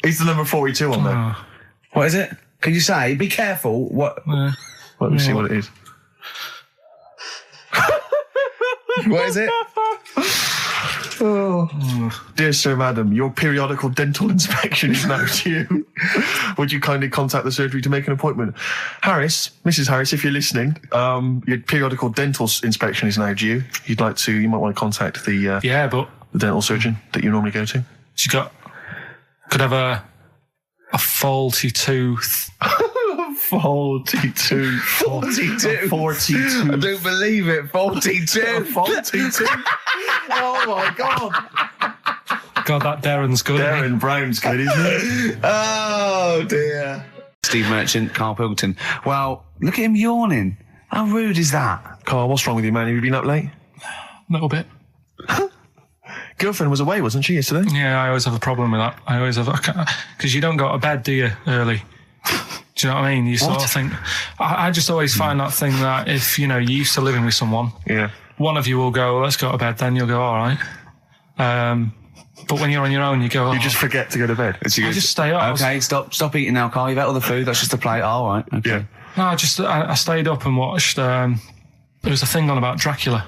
Is the number 42 on there? What is it? Can you say? Be careful. What? Let me see what it is. What is it? Dear Sir, Madam, your periodical dental inspection is now due. Would you kindly contact the surgery to make an appointment? Harris, Mrs. Harris, if you're listening, your periodical dental inspection is now due. You might want to contact the but the dental surgeon that you normally go to. she could have a faulty tooth. 42. 42. 42. I don't believe it. 42. 42. Oh my God. God, that Darren's good. isn't he? Darren Brown's good, isn't it? Oh dear. Steve Merchant, Karl Pilkington. Well, look at him yawning. How rude is that? Carl, what's wrong with you, man? Have you been up late? A little bit. Girlfriend was away, wasn't she, yesterday? Yeah, I always have a problem with that. I always have, because you don't go to bed, do you, early? Do you know what I mean? You sort of think, I just always find that thing that if, you're used to living with someone, Yeah. one of you will go, let's go to bed, then you'll go, all right. But when you're on your own, you go, You just forget to go to bed. I just stay up. Okay, stop eating now, Carl. You've ate all the food. That's just a plate. All right. Okay. Yeah. No, I stayed up and watched, there was a thing on about Dracula,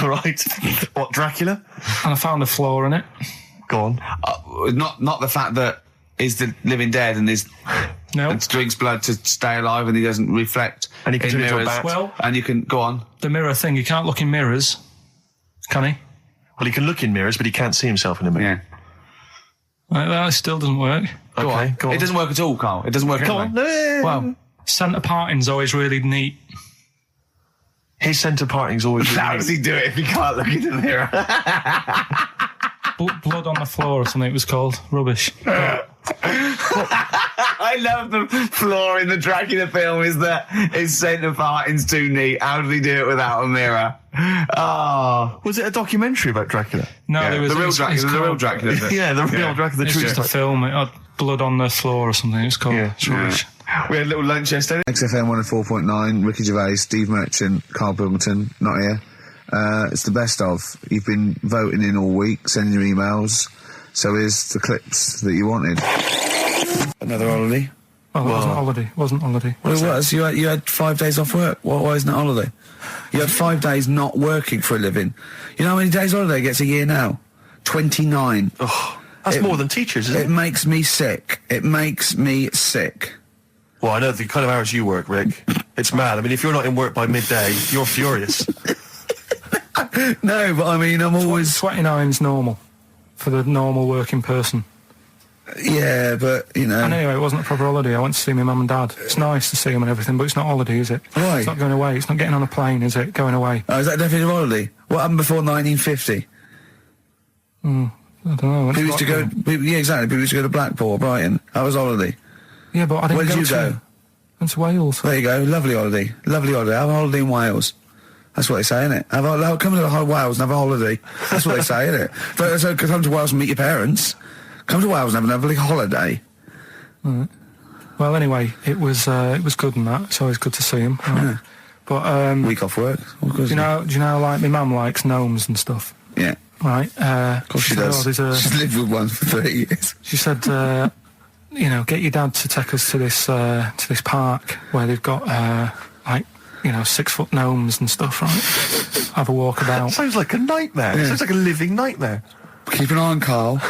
Right. What, Dracula? and I found a flaw in it. Go on. Not the fact that he's the living dead and No. and drinks blood to stay alive and he doesn't reflect And he can in turn into a mirrors. bat. Well, And you can go on. the mirror thing, you can't look in mirrors, can he? Well, he can look in mirrors, but he can't see himself in a mirror. Yeah. That still doesn't work. Go Okay, on. go on. It doesn't work at all, Carl. It doesn't work. Go anyway. on. Well, Centre parting's always really neat. His centre parting's always... how does he do it if he can't look in the mirror? Blood on the floor or something it was called. Rubbish. I love the flaw in the Dracula film is that his centre parting's too neat. How did he do it without a mirror? Oh. Was it a documentary about Dracula? No, Yeah, there was the real it's Dracula. The real called- Dracula. Bit. Yeah, the real Dracula, the It's true just a film. It had blood on the floor or something. It's called. Yeah. It's rubbish. We had a little lunch yesterday. XFM 104.9, Ricky Gervais, Steve Merchant, Karl Pilkington, not here. It's the best of. You've been voting in all week, sending your emails. So here's the clips that you wanted. Another holiday. Well, it wasn't holiday. Wasn't holiday. Well, it was. You had 5 days off work. Why isn't it holiday? You had 5 days not working for a living. You know how many days holiday gets a year now? 29. Oh, that's more than teachers, isn't It it? makes me sick. It makes me sick. Well, I know the kind of hours you work, Rick. It's mad. I mean, if you're not in work by midday, you're furious. No, but I mean, I'm always... 29's normal for the normal working person. Yeah, but, And anyway, it wasn't a proper holiday. I went to see my mum and dad. It's nice to see them and everything, but it's not holiday, is it? Why? It's not going away. It's not getting on a plane, is it? Going away. Oh, is that definitely a holiday? What happened before 1950? I don't know. People used to go. Yeah, exactly. People used to go to Blackpool or Brighton. That was holiday. Yeah, but I didn't Where did you go? Went to Wales. There you go. Lovely holiday. Lovely holiday. Have a holiday in Wales. That's what they say, innit? Come to Wales and have a holiday. That's what they say, innit? But so come to Wales and meet your parents. Come to Wales and have a lovely holiday. Right. Well, anyway, it was good and that. It's always good to see him. Right? Yeah. But week off work. Do you know, like my mum likes gnomes and stuff. Yeah. Right. Of course she does. She's lived with one for 30 years. She said, get your dad to take us to this park where they've got 6-foot gnomes and stuff. Right. Have a walk about. Sounds like a nightmare. Yeah. Sounds like a living nightmare. Keep an eye on Carl.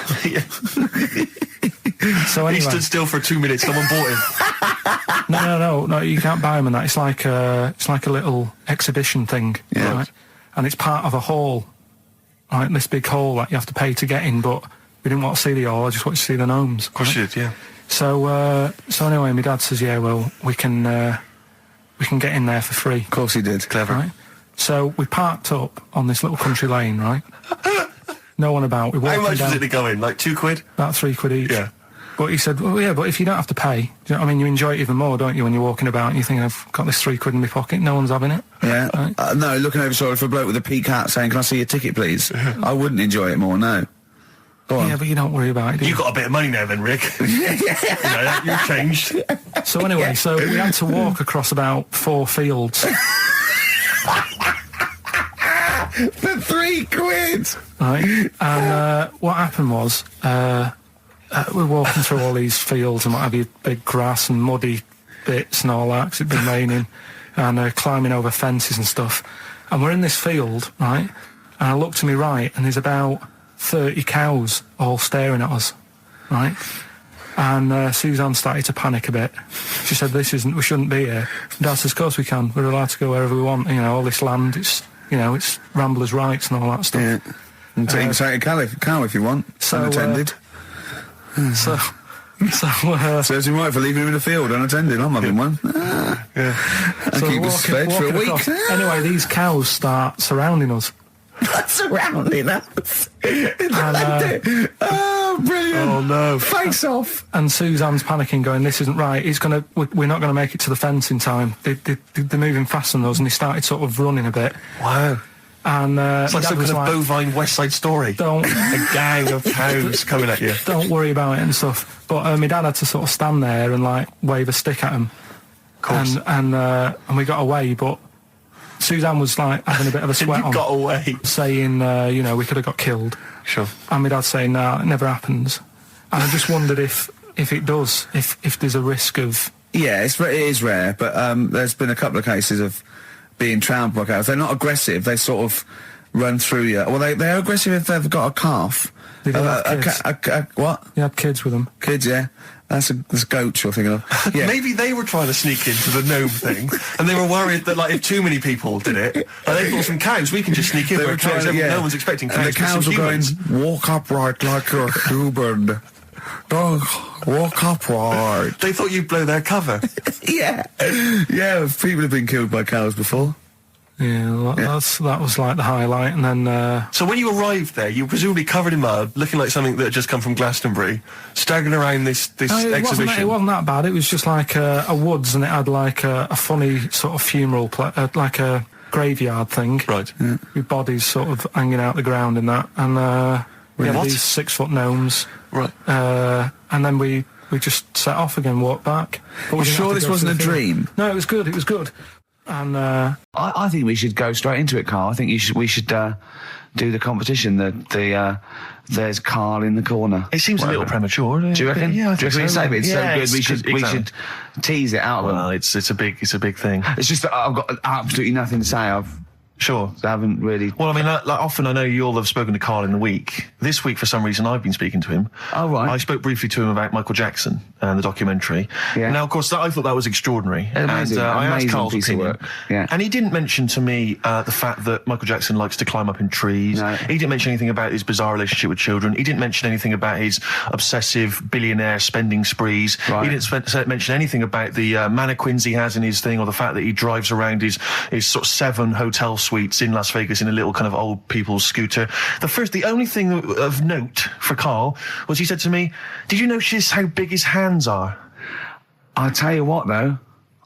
So anyway, he stood still for 2 minutes. Someone bought him. No. You can't buy them and that. It's like a little exhibition thing, yeah. Right? And it's part of a hall, right? This big hall that you have to pay to get in. But we didn't want to see the hall. I just wanted to see the gnomes. Of course you did, yeah. So anyway, my dad says, yeah, well, we can get in there for free. Of course he did. Clever. Right? So we parked up on this little country lane, right? No one about. We How much down, was it to go in? Like £2? About £3 each. Yeah. But he said, well, yeah, but if you don't have to pay, do you know what I mean? You enjoy it even more, don't you, when you're walking about and you think, I've got this £3 in my pocket, no one's having it. Yeah. Right? No, looking over shoulder for a bloke with a peak hat saying, can I see your ticket, please? I wouldn't enjoy it more, no. Go on. Yeah, but you don't worry about it, do you? You got a bit of money now then, Rick. You've changed. So anyway, so we had to walk across about 4 fields. For £3. Right. And what happened was, we're walking through all these fields and what have you, big grass and muddy bits and all that, 'cause it'd been raining, and climbing over fences and stuff. And we're in this field, right? And I look to my right, and there's about 30 cows all staring at us, right? And Suzanne started to panic a bit. She said, we shouldn't be here. Dad says, of course we can. We're allowed to go wherever we want. All this land, it's ramblers' rights and all that stuff. Yeah. And take a cow if you want, unattended. Serves him right for leaving him in the field unattended. I'm having one. Yeah. And keep us fed for a week. Anyway, these cows start surrounding us. Surrounding us. Oh, brilliant. Oh, no. Face off. And Suzanne's panicking, going, this isn't right. We're not going to make it to the fence in time. They're moving faster than us, and they started sort of running a bit. Wow. And it's like some kind of bovine West Side Story. A gang of cows coming at you. Don't worry about it and stuff. But my dad had to sort of stand there and wave a stick at him. Of course. And we got away, but Suzanne was having a bit of a sweat on. Got away. Saying, we could have got killed. Sure. And my dad saying, nah, it never happens. And I just wondered if it does, if there's a risk of... Yeah, it is rare, but there's been a couple of cases of being trampled by cows. They're not aggressive. They sort of run through you. Well, they're aggressive if they've got a calf. They don't have kids. What? You had kids with them. Kids, yeah. That's goats you're thinking of. Yeah. Maybe they were trying to sneak into the gnome thing, and they were worried that if too many people did it, they thought some cows, we can just sneak in. Where cows, no one's expecting cows. And the cows were going, walk upright like you're a human. Don't walk upright. They thought you'd blow their cover. Yeah. People have been killed by cows before. Yeah, that was like the highlight, and then... So when you arrived there, you were presumably covered in mud, looking like something that had just come from Glastonbury, staggering around this exhibition. It wasn't that bad. It was just like a woods, and it had a funny sort of funeral, like a graveyard thing. Right. Yeah. With bodies sort of hanging out the ground and that, and we had these 6-foot gnomes. Right. And then we just set off again, walked back. But sure this wasn't a dream? No, it was good. It was good. And I think we should go straight into it, Carl. I think we should do the competition. There's Carl in the corner. It seems a little premature. Do you reckon? Yeah, I think so. It's so good. We should tease it out. Well, it's a big thing. It's just that I've got absolutely nothing to say. Sure. I haven't really... Well, I mean, often I know you all have spoken to Carl in the week. This week, for some reason, I've been speaking to him. Oh, right. I spoke briefly to him about Michael Jackson and the documentary. Yeah. Now, of course, I thought that was extraordinary. Amazing. And I asked Carl's piece opinion. Of work. Yeah. And he didn't mention to me the fact that Michael Jackson likes to climb up in trees. No. He didn't mention anything about his bizarre relationship with children. He didn't mention anything about his obsessive billionaire spending sprees. Right. He didn't mention anything about the mannequins he has in his thing, or the fact that he drives around his sort of 7 hotel suites in Las Vegas in a little kind of old people's scooter. The only thing of note for Karl was he said to me, "Did you notice how big his hands are?" I'll tell you what, though,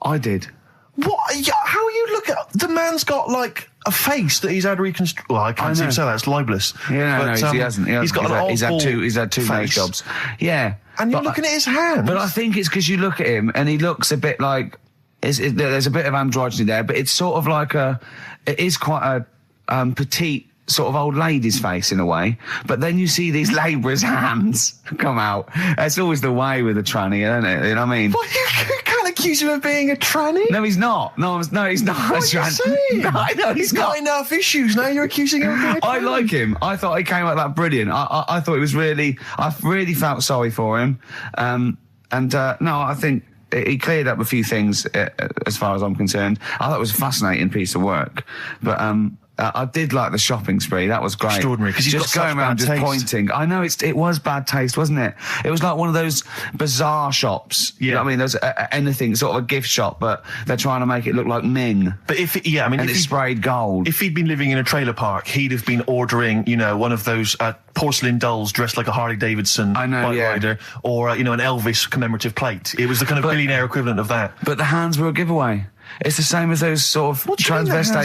I did. What? How you look at the man's got like a face that he's had reconstructed. Well, I can't even say that. It's libelous. Yeah, but, no, he hasn't. He's got an old He's had two nose jobs. Yeah, and you're looking at his hands. But I think it's because you look at him and he looks a bit like there's a bit of androgyny there, but it's sort of like it is quite a petite sort of old lady's face in a way, but then you see these labourers' hands come out. That's always the way with a tranny, isn't it? You know what I mean? Well, you can't accuse him of being a tranny. No, he's not. No, he's not. What are you saying? No, I know he's got enough issues. Now you're accusing him of being a tranny. I like him. I thought he came out that brilliant. I thought it was really. I really felt sorry for him. No, I think he cleared up a few things as far as I'm concerned. I thought it was a fascinating piece of work, but I did like the shopping spree. That was great. Extraordinary, because he's just got going around just pointing. I know it was bad taste, wasn't it? It was like one of those bizarre shops. Yeah. You know what I mean? There's anything, sort of a gift shop, but they're trying to make it look like Ming. But if it's sprayed gold. If he'd been living in a trailer park, he'd have been ordering, one of those porcelain dolls dressed like a Harley Davidson bike rider, or an Elvis commemorative plate. It was the kind of billionaire equivalent of that. But the hands were a giveaway. It's the same as those sort of transvestites.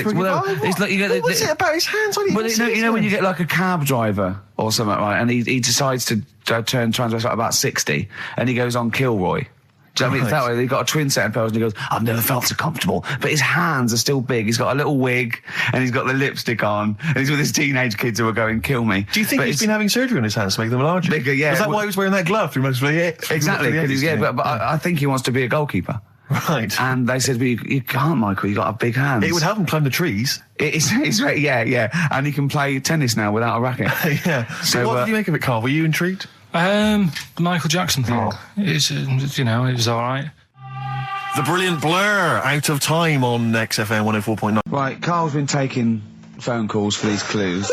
It's like what's it about his hands? When you get like a cab driver or something, right, and he decides to turn transvestite about 60, and he goes on Kilroy. Do you know what I mean? That way, he got a twin set of pearls, and he goes, "I've never felt so comfortable." But his hands are still big. He's got a little wig, and he's got the lipstick on, and he's with his teenage kids who are going, "Kill me." Do you think he's been having surgery on his hands to make them larger? Bigger, yeah. Is that why he was wearing that glove through most of the year? Exactly, but I think he wants to be a goalkeeper. Right. And they said, you can't, Michael, you got a big hands. It would help him climb the trees. Yeah. And he can play tennis now without a racket. Yeah. So what did you make of it, Karl? Were you intrigued? The Michael Jackson thing. It's, it was all right. The Brilliant Blur, Out of Time on XFM 104.9. Right, Carl's been taking phone calls for these clues.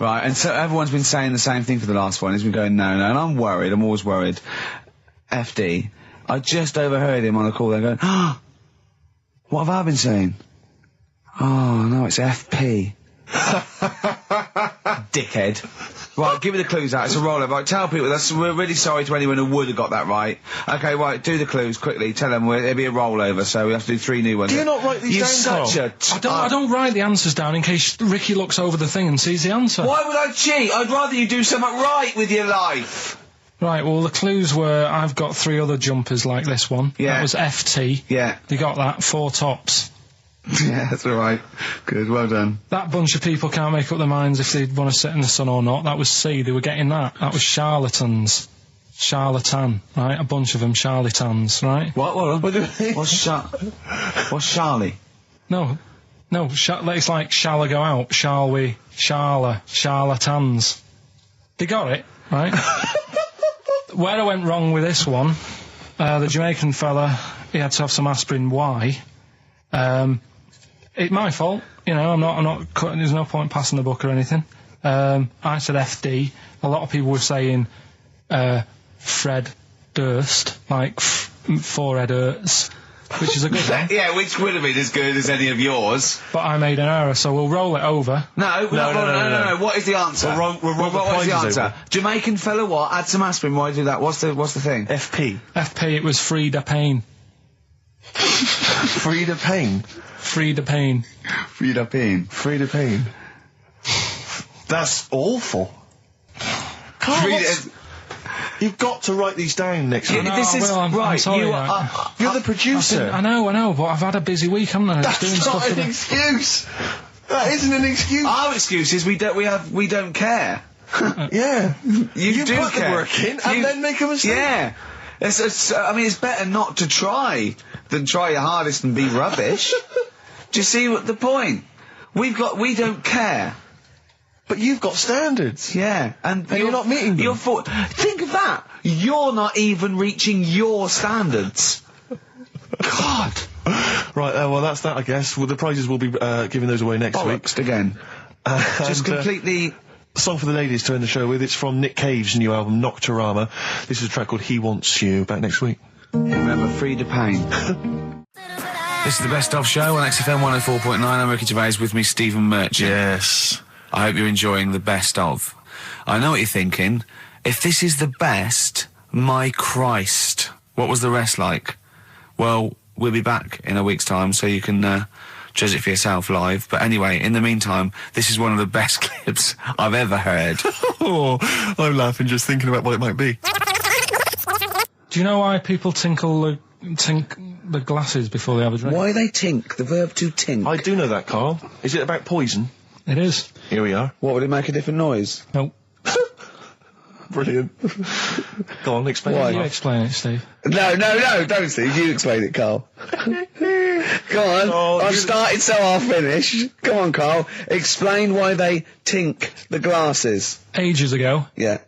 Right, and so everyone's been saying the same thing for the last one. He's been going, no, and I'm worried. I'm always worried. FD. I just overheard him on a call there going, what have I been saying? Oh, no, it's FP. Dickhead. Right, give me the clues out. It's a rollover. Right, tell people, we're really sorry to anyone who would have got that right. Okay, right, do the clues quickly. Tell them it'll be a rollover, so we have to do 3 new ones. Do you not write these down, Karl? I don't write the answers down in case Ricky looks over the thing and sees the answer. Why would I cheat? I'd rather you do something right with your life. Right, well, the clues were, I've got 3 other jumpers like this one. Yeah. That was FT. Yeah. They got that, 4 tops. Yeah, that's all right. Good, well done. That bunch of people can't make up their minds if they want to sit in the sun or not. That was C, they were getting that. That was charlatans. Charlatan, right? A bunch of them, charlatans, right? What? What's Charlie? No, it's like, shall I go out? Shall we? Charlatans. They got it, right? Where I went wrong with this one, the Jamaican fella, he had to have some aspirin. Why? It's my fault. I'm not cutting. There's no point passing the buck or anything. I said FD. A lot of people were saying Fred Durst, like forehead hurts, which is a good one. Yeah, which would have been as good as any of yours. But I made an error, so we'll roll it over. No. What is the answer? What is the answer? Jamaican fella, what? Add some aspirin. Why do that? What's the thing? FP. It was Frida Payne. Frida Payne. Frida Payne. That's awful. Karl, you've got to write these down next week. I'm sorry, you're the producer. I know, but I've had a busy week, haven't I? That's not an excuse. That isn't an excuse. Our excuse is we don't care. Yeah. You do put care. the work in and then make a mistake. Yeah. It's better not to try than try your hardest and be rubbish. Do you see what the point? We don't care. But you've got standards. Yeah. And you're not meeting them. Think of that. You're not even reaching your standards. God. Right, well, that's that, I guess. Well, the prizes will be giving those away next week. Again. Just completely... Song for the ladies to end the show with. It's from Nick Cave's new album, Nocturama. This is a track called He Wants You. Back next week. Remember, Frida Payne. This is the Best Of Show on XFM 104.9. I'm Ricky Gervais, with me, Stephen Merchant. Yes. I hope you're enjoying the Best Of. I know what you're thinking. If this is the best, my Christ, what was the rest like? Well, we'll be back in a week's time, so you can judge it for yourself live. But anyway, in the meantime, this is one of the best clips I've ever heard. Oh, I'm laughing just thinking about what it might be. Do you know why people tink the glasses before they have a drink? Why they tink? The verb to tink. I do know that, Carl. Is it about poison? It is. Here we are. What, would it make a different noise? Nope. Brilliant. Go on, explain Why? it. You explain it, Steve. No, don't, Steve. You explain it, Carl. Go on. Oh, I've started, so I'll finish. Go on, Carl. Explain why they tink the glasses. Ages ago, Yeah.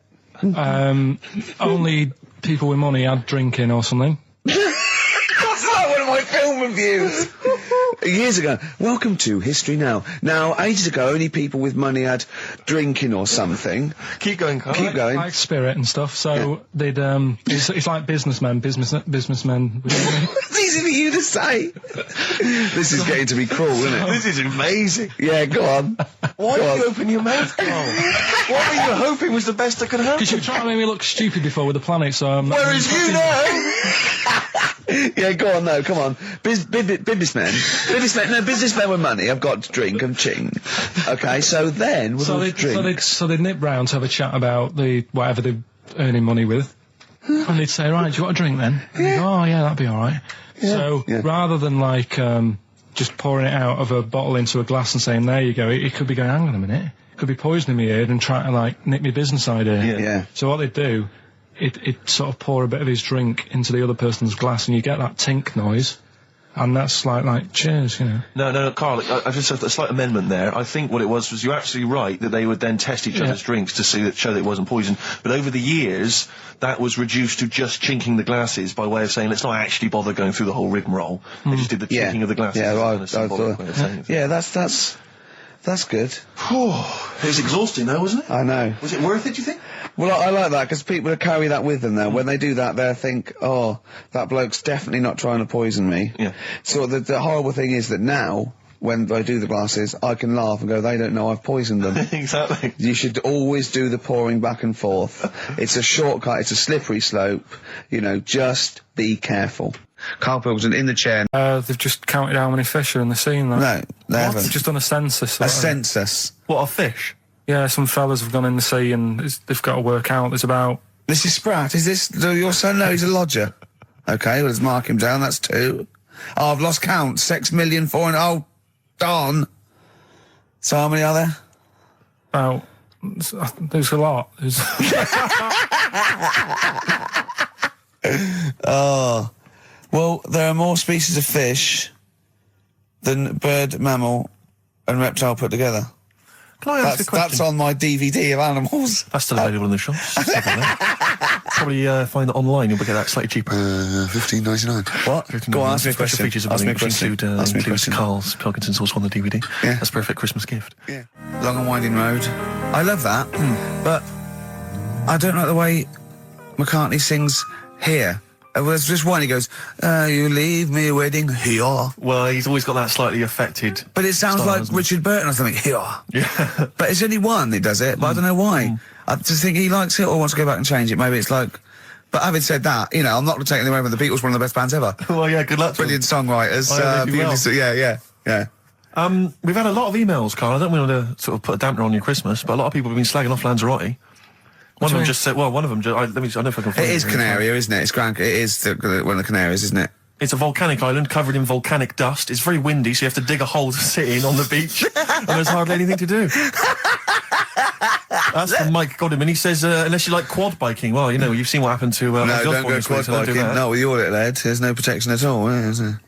only people with money had drinking or something. That's like one of my film reviews. Years ago. Welcome to History Now. Now, ages ago, only people with money had drinking or something. Keep going, Carl. Keep going. Like spirit and stuff. So they'd it's like businessmen with money. It's easy for you to say. This is getting to be cruel, isn't it? This is amazing. Yeah, go on. Why Go did you on. open your mouth, Carl? What were you hoping was the best that could happen? Because you were trying to make me look stupid before with the planet, so I'm not... Whereas you know... Yeah, go on, no, come on. Businessmen with money have got to drink and ching. Okay, so then with all the drinks... So they'd nip round to have a chat about whatever they're earning money with. And they'd say, right, do you want a drink then? And they'd go, oh yeah, that'd be alright. So rather than just pouring it out of a bottle into a glass and saying, there you go, it could be going, hang on a minute, it could be poisoning me ear and trying to nip my business idea. Yeah. So what they'd do, it sort of pour a bit of his drink into the other person's glass and you get that tink noise. And that's like cheers, you know. No, Carl, I've just a slight amendment there. I think what it was you're absolutely right that they would then test each other's drinks to show that it wasn't poison. But over the years, that was reduced to just chinking the glasses by way of saying, let's not actually bother going through the whole rigmarole. They just did the chinking of the glasses. Yeah, as a symbolic way of saying it. Yeah, that's good. It was exhausting though, wasn't it? I know. Was it worth it, do you think? Well, I like that, because people carry that with them now. When they do that, they'll think, oh, that bloke's definitely not trying to poison me. Yeah. So the horrible thing is that now, when I do the glasses, I can laugh and go, they don't know I've poisoned them. Exactly. You should always do the pouring back and forth. It's a shortcut, it's a slippery slope. You know, just be careful. Karl Pilkington in the chair. They've just counted how many fish are in the sea. No, they haven't. They've just done a census. A census. What, a fish? Yeah, some fellas have gone in the sea and they've got to work out. There's about... This is Spratt. Is this your son? No, he's a lodger. Okay, well, let's mark him down. That's 2. Oh, I've lost count. 6 million, 4 and... Oh, darn. So how many are there? About... There's a lot. There's... Oh. Well, there are more species of fish than bird, mammal and reptile put together. Can I ask a question? That's on my DVD of animals. That's still available in the shops. Probably find that online. You'll get that slightly cheaper. $15.99. What? Go on, ask me a question. Features of Ask me a which question. includes Karl Pilkington's also on the DVD. Yeah. That's a perfect Christmas gift. Yeah. Long and Winding Road. I love that, but I don't like the way McCartney sings here. There's just one, he goes, you leave me waiting here. Well, he's always got that slightly affected But it sounds style, like doesn't it? Richard Burton or something, here. Yeah. But it's only one that does it, but I don't know why. I just think he likes it or wants to go back and change it. Maybe it's like... But having said that, you know, I'm not taking away from the Beatles, one of the best bands ever. Well, yeah, good luck to Brilliant songwriters. Oh, yeah, they do well. Yeah. We've had a lot of emails, Carl. I don't want to sort of put a dampener on your Christmas, but a lot of people have been slagging off Lanzarote. One of them just said, well, one of them just, I don't know if I can find It is Canaria, isn't it? It's Gran... It is one of the Canaries, isn't it? It's a volcanic island covered in volcanic dust. It's very windy, so you have to dig a hole to sit in on the beach, and there's hardly anything to do. That's from Mike Godham, he says, unless you like quad biking. Well, you know, you've seen what happened to... No, don't go quad biking. Not with your little head. There's no protection at all, is there?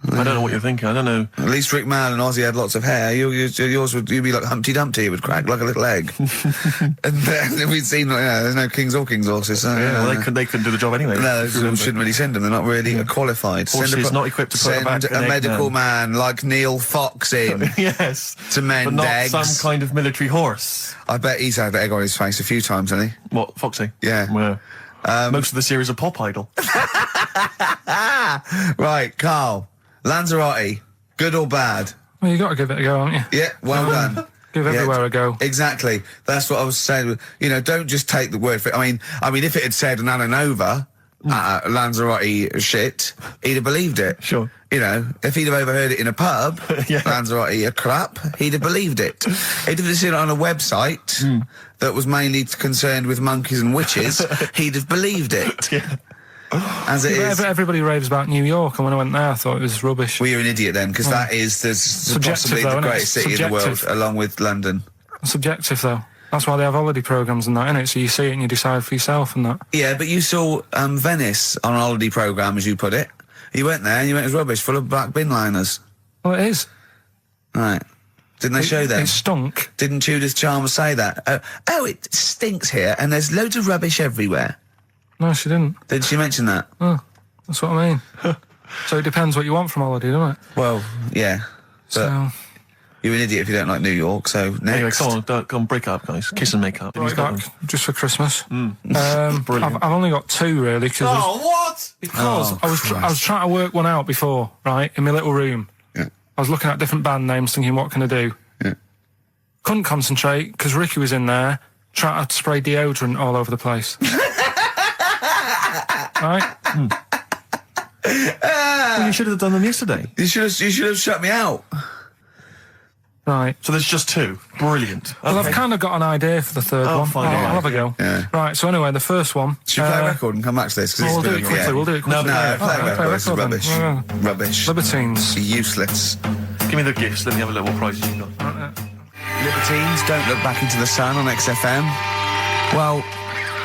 I don't know what you're thinking. I don't know. At least Rick Mann and Ozzy had lots of hair. Yours would be like Humpty Dumpty. It would crack like a little egg. And then we'd seen, there's no kings or king's horses. So, yeah, well, they couldn't do the job anyway. No, shouldn't really send them. They're not really qualified. Horses not equipped to put back a medical man like Neil Fox in. Yes. To mend but not eggs. some kind of military horse. I bet he's had egg on his face a few times, hasn't he? What, Foxy? Yeah. Most of the series are Pop Idol. Right, Karl. Lanzarote, good or bad? Well, you got to give it a go, haven't you? Yeah, well done. Give everywhere a go. Exactly. That's what I was saying. You know, don't just take the word for it. I mean, if it had said Nananova, Lanzarote shit, he'd have believed it. Sure. You know, if he'd have overheard it in a pub, Lanzarote a crap, he'd have believed it. He'd have seen it on a website that was mainly concerned with monkeys and witches, he'd have believed it. Yeah. As it is. Everybody raves about New York, and when I went there, I thought it was rubbish. Well, you're an idiot then, because that is possibly though, the isn't it? greatest city in the world, along with London. Subjective, though. That's why they have holiday programmes and that, innit? So you see it and you decide for yourself and that. Yeah, but you saw Venice on a holiday programme, as you put it. You went there and you went, it was rubbish, full of black bin liners. Well, it is. Right. Didn't they show them? It stunk. Didn't Judith Chalmers say that? Oh, it stinks here and there's loads of rubbish everywhere. No, she didn't. Did she mention that? Oh, that's what I mean. So it depends what you want from holiday, doesn't it? Well, yeah. But So... you're an idiot if you don't like New York, so next. Anyway, go on, break up, guys. Kiss and make up. Right back, just for Christmas. Brilliant. I've only got two, really, because what? I was trying to work one out before, right, in my little room. Yeah. I was looking at different band names, thinking, what can I do? Yeah. Couldn't concentrate, because Ricky was in there, trying to spray deodorant all over the place. Right? Well, you should have done them yesterday. You should have shut me out. Right. So there's just two. Brilliant. Well, I've kind of got an idea for the third one. fine, I'll have a go. Yeah. Right, so anyway, the first one... Should we play a record and come back to this? Cause We'll this do is it quickly, we'll do it quickly. No, play a record. This is then. rubbish. Yeah. Rubbish. Libertines. Useless. Give me the gifts, let me have a look what prizes you got. Libertines, Don't Look Back Into the Sun on XFM. Well,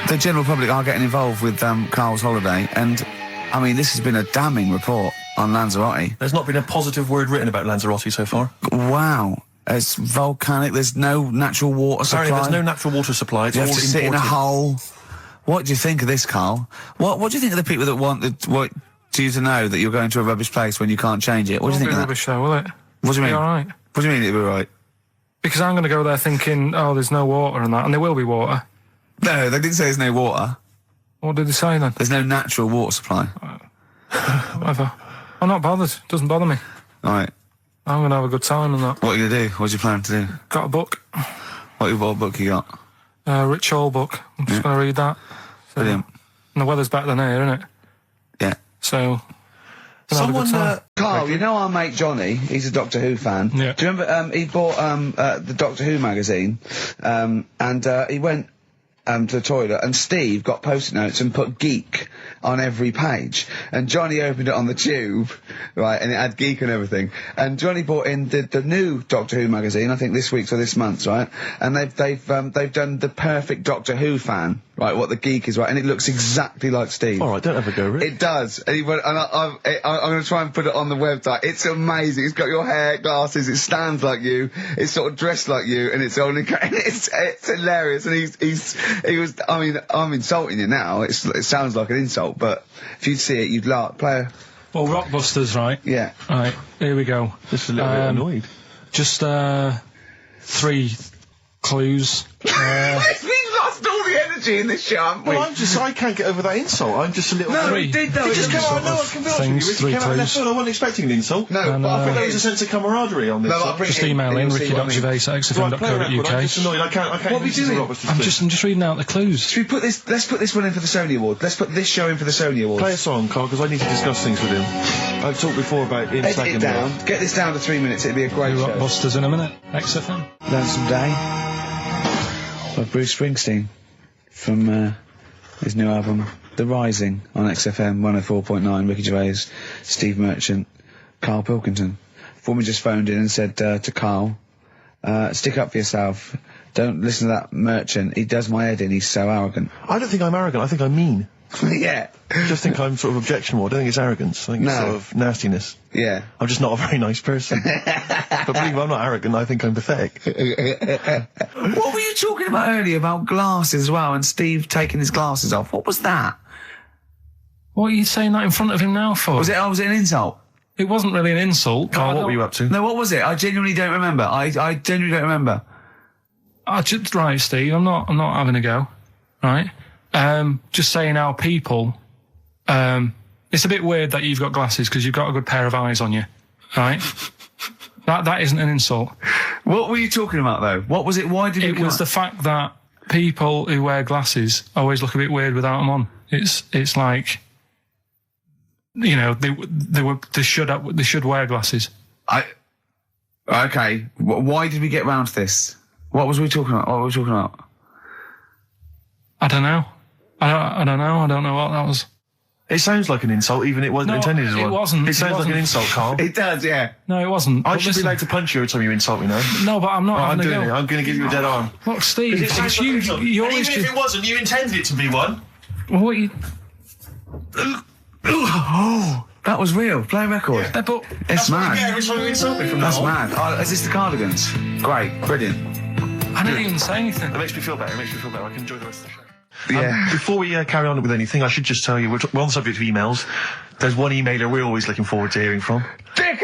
the general public are getting involved with Karl's holiday, and, I mean, this has been a damning report on Lanzarote. There's not been a positive word written about Lanzarote so far. Wow. It's volcanic, there's no natural water supply. Apparently there's no natural water supply, it's You all have to sit in a imported. hole. What do you think of this, Karl? What do you think of the people that want you to know that you're going to a rubbish place when you can't change it? What do you think of that? Rubbish though, will it? What do you mean? Be all right. What do you mean it'll be right? Because I'm going to go there thinking, oh, there's no water and that, and there will be water. No, they didn't say there's no water. What did they say then? There's no natural water supply. Whatever. I'm not bothered. Doesn't bother me. All right. I'm going to have a good time and that. What are you going to do? What's your plan to do? Got a book. What book you got? Rich Hall book. I'm just going to read that. So, Brilliant. and the weather's better than here, isn't it? Yeah. So... gonna have a good time. Karl, you know our mate Johnny, he's a Doctor Who fan. Yeah. Do you remember, he bought, the Doctor Who magazine, and he went, to the toilet, and Steve got post-it notes and put geek on every page. And Johnny opened it on the tube, right, and it had geek and everything. And Johnny bought in the new Doctor Who magazine, I think this week's or this month's, right? And they've done the perfect Doctor Who fan, right, what the geek is, right, and it looks exactly like Steve. Alright, don't have a go, Rick. It does. And, I'm going to try and put it on the website. It's amazing. It's got your hair, glasses, it stands like you, it's sort of dressed like you, and it's only, it's hilarious. And he was, I mean, I'm insulting you now. It sounds like an insult, but if you'd see it, you'd laugh. Well, Rockbusters, right? Yeah. Right, here we go. Just a little bit annoyed. Just, 3 clues. We've lost all the energy in this show, haven't we? Well, I can't get over that insult. I'm just a little... No, Three. we did though. It just came out, no, I can be honest with you. Things, It 3 came out of left clues. field. I wasn't expecting an insult. No, And, but I I think thought there was a sense of camaraderie on this. No, I'll bring Just it in email and in you'll see what I mean. ricky.gervais at Right, play a record. I'm xfm.co.uk. just annoyed. I can't What are we listen to doing? Robert's I'm clip. just reading out the clues. Should we put this, let's put this one in for the Sony Award. Let's put this show in for the Sony Awards. Play a song, Carl, because I need to discuss things with him. I've talked before about him Edit slagging it me down. off. Get this down to 3 minutes. It'd be a great show. Rockbusters in a minute. XFM. Lonesome Day by Bruce Springsteen from his new album The Rising on XFM 104.9. Ricky Gervais, Steve Merchant, Karl Pilkington. Woman just phoned in and said to Karl, stick up for yourself. Don't listen to that Merchant. He does my head in. He's so arrogant. I don't think I'm arrogant. I think I'm mean. Yeah. I just think I'm sort of objectionable. I don't think it's arrogance. I think it's No. sort of nastiness. Yeah. I'm just not a very nice person. But believe me, I'm not arrogant. I think I'm pathetic. What were you talking about earlier about glasses as well, and Steve taking his glasses off? What was that? What are you saying that in front of him now for? Was it an insult? It wasn't really an insult. Carl, what were you up to? No, what was it? I genuinely don't remember. I genuinely don't remember. Right, Steve, I'm not having a go. Right? Just saying how people, it's a bit weird that you've got glasses because you've got a good pair of eyes on you, right? That isn't an insult. What were you talking about, though? What was it? Why did it was the fact that people who wear glasses always look a bit weird without them on. It's like, you know, they should wear glasses. Okay. Why did we get round to this? What was we talking about? What were we talking about? I don't know. I don't know. I don't know what that was. It sounds like an insult, even it wasn't intended as one. It wasn't. It sounds like an insult, Carl. It does, yeah. No, it wasn't. I should be allowed to punch you every time you insult me now. No, but I'm not I'm having a doing go. it. I'm going to give you a dead arm. Look, Steve, It sounds it's like you. an insult. You And always even if it wasn't, you intended it to be one. What you... Oh, that was real. Play record. Yeah, but It's mad. Every time you insult me from That's now on. mad. Oh, is this the Cardigans? Great. Brilliant. I didn't even say anything. It makes me feel better. I can enjoy the rest of the show. Yeah. Before we carry on with anything, I should just tell you, we're on the subject of emails. There's one emailer we're always looking forward to hearing from. Dickers!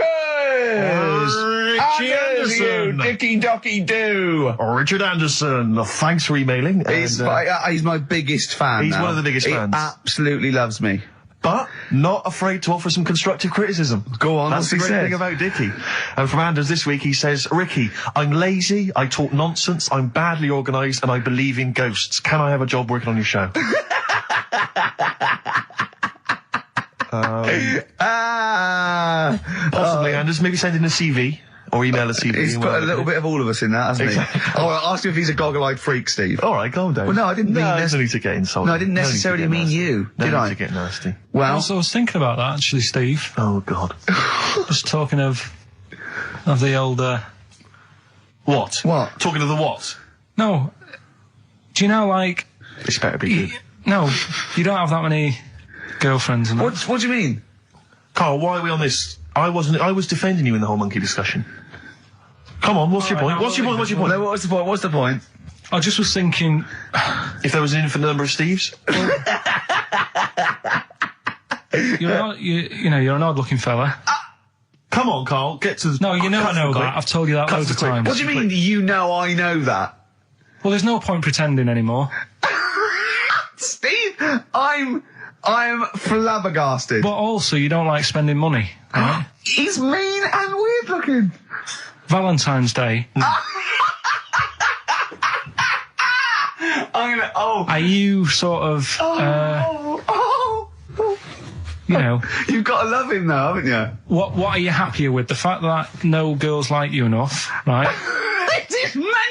Richie Anderson! Dicky Docky Doo! Richard Anderson, thanks for emailing. He's my biggest fan. He's now. one of the biggest he fans. Absolutely loves me. But not afraid to offer some constructive criticism. Go on, That's the what's he great said? thing about Dickie. And from Anders this week, he says, Ricky, I'm lazy, I talk nonsense, I'm badly organised, and I believe in ghosts. Can I have a job working on your show? Possibly, Anders. Maybe send in a CV. Or email a CV. He's put a little bit of all of us in that, hasn't Exactly. he? Oh, I'll ask him if he's a goggle-eyed freak, Steve. All right, calm down. Well, no, I didn't mean there's no need to get insulted. No, I didn't necessarily mean you, No did need I? to get nasty. Well, I was thinking about that, actually, Steve. Oh, God. Just talking of the old... What? What? Talking to the what? No. Do you know, like... This better be good. No, you don't have that many girlfriends and that. what do you mean? Carl, why are we on this? I was defending you in the whole monkey discussion. Come on, what's your point? What's your point? What's your point? No, what's the point? What's the point? I just was thinking... If there was an infinite number of Steves? You're an odd-looking fella. Come on, Carl, get to the... No, you know I know that. I've told you that loads of times. What do you mean, you know I know that? Well, there's no point pretending anymore. Steve, I'm flabbergasted. But also, you don't like spending money, right? He's mean and weird looking. Valentine's Day. Are you sort of, you know... You've got to love him now, haven't you? What are you happier with? The fact that no girls like you enough, right?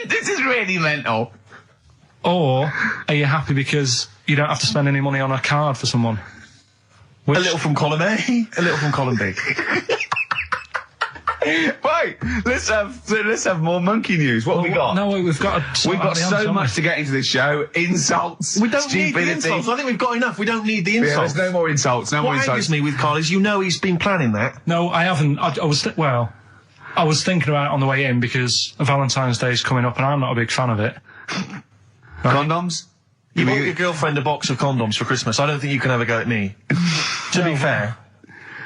This is really mental. Or are you happy because you don't have to spend any money on a card for someone? A little from column A, a little from column B. Right, let's have more monkey news. What have we got? No, we've got so much to get into this show. Insults, We don't need stupidity. the insults. I think we've got enough. We don't need the Yeah, insults. there's no more insults. No more What insults. angers me with Carl is, you know, he's been planning that. No, I haven't. I was thinking about it on the way in because Valentine's Day is coming up and I'm not a big fan of it. Condoms? You bought your girlfriend a box of condoms for Christmas. I don't think you can have a go at me. To be fair.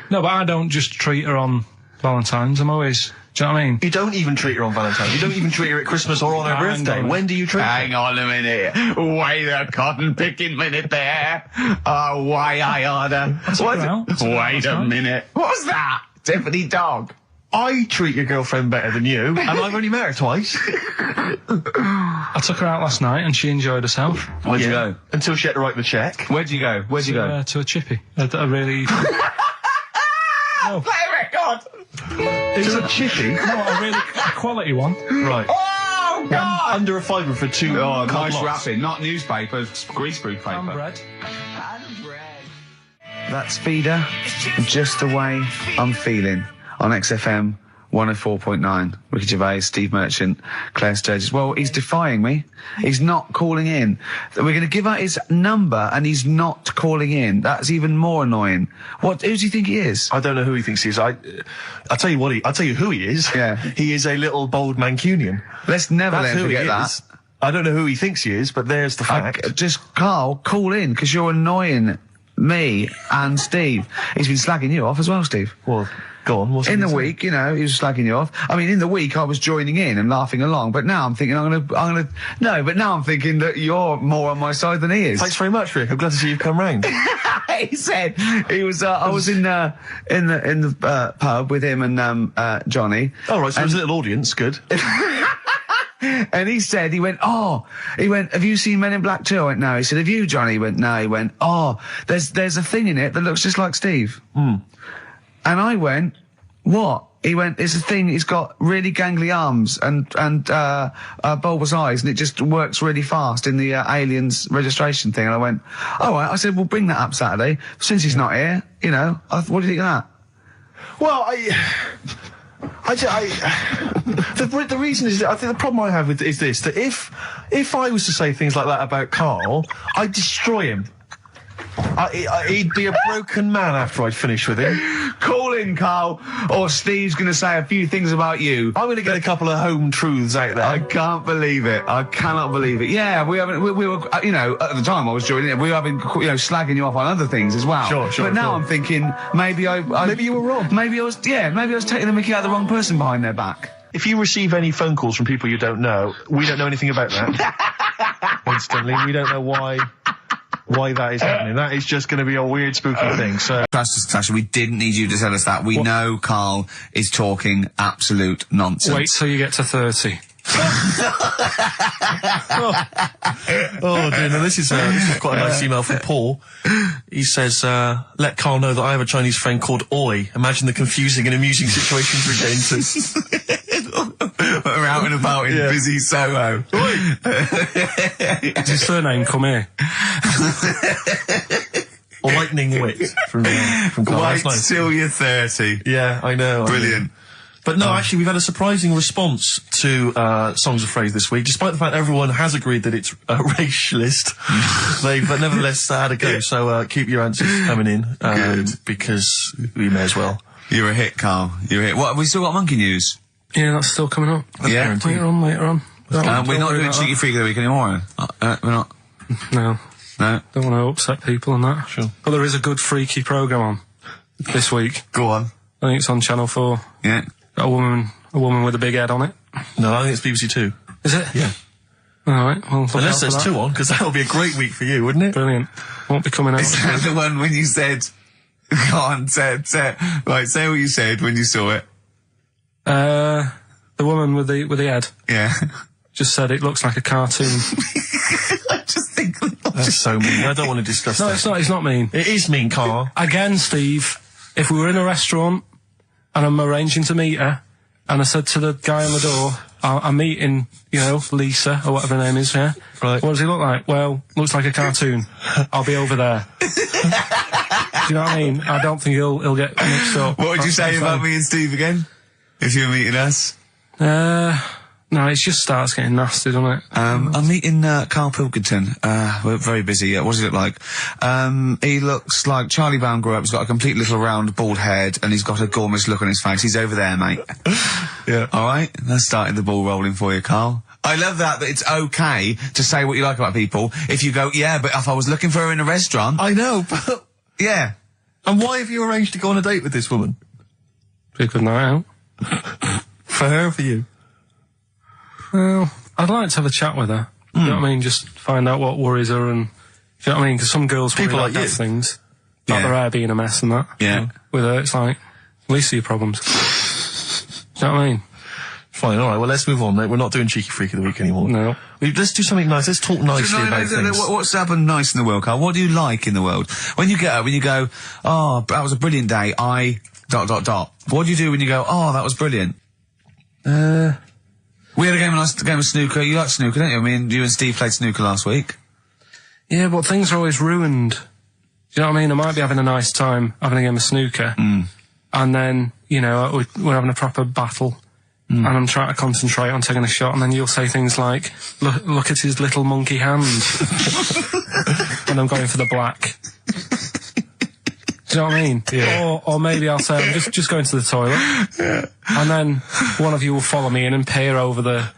No, but I don't just treat her on Valentine's. I'm always... Do you know what I mean? You don't even treat her on Valentine's. You don't even treat her at Christmas or on her Hang birthday. on. When do you treat her? Hang on a minute. Wait a cotton picking minute there. Oh, why I order. Wait a minute. What was that? Tiffany dog. I treat your girlfriend better than you, and I've only met her twice. I took her out last night and she enjoyed herself. Where'd you go? Until she had to write the check. Where'd you go? Where'd you go? To a chippy. A really... No. Play a record! It's a chippy. No, a really quality one. Right. Oh, God! Under a fiver for two. Oh, nice lots. wrapping. Not newspaper, greaseproof paper. And bread. That's Feeder, Just the Way I'm Feeling, on XFM 104.9. Ricky Gervais, Steve Merchant, Claire Sturgis. Well, he's defying me. He's not calling in. We're going to give out his number and he's not calling in. That's even more annoying. Who do you think he is? I don't know who he thinks he is. I'll tell you what. I'll tell you who he is. Yeah. He is a little bold Mancunian. Let's never That's let him who he forget is. that. I don't know who he thinks he is, but there's the fact. Just, Carl, call in, because you're annoying. me and Steve. He's been slagging you off as well, Steve. Well, go on. What's in the week, you know, he was slagging you off. I mean, in the week I was joining in and laughing along, but now I'm thinking but now I'm thinking that you're more on my side than he is. Thanks very much, Rick. I'm glad to see you've come round. He said he was. I was in the pub with him and Johnny. Oh right, so there's a little audience. Good. And he went, have you seen Men in Black 2? I went, no. He said, have you, Johnny? He went, no. He went, there's a thing in it that looks just like Steve. And I went, what? He went, it's a thing, it's got really gangly arms and bulbous eyes, and it just works really fast in the aliens registration thing. And I went, all right. I said, we'll bring that up Saturday. Since he's not here, you know, what do you think of that? Well, the reason is, I think the problem I have with is this, that if I was to say things like that about Karl, I'd destroy him. He'd be a broken man after I'd finish with him. Call in, Karl, or Steve's going to say a few things about you. I'm going to get a couple of home truths out there. I can't believe it. I cannot believe it. Yeah, we were, you know, at the time I was joining it, we were having, you know, slagging you off on other things as well. Sure. But now I'm thinking, maybe you were wrong. Maybe I was taking the mickey out of the wrong person behind their back. If you receive any phone calls from people you don't know, we don't know anything about that. Instantly, we don't know why that is happening. That is just going to be a weird, spooky thing. So, Sasha, we didn't need you to tell us that. We know Karl is talking absolute nonsense. Wait till you get to 30. Oh dear, no, this is quite a nice email from Paul. He says, let Karl know that I have a Chinese friend called Oi. Imagine the confusing and amusing situations we get into. We're out and about in busy Soho. Does his surname come here? Or lightning wit from Karl. Wait That's nice. till you're 30. Yeah, I know. Brilliant. But no, actually, we've had a surprising response to Songs of Phrase this week, despite the fact everyone has agreed that it's racialist. They've nevertheless had a go. So keep your answers coming in, because we may as well. You're a hit, Karl. You're a hit. What, have we still got monkey news? Yeah, that's still coming up. Yeah. Later on. We're not doing Cheeky Freak of the Week anymore. We're not. No. No. Don't want to upset people on that. Sure. But there is a good freaky programme on this week. Go on. I think it's on Channel 4. Yeah. A woman with a big head on it. No, I think it's BBC Two. Is it? Yeah. Alright, well, unless there's two on, because that would be a great week for you, wouldn't it? Brilliant. Won't be coming out. Is that the one when you said, go on, say right, say what you said when you saw it. The woman with the head. Yeah. Just said it looks like a cartoon. I just think That's so mean. I don't want to discuss that. No, it's not mean. It is mean, Karl. Again, Steve, if we were in a restaurant and I'm arranging to meet her, and I said to the guy on the door, I'm meeting, you know, Lisa, or whatever her name is, yeah? Right. What does he look like? Well, looks like a cartoon. I'll be over there. Do you know what I mean? I don't think he'll get mixed up. What would you say about me and Steve again? If you were meeting us? No, it just starts getting nasty, doesn't it? I'm meeting Karl Pilkington. We're very busy. What does he look like? He looks like Charlie Brown grew up. He's got a complete little round bald head, and he's got a gormless look on his face. He's over there, mate. Yeah. All right, that's starting the ball rolling for you, Karl. I love that it's okay to say what you like about people. If you go, yeah, but if I was looking for her in a restaurant, I know, but yeah. And why have you arranged to go on a date with this woman? Be a good night out. For her or for you? Well, I'd like to have a chat with her. You know what I mean? Just find out what worries her, and you know what I mean? Because some girls People worry like about you. death things, like Yeah. their hair being a mess and that. Yeah. With her, it's like, at least your problems. Do you know what I mean? Fine, alright, well let's move on, mate. We're not doing Cheeky Freak of the Week anymore. No. Let's do something nice. Let's talk nicely about things. What's happened nice in the world, Karl? What do you like in the world? When you get up, when you go, oh, that was a brilliant day, What do you do when you go, oh, that was brilliant? We had a nice game of snooker. You like snooker, don't you? I mean, you and Steve played snooker last week. Yeah, but things are always ruined. Do you know what I mean? I might be having a nice time having a game of snooker, and then, you know, we're having a proper battle, and I'm trying to concentrate on taking a shot, and then you'll say things like, look at his little monkey hand. And I'm going for the black. Do you know what I mean? Yeah. Or maybe I'll say, I'm just going to the toilet. Yeah. And then one of you will follow me in and peer over the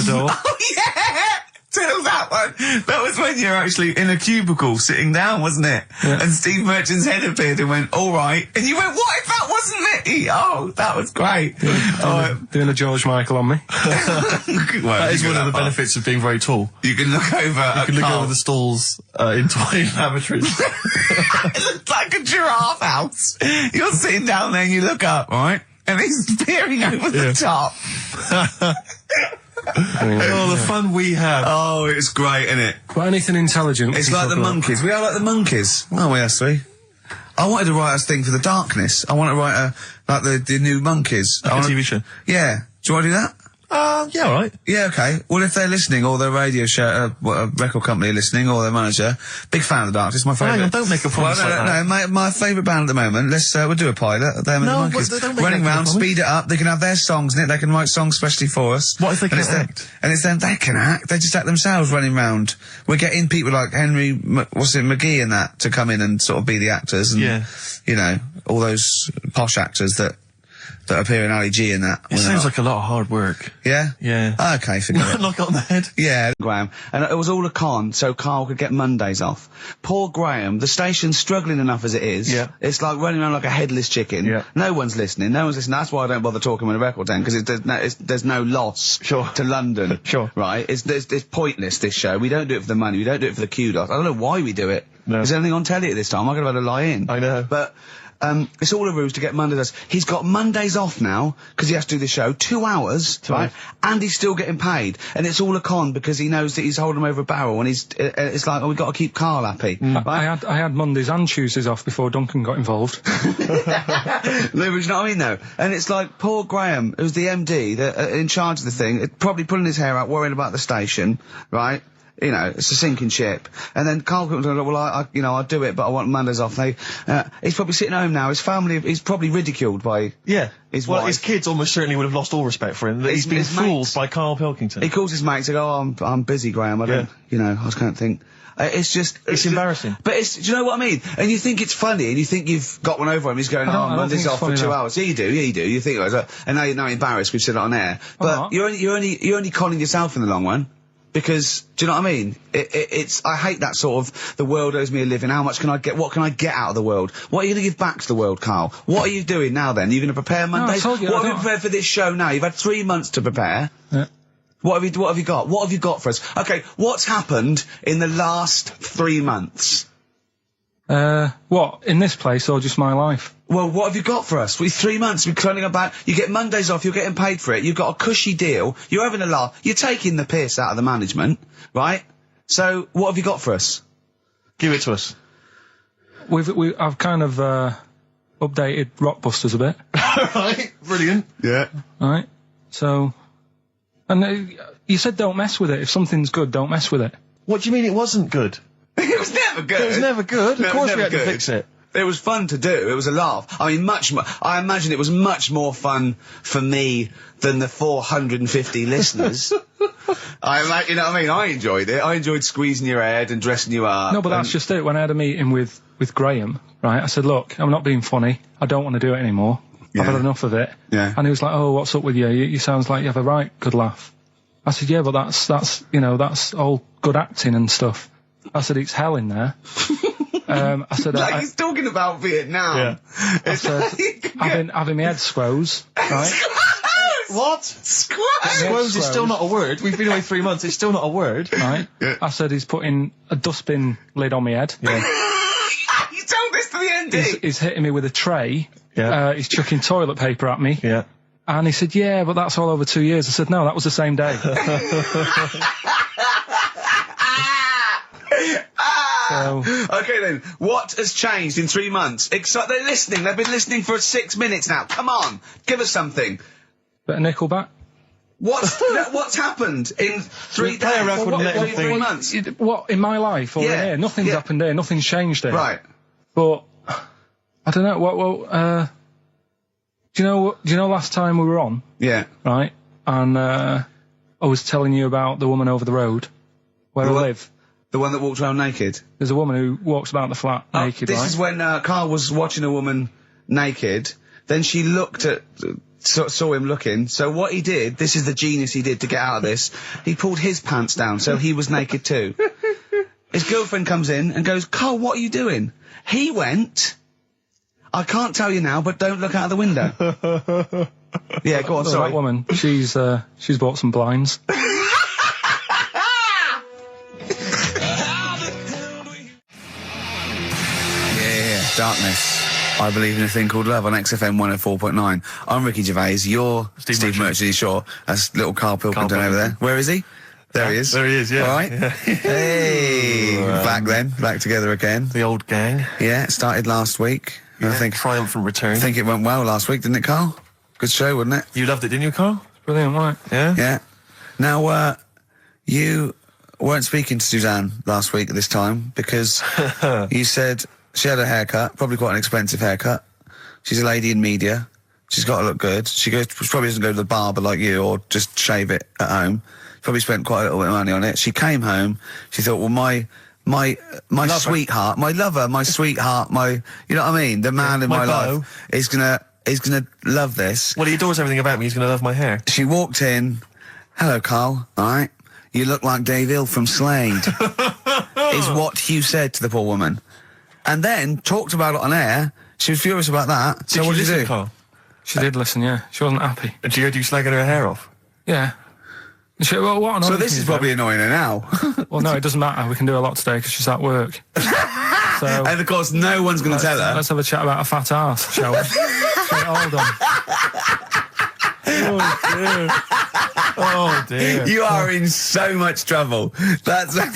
door. Oh, yeah! Till that one. That was when you're actually in a cubicle sitting down, wasn't it? Yeah. And Steve Merchant's head appeared and went, all right. And you went, what if that wasn't me? Oh, that was great. Doing a George Michael on me. That is one of the benefits of being very tall. You can look over You can look over the stalls in toilet lavatories. It looks like a giraffe house. You're sitting down there and you look up, right? And he's peering over the top. Oh, the fun we have. Oh, it's great, isn't it? But anything intelligent. It's like the monkeys. We are like the monkeys. Aren't we, us three? I wanted to write a thing for the darkness. I want to write the new monkeys. Like a TV show? Yeah. Do you want to do that? Yeah, all right. Yeah, okay. Well, if they're listening, or their radio show, record company are listening, or their manager, big fan of the Darkness, my favourite. Hang on, don't make a promise like that. No, my favourite band at the moment. We'll do a pilot. Them and the Monkeys. Don't make Running that round, promise. speed it up. They can have their songs in it. They can write songs especially for us. What if they And can't act? it's them. They can act. They just act themselves running round. We're getting people like Henry, McGee and that to come in and sort of be the actors. And, Yeah. you know, all those posh actors that appear in Ali G and that. It sounds like a lot of hard work. Yeah? Yeah. Okay, forget it. Knock it on the head. Yeah, Graham. And it was all a con, so Carl could get Mondays off. Poor Graham, the station's struggling enough as it is. Yeah. It's like running around like a headless chicken. Yeah. No one's listening. That's why I don't bother talking on a record then, because there's no loss to London. Sure. Right? It's pointless, this show. We don't do it for the money. We don't do it for the kudos. I don't know why we do it. No. Is there anything on telly at this time? I'm going to have to lie in. I know. But it's all a ruse to get Mondays. He's got Mondays off now because he has to do the show 2 hours, right? And he's still getting paid, and it's all a con because he knows that he's holding him over a barrel, and it's like, we've got to keep Carl happy. Right? I had Mondays and Tuesdays off before Duncan got involved. No, but you know what I mean, though? And it's like, poor Graham, who's the MD, in charge of the thing, probably pulling his hair out, worrying about the station, right? You know, it's a sinking ship. And then Karl Pilkington, well, I'll do it, but I want Mondays off. He's probably sitting home now. His family, he's probably ridiculed by his wife. His kids almost certainly would have lost all respect for him. He's been his fooled mates. by Karl Pilkington. He calls his mates and goes, I'm busy, Graham. I don't, I just can't think. It's just... It's embarrassing. But do you know what I mean? And you think it's funny, and you think you've got one over him. He's going, I don't Monday's think off it's for 2 funny, hours. Yeah, you do. You think, and now you're embarrassed we've said it on air. But you're only conning yourself in the long run. Because, do you know what I mean? I hate that sort of, the world owes me a living, what can I get out of the world? What are you going to give back to the world, Carl? What are you doing now then? Are you going to prepare Mondays? told you, What I have you don't- prepared for this show now? You've had 3 months to prepare. Yeah. What have you got? What have you got for us? Okay, what's happened in the last 3 months? What, in this place or just my life? Well, what have you got for us? With 3 months, we're cloning about. You get Mondays off, you're getting paid for it, you've got a cushy deal, you're having a laugh, you're taking the piss out of the management, right? So, what have you got for us? Give it to us. I've kind of, updated Rockbusters a bit. Right, brilliant. Yeah. Right? So, and you said don't mess with it. If something's good, don't mess with it. What do you mean it wasn't good? It was never good. It was never good. No, Of it was course we never had to good. fix it. It was fun to do. It was a laugh. I mean, much more. I imagine it was much more fun for me than the 450 listeners. I imagine, you know what I mean? I enjoyed it. I enjoyed squeezing your head and dressing you up. No, but that's just it. When I had a meeting with Graham, right, I said, look, I'm not being funny. I don't want to do it anymore. Yeah. I've had enough of it. Yeah. And he was like, oh, what's up with you? You sounds like you have a right good laugh. I said, yeah, but that's all good acting and stuff. I said, it's hell in there. I said, like he's talking about Vietnam. Yeah. I said, having my head squoze, right? What? Squash! Squoze is still not a word. We've been away 3 months. It's still not a word. Right? Yeah. I said, he's putting a dustbin lid on my head. Yeah. You told this to the MD. He's hitting me with a tray. Yeah. He's chucking toilet paper at me. Yeah. And he said, yeah, but that's all over 2 years. I said, no, that was the same day. So, Okay then, what has changed in 3 months? They're listening. They've been listening for 6 minutes now. Come on, give us something. bit of Nickelback. What's happened in 3 Play a days? record and let him 3 think. months? What, in my life or in Yeah, here? Nothing's yeah. happened here. Nothing's changed here. Right. But, I don't know, do you know last time we were on, Yeah. right? And, I was telling you about the woman over the road, where I live. The one that walked around naked. There's a woman who walks about the flat naked, This right? is when Carl was watching a woman naked. Then she looked at saw him looking. So what he did, this is the genius he did to get out of this, he pulled his pants down so he was naked too. His girlfriend comes in and goes, Carl, what are you doing? He went, I can't tell you now, but don't look out of the window. Yeah, go on, sorry. That woman, she's bought some blinds. Darkness. I believe in a thing called love on XFM 104.9. I'm Ricky Gervais. You're Steve Merchant. Sure. That's little Karl Pilkington over there. Where is he? There he is. There he is, yeah. All right. Yeah. Hey. Back together again. The old gang. Yeah, it started last week. Yeah, I think triumphant return. I think it went well last week, didn't it, Carl? Good show, wasn't it? You loved it, didn't you, Carl? Brilliant, right? Yeah? Yeah. Now, you weren't speaking to Suzanne last week at this time because you said she had a haircut, probably quite an expensive haircut. She's a lady in media. She's got to look good. She probably doesn't go to the barber like you or just shave it at home. Probably spent quite a little bit of money on it. She came home. She thought, well, my sweetheart, my lover, my sweetheart, you know what I mean? The man in my life is gonna love this. Well, he adores everything about me. He's gonna love my hair. She walked in. Hello, Carl. All right. You look like Dave Hill from Slade. Is what you said to the poor woman. And then talked about it on air. She was furious about that. So what did you do? Carl? She did listen, yeah. She wasn't happy. And she heard you slagging her hair off? Yeah. Well, what so this is probably annoying her now. Well, no, it doesn't matter. We can do a lot today because she's at work. So, and of course, no one's going to tell her. Let's have a chat about a fat arse, shall we? Hold on. Oh dear. You are in so much trouble. That's look,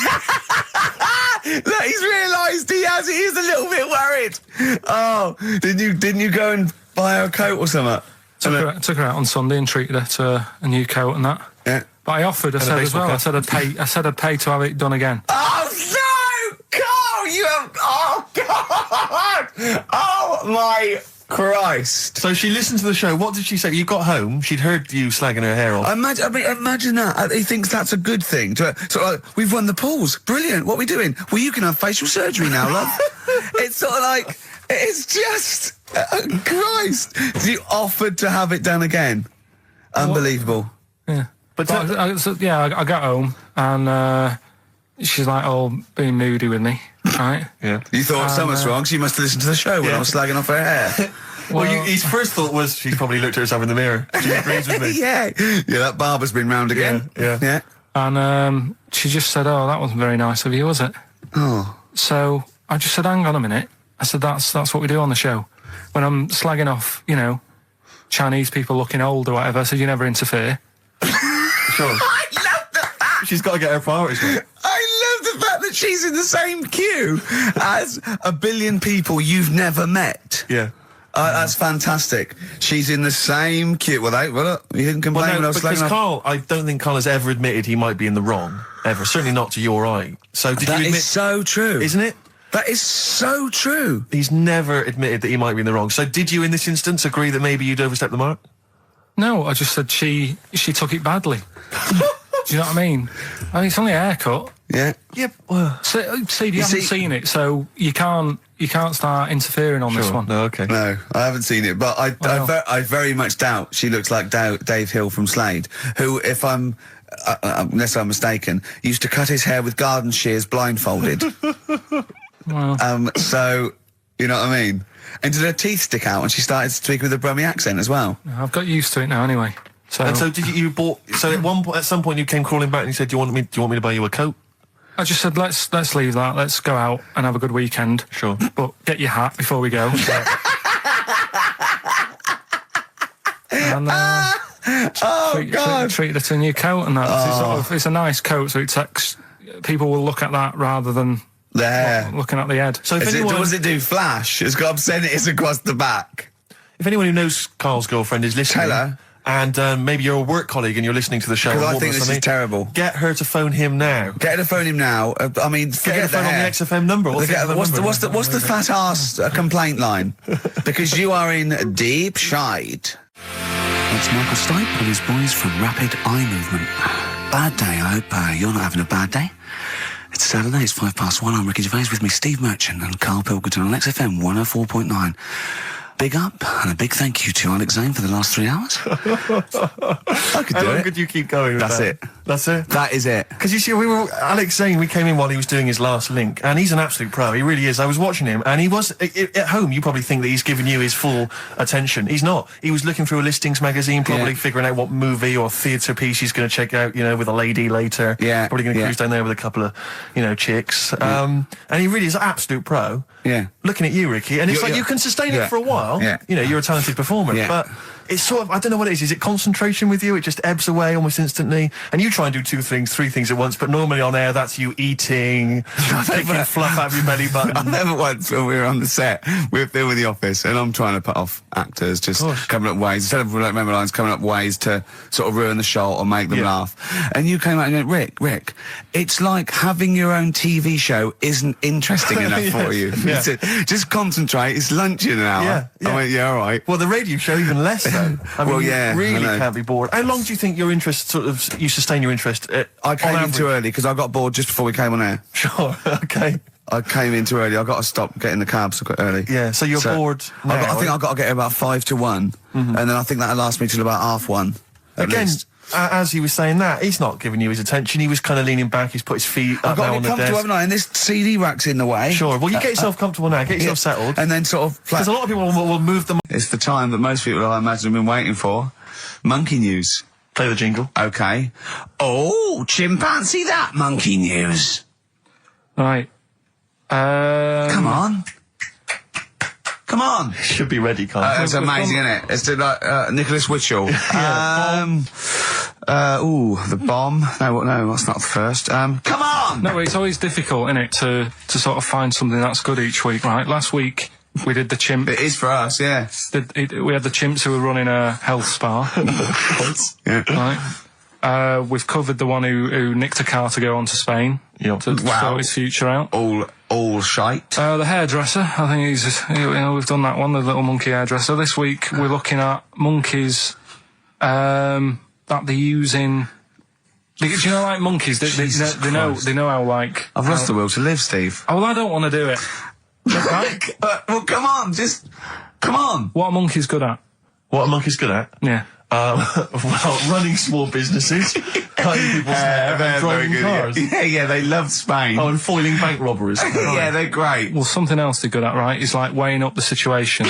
he's realised he is a little bit worried. Oh, didn't you go and buy her a coat or something? Took her out on Sunday and treated her to a new coat and that. Yeah. But I offered, I said as well, I said I'd pay to have it done again. Oh no, Carl, you have, oh God, oh my Christ. So she listened to the show. What did she say? You got home, she'd heard you slagging her hair off. Imagine that. He thinks that's a good thing. We've won the polls. Brilliant. What are we doing? Well, you can have facial surgery now, love. It's sort of like, it's just, Christ. You offered to have it done again. Unbelievable. Yeah. But I got home and she's like, being moody with me, right? Yeah. You thought something's wrong, so you must have listened to the show when I was slagging off her hair. Well, his first thought was she's probably looked at herself in the mirror. She agrees with me. Yeah, that barber's been round again. Yeah. And she just said, that wasn't very nice of you, was it? Oh. So I just said, hang on a minute. I said, that's what we do on the show. When I'm slagging off, Chinese people looking old or whatever, I said, you never interfere. Sure. I love the fact. She's got to get her priorities right. I love the fact that she's in the same queue as a billion people you've never met. Yeah. That's fantastic. She's in the same queue. Well, you didn't complain when I was slagging off. Carl, I don't think Carl has ever admitted he might be in the wrong. Ever. Certainly not to your eye. So did you admit... That is so true. Isn't it? That is so true. He's never admitted that he might be in the wrong. So did you, in this instance, agree that maybe you'd overstepped the mark? No, I just said she took it badly. Do you know what I mean? It's only a haircut. Yeah. Yeah. Well, Steve, you haven't seen it, so you can't start interfering on this one. No, okay. No, I haven't seen it, but I very much doubt she looks like Dave Hill from Slade, who, if I'm unless I'm mistaken, used to cut his hair with garden shears blindfolded. Well. So you know what I mean. And did her teeth stick out when she started speaking with a Brummie accent as well? I've got used to it now anyway. So. And so did you bought? So at some point you came crawling back and you said, "Do you want me to buy you a coat?" I just said, let's leave that. Let's go out and have a good weekend. Sure. But get your hat before we go. And treated her to a new coat and that. It's a nice coat, so people will look at that rather than the hair. Looking at the head. So if does it do flash? It's got obscenities across the back. If anyone who knows Carl's girlfriend is listening, tell her. And maybe you're a work colleague and you're listening to the show. Because I think this is terrible. Get her to phone him now. Get her to phone him now. I mean, get her to phone on the XFM number. What's the fat ass complaint line? Because you are in deep shite. That's Michael Stipe and his boys from Rapid Eye Movement. Bad day. I hope you're not having a bad day. It's Saturday. It's 1:05. I'm Ricky Gervais with me, Steve Merchant and Karl Pilkington on XFM 104.9. big up and a big thank you to Alex Zane for the last 3 hours. I could do How long it. could you keep going with That's that? it. That's it? That is it. Because you see, Alex Zane, we came in while he was doing his last link, and he's an absolute pro. He really is. I was watching him, and he was, at home, you probably think that he's giving you his full attention. He's not. He was looking through a listings magazine, probably figuring out what movie or theatre piece he's going to check out, with a lady later. Yeah. Probably going to cruise down there with a couple of, chicks. And he really is an absolute pro. Yeah. Looking at you, Ricky, and it's You're- like you can sustain it for a while. Yeah. You're a talented performer, but it's sort of, I don't know what it is. Is it concentration with you? It just ebbs away almost instantly. And you try and do 2 things, 3 things at once, but normally on air, that's you eating, picking fluff out of your belly button. I never once, when we were on the set, we were filming The Office, and I'm trying to put off actors, just coming up ways, instead of like memory lines, coming up ways to sort of ruin the show or make them laugh. And you came out and went, Rick, it's like having your own TV show isn't interesting enough for you. Just concentrate, it's lunch in an hour. I went, all right. Well, the radio show even less so. I mean, you really I know. can't be bored. How long do you think your interest you sustain your interest? I came in too early because I got bored just before we came on air. Sure, okay. I came in too early. I got to stop getting the cabs so early. Yeah, so you're bored now, I think I've got to get about 5 to 1, and then I think that'll last me till about 1:30. Again, least. as he was saying that, he's not giving you his attention. He was kind of leaning back. He's put his feet I've up got now to on be the comfortable, desk. haven't I? And this CD rack's in the way. Sure. Well, you get yourself comfortable now. Get yourself settled. And then sort of... Because a lot of people will move them. It's the time that most people, I imagine, have been waiting for. Monkey news. Play the jingle. Okay. Oh, chimpanzee that monkey news. Right. Come on. Come on. Should be ready, Carl. That's amazing, isn't it? It's like Nicholas Witchell. The bomb. No, that's not the first. Come on! No, it's always difficult, isn't it, to sort of find something that's good each week, right? Last week, we did the chimp. It is for us, yeah. We had the chimps who were running a health spa. Right? We've covered the one who nicked a car to go on to Spain to sort his future out. All shite. The hairdresser, I think we've done that one, the little monkey hairdresser. This week we're looking at monkeys that they're using. Do you know, like monkeys? They know how like. I've lost the will to live, Steve. Oh well, I don't want to do it. Right? Well, come on, come on. What are monkeys good at? What a monkey's good at? Yeah. Well, running small businesses, cutting people's hair, and driving cars. Yeah, they love Spain. Oh, and foiling bank robberies. Yeah, they're great. Well, something else they're good at, right, is like weighing up the situation.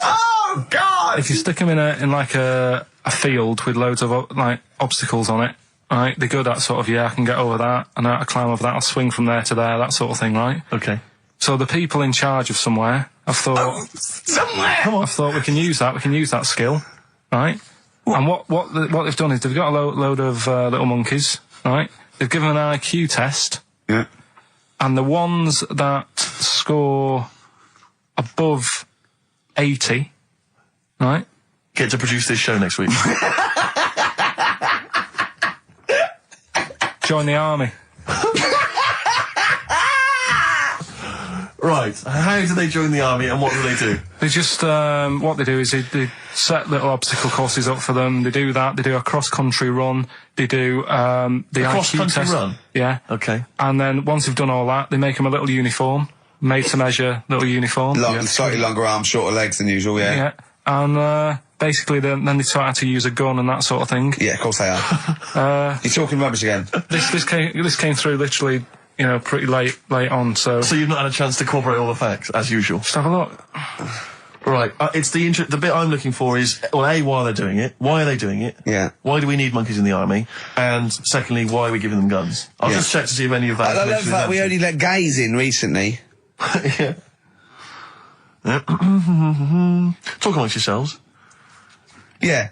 Oh, God! If you stick them in a field with loads of like obstacles on it, right, they're good at sort of, I can get over that, and I climb over that, I'll swing from there to there, that sort of thing, right? Okay. So the people in charge of somewhere, I've thought, I've thought we can use that skill, right? And what they've done is they've got a load of little monkeys, right? They've given them an IQ test. Yeah. And the ones that score above 80, right? Get to produce this show next week. Join the army. Right. How do they join the army and what do they do? They just, what they do is they set little obstacle courses up for them. They do that. They do a cross-country run. They do, the IQ cross-country test. run? Yeah. Okay. And then once they've done all that, they make them a little uniform. Made to measure little uniform. Slightly longer arms, shorter legs than usual, yeah. Yeah. And, basically then they taught how to use a gun and that sort of thing. Yeah, of course they are. You're talking rubbish again. This came through literally, pretty late on, so. So you've not had a chance to corroborate all the facts, as usual? Just have a look. Right. It's the bit I'm looking for is, well, A, why are they doing it? Why are they doing it? Yeah. Why do we need monkeys in the army? And secondly, why are we giving them guns? I'll just check to see if any of that. I love that we only let gays in recently. Yeah. Talk amongst yourselves. Yeah.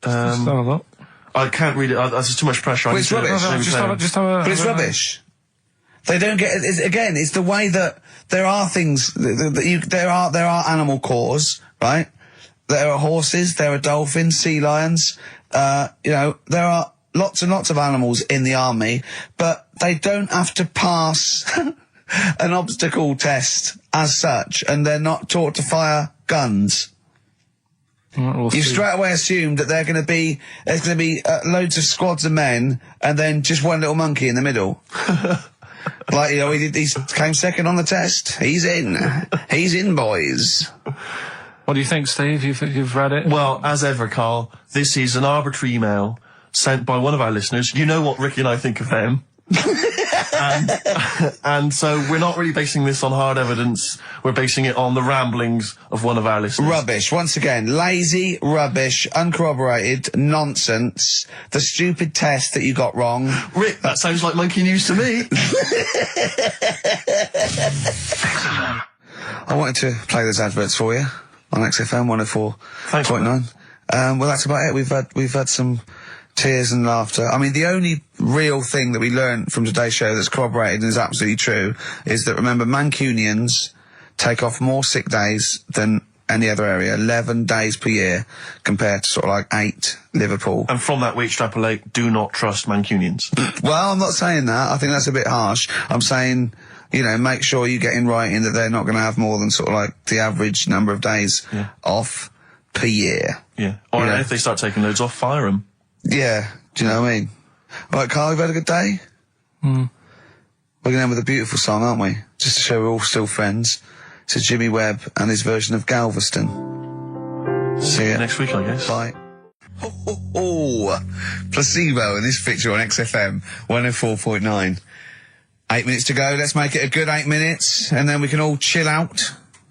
Just have a look. I can't read it. There's too much pressure. Well, it's rubbish. Just have a. But it's rubbish. They don't get. It's the way that there are things. There are animal cores, right? There are horses. There are dolphins, sea lions. There are lots and lots of animals in the army, but they don't have to pass an obstacle test as such, and they're not taught to fire guns. We'll You see. straight away assumed that there's going to be loads of squads of men and then just one little monkey in the middle. Like, you know, he came second on the test. He's in. He's in, boys. What do you think, Steve? You've read it? Well, as ever, Carl, this is an arbitrary email sent by one of our listeners. You know what Ricky and I think of them. and so we're not really basing this on hard evidence. We're basing it on the ramblings of one of our listeners. Rubbish. Once again, lazy, rubbish, uncorroborated, nonsense, the stupid test that you got wrong. Rick, that sounds like monkey news to me. I wanted to play those adverts for you on XFM 104.9. Well, that's about it. We've had some tears and laughter. I mean, the only real thing that we learned from today's show that's corroborated and is absolutely true is that, remember, Mancunians take off more sick days than any other area, 11 days per year, compared to sort of like 8 Liverpool. And from that we extrapolate, do not trust Mancunians. Well, I'm not saying that. I think that's a bit harsh. I'm saying, you know, make sure you get in writing that they're not going to have more than sort of like the average number of days off per year. Yeah. Or if they start taking loads off, fire them. Yeah, do you know what I mean? Right, Carl, we've had a good day? We're going to end with a beautiful song, aren't we? Just to show we're all still friends. It's Jimmy Webb and his version of Galveston. See you next week, I guess. Bye. Placebo in this picture on XFM 104.9. 8 minutes to go. Let's make it a good 8 minutes, and then we can all chill out.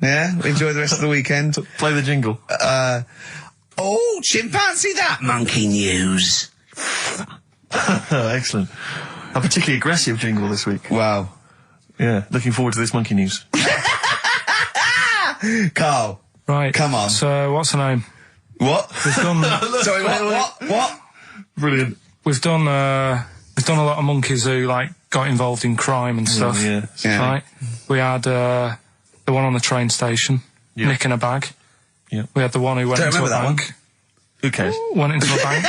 Yeah? Enjoy the rest of the weekend. Play the jingle. Oh, chimpanzee that monkey news. Excellent. A particularly aggressive jingle this week. Wow. Yeah, looking forward to this monkey news. Carl. Right. Come on. So, what's her name? What? We've done... Sorry, what? Brilliant. We've done a lot of monkeys who, like, got involved in crime and stuff. Yeah. Right? We had the one on the train station, nicking a bag. Yeah. We had the one who went into a bank. Who cares? Went into a bank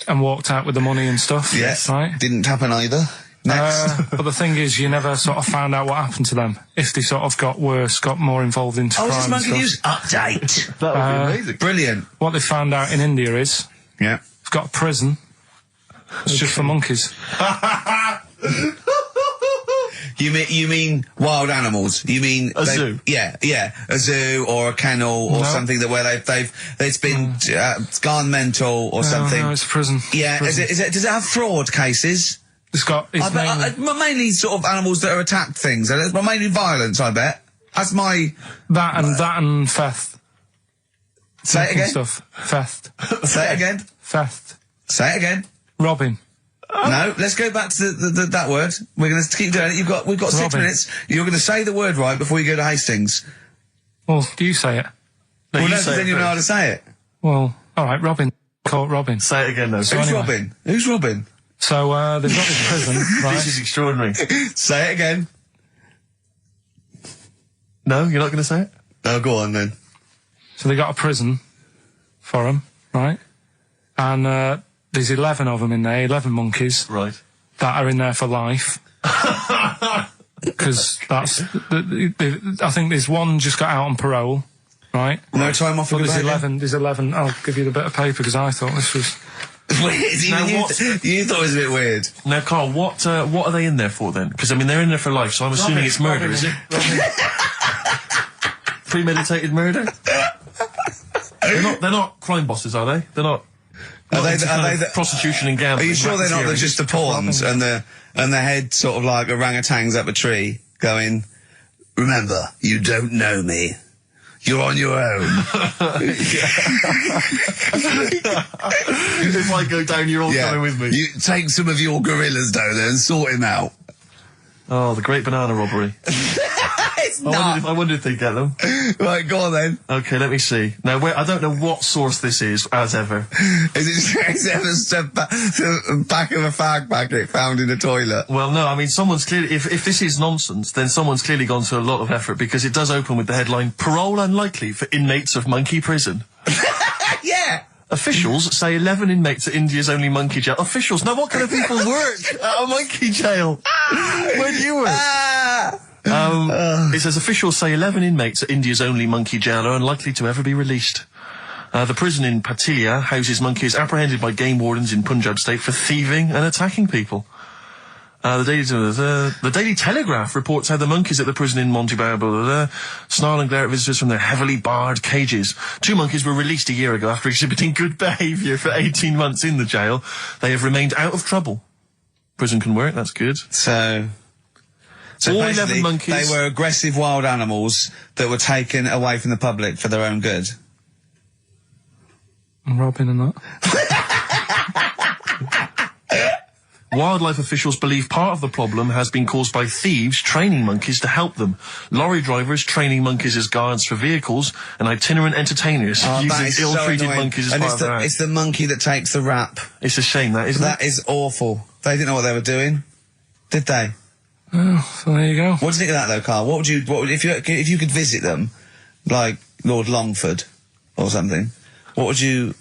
and walked out with the money and stuff. Yes. Right? Didn't happen either. Next. But the thing is, you never sort of found out what happened to them. If they sort of got worse, got more involved into crime this and monkey stuff. news update. That would be amazing. Brilliant. What they found out in India is Yeah. they've got a prison. It's just for monkeys. You mean wild animals? You mean a zoo? Yeah, a zoo or a kennel or something that where it's been gone mental or something. No, it's a prison. Yeah, Prison. Is it? Does it have fraud cases? It's got. It's Mainly sort of animals that are attacked things. Mainly violence, I bet. That's my that and theft. Say it again. Stuff. Theft. Say it again. Theft. Say it again. Robbing. No, let's go back to that word. We're going to keep doing it. We've got 6 minutes. You're going to say the word right before you go to Hastings. Well, do you say it? No, Well, you no, say then it you know first. how to say it. Well, all right. Robbing. Caught robbing. Say it again, though. Who's anyway. robbing? Who's robbing? So they've got this prison. Right? This is extraordinary. Say it again. No, you're not going to say it? Oh, go on then. So they got a prison for them, right? And there's 11 of them in there, 11 monkeys. Right. That are in there for life. Because that's... I think there's one just got out on parole, right? No time off for But good there's behaviour? 11, I'll give you the bit of paper because I thought this was... Weird. Now, You thought it was a bit weird. Now, Carl, what are they in there for, then? Because, I mean, they're in there for life, so I'm assuming it's murder, is it? Premeditated murder? They're not crime bosses, are they? They're not... Are they prostitution and gambling? Are you sure they're not just the pawns and the head sort of like orangutans up a tree going, remember, you don't know me. You're on your own. If I go down, you're all coming with me. You take some of your gorillas down there and sort him out. Oh, the great banana robbery. It's not. I wonder if they get them. Right, go on then. Okay, let me see. Now, I don't know what source this is, as ever. Is it just the back of a fag packet found in a toilet? Well, no, I mean, someone's clearly... If this is nonsense, then someone's clearly gone to a lot of effort, because it does open with the headline, "Parole unlikely for inmates of monkey prison." Yeah. Officials say 11 inmates at India's only monkey jail. Officials? Now, what kind of people work at a monkey jail? Where do you work? It says officials say 11 inmates at India's only monkey jail are unlikely to ever be released. The prison in Patiala houses monkeys apprehended by game wardens in Punjab state for thieving and attacking people. The Daily Telegraph reports how the monkeys at the prison in Montebello snarl and glare at visitors from their heavily barred cages. 2 monkeys were released a year ago after exhibiting good behaviour for 18 months in the jail. They have remained out of trouble. Prison can work, that's good. So all 11 basically, monkeys. they were aggressive wild animals that were taken away from the public for their own good. And Robin and that. Wildlife officials believe part of the problem has been caused by thieves training monkeys to help them. Lorry drivers training monkeys as guards for vehicles, and itinerant entertainers using ill-treated monkeys as part of their act. It's the monkey that takes the rap. It's a shame, that, isn't it? That is awful. They didn't know what they were doing, did they? Oh, so there you go. What do you think of that, though, Carl? What would if you could visit them, like Lord Longford or something? What would you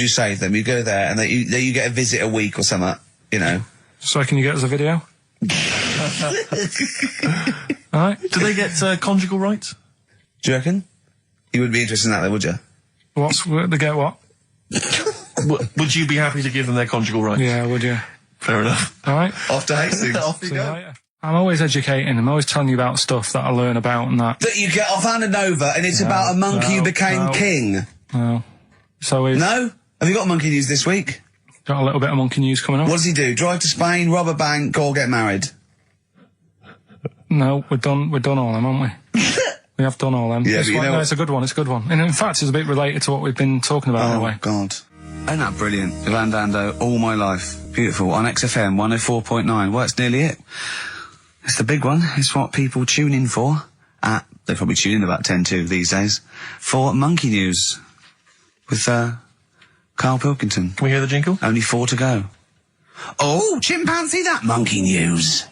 say to them? You go there and you get a visit a week or something, you know. So can you get us a video? Alright. Do they get conjugal rights? Do you reckon? You wouldn't be interested in that, though, would you? They get what? Would you be happy to give them their conjugal rights? Yeah, would you? Fair enough. Alright. Off to Hastings. Off you go. Later. I'm always educating. I'm always telling you about stuff that I learn about and that. That you get offhanded over, and it's about a monkey who became king. No. So we've No? Have you got monkey news this week? got a little bit of monkey news coming up. What does he do? Drive to Spain, rob a bank, or get married? No, we've done all them, haven't we? We have done all them. Yeah, but you know what? it's a good one. It's a good one. And in fact, it's a bit related to what we've been talking about in a way. Oh, God. Ain't that brilliant? Ivan Dando, All My Life. Beautiful. On XFM 104.9. Well, it's nearly it. It's the big one. It's what people tune in for. They probably tune in about 10 these days. For Monkey News. With, Karl Pilkington. Can we hear the jingle? Only 4 to go. Oh, chimpanzee, that Monkey News.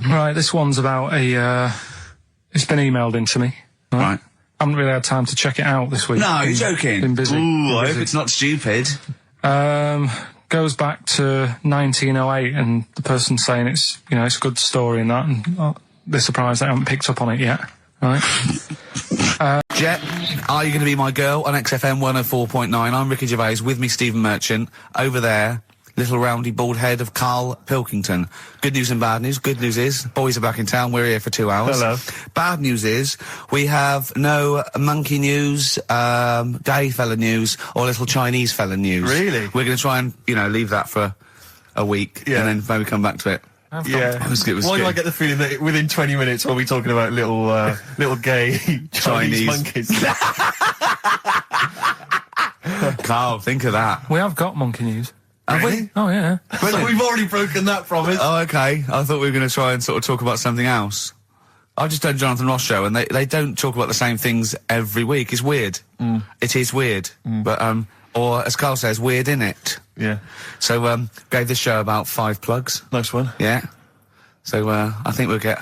Right, this one's about it's been emailed into me. Right. I haven't really had time to check it out this week. No, you're joking. Been busy. Ooh, I hope it's not stupid. Goes back to 1908, and the person's saying it's a good story and that, and they're surprised they haven't picked up on it yet. Right. Jet, are you going to be my girl on XFM 104.9? I'm Ricky Gervais, with me Stephen Merchant. Over there, little roundy bald head of Karl Pilkington. Good news and bad news. Good news is, boys are back in town, we're here for 2 hours. Hello. Bad news is, we have no monkey news, gay fella news, or little Chinese fella news. Really? We're going to try and, leave that for a week, Yeah. and then maybe come back to it. Yeah. It was Why good. do I get the feeling that within 20 minutes we'll be talking about little gay Chinese monkeys? Carl, think of that. We have got monkey news. Have we? Oh yeah. So we've already broken that promise. Oh, okay. I thought we were going to try and sort of talk about something else. I've just done Jonathan Ross show, and they don't talk about the same things every week. It's weird. It is weird. But, or as Carl says, weird innit? Yeah. So, gave this show about 5 plugs. Nice one. Yeah. So, I think we'll get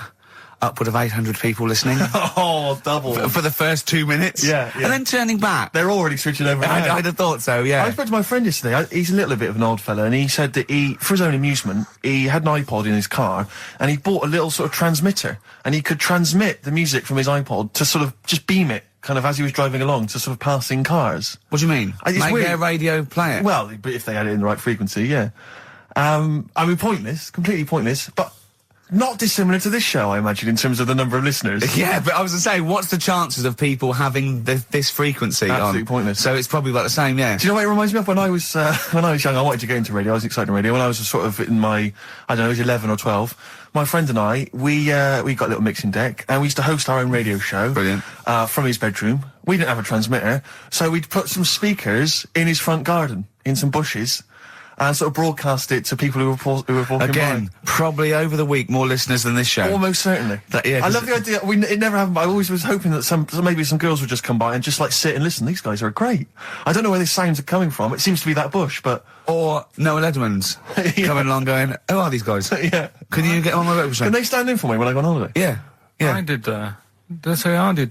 upward of 800 people listening. Oh, double. For the first 2 minutes. Yeah. And then turning back. They're already switching over. I'd have thought so, yeah. I spoke to my friend yesterday. He's a little bit of an old fella, and he said that for his own amusement, he had an iPod in his car, and he bought a little sort of transmitter, and he could transmit the music from his iPod to sort of just beam it, kind of as he was driving along, to sort of passing cars. What do you mean? It's Make weird. their radio play it? Well, but if they had it in the right frequency, yeah. I mean, pointless, completely pointless, but not dissimilar to this show, I imagine, in terms of the number of listeners. Yeah, but I was going to say, what's the chances of people having this frequency on? Absolutely pointless. So it's probably about the same, yeah. Do you know what it reminds me of? When I was young, I wanted to get into radio. I was excited in radio. When I was sort of in my, I don't know, I was 11 or 12. My friend and I, we got a little mixing deck, and we used to host our own radio show. Brilliant. From his bedroom. We didn't have a transmitter, so we'd put some speakers in his front garden, in some bushes, and sort of broadcast it to people who were walking Again, by. probably over the week more listeners than this show. Almost certainly. Yeah, I love the idea. It never happened, but I always was hoping that maybe some girls would just come by and just like sit and listen. These guys are great. I don't know where these sounds are coming from. It seems to be that bush, but Or Noel Edmonds coming along going, who are these guys? yeah. Can you get on my radio show? Can they stand in for me when I go on holiday? Yeah. Yeah. I did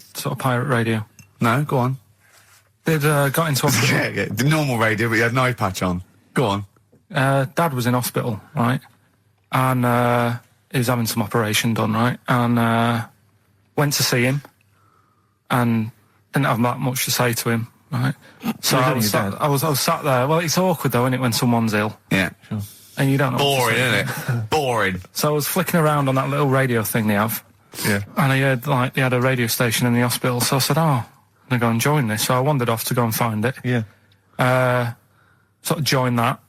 sort of pirate radio. No, go on. Got into hospital. Yeah. The normal radio, but you had an eye patch on. Go on. Dad was in hospital, right? And he was having some operation done, right? And went to see him, and didn't have that much to say to him, right? So I was sat there. Well, it's awkward though, isn't it, when someone's ill? Yeah. Sure. and you don't know. Boring, isn't it? Boring. So I was flicking around on that little radio thing they have. Yeah. And I heard, like, they had a radio station in the hospital, so I said, I'm going to go and join this. So I wandered off to go and find it. Yeah. Sort of joined that,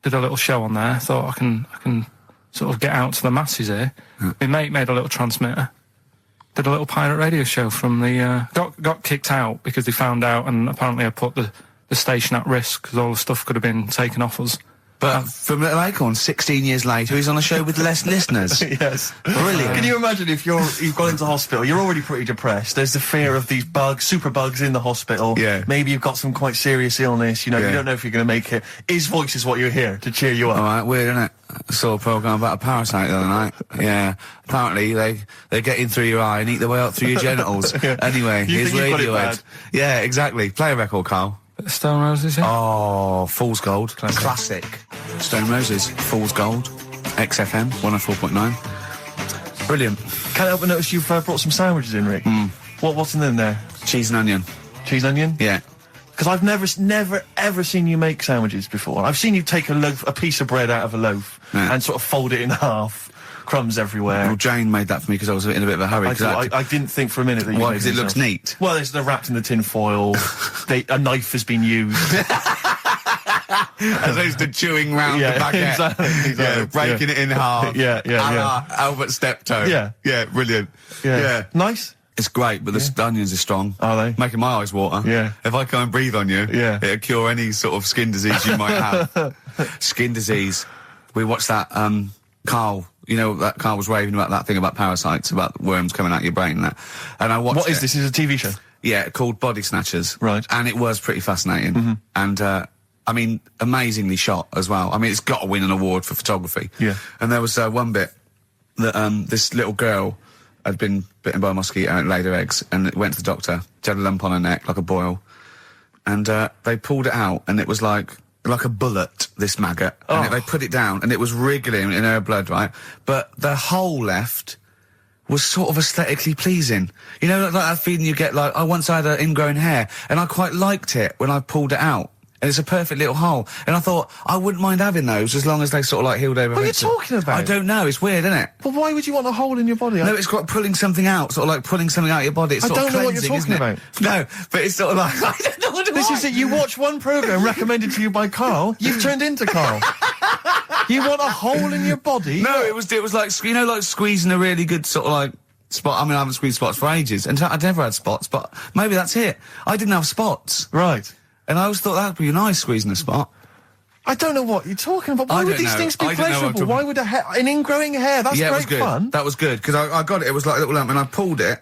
did a little show on there, thought I can sort of get out to the masses here. My mate made a little transmitter, did a little pirate radio show from the, got kicked out because they found out, and apparently I put the station at risk because all the stuff could have been taken off us. But from Little Acorn, 16 years later, he's on a show with less listeners. Yes. Brilliant. Can you imagine if you've gone into hospital, you're already pretty depressed, there's the fear of these bugs, super bugs in the hospital. Yeah. Maybe you've got some quite serious illness, you know, Yeah. you don't know if you're going to make it. His voice is what you hear to cheer you up. All right, weird, isn't it? I saw a programme about a parasite the other night. Yeah. Apparently, they get in through your eye and eat their way up through your genitals. Anyway, You here's think you've got it Radiohead. bad? Yeah, exactly. Play a record, Carl. Stone Roses, yeah? Oh, Fool's Gold. Classic. Stone Roses, Fool's Gold. XFM, 104.9. Brilliant. Can't help but notice you've brought some sandwiches in, Rick. What's in there? Cheese and onion. Cheese and onion? Yeah. Because I've never, ever seen you make sandwiches before. I've seen you take a piece of bread out of a loaf and sort of fold it in half. Crumbs everywhere. Well, Jane made that for me because I was in a bit of a hurry. I didn't think for a minute that you Why? made Because it them looks yourself. neat. Well, they're wrapped in the tin foil. A knife has been used. As opposed to chewing round the baguette. Exactly. Yeah, breaking it in half. Yeah. A la Albert Steptoe. Yeah. Yeah, brilliant. Yeah. Nice. It's great, but the onions are strong. Are they? Making my eyes water. Yeah. If I can't breathe on you, Yeah. it'll cure any sort of skin disease you might have. Skin disease. We watched that, Carl, you know, that Carl was raving about that thing about parasites, about worms coming out your brain and that. And I watched What is it. this? Is it a TV show? Yeah, called Body Snatchers. Right. And it was pretty fascinating. And, I mean, amazingly shot as well. I mean, it's got to win an award for photography. Yeah. And there was one bit that this little girl had been bitten by a mosquito and it laid her eggs, and it went to the doctor. She had a lump on her neck, like a boil. And they pulled it out, and it was like a bullet, this maggot. And they put it down, and it was wriggling in her blood, right? But the hole left was sort of aesthetically pleasing. You know, like that feeling you get, like, I once had an ingrown hair, and I quite liked it when I pulled it out. And it's a perfect little hole. And I thought, I wouldn't mind having those as long as they sort of like healed over. What are you eventually. talking about? I don't know, it's weird, isn't it? But why would you want a hole in your body? No, it's got pulling something out, sort of like pulling something out of your body. It's I sort don't of know what you're cleansing, talking isn't it? No, but it's sort of like, I don't know what This is it. You watch one programme recommended to you by Carl, you've turned into Carl. You want a hole in your body? No, it was like, you know, like squeezing a really good sort of like spot. I mean, I haven't squeezed spots for ages, and I'd never had spots, but maybe that's it. I didn't have spots. Right. And I always thought that'd be nice, squeezing a spot. I don't know what you're talking about. Why I would don't these know. things be I don't know what I'm pleasurable? talking- Why would an ingrowing hair? That's Yeah, it was great good. fun. That was good, because I got it. It was like a little lump, and I pulled it,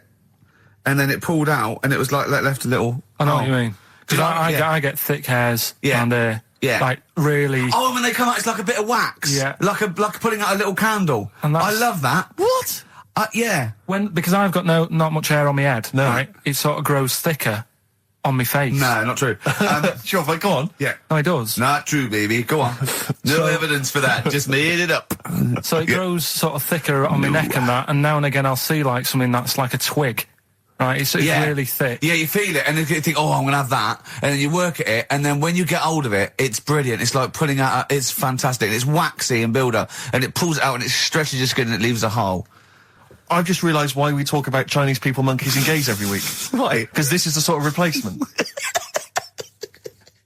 and then it pulled out, and it was like left a little. I know what you mean. Because Yeah. I get thick hairs Yeah. and Yeah. like really. Oh, when they come out, it's like a bit of wax. Yeah. Like putting out a little candle. And I that's- love that. What? Yeah. Because I've got not much hair on my head. No. Right, it sort of grows thicker on my face. No, not true. Sure, but go on. Yeah. No, it does. Not true, baby. Go on. No evidence for that. Just made it up. So it grows sort of thicker on my neck and that, and now and again I'll see like something that's like a twig. Right, it's really thick. Yeah, you feel it, and then you think, oh, I'm going to have that, and then you work at it, and then when you get hold of it, it's brilliant. It's like pulling out, it's fantastic. It's waxy and build up, and it pulls it out, and it stretches your skin, and it leaves a hole. I've just realised why we talk about Chinese people, monkeys and gays every week. Why? Because this is the sort of replacement.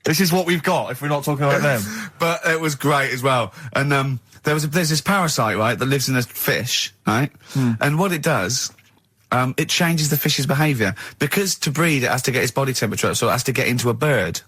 This is what we've got if we're not talking about them. But it was great as well. And there's this parasite, right, that lives in a fish, right? And what it does, it changes the fish's behaviour. Because to breed, it has to get its body temperature up, so it has to get into a bird,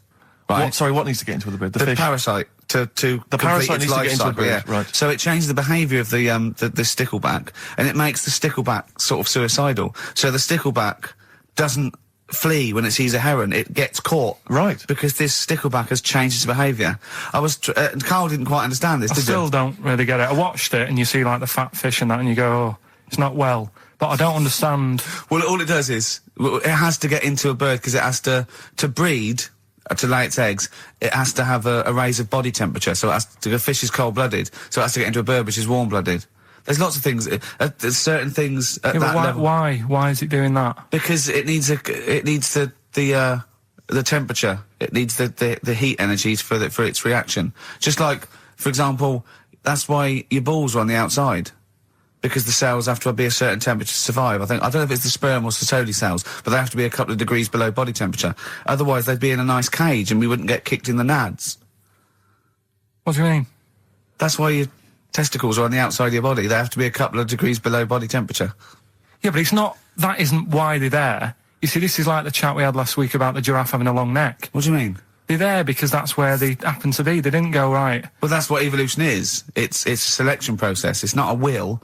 right? What needs to get into the bird? The The fish? parasite to The complete parasite its needs to life get into a cycle, bird, yeah. right. So it changes the behaviour of the stickleback, and it makes the stickleback sort of suicidal. So the stickleback doesn't flee when it sees a heron; it gets caught. Right. Because this stickleback has changed its behaviour. Carl didn't quite understand this. I Did still you? don't really get it. I watched it, and you see like the fat fish and that, and you go, oh, it's not well. But I don't understand. Well, all it does is it has to get into a bird because it has to breed. To lay its eggs, it has to have a raise of body temperature. So the fish is cold-blooded, so it has to get into a bird which is warm-blooded. There's lots of things. There's certain things at Yeah, that but level. why is it doing that? Because it needs the temperature. It needs the heat energies for its reaction. Just like, for example, your balls are on the outside. Because the cells have to be a certain temperature to survive. I don't know if it's the sperm or Sertoli cells, but they have to be a couple of degrees below body temperature. Otherwise, they'd be in a nice cage and we wouldn't get kicked in the nads. What do you mean? That's why your testicles are on the outside of your body. They have to be a couple of degrees below body temperature. Yeah, but that isn't why they're there. You see, this is like the chat we had last week about the giraffe having a long neck. What do you mean? They're there because that's where they happen to be. They didn't go, right. Well, that's what evolution is. It's a selection process. It's not a will.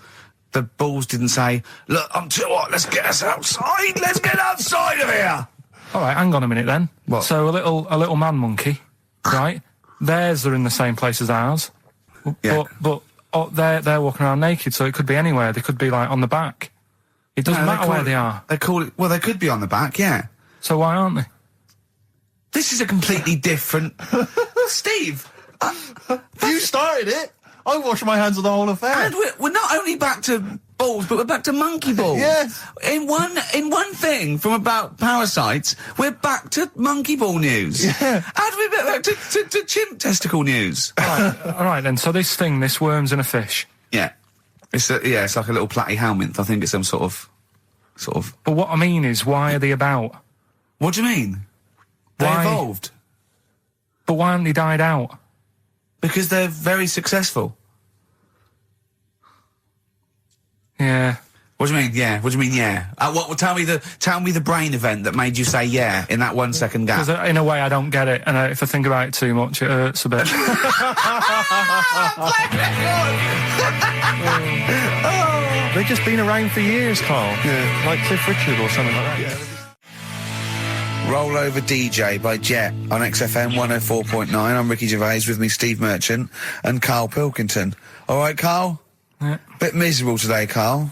The balls didn't say, look, I'm too hot, let's get us outside, let's get outside of here! Alright, hang on a minute then. What? So a little man monkey, right? Theirs are in the same place as ours. Yeah. But they're walking around naked, so it could be anywhere. They could be, like, on the back. It doesn't matter where they are. They call it, well, they could be on the back, yeah. So why aren't they? This is a completely different... Steve! You started it! I wash my hands of the whole affair. And we're not only back to balls, but we're back to monkey balls. Yes. In one thing from about parasites, we're back to monkey ball news. Yeah. How do we get back to chimp testicle news? Alright then, so this worm's in a fish. Yeah. It's like a little platyhelminth. I think it's some sort of... But what I mean is, why are they about? What do you mean? They Why? evolved. But why haven't they died out? Because they're very successful. Yeah. What do you mean, yeah? What do you mean, yeah? Tell me the brain event that made you say yeah in that 1 second gap. Because in a way I don't get it, and if I think about it too much, it hurts a bit. They've just been around for years, Carl. Yeah. Like Cliff Richard or something like that. Yeah. Roll Over DJ by Jet on XFM 104.9. I'm Ricky Gervais, with me Steve Merchant and Karl Pilkington. All right, Karl? Yeah. Bit miserable today, Karl.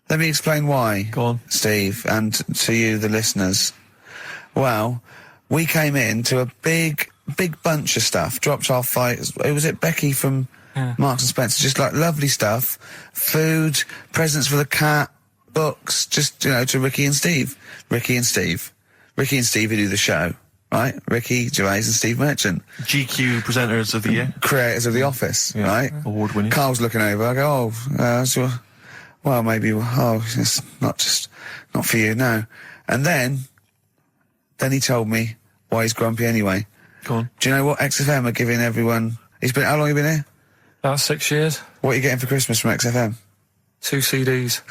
Let me explain why. Go on. Steve, and to you, the listeners. Well, we came in to a big bunch of stuff. Dropped off was it Becky from Marks and Spencer? Just like lovely stuff. Food, presents for the cat, books, just, to Ricky and Steve. Ricky and Steve who do the show, right? Ricky Gervais and Steve Merchant. GQ presenters of the year. Creators of The Office, right? Award winning. Carl's looking over, I go, well, maybe, it's not for you, no. And then he told me why he's grumpy anyway. Go on. Do you know what XFM are giving everyone? How long have you been here? About 6 years. What are you getting for Christmas from XFM? 2 CDs.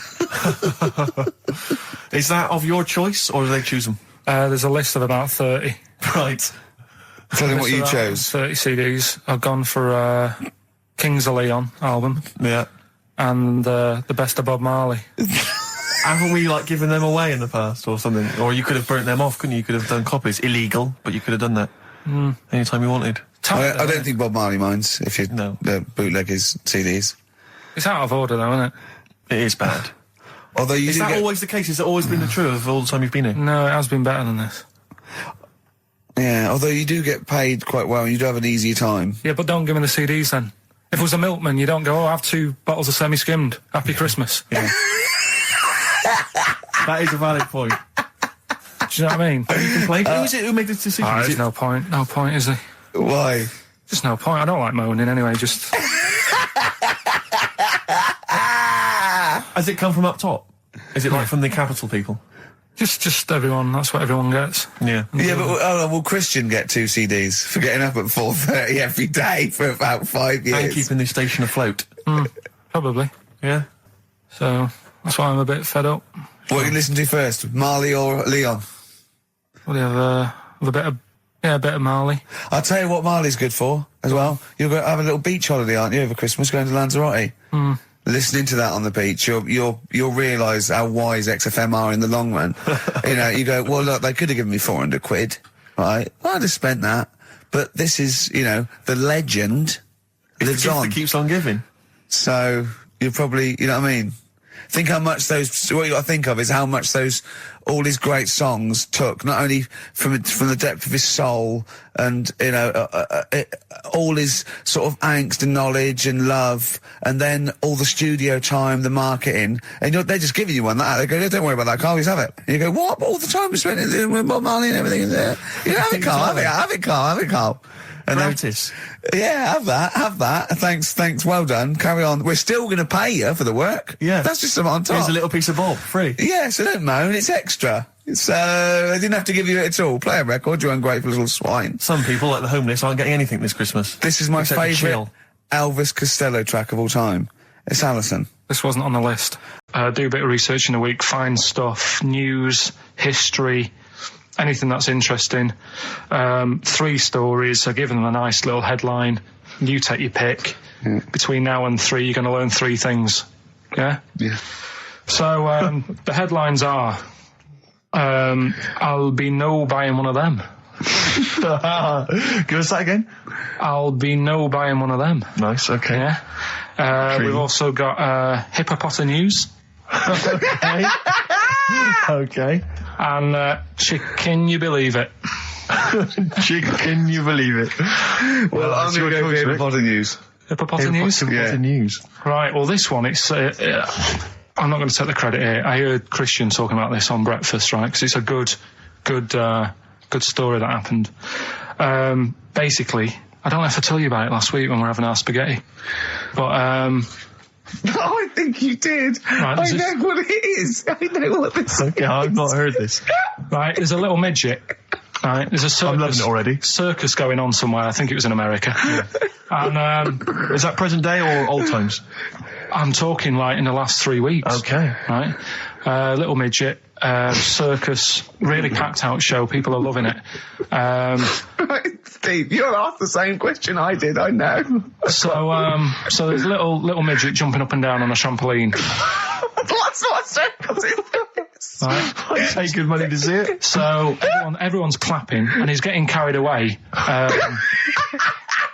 Is that of your choice, or do they choose them? There's a list of about 30. Right. Tell them what you chose. 30 CDs. I've gone for Kings of Leon album. Yeah. And the best of Bob Marley. Haven't we, given them away in the past or something? Or you could have burnt them off, couldn't you? You could have done copies. Illegal, but you could have done that. Anytime you wanted. I don't think Bob Marley minds if you bootleg his CDs. It's out of order, though, isn't it? It is bad. Although you Is that always the case? Has it always been the truth of all the time you've been here? No, it has been better than this. Yeah, although you do get paid quite well and you do have an easier time. Yeah, but don't give me the CDs then. If it was a milkman, you don't go, I have 2 bottles of semi-skimmed. Happy Christmas. Yeah. That is a valid point. Do you know what I mean? You complain. Who is it who made this decision? There's no point. No point, is there? Why? Just no point. I don't like moaning anyway, just... Has it come from up top? Is it from the capital people? Just everyone. That's what everyone gets. Yeah. Yeah, but will Christian get 2 CDs for getting up at 4:30 every day for about 5 years? And keeping this station afloat. Probably. Yeah. So, that's why I'm a bit fed up. What you listen to first, Marley or Leon? Well, you have a bit of Marley. I'll tell you what Marley's good for, as well. You're going to have a little beach holiday, aren't you, over Christmas, going to Lanzarote? Listening to that on the beach, you'll realise how wise XFM are in the long run. You go, well, look, they could have given me 400 quid, right? I'd have spent that. But this is, the legend lives on. It keeps on giving. So, you're probably, you know what I mean? Think how much what you got to think of is how much all his great songs took, not only from the depth of his soul and, all his sort of angst and knowledge and love, and then all the studio time, the marketing, and they're just giving you one like that. They go, don't worry about that, Carl, just have it. And you go, what? All the time we spent with Bob Marley and everything in there. You know, have it, Carl, have it, Carl. Gratis. Yeah, have that. Thanks, well done. Carry on. We're still going to pay you for the work. Yeah. That's just something on top. Here's a little piece of Bob, free. Yeah, so don't moan, it's extra. So, they didn't have to give you it at all. Play a record, you ungrateful little swine. Some people, like the homeless, aren't getting anything this Christmas. This is my Except for favourite chill. Elvis Costello track of all time. It's Alison. This wasn't on the list. Do a bit of research in a week, find stuff, news, history, anything that's interesting. 3 stories, so give them a nice little headline. You take your pick. Yeah. Between now and 3, you're going to learn 3 things. Yeah? Yeah. So, the headlines are, I'll be no buying one of them. Give us that again. I'll be no buying one of them. Nice, okay. Yeah. We've also got hippopotamus news. Okay. Okay. And can you believe it? Can you believe it? Well, I'm going to go with Hippopotamus news. Hippopotamus news? Yeah. News. Right, well, this one, it's... I'm not going to take the credit here. I heard Christian talking about this on breakfast, right? Because it's a good story that happened. Basically, I don't know if I told you about it last week when we were having our spaghetti, but I think you did. Right, I know what it is. I know what this is. Okay, I've not heard this. right, there's a little midget. Right, there's a circus. I'm loving it already. Circus going on somewhere. I think it was in America. Yeah. And is that present day or old times? I'm talking like in the last 3 weeks. Okay. Right, little midget. Circus, really packed out show. People are loving it. Right, Steve, you'll ask the same question I did. I know. So there's a little midget jumping up and down on a trampoline. That's what circus is. Right. I'd pay good money to see it. So everyone's clapping, and he's getting carried away.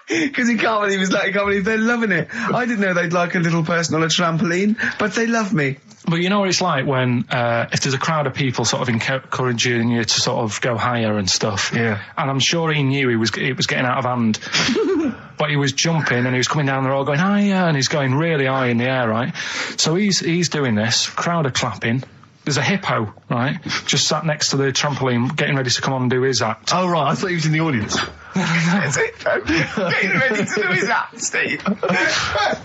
Because he can't believe they're loving it. I didn't know they'd like a little person on a trampoline, but they love me. But you know what it's like when, if there's a crowd of people sort of encouraging you to sort of go higher and stuff. Yeah. And I'm sure he knew it was getting out of hand. But he was jumping and he was coming down, they're all going higher, and he's going really high in the air, right? So he's doing this, crowd are clapping. There's a hippo, right, just sat next to the trampoline, getting ready to come on and do his act. Oh, right, I thought he was in the audience. That's it, getting ready to do his act, Steve.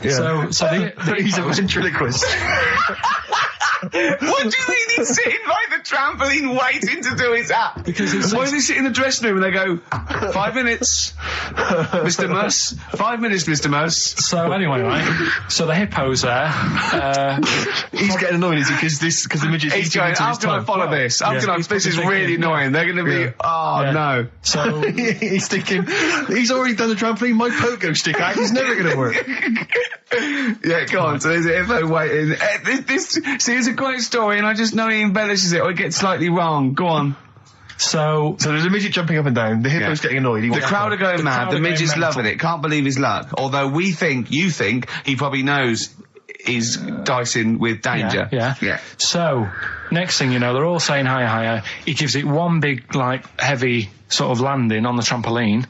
Yeah. So he's a ventriloquist. What do you mean he's sitting by the trampoline waiting to do his act? Because why does he sit in the dressing room and they go, 5 minutes, Mr. Muss, 5 minutes, Mr. Muss. So anyway, right, so the hippo's there. He's getting annoyed, is he? Because the midget's He's going, how can I follow this? This is really annoying. They're going to be, no. So he's thinking, he's already done the trampoline, my pogo stick act is never going to work. Yeah, go on. So there's a hippo waiting. See, it's a great story, and I just know he embellishes it or it gets slightly wrong. Go on. So there's a midget jumping up and down. The hippo's getting annoyed. The crowd are going mad. The midget's loving it. Can't believe his luck. Although you think he probably knows he's dicing with danger. Yeah. So next thing you know, they're all saying higher. He gives it one big, like, heavy sort of landing on the trampoline.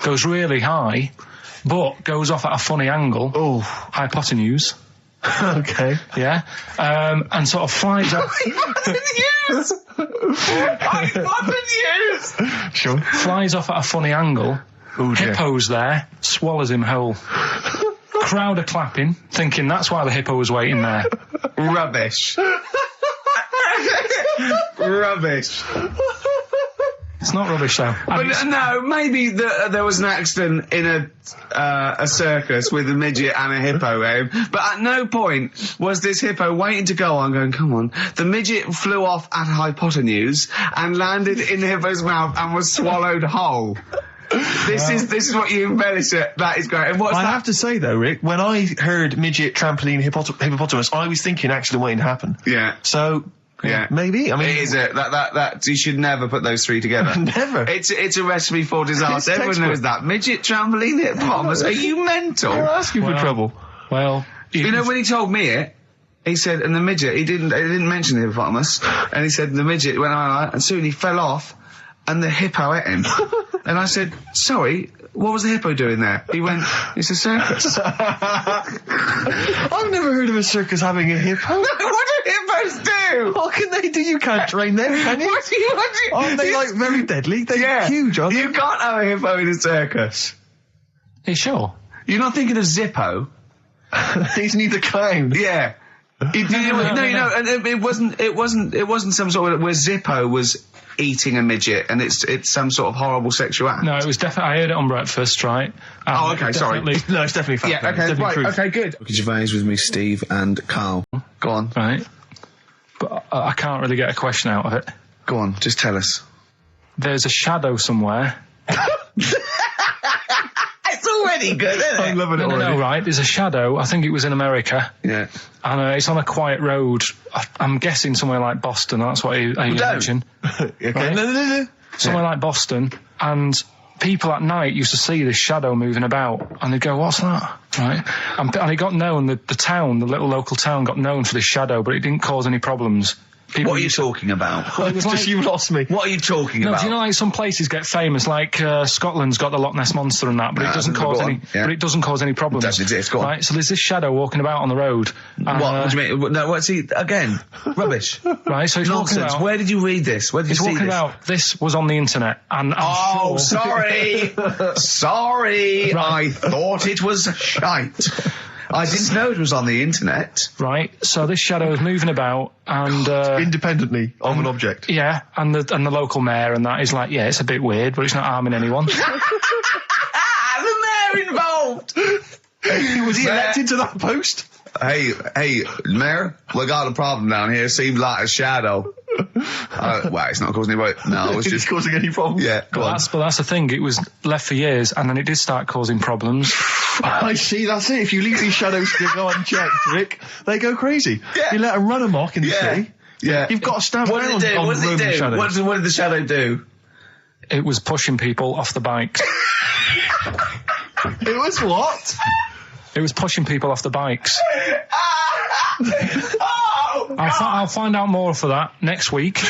Goes really high, but goes off at a funny angle. Oh, hypotenuse. Okay. Yeah. And sort of flies up. Hypotenuse! Sure. Flies off at a funny angle. Oh, dear. Hippo's there, swallows him whole. Crowd are clapping, thinking that's why the hippo was waiting there. Rubbish. Rubbish. It's not rubbish though. But no, maybe there was an accident in a circus with a midget and a hippo, but at no point was this hippo waiting to go on going, come on. The midget flew off at hypotenuse and landed in the hippo's mouth and was swallowed whole. This is what you embellish it. That is great. And what's I that? have to say though, Rick, when I heard midget, trampoline, hippopotamus, I was thinking accident waiting to happen. Yeah. So... Yeah, maybe. I mean, it is that you should never put those three together. Never. It's a recipe for disaster. Everyone knows that. Midget, trampoline, hippopotamus. Are you mental? You're asking for trouble. Well, you know when he told me it, he said, and the midget, he didn't mention the hippopotamus, and he said the midget went on, and soon he fell off, and the hippo ate him. And I said, sorry. What was the hippo doing there? He went, it's a circus. I've never heard of a circus having a hippo. What do hippos do? What can they do? You can't train them, can you? Aren't they like very deadly? They're huge, aren't they? You can't have a hippo in a circus. Are you sure? You're not thinking of Zippo? He's neither clown. Yeah. And it wasn't some sort of where Zippo was eating a midget and it's some sort of horrible sexual act. No, it was definitely. I heard it on breakfast, right? Oh, okay, sorry. No, it's definitely fact. Yeah, okay, right, okay, good. Gervais with me, Steve and Karl. Go on. Right. But I can't really get a question out of it. Go on, just tell us. There's a shadow somewhere. It's already good, isn't it? I'm loving it already. No, right. There's a shadow. I think it was in America. Yeah. And it's on a quiet road. I'm guessing somewhere like Boston. That's what I mentioned. Okay. Right? No. Somewhere like Boston. And people at night used to see this shadow moving about. And they'd go, what's that? Right? And it got known, the town, the little local town got known for this shadow, but it didn't cause any problems. What are you talking about? Well, it was like, you lost me. What are you talking about? Do you know, like some places get famous, like Scotland's got the Loch Ness Monster and that, but it doesn't cause any. Yeah. But it doesn't cause any problems. It doesn't exist. Go on. Right. So there's this shadow walking about on the road. What do you mean? No, what's he again? Rubbish. Right. So he's walking Nonsense. about. Where did you read this? Where did you He's see walking this? about. This was on the internet, and I'm sure. Sorry. Sorry. Right. I thought it was shite. I didn't know it was on the internet. Right. So this shadow is moving about, and Independently of an object. yeah, and the local mayor and that is like, yeah, it's a bit weird, but it's not harming anyone. The mayor involved. Was he elected to that post? Hey, mayor, we got a problem down here. Seems like a shadow. Well, it's not causing any. No, it's just causing any problems. Yeah, go on. But that's the thing. It was left for years, and then it did start causing problems. I see, that's it. If you leave these shadows to go unchecked, Rick, they go crazy. Yeah. You let them run amok in the city. Yeah. You've got to stand What around did it do? on What did it roving do? shadows. What did the shadow do? It was pushing people off the bikes. It was what? It was pushing people off the bikes. Oh, I'll find out more for that next week.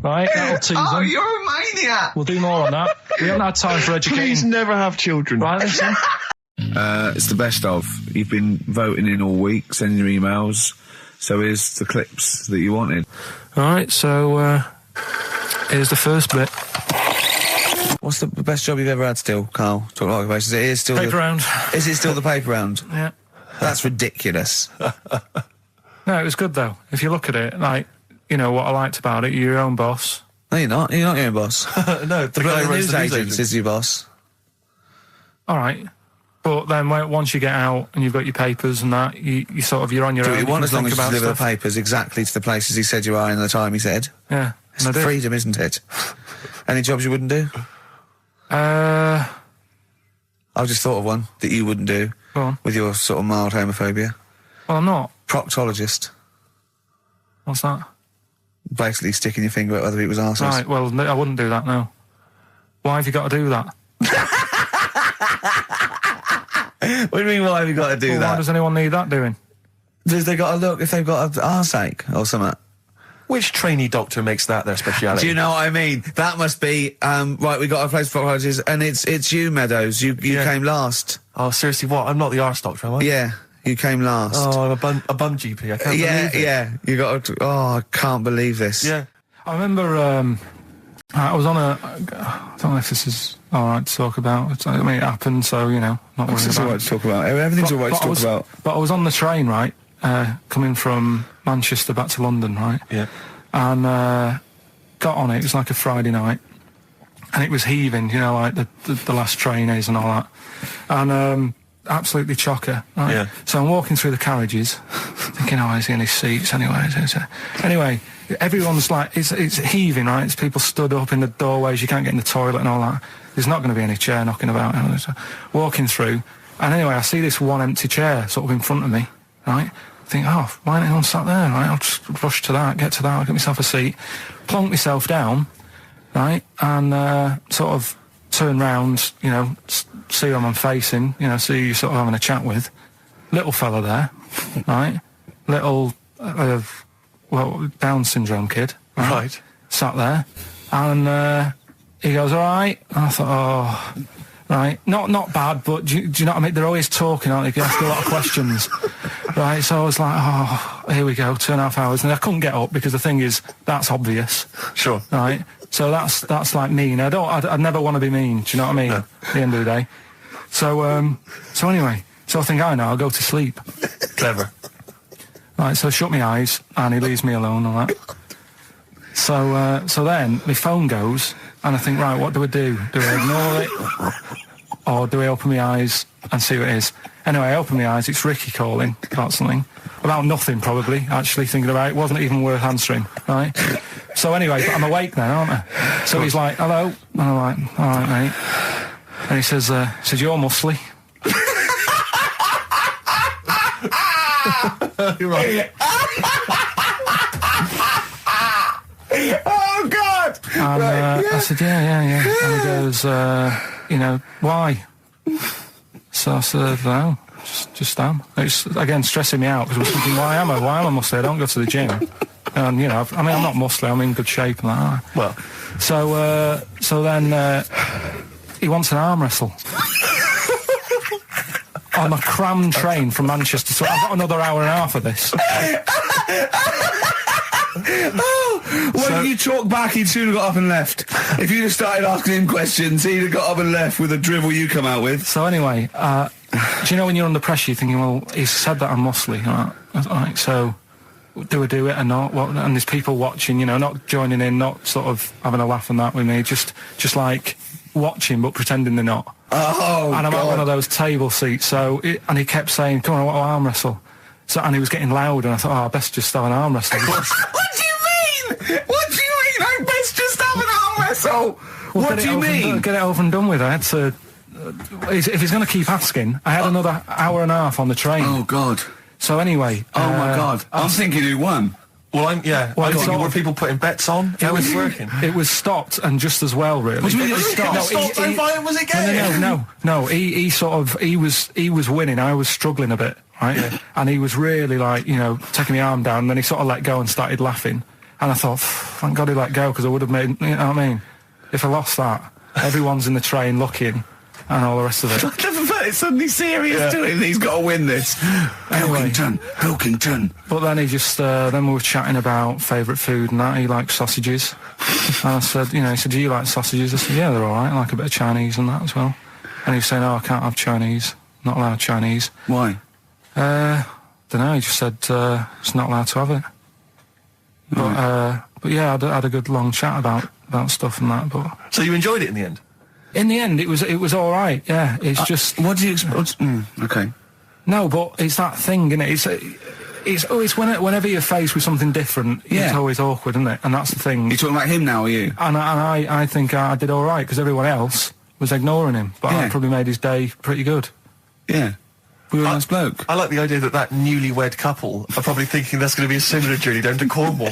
Right, that'll tease oh, them. you're a maniac. We'll do more on that. We haven't had time for Please educating. never have children. Right, listen. It's the best of. You've been voting in all week, sending your emails. So here's the clips that you wanted. Right, so here's the first bit. What's the best job you've ever had still, Karl? Talk like about it. Is still Paper round. Is it still the paper round? Yeah. That's ridiculous. No, it was good though. If you look at it, like, you know, what I liked about it, you're your own boss. No, you're not. You're not your own boss. No, The news agent is your boss. All right. But then once you get out and you've got your papers and that, you sort of, you're on your Do own. what you want can as long think as you about deliver the stuff. papers exactly to the places he said you are in the time he said. Yeah. It's and I did. freedom, isn't it? Any jobs you wouldn't do? Go I've just thought of one that you wouldn't do on. with your sort of mild homophobia. Well, I'm not. Proctologist. What's that? Basically sticking your finger at other people's arses. Right, well, no, I wouldn't do that, no. Why have you got to do that? What do you mean, why have you got to do Well, that? why does anyone need that doing? Does they got to look if they've got an arseache or something? Which trainee doctor makes that their speciality? Do you know what I mean? That must be, right, we got a place for proctologists, and it's you, Meadows. You came last. Oh, seriously, what? I'm not the arse doctor, am I? Yeah, you came last. Oh, I'm a bum GP. I can't yeah, believe it. yeah. You got to, I can't believe this. Yeah. I remember, I was on I don't know if this is alright to talk about. I mean, it happened, so, you know, not worried It's all about right to talk about. Everything's all right to talk about. But I was on the train, right, coming from Manchester back to London, right? Yeah. And got on it. It was like a Friday night, and it was heaving, you know, like the last train is and all that, and absolutely chocker. Right? Yeah. So I'm walking through the carriages, thinking, oh, is there any seats anyway? Anyway, everyone's like, it's heaving, right? It's people stood up in the doorways. You can't get in the toilet and all that. There's not going to be any chair knocking about. You know, so walking through, and anyway, I see this one empty chair sort of in front of me, right? Think, oh, why ain't anyone sat there, right? I'll just rush to that, get myself a seat, plonk myself down, right, and sort of turn round, you know, see who I'm facing, you know, see who you're sort of having a chat with. Little fella there, right? Little, Down syndrome kid, Right. Sat there, and he goes, all right. And I thought, oh, right, not bad, but do you know what I mean? They're always talking, aren't they? You can ask a lot of questions. Right, so I was like, oh, here we go, 2.5 hours. And I couldn't get up because the thing is, that's obvious. Sure. Right? So that's like mean. I'd never want to be mean, do you know what I mean? No. At the end of the day. So anyway, so I think, I know, I'll go to sleep. Clever. Right, so I shut my eyes, and he leaves me alone and that. So then my phone goes, and I think, right, what do I do? Do I ignore it? Or do I open my eyes and see what it is? Anyway, I open my eyes, it's Ricky calling about something. About nothing, probably, actually, thinking about it. It wasn't even worth answering, right? So anyway, but I'm awake now, aren't I? So he's like, hello? And I'm like, all right, mate. And he says, you're muscly. You're right. Oh, God! And I said, yeah. And he goes, why? So I said, no, just am. It's, again, stressing me out, because I was thinking, why am I muscly? I don't go to the gym. And, I'm not muscly, I'm in good shape and that. Well. So then he wants an arm wrestle. On a crammed train from Manchester, so I've got another hour and a half of this. When you talk back, he'd soon have got up and left. If you'd have started asking him questions, he'd have got up and left with the drivel you come out with. So anyway, do you know when you're under pressure, you're thinking, well, he's said that I'm muscly, right? So do I do it or not? What? And there's people watching, not joining in, not sort of having a laugh and that with me, just like watching but pretending they're not. Oh, and I'm God. at one of those table seats, and he kept saying, come on, I want to arm wrestle. So, and he was getting loud, and I thought, I best just have an arm wrestle. What do you mean? I best just have an arm wrestle? What do you mean? Get it over and done with. I had to... if he's going to keep asking, I had another hour and a half on the train. Oh, God. So anyway... Oh, my God. I'm thinking who won. Well, I'm thinking, were people putting bets on? How was it working? It was stopped, and just as well, really. What do you mean it was stopped? Was it game? No, he was winning, I was struggling a bit, right? Yeah. And he was really, like, taking my arm down, and then he sort of let go and started laughing. And I thought, thank God he let go, because I would have made, you know what I mean? If I lost that, everyone's in the train looking, and all the rest of it. I never felt it suddenly serious to him. He's got to win this. Anyway. Pilkington. But then he just, then we were chatting about favourite food and that. He likes sausages. And I said, he said, do you like sausages? I said, yeah, they're all right. I like a bit of Chinese and that as well. And he was saying, I can't have Chinese. Not allowed Chinese. Why? Don't know. He just said, it's not allowed to have it. But yeah, I had a good long chat about stuff and that. But so you enjoyed it in the end? In the end, it was all right. Yeah, it's just. What do you expect? Okay. No, but it's that thing, isn't it? It's whenever you're faced with something different, it's always awkward, isn't it? And that's the thing. You're talking about him now, are you? And I think I did all right because everyone else was ignoring him, but I probably made his day pretty good. Yeah. We were a nice bloke. I like the idea that newlywed couple are probably thinking that's going to be a similar journey down to Cornwall.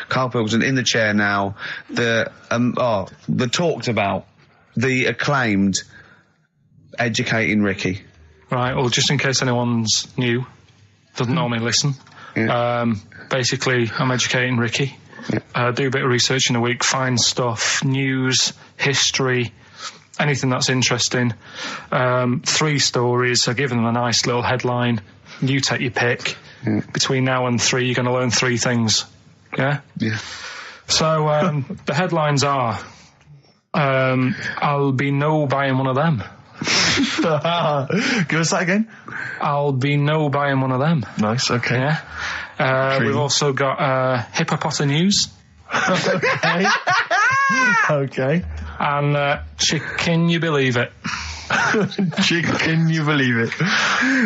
Karl Pilkington in the chair now. The talked about, the acclaimed Educating Ricky. Right, well, just in case anyone's new, doesn't normally listen. Yeah. Basically, I'm educating Ricky. Yeah. Do a bit of research in a week, find stuff, news, history, anything that's interesting. 3 stories, I give them a nice little headline. You take your pick. Yeah. Between now and 3, you're going to learn 3 things. Yeah? Yeah. So, the headlines are, I'll be no buying one of them. Give us that again. I'll be no buying one of them. Nice, okay. Yeah. We've also got hippopotamus. Okay. Okay. And can you believe it? Can you believe it?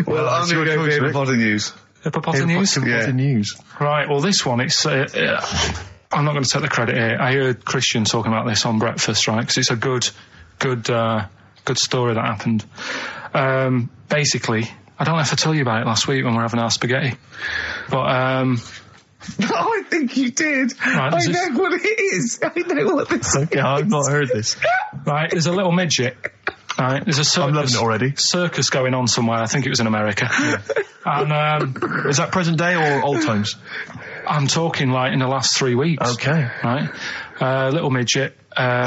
Well, I'm going to go with hippopotamus. Hippopotamus? Hippopotamus. Right, well, this one, it's... I'm not going to take the credit here. I heard Christian talking about this on breakfast, right? Because it's a good story that happened. Basically, I don't know if I told you about it last week when we were having our spaghetti, but I think you did. Right, I know what it is. I know what this is. Okay, I've not heard this. Right, there's a little midget. Right, there's a circus. I'm loving it already. Circus going on somewhere. I think it was in America. Yeah. And is that present day or old times? I'm talking like in the last 3 weeks. Okay. Right, little midget.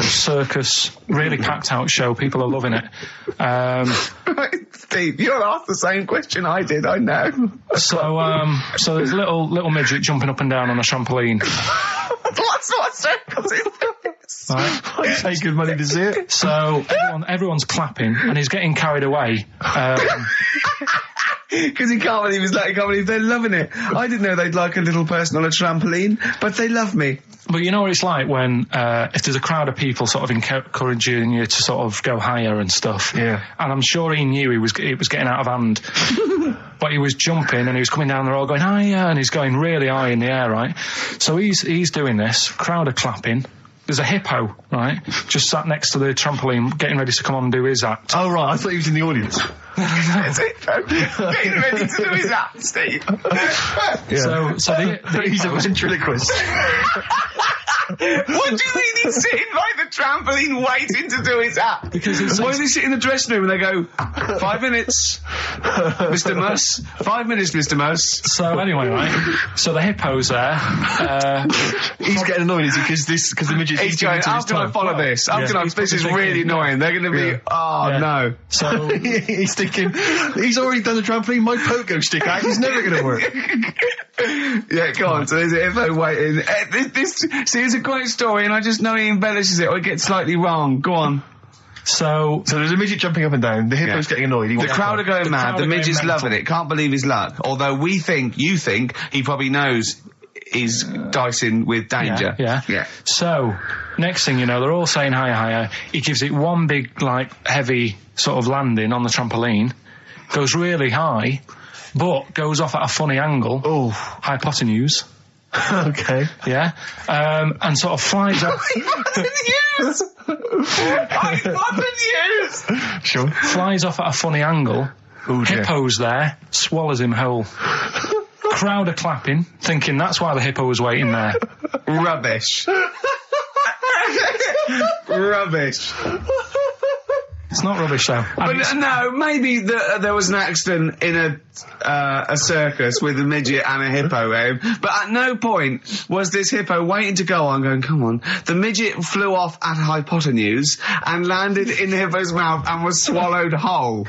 Circus, really packed out show. People are loving it. Steve, you'll ask the same question I did, I know. So there's a little midget jumping up and down on a trampoline. That's what circus is. Right? I'd pay good money to see it. So everyone's clapping, and he's getting carried away. Because he can't believe they're loving it. I didn't know they'd like a little person on a trampoline, but they love me. But you know what it's like when, if there's a crowd of people sort of encouraging you to sort of go higher and stuff. Yeah. And I'm sure he knew it was getting out of hand. But he was jumping and he was coming down, they're all going higher, and he's going really high in the air, right? So he's doing this, crowd are clapping. There's a hippo, right, just sat next to the trampoline, getting ready to come on and do his act. Oh, right, I thought he was in the audience. It's hippo getting ready to do his act, Steve. Yeah. So he's a ventriloquist. What do you mean he's sitting by the trampoline waiting to do his act? Because why does he sit in the dressing room and they go, 5 minutes, Mr. Muss, 5 minutes, Mr. Muss. So anyway, right, so the hippo's there. He's getting annoyed, is he? Because the midget... He's going, how can I follow this? This is really annoying. They're going to be, no. So he's thinking, he's already done the trampoline, my pogo stick act is never going to work. Yeah, go on. So there's a hippo waiting. See, it's a great story, and I just know he embellishes it or it gets slightly wrong. Go on. So there's a midget jumping up and down. The hippo's getting annoyed. The crowd are going mad. The midget's loving it. Can't believe his luck. Although you think he probably knows he's dicing with danger. Yeah. So next thing you know, they're all saying higher. He gives it one big, heavy sort of landing on the trampoline. Goes really high, but goes off at a funny angle. Oh, hypotenuse. Okay. Yeah. And sort of flies up. Hypotenuse! Sure. Flies off at a funny angle. Oh, dear. Hippo's there, swallows him whole. Crowd are clapping, thinking that's why the hippo was waiting there. Rubbish. Rubbish. It's not rubbish, though. But no, maybe there was an accident in a circus with a midget and a hippo, but at no point was this hippo waiting to go on, going, come on. The midget flew off at hypotenuse and landed in the hippo's mouth and was swallowed whole.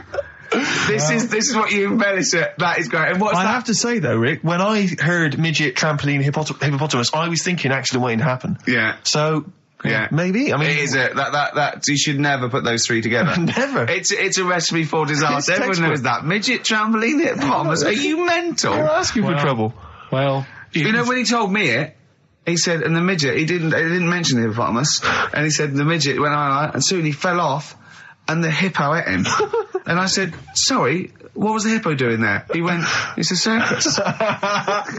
This is what you embellish it. That is great. And what's I that? have to say, though, Rick, when I heard midget, trampoline, hippopotamus, I was thinking accident waiting to happen. Yeah. So... Yeah, maybe. I mean, it is that you should never put those three together. Never. It's a recipe for disaster. Everyone knows that. Midget, trampoline, hippopotamus. Are you mental? You're asking for trouble. Well, you know when he told me it, he said, and the midget. He didn't mention the hippopotamus, and he said the midget went on, and soon he fell off, and the hippo ate him. And I said, sorry. What was the hippo doing there? He went, it's a circus. I've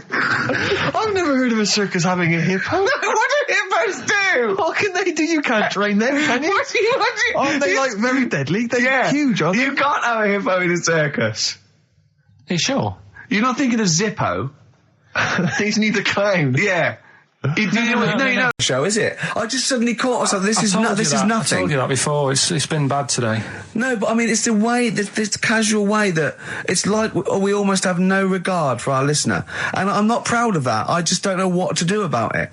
never heard of a circus having a hippo. What do hippos do? What can they do? You can't train them, can you? What do you... Aren't they, very deadly? They're huge, aren't they? You can't have a hippo in a circus. Are you sure? You're not thinking of Zippo? He's neither clown. Yeah. You know. Show, is it? I just suddenly caught myself. This is nothing. I told you that before. It's been bad today. No, but I mean, it's the way, this casual way that it's like we almost have no regard for our listener, and I'm not proud of that. I just don't know what to do about it.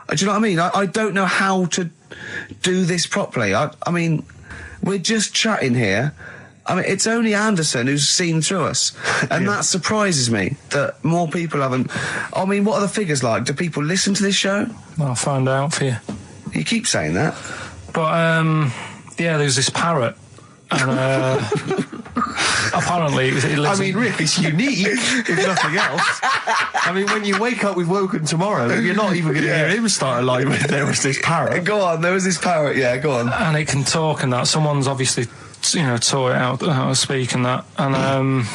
Do you know what I mean? I don't know how to do this properly. I mean, we're just chatting here. I mean, it's only Anderson who's seen through us, and that surprises me that more people haven't. I mean, what are the figures like? Do people listen to this show? I'll find out for you. You keep saying that. But, there's this parrot, and, apparently it lives I mean, Rick, it's unique, if nothing else. I mean, when you wake up with Woken tomorrow, you're not even going to hear him start a line with there was this parrot. Go on, there was this parrot, go on. And it can talk and that. Someone's obviously... taught it out how to speak and that, and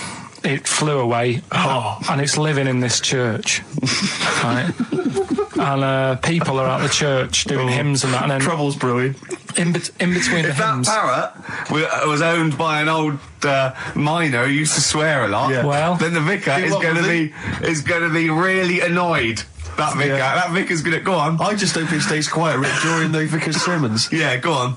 it flew away, and it's living in this church, right? And people are at the church doing hymns and that, and then trouble's brewing. In between the hymns. That parrot was owned by an old miner who used to swear a lot. Yeah. Well, then the vicar is going to be really annoyed. That vicar's going to go on. I just hope it stays quiet, Rick, during the vicar's sermons. Yeah, go on.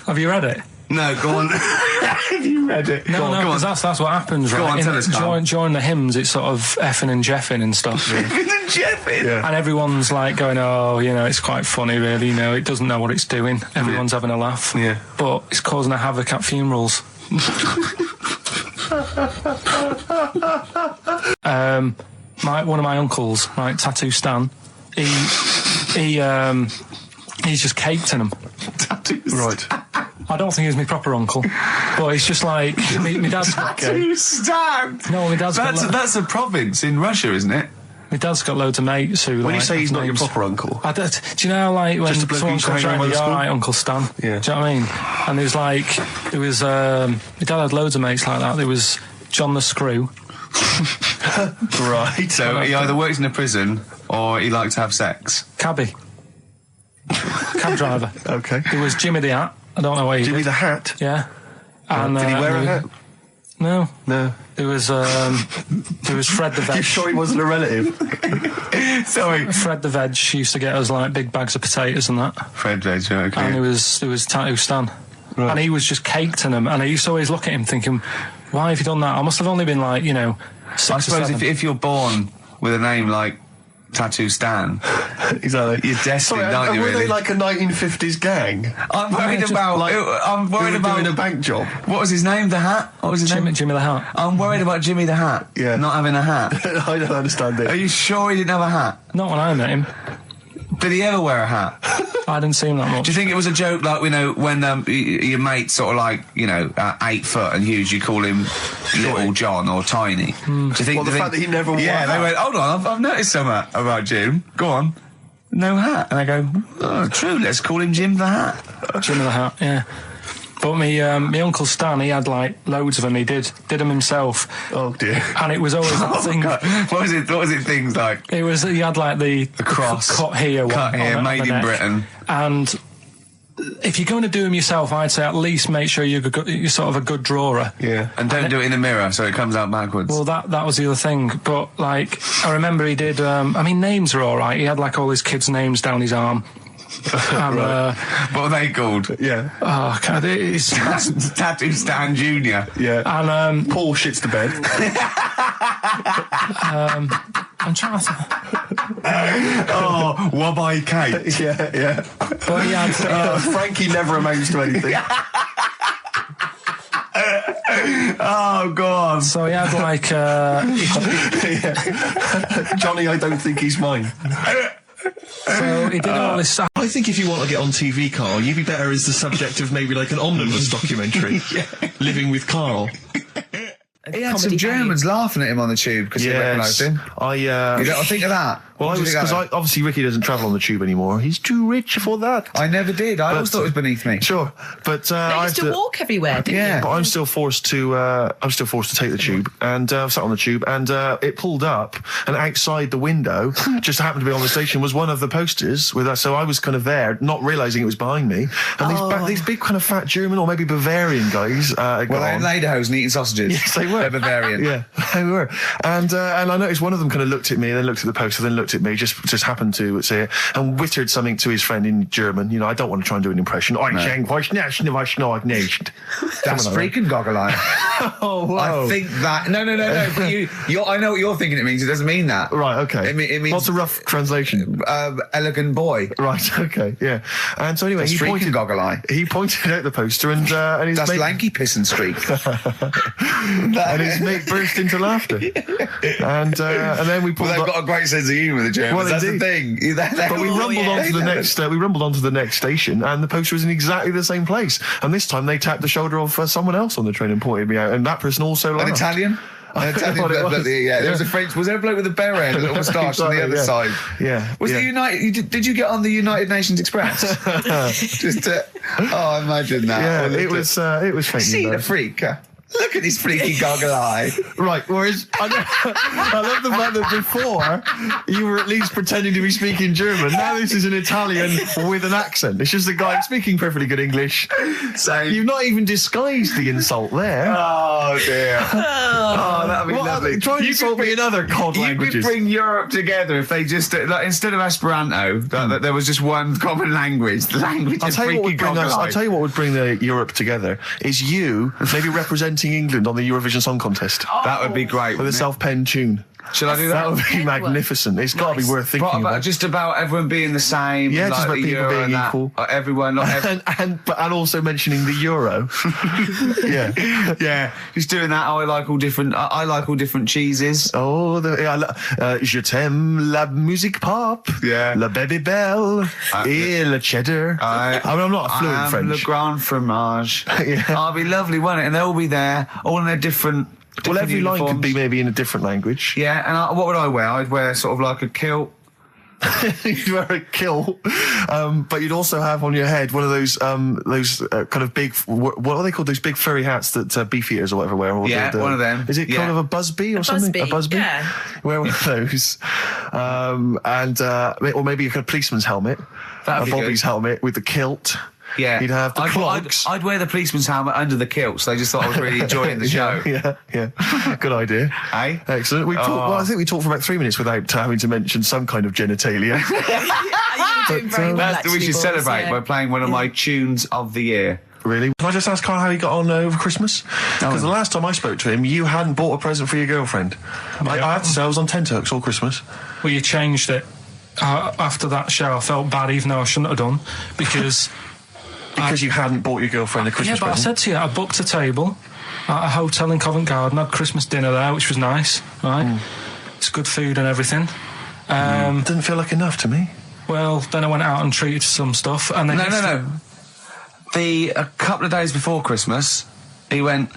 Have you read it? No, go on. Have you read it? No, because that's what happens, right? Go on, tell us, Carl. During the hymns, it's sort of effing and jeffing and stuff. Effing and jeffing? Yeah. And everyone's like going, it's quite funny, really, it doesn't know what it's doing. Everyone's having a laugh. Yeah. But it's causing a havoc at funerals. One of my uncles, right, Tattoo Stan, he's just caked in them. Right. I don't think he's my proper uncle, but it's just like my dad's got Tattoo Stan. No, my dad's got That's a province in Russia, isn't it? my dad's got loads of mates who. When you like, say he's not your names. proper uncle, Do you know, like, when Just a bloke someone who used to comes hang around around, with all school? right, Uncle Stan. Yeah. Do you know what I mean? And my dad had loads of mates like that. There was John the Screw. right? So he either works in a prison or he likes to have sex. Cabbie. Cab driver. Okay. There was Jimmy the Hat. I don't know where he Jimmy did. the Hat. Yeah. And, Did he wear a hat? No. No. There was Fred the Veg. You sure he wasn't a relative? Sorry. Fred the Veg used to get us like big bags of potatoes and that. Fred Veg, okay. And there was Tattoo Stan. Right. And he was just caked in them. And I used to always look at him thinking, why have you done that? I must have only been like, 6 I or suppose 7. if you're born with a name like Tattoo Stan, Exactly. you're destined, aren't you, were really? they like a 1950s gang? I'm worried about... I'm worried Who were doing a about... bank job? What was his name? The Hat? What was his name? Jimmy the Hat. I'm worried about Jimmy the Hat. Yeah. Not having a hat. I don't understand Are it. you sure he didn't have a hat? Not when I met him. Did he ever wear a hat? I didn't see him that much. Do you think it was a joke, like, when your mate's sort of like, 8 foot and huge, you call him Little John or Tiny? Do you think... Well, the fact that he never wore Yeah, a they hat. went, hold on, I've noticed something about Jim. Go on. No hat. And I go, oh, true, let's call him Jim the Hat. Jimmy the Hat, yeah. But my Uncle Stan, he had like loads of them. He did them himself. Oh dear. And it was always that thing. God. What was it things like? He had like the cross. cut here, Cut one here, on made the in neck. Britain. And if you're going to do them yourself, I'd say at least make sure you're sort of a good drawer. Yeah. And don't do it in the mirror so it comes out backwards. Well, that was the other thing. But like, I remember he did. Names are all right. He had like all his kids' names down his arm. And, what are they called? Yeah. oh, God, it's Tattoo Stan Jr. Yeah. and Paul shits the bed. I'm trying to. Oh, Wobbai Kate. yeah. But he had. Frankie never amounts to anything. Oh, God. So he had like. Johnny, I don't think he's mine. So he did all this stuff. I think if you want to get on TV, Carl, you'd be better as the subject of maybe like an omnibus documentary. Living with Carl. He had some Germans laughing at him on the tube because they recognised him. You don't think of that? Well, because obviously Ricky doesn't travel on the tube anymore. He's too rich for that. I never did. I always thought it was beneath me. Sure, but They used to walk everywhere, didn't you? But I'm still forced to take the tube, and I sat on the tube, and it pulled up, and outside the window, just happened to be on the station, was one of the posters with us. So I was kind of there, not realising it was behind me, and these big kind of fat German or maybe Bavarian guys. Well, they in lederhosen eating sausages. Yes, they were. They're Bavarian. Yeah, they were. And I noticed one of them kind of looked at me, then looked at the poster, then looked at me, just happened to say it, and wittered something to his friend in German. I don't want to try and do an impression. That's freaking goggle-eye. Oh, wow. I think that... No. But I know what you're thinking it means. It doesn't mean that. Right, okay. It means... What's a rough translation? Elegant boy. Right, okay, yeah. And so anyway, That's freaking goggle-eye. He pointed out the poster and his That's mate... lanky piss and streak. and his mate burst into laughter. And then we pulled Well, they've up... got a great sense of humour, the Germans. Well, That's indeed. the thing. But we rumbled onto the next. We rumbled onto the next station, and the poster was in exactly the same place. And this time, they tapped the shoulder of someone else on the train and pointed me out. And that person also laughed. An Italian? An Italian What it bloke, was. yeah. There was a French. Was there a bloke with a beret, a little moustache on the other side? Yeah. Was the United? Did you get on the United Nations Express? Just to, oh, imagine that. Yeah, it was fake. See the freak. Look at his freaky goggle eye. Right, whereas I love the fact that before you were at least pretending to be speaking German. Now this is an Italian with an accent. It's just a guy speaking perfectly good English. So you've not even disguised the insult there. Oh dear. Oh, that'd be lovely. Try and insult me in other cod languages. You could bring Europe together if they just instead of Esperanto, that there was just one common language. The language of freaky goggle eye. I'll tell you what would bring the Europe together is you maybe representing England on the Eurovision Song Contest. That would be great. With a self-penned tune. Shall I do that? That would be magnificent. It's got to be worth thinking What about about. just about everyone being the same? Yeah, like just about the people euro being and that? equal. Everyone, not and also mentioning the euro. Yeah. yeah, just doing that. I like all different cheeses. Oh, je t'aime la musique pop. Yeah. La baby belle. Et le cheddar. I mean, I'm not fluent French. Le grand fromage. Yeah. Oh, it'd be lovely, wouldn't it? And they'll all be there, all in their different. Well, every line uniforms. could be maybe in a different language. Yeah, and what would I wear? I'd wear sort of like a kilt. You'd wear a kilt, but you'd also have on your head one of those kind of big, what are they called? Those big furry hats that beef eaters or whatever wear. Or Yeah, one of them. Is it kind of a busby or something? A busby. Yeah. Wear one of those, or maybe a kind of policeman's helmet, That'd be Bobby's good. helmet with the kilt. Yeah, You'd have the clogs. I'd wear the policeman's helmet under the kilt, so they just thought I was really enjoying the show. Yeah. Good idea. Hey? Excellent. I think we talked for about 3 minutes without having to mention some kind of genitalia. You're doing very well, We actually, should boys, celebrate yeah. by playing one of my tunes of the year. Really? Can I just ask Carl how he got on over Christmas? Because the last time I spoke to him, you hadn't bought a present for your girlfriend. I had to say I was on tenterhooks all Christmas. Well, you changed it. After that show, I felt bad, even though I shouldn't have done, because... Because you hadn't bought your girlfriend a Christmas Yeah, but present. I said to you, I booked a table at a hotel in Covent Garden, had Christmas dinner there, which was nice, right? It's good food and everything. Didn't feel like enough to me. Well, then I went out and treated some stuff, and then... No. A couple of days before Christmas, he went,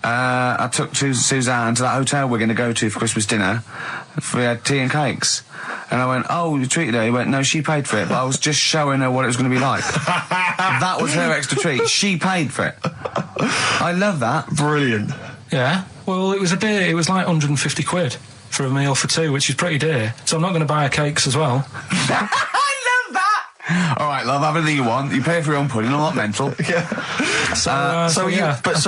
I took Suzanne to that hotel we're going to go to for Christmas dinner. We had tea and cakes. And I went, oh, you treated her? He went, no, she paid for it, but I was just showing her what it was going to be like. That was her extra treat. She paid for it. I love that. Brilliant. Yeah. Well, it was a dear. It was like 150 quid for a meal for two, which is pretty dear. So I'm not going to buy her cakes as well. I love that. All right, love, have anything you want. You pay for your own pudding. I'm not mental. Yeah. So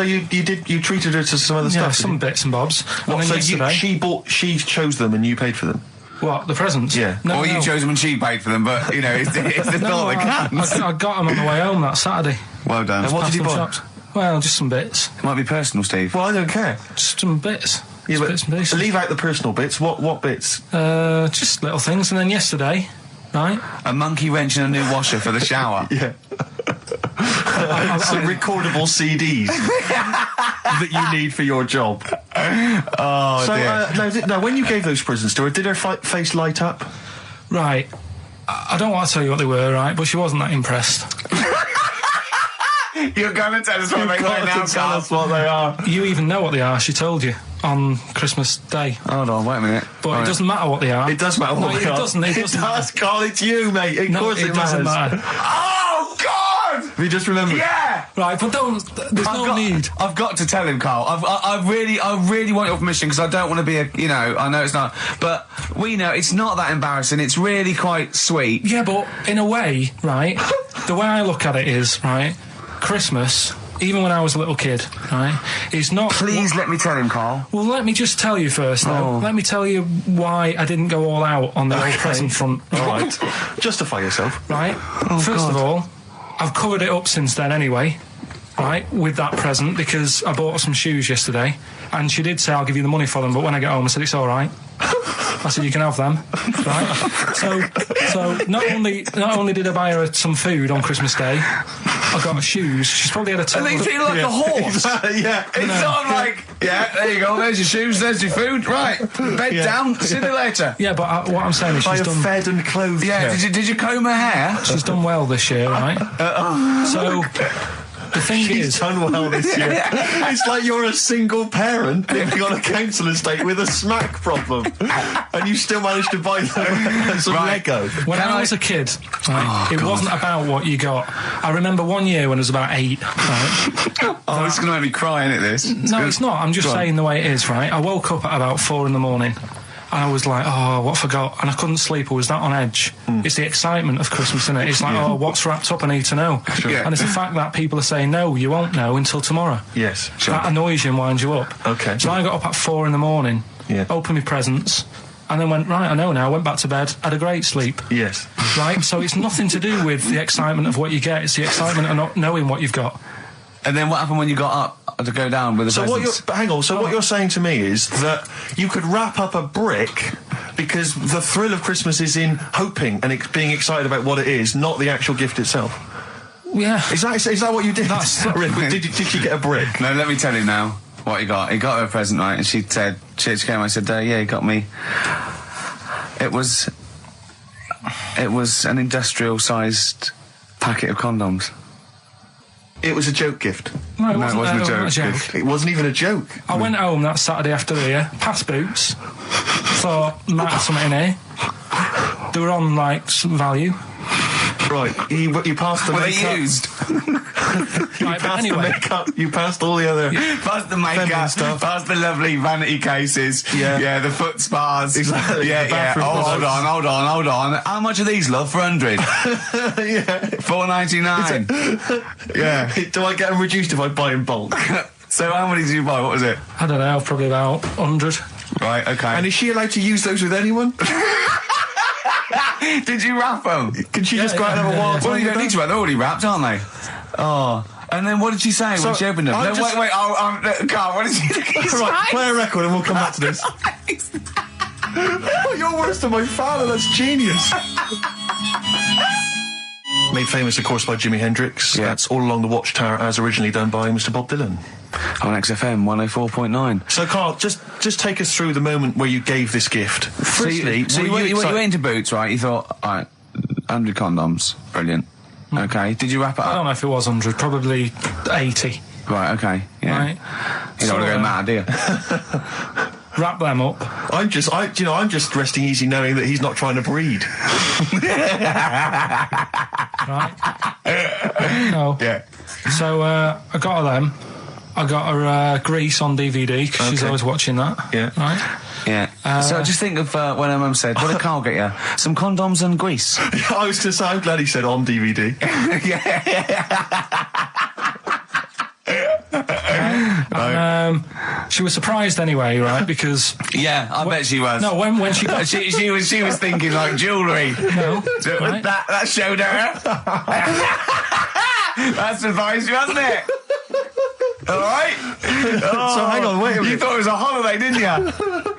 you treated her to some other Yeah, stuff? some bits and bobs. And then So yesterday, she chose them and you paid for them? what, the presents? Yeah. No, Or you chose them and she paid for them, but, you know, it's the thought that counts. I got them on the way home that Saturday. Well done. And what Past did you some buy? shops. Well, just some bits. It might be personal, Steve. Well, I don't care. Just some bits. Yeah, Just but bits and pieces. leave out the personal bits. What bits? Just little things. And then yesterday, right? A monkey wrench and a new washer for the shower. Yeah. Some recordable CDs that you need for your job. Oh, So, dear. now, when you gave those presents to her, did her face light up? Right. I don't want to tell you what they were, right? But she wasn't that impressed. You're going to tell us what they were now, tell Carl. us what they are. You even know what they are. She told you on Christmas Day. Hold on, wait a minute. But it doesn't matter what they are. It does matter what No, they it are. doesn't. It It doesn't does, matter. Carl. It's you, mate. Of No, course it doesn't matters. matter. Oh, God! Have you just remembered? Yeah! Right, but there's no need. I've got to tell him, Carl. I really want your permission because I don't want to be I know it's not, but we know it's not that embarrassing. It's really quite sweet. Yeah, but in a way, right, the way I look at it is, right, Christmas, even when I was a little kid, right, is not... Please let me tell him, Carl. Well, let me just tell you first, though. Oh. Let me tell you why I didn't go all out on the old present front. All right. Justify yourself. Right? First of all, I've covered it up since then anyway, right, with that present, because I bought her some shoes yesterday, and she did say, I'll give you the money for them, but when I get home, I said, it's all right. I said, you can have them, right? So not only did I buy her some food on Christmas Day, I got her shoes. She's probably had a And they feel like a horse. Yeah. It's sort of like, yeah, there you go, there's your shoes, there's your food, right, bed down, see you later. Yeah, but what I'm saying is I she's have done... fed and clothed Yeah, her. did you comb her hair? She's done well this year, right? So, the thing She's is... done well this year. It's like you're a single parent living on a council estate with a smack problem, and you still managed to buy them some Lego. When I was a kid, right, it wasn't about what you got. I remember one year when I was about 8, right? Oh, this is going to make me cry, isn't it, this? No, it's not. I'm just saying the way it is, right? I woke up at about 4 in the morning. And I was like, oh, what have I got? And I couldn't sleep. I was that on edge. It's the excitement of Christmas, isn't it? It's like, oh, what's wrapped up? I need to know. Sure. Yeah. And it's the fact that people are saying, no, you won't know until tomorrow. Yes. That annoys you and winds you up. Okay. So I got up at 4 in the morning, Yeah. opened my presents, and then went, right, I know now, went back to bed, had a great sleep. Yes. Right? So it's nothing to do with the excitement of what you get. It's the excitement of not knowing what you've got. And then what happened when you got up to go down with the presents? What you're saying to me is that you could wrap up a brick because the thrill of Christmas is in hoping and being excited about what it is, not the actual gift itself. Yeah. Is that what you did? Did you get a brick? No, let me tell you now what he got. He got her a present, right? And she said, she came. I said, yeah, he got me. It was an industrial-sized packet of condoms. It was a joke gift. No, it wasn't a joke. gift. It wasn't even a joke. I went home that Saturday after the year, past Boots, thought, might have something in here. They were on, like, some value. Right, you passed the Were makeup. they used? Right, but The anyway, makeup. You passed all the other. Past the makeup, feminine stuff. past the lovely vanity cases. Yeah. The foot spas. Exactly. Yeah, The bathroom Hold on. How much are these, love, for 100? Yeah. $4.99. Yeah. Do I get them reduced if I buy in bulk? So how many did you buy? What was it? I don't know, probably about 100. Right, okay. And is she allowed to use those with anyone? Did you wrap them? Can she just go out and have a wild time? Well, you don't need to wrap. They're already wrapped, aren't they? Oh. And then what did she say when she opened them? I No, just- wait. Carl, what did she say? Right, play a record and we'll come back to this. Oh, you're worse than my father. That's genius. Made famous, of course, by Jimi Hendrix. Yeah. That's All Along the Watchtower, as originally done by Mr. Bob Dylan. On XFM 104.9. So, Carl, just take us through the moment where you gave this gift. Firstly, So you went into Boots, right? You thought, all right, 100 condoms, brilliant. Okay, did you wrap it I up? don't know if it was 100, probably 80. Right, okay, yeah. Right. You don't want to go mad, do you? Wrap them up. I'm just resting easy knowing that he's not trying to breed. Right? No. Yeah. So I got her them. I got her Grease on DVD because she's Okay. always watching that. Yeah. Right? Yeah. So just think of when her mum said, what did Carl get you? Some condoms and grease. I was going to say, I'm glad he said on DVD. And, she was surprised anyway, right? Because Yeah, I bet she was. no, when she got she was thinking like jewellery. no, right? That showed her. That surprised you, hasn't it? All right. So hang on, wait a minute. You thought it was a holiday, didn't you?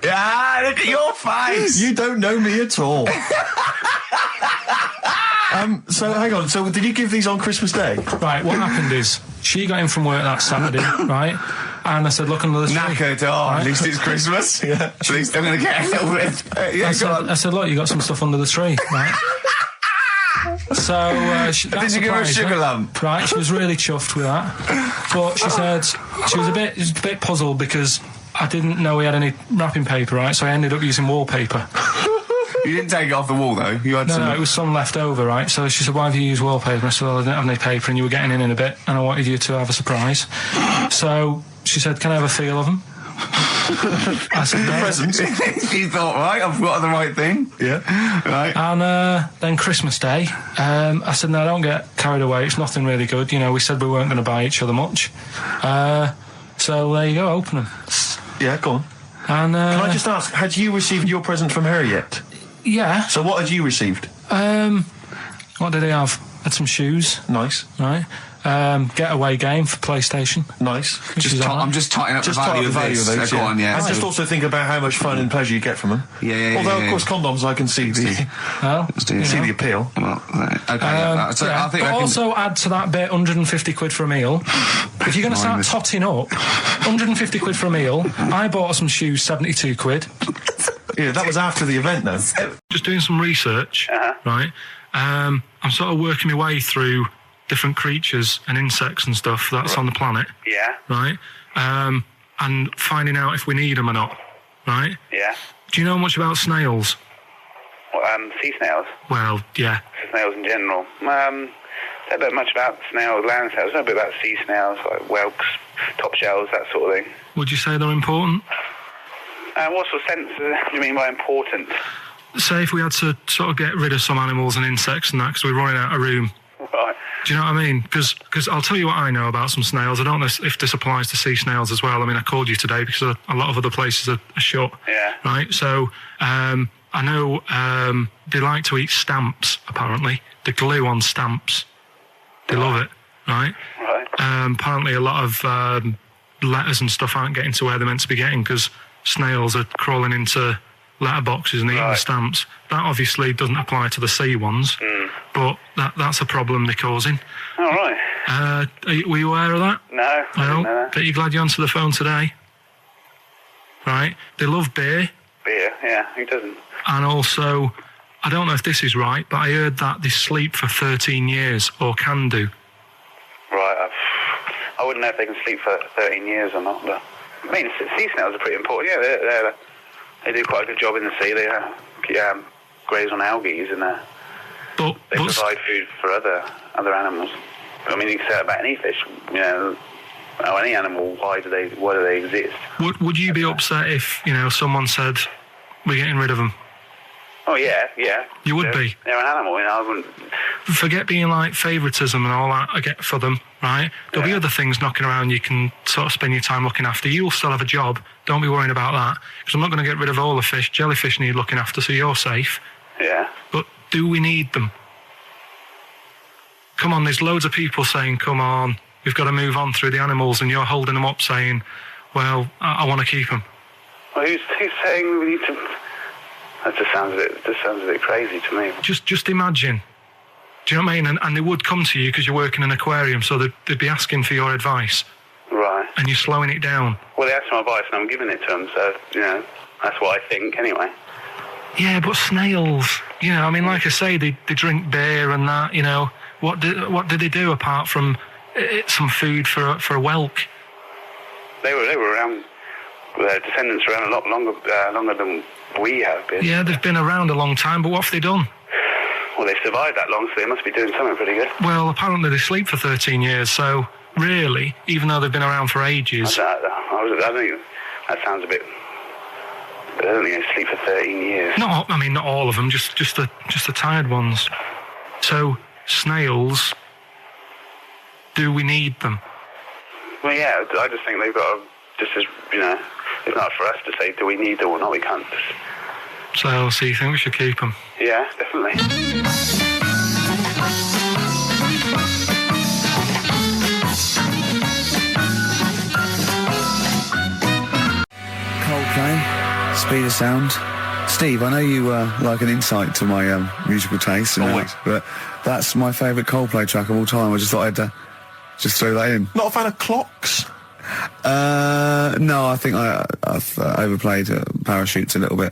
Yeah, look at your face. You don't know me at all. So hang on. So did you give these on Christmas Day? Right, what happened is she got in from work that Saturday, right? And I said, look under the tree. Knackered. Oh, Right? at least it's Christmas. Yeah. At least I'm going to get a little bit. Yeah, go on. I said, look, you got some stuff under the tree, right? So Did you give her a sugar lump? Right, she was really chuffed with that. But she said she was a bit puzzled because I didn't know we had any wrapping paper, right? So I ended up using wallpaper. You didn't take it off the wall though. You had some. No, it was some left over, right? So she said, why have you used wallpaper? I said, well, I didn't have any paper and you were getting in a bit and I wanted you to have a surprise. So she said, can I have a feel of them? I said, no. Presents. She thought, right, I've got the right thing. Yeah. Right. And then Christmas Day, I said, no, don't get carried away. It's nothing really good. You know, we said we weren't going to buy each other much. So there you go, open them. Yeah, go on. And Can I just ask, had you received your present from her yet? yeah. So what had you received? What did he have? Had some shoes, Nice. right? Getaway game for PlayStation. Nice. I'm just totting up Just the talk value about of the value this. of those. Go on, yeah. And just also think about how much fun and pleasure you get from them. Yeah. Although, of course, condoms, I can see the Well, do it. see the appeal. Well, okay. Yeah, so yeah. I think But I can. also add to that bit 150 quid for a meal. If you're going to start Minus. totting up, 150 quid for a meal. I bought some shoes, 72 quid. Yeah, that was after the event, though. Just doing some research, right? I'm sort of working my way through different creatures and insects and stuff that's on the planet, Yeah, right? And finding out if we need them or not, right? yeah. Do you know much about snails? Well, sea snails, Well, yeah. snails in general. Don't know much about snails, land snails. I know a bit about sea snails, like whelks, top shells, that sort of thing. Would you say they're important? What sort of sense do you mean by important? Say if we had to sort of get rid of some animals and insects and that because we're running out of room. Right. Do you know what I mean? Because I'll tell you what I know about some snails. I don't know if this applies to sea snails as well. I mean, I called you today because a lot of other places are shut. Yeah. Right? So I know they like to eat stamps, apparently. The glue on stamps. They love it, right? Right. Apparently a lot of letters and stuff aren't getting to where they're meant to be getting because snails are crawling into letterboxes and eating the stamps. That obviously doesn't apply to the sea ones, but that's a problem they're causing. All right. Were you aware of that? No, I didn't know that. Bet you're glad you answered the phone today. Right? They love beer. Beer, yeah, who doesn't? And also, I don't know if this is right, but I heard that they sleep for 13 years, or can do. Right, I wouldn't know if they can sleep for 13 years or not, but... I mean, sea snails are pretty important. Yeah, they do quite a good job in the sea. They graze on algae and they provide food for other animals. I mean, you can say that about any fish, or any animal. Why do they exist? Would you be upset if someone said we're getting rid of them? Oh yeah. You would be. They're an animal, I wouldn't. Forget being like favouritism and all that I get for them, right? There'll be other things knocking around you can sort of spend your time looking after. You'll still have a job. Don't be worrying about that. Because I'm not going to get rid of all the fish. Jellyfish need looking after, so you're safe. Yeah. But do we need them? Come on, there's loads of people saying, come on, we've got to move on through the animals, and you're holding them up saying, well, I want to keep them. Well, who's saying we need to... That just sounds a bit crazy to me. Just imagine. Do you know what I mean? And they would come to you because you work in an aquarium, so they'd be asking for your advice. Right. And you're slowing it down. Well, they asked my advice and I'm giving it to them, so, that's what I think anyway. Yeah, but snails, I mean, like I say, they drink beer and that, What did they do apart from some food for a whelk? They were around, their descendants were around a lot longer than we have been. Yeah, they've been around a long time, but what have they done? Well, they've survived that long, so they must be doing something pretty good. Well, apparently they sleep for 13 years, so really, even though they've been around for ages... I think that sounds a bit... I don't think they sleep for 13 years. Not all of them, just the tired ones. So, snails, do we need them? Well, yeah, I just think they've got to, it's not for us to say, do we need them or not, we can't just... So you think we should keep them? Yeah, definitely. Coldplay, Speed of Sound. Steve, I know you like an insight to my musical taste, but that's my favourite Coldplay track of all time. I just thought I'd just throw that in. Not a fan of clocks? No, I think I've overplayed Parachutes a little bit,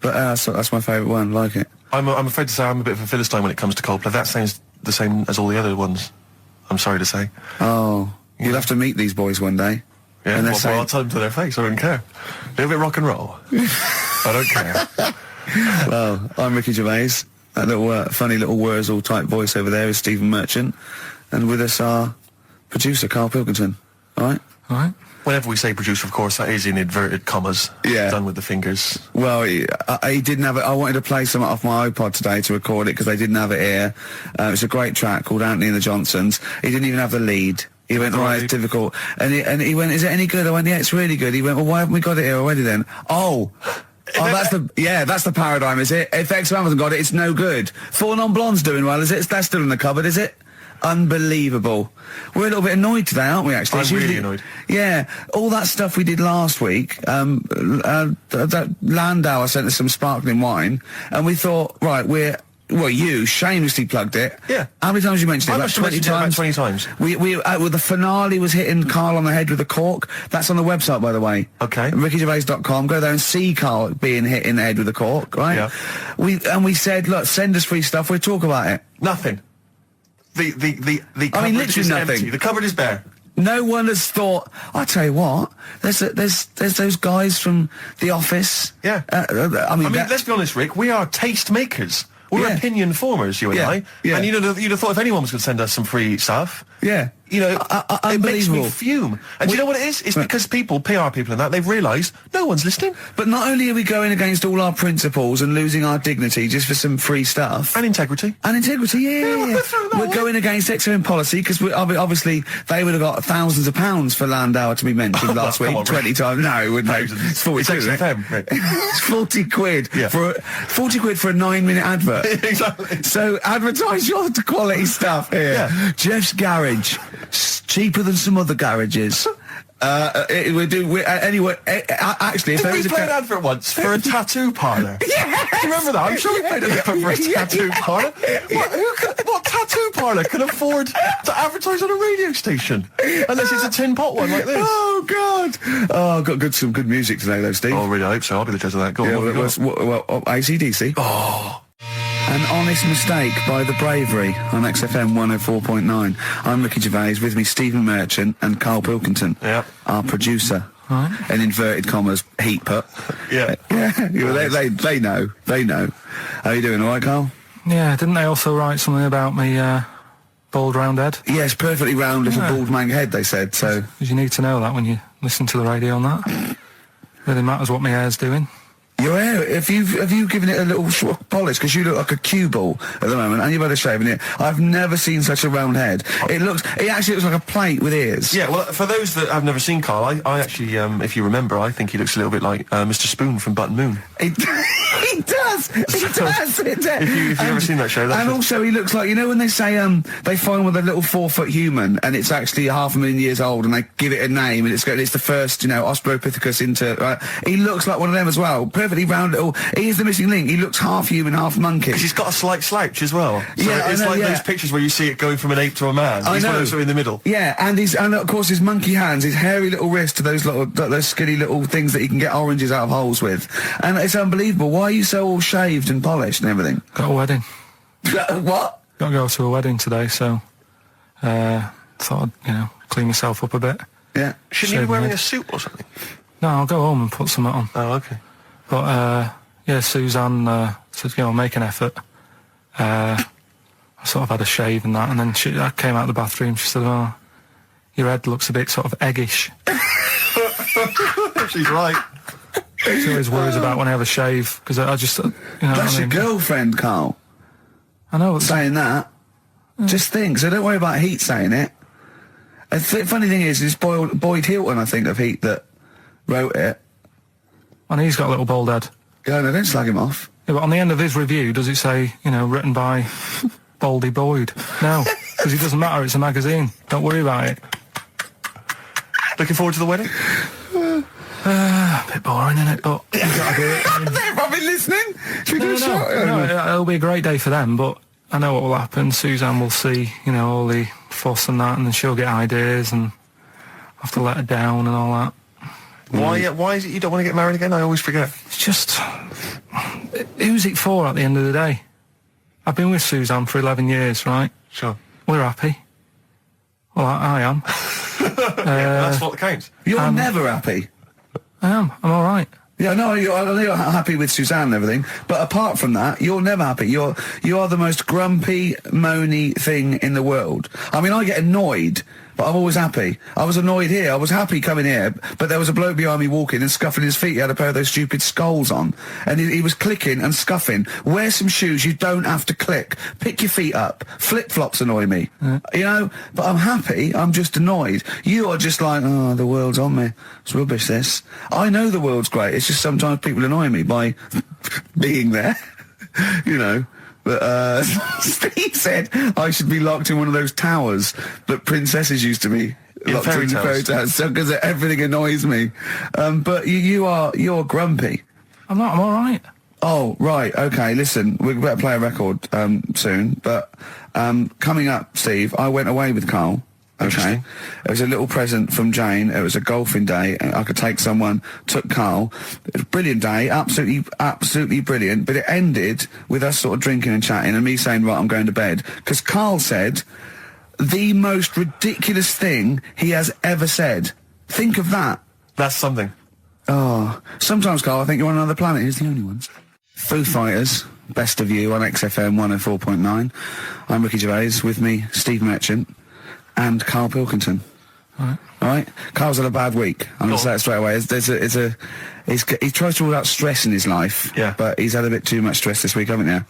but that's my favourite one. Like it. I'm afraid to say I'm a bit of a Philistine when it comes to Coldplay. That sounds the same as all the other ones. I'm sorry to say. Oh, you'll have to meet these boys one day. Yeah, and I'll tell them to their face. I don't care. A little bit rock and roll. I don't care. Well, I'm Ricky Gervais. That little funny little Wurzel type voice over there is Stephen Merchant, and with us our producer Karl Pilkington. All right. Whenever we say producer, of course, that is in inverted commas. Yeah. Done with the fingers. Well, he didn't have it. I wanted to play some off my iPod today to record it because they didn't have it here. It's a great track called Anthony and the Johnsons. He didn't even have the lead. He went, right, it's difficult. And he went, is it any good? I went, yeah, it's really good. He went, well, why haven't we got it here already then? That's the paradigm, is it? If XFM hasn't got it, it's no good. Four Non-Blondes doing well, is it? That's still in the cupboard, is it? Unbelievable. We're a little bit annoyed today, aren't we, actually? I'm really annoyed. Yeah. All that stuff we did last week, that Landauer sent us some sparkling wine, and we thought, right, you shamelessly plugged it. Yeah. How many times you mentioned it? About 20 times. The finale was hitting Karl on the head with a cork. That's on the website, by the way. Okay. RickyGervais.com. Go there and see Karl being hit in the head with a cork, right? Yeah. We said, look, send us free stuff. We'll talk about it. Nothing. The cupboard literally is nothing. empty. The cupboard is bare. No one has thought. I tell you what, there's those guys from The Office. Yeah. Let's be honest, Rick. We are taste makers. We're opinion formers, you and I. Yeah. And you'd have thought if anyone was going to send us some free stuff. Yeah. It makes me fume. And do you know what it is? It's because PR people and that, they've realised no one's listening. But not only are we going against all our principles and losing our dignity just for some free stuff. And integrity. Yeah. We're going against XFM policy because obviously they would have got thousands of pounds for Landauer to be mentioned last week. 20 times. No, wouldn't they? It's 40 quid, isn't it? XFM, Rick. It's 40 quid. For 40 quid for a 9-minute advert. Exactly. So advertise your quality stuff here. Yeah. Jeff's Garage. garage. Cheaper than some other garages. Anyway, actually, if there we is played an advert once for a tattoo parlour? Yes! Do you remember that? I'm sure we played an advert for a tattoo parlour. What tattoo parlour can afford to advertise on a radio station? Unless it's a tin pot one like this. Oh, God. Oh, got some good music today, though, Steve. Oh, really? I hope so. I'll be the judge of that. Go on, well, AC/DC. Oh. An honest mistake by the bravery on XFM 104.9. I'm Ricky Gervais, with me Stephen Merchant and Karl Pilkington, our producer. Right. In inverted commas, heat put. Yeah. They know. How you doing, all right, Karl? Yeah, didn't they also write something about me, bald round head? Yes, perfectly round little bald man head, they said, so... Because you need to know that when you listen to the radio on that. Really matters what my hair's doing. Your hair, have you given it a little polish? Because you look like a cue ball at the moment, and you've had a shave in it. I've never seen such a round head. It actually looks like a plate with ears. Yeah, well, for those that have never seen Karl, I actually, if you remember, I think he looks a little bit like Mr. Spoon from Button Moon. He does. If you've ever seen that show, that's and also he looks like, you know when they say they find with a little 4-foot human and it's actually 500,000 years old and they give it a name and it's the first, Australopithecus into. He looks like one of them as well. Perfectly round little. He is the missing link. He looks half human, half monkey. Because he's got a slight slouch as well. So it's like those pictures where you see it going from an ape to a man. He's one of those in the middle. Yeah, and of course his monkey hands, his hairy little wrist to those skinny little things that you can get oranges out of holes with, and it's unbelievable. Why are you so all shaved and polished and everything? Got a wedding. What? Got to go to a wedding today, so thought I'd clean myself up a bit. Yeah. Shouldn't you be wearing a suit or something? No, I'll go home and put something on. Oh, okay. But Suzanne said, make an effort. I sort of had a shave and that, and then I came out of the bathroom. She said, "Oh, your head looks a bit sort of eggish." She's right. She always worries about when I have a shave because I just, That's your girlfriend, Karl. I know. Saying that. Just think. So don't worry about Heat saying it. The funny thing is, it's Boyd Hilton, I think, of Heat that wrote it. And he's got a little bald head. Yeah, no, don't slag him off. Yeah, but on the end of his review, does it say, written by Baldy Boyd? No, because it doesn't matter. It's a magazine. Don't worry about it. Looking forward to the wedding? A bit boring, isn't it? But you got to do it. They've not been listening. Should we do a shot? No, it'll be a great day for them, but I know what will happen. Suzanne will see, all the fuss and that, and then she'll get ideas, and I have to let her down and all that. Why is it you don't want to get married again? I always forget. It's just... Who's it for at the end of the day? I've been with Suzanne for 11 years, right? Sure. We're happy. Well, I am. That's what counts. You're never happy. I am. I'm all right. Yeah, no, I know you're happy with Suzanne and everything, but apart from that, you're never happy. You are the most grumpy, moany thing in the world. I mean, I get annoyed, but I'm always happy. I was annoyed here. I was happy coming here, but there was a bloke behind me walking and scuffing his feet. He had a pair of those stupid skulls on, and he was clicking and scuffing. Wear some shoes. You don't have to click. Pick your feet up. Flip-flops annoy me. But I'm happy. I'm just annoyed. You are just like, oh, the world's on me. It's rubbish, this. I know the world's great. It's just sometimes people annoy me by being there, But Steve said I should be locked in one of those towers that princesses used to be locked in fairy tales, because everything annoys me. But you're grumpy. I'm not. I'm all right. Oh, right. Okay. Listen, we better play a record soon. But coming up, Steve, I went away with Karl. Okay. It was a little present from Jane. It was a golfing day. I could take someone, took Karl. It was a brilliant day, absolutely brilliant. But it ended with us sort of drinking and chatting and me saying, right, I'm going to bed. Because Karl said the most ridiculous thing he has ever said. Think of that. That's something. Oh. Sometimes, Karl, I think you're on another planet. Here's the only ones. Foo Fighters, Best of You on XFM 104.9. I'm Ricky Gervais, with me, Steve Merchant. And Karl Pilkington. All right. Karl's had a bad week. I'm going to say it straight away. He tries to rule out stress in his life. Yeah. But he's had a bit too much stress this week, haven't you?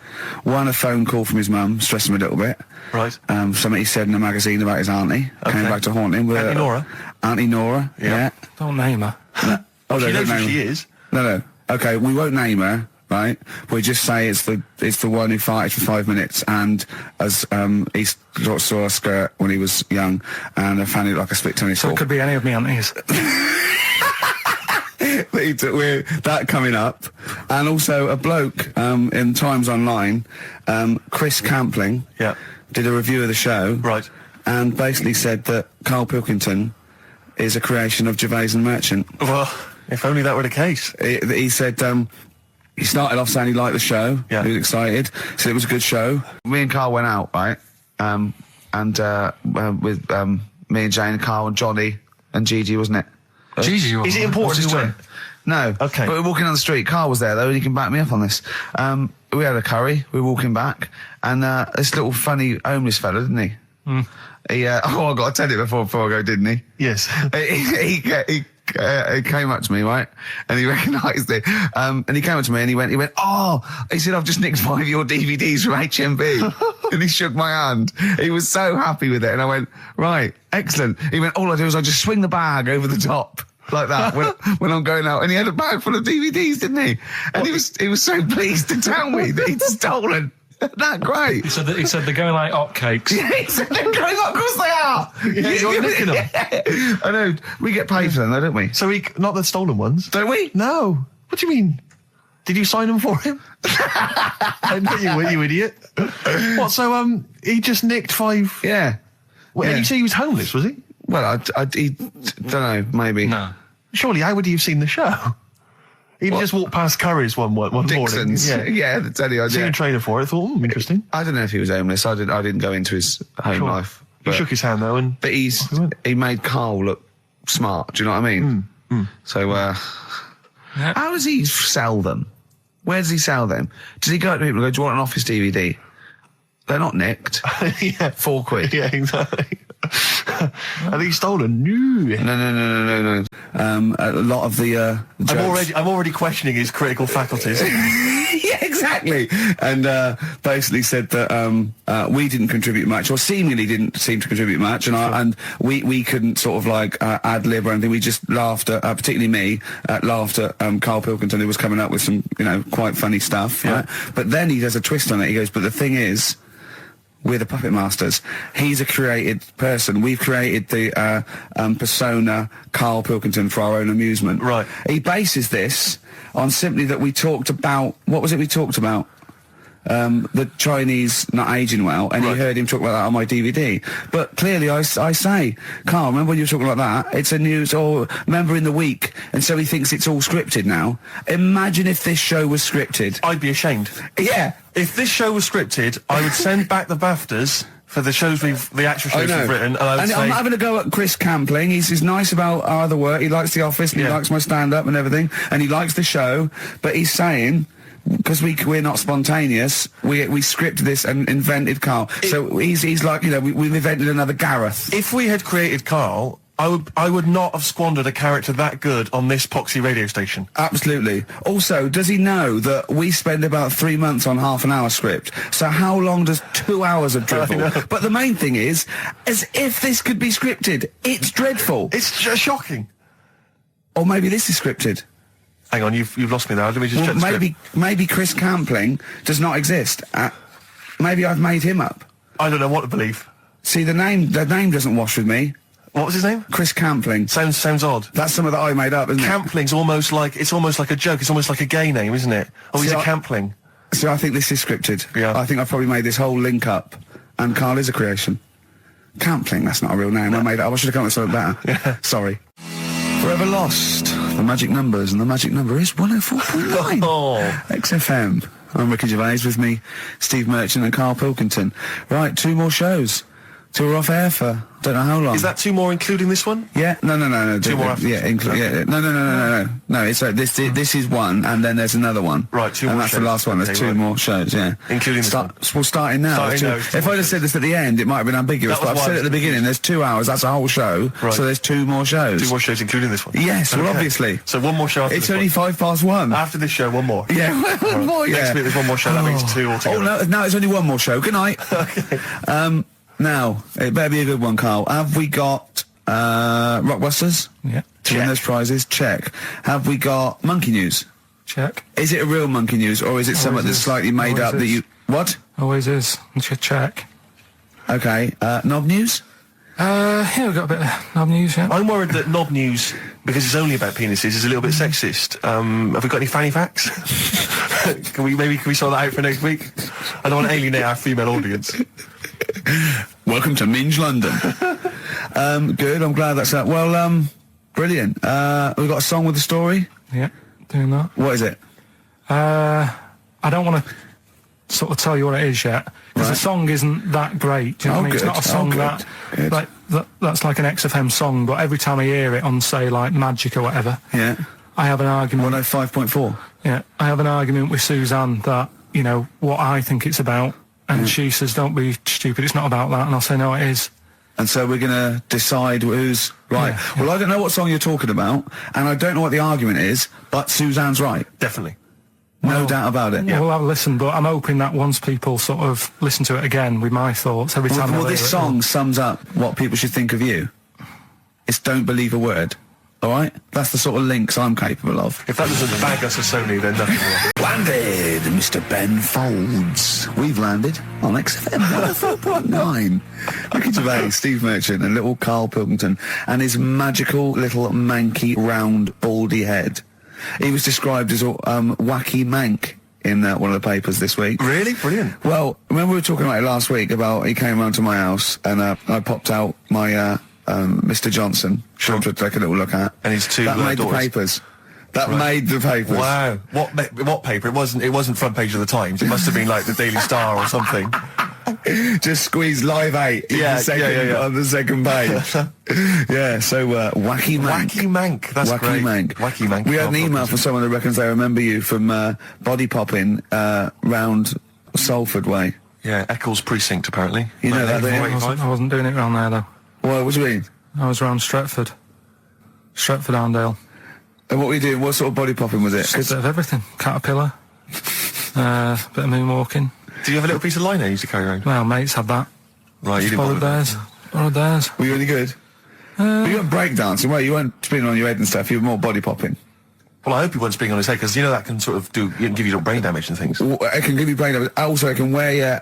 One, a phone call from his mum, stressed him a little bit. Right. Something he said in a magazine about his auntie. Okay. Came back to haunt him. Auntie Nora? Auntie Nora, yeah. Don't name her. No. She knows who she is. No. Okay, we won't name her. right? We just say it's the one who farted for 5 minutes, and as he saw a skirt when he was young, and I found it like a split tennis So ball. it could be any of me aunties. We're that coming up, and also a bloke in Times Online, Chris Campling, did a review of the show, Right. and basically said that Karl Pilkington is a creation of Gervais and Merchant. Well, if only that were the case. He said he started off saying he liked the show, Yeah. he was excited, said it was a good show. Me and Karl went out, right, and with me and Jane and Karl and Johnny and Gigi, wasn't it? Gigi, Is it important who went? No. Okay. But we're walking down the street. Karl was there, though, and he can back me up on this. We had a curry. We were walking back, and this little funny homeless fella, didn't he? He, I got to tell you before I go, didn't he? Yes. He came up to me, right, and he recognised it. And he came up to me and he went, he said, I've just nicked 5 of your DVDs from HMV. And he shook my hand. He was so happy with it. And I went, right, excellent. He went, all I do is I just swing the bag over the top. Like that when I'm going out, and he had a bag full of DVDs, didn't he? And he was so pleased to tell me that he'd stolen. That great. He said they're going like hotcakes. Yeah, he said they're going up. Of course they are. Yeah, you're nicking them. I know. We get paid for them, though, don't we? So not the stolen ones. Don't we? No. What do you mean? Did you sign them for him? I know you were, you idiot. What? So he just nicked 5. Yeah. Well, Yeah. And you say he was homeless, was he? Well, I don't know. Maybe. No. Surely, how would he have seen the show? He'd just walked past Curry's one morning. Dixon's. Yeah, that's any Seen a idea. trailer for it. Thought, interesting. I don't know if he was homeless. I didn't go into his home Sure. life. He But, shook his hand though, and but he made Karl look smart. Do you know what I mean? So, how does he sell them? Where does he sell them? Does he go to people and go, do you want an Office DVD? They're not nicked. yeah, £4. yeah, exactly. I think he's stolen. No. A lot of the jokes. I'm already questioning his critical faculties. Yeah, exactly. And basically said that we didn't contribute much, or seemingly didn't seem to contribute much, and we couldn't sort of like ad lib or anything. We just laughed at, particularly me, laughed at Karl Pilkington, who was coming up with some, quite funny stuff. Yeah. Right? But then he does a twist on it. He goes, but the thing is, we're the puppet masters. He's a created person. We've created the persona Karl Pilkington for our own amusement. Right. He bases this on simply that we talked about, what was it we talked about? The Chinese not aging well, and Right. he heard him talk about that on my DVD. But clearly I say, Karl, remember when you were talking like that? It's a news, or remember in the week, and so he thinks it's all scripted now. Imagine if this show was scripted. I'd be ashamed. Yeah. If this show was scripted, I would send back the BAFTAs for the shows the actual shows we've written, and I would say, I'm having a go at Chris Campling. He's nice about our other work. He likes The Office, and he Yeah. likes my stand-up and everything, and he likes the show, but he's saying, because we're not spontaneous, we scripted this and invented Karl. So he's like, we've invented another Gareth. if we had created Karl, I would not have squandered a character that good on this poxy radio station. Absolutely. Also, does he know that we spend about 3 months on half an hour script? So how long does 2 hours of drivel? But the main thing is, as if this could be scripted, it's dreadful. It's just shocking. Or maybe this is scripted. Hang on, you've lost me there. Let me just check the script. Maybe Chris Campling does not exist. Maybe I've made him up. I don't know what to believe. See, the name doesn't wash with me. What was his name? Chris Campling. Sounds odd. That's something that I made up, isn't it? Campling's almost like a joke. It's almost like a gay name, isn't it? Oh, he's See, a Campling. So I think this is scripted. Yeah. I think I've probably made this whole link up, and Karl is a creation. Campling, that's not a real name. I made it up. I should have come up with something better. Yeah. Sorry. Forever Lost. The magic numbers, and the magic number is 104.9. Oh. XFM. I'm Ricky Gervais, with me, Steve Merchant and Karl Pilkington. Right, 2 more shows. 2 are off air for don't know how long. Is that 2 more including this one? Yeah, no. 2 more after Yeah, this one. yeah. No. It's this is one, and then there's another one. Right, 2 and more that's shows. the last one. There's Okay, 2 right. more shows. Yeah, Including this one. We're starting now. Starting now, If I'd have said this at the end, it might have been ambiguous. That was But I've why said I it at the was beginning. There's 2 hours. That's a whole show. Right. So there's 2 more shows. 2 more shows including this one? Yes, well, Okay. obviously. So 1 more show after It's this only one. 1:05. After this show, 1 more. Yeah, one more. Yeah. Next week there's 1 more show. That means 2 altogether. Oh no, it's only 1 more show. Good night. Okay. Now it better be a good one, Karl. Have we got Rockbusters? Yeah. To win Check. those prizes? Check. Have we got Monkey News? Check. Is it a real monkey news, or is it something that's slightly made Always up that is. you... What? Always is. Check. Okay, knob news? Yeah, we've got a bit of knob news, yeah. I'm worried that knob news, because it's only about penises, is a little bit sexist. Have we got any fanny facts? Can we sort that out for next week? I don't want to alienate our female audience. Welcome to Minge London. Good, I'm glad that's that. Well, brilliant. We've got a song with a story? Yeah, doing that. What is it? I don't want to sort of tell you what it is yet, because the song isn't that great. Do you know what I mean? It's not a song that's like an XFM song, but every time I hear it on, say, like Magic or whatever, Yeah. I have an argument. 105.4. Yeah, I have an argument with Suzanne that, you know, what I think it's about, and she says, don't be stupid, it's not about that, and I'll say, no, it is. And so we're going to decide who's right. Yeah. Well, I don't know what song you're talking about, and I don't know what the argument is, but Suzanne's right. Definitely. No doubt about it. We'll have a listen, but I'm hoping that once people sort of listen to it again with my thoughts, every time Well, I this hear it, song sums up what people should think of you. It's don't believe a word. All right? That's the sort of links I'm capable of. If that doesn't bag us as Sony, then nothing will. Landed, Mr. Ben Folds. We've landed on XFM 104.9. Ricky Gervais, Steve Merchant, and little Karl Pilkington, and his magical little manky, round, baldy head. He was described as a wacky mank in one of the papers this week. Really? Brilliant. Well, remember we were talking about it last week about he came round to my house and I popped out my Mr. Johnson to take a little look at. And his two that made daughters. the papers. That made the papers. Wow. What paper? It wasn't front page of the Times. It must have been like the Daily Star or something. Just squeeze Live 8 on the second page. Yeah, so wacky mank. Wacky mank. That's Wacky great. Mank. Wacky mank. We had an email from someone that reckons they remember you from body popping round Salford Way. Yeah, Eccles Precinct, apparently. You know that, don't you? I wasn't doing it around there, though. Well, what do you mean? I was around Stretford. Arndale. And what were you doing? What sort of body popping was it? Just a bit of everything. Caterpillar. Bit of moonwalking. Did you have a little piece of lino you used to carry around? Well, mates had that. Right, you didn't Borrowed bother with theirs. Borrowed theirs. Were you any good? But you weren't breakdancing, well, you weren't spinning on your head and stuff, you were more body popping. Well, I hope he wasn't spinning on his head, because you know that can sort of give you little brain damage and things. It can give you brain damage. Also, it can wear your